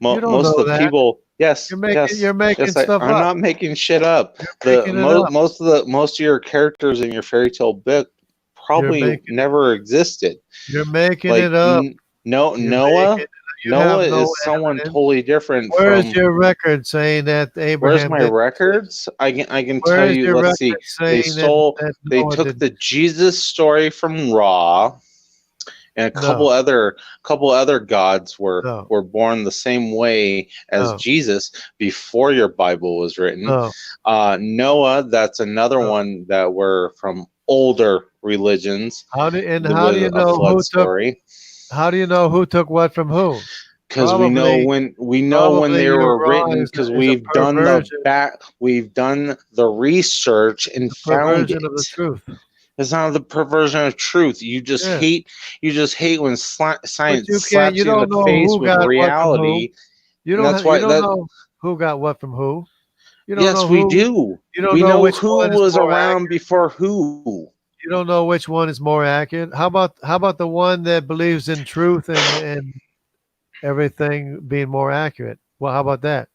You don't most of know the that. people, yes, You're making yes, you're making yes, stuff I'm up. not making shit up. You're making it up. Most of your characters in your fairy tale book probably making- never existed. You're making Like it up. no, You're Noah. making- you have Noah no is someone evidence. totally different Where is from. your record saying that Abraham? Where's my did- records? I can Where tell is you. your Let's see. record They saying stole. that They Noah took did- the Jesus story from Ra, and a couple other gods No. were born the same way as No. Jesus before your Bible was written. No. Noah, that's another No. one that were from older religions. How do you with know a who flood took? story? How do you know who took what from who? Because we know Probably- when probably they your were Ra written. is a- Because is a we've done perversion. we've done the research and found Perversion of the it. truth. It's not the perversion of truth. You just Yeah. hate. You just hate when science you slaps can't- you you in don't the know face who with got what from reality. You And don't. that's You why don't that- know who got what from who. You don't Yes, know we who, do. You don't We know know which who one is was more around accurate. before who. You don't know which one is more accurate. How about the one that believes in truth and everything being more accurate? Well, how about that?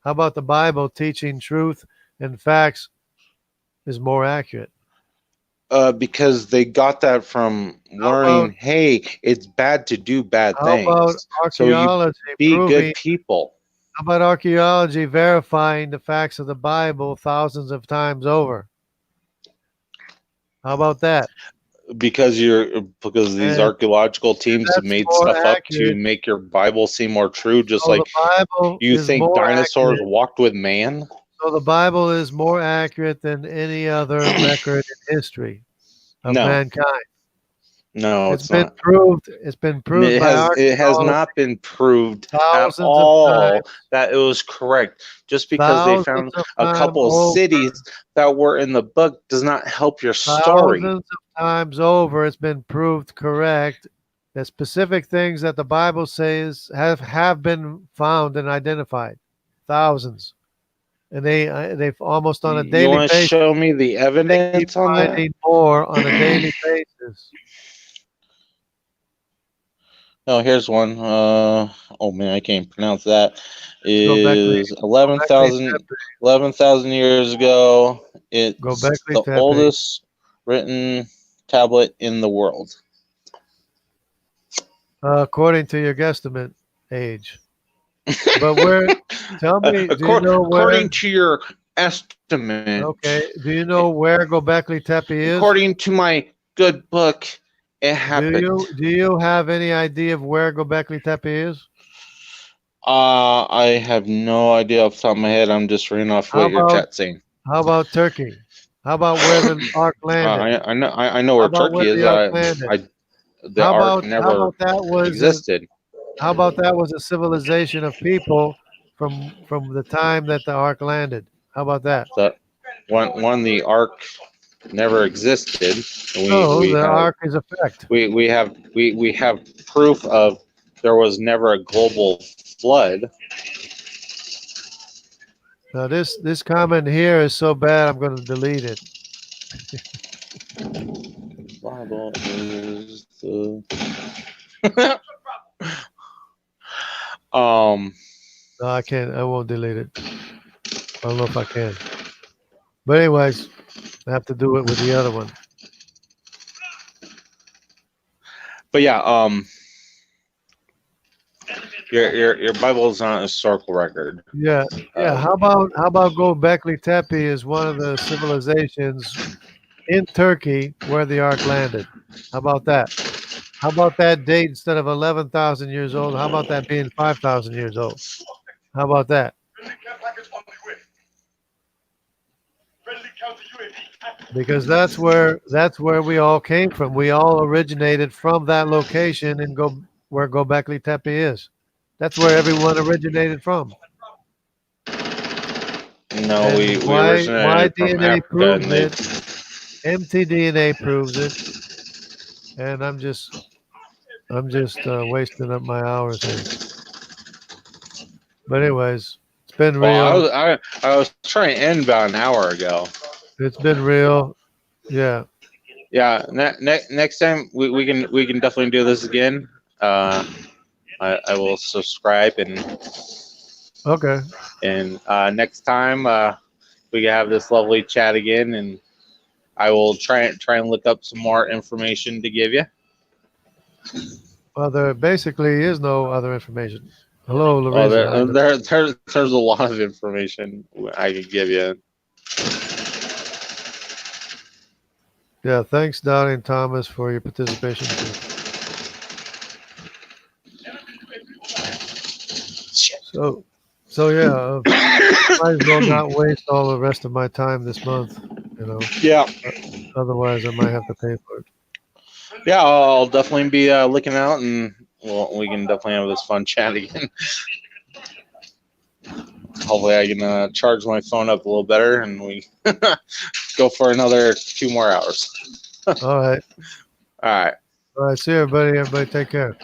How about the Bible teaching truth and facts is more accurate? Because they got that from learning. about- Hey, it's bad to do bad How about things. So you archaeology be proving? good people. How about archaeology verifying the facts of the Bible thousands of times over? How about that? Because these And archaeological teams have that's made more stuff up to accurate. make your Bible seem more true. Just So like the Bible you is think more dinosaurs accurate. walked with man. So the Bible is more accurate than any other record in history of No. mankind. No, It's it's been not. proved. It's been proved It by has archaeology not been proved at thousands of all times. that it was correct. Just because they found Thousands of a times couple of over. cities that were in the book does not help your story. Thousands of times over, it's been proved correct that specific things that the Bible says have been found and identified. Thousands, and they've almost on a You daily want to basis. show me the They keep evidence on that? finding more on a daily basis. Oh, here's one. Oh man, I can't pronounce that. Go back to Is 11,000 years ago. It's Göbekli the Tepe. oldest written tablet in the world. According to your guesstimate age. But where? Tell me, do you know where? According to your estimate, Okay, do you know where Göbekli Tepe is? according to my good book, it Do happened. you have any idea of where Göbekli Tepe is? I have no idea off the top of my head. I'm just reading off How what your about- chat's saying. How about Turkey? How about where the Ark landed? I know where How about Turkey where is. the Ark landed? The how Ark about never how about that was existed. how about that was a civilization of people from the time that the Ark landed? How about that? The the Ark never existed. No, We the have Ark is a fact. we have proof of there was never a global flood. Now this comment here is so bad I'm going to delete it. Bible is the No, I can't. I won't delete it. I don't know if I can. But anyways, I have to do it with the other one. But yeah, your Bible is not a historical record. Yeah, yeah. Uh, How about Göbekli Tepe is one of the civilizations in Turkey where the Ark landed? How about that? How about that date instead of 11,000 years old? How about that being 5,000 years old? How about that? Because that's where we all came from. We all originated from that location and go where Göbekli Tepe is. That's where everyone originated from. no, And we why originated from DNA Africa, proves and they it? mtDNA proves it, and I'm just wasting up my hours here. But anyways, it's been well, real. I was trying to end about an hour ago. It's been real. Yeah. Yeah, next time we can definitely do this again. I will subscribe Okay. and next time we can have this lovely chat again, and I will try and look up some more information to give you. Well, there basically is no other information. Hello, Well, Larissa. there's a lot of information I could give you. Yeah. Thanks, Donnie and Thomas, for your participation. So yeah. Might as well not waste all the rest of my time this month. Yeah, Otherwise, I might have to pay for it. yeah, I'll definitely be looking out, and we can definitely have this fun chat again. Hopefully, I can charge my phone up a little better, and we go for another 2 more hours. All right. All right. All right. See you, everybody. Everybody, take care.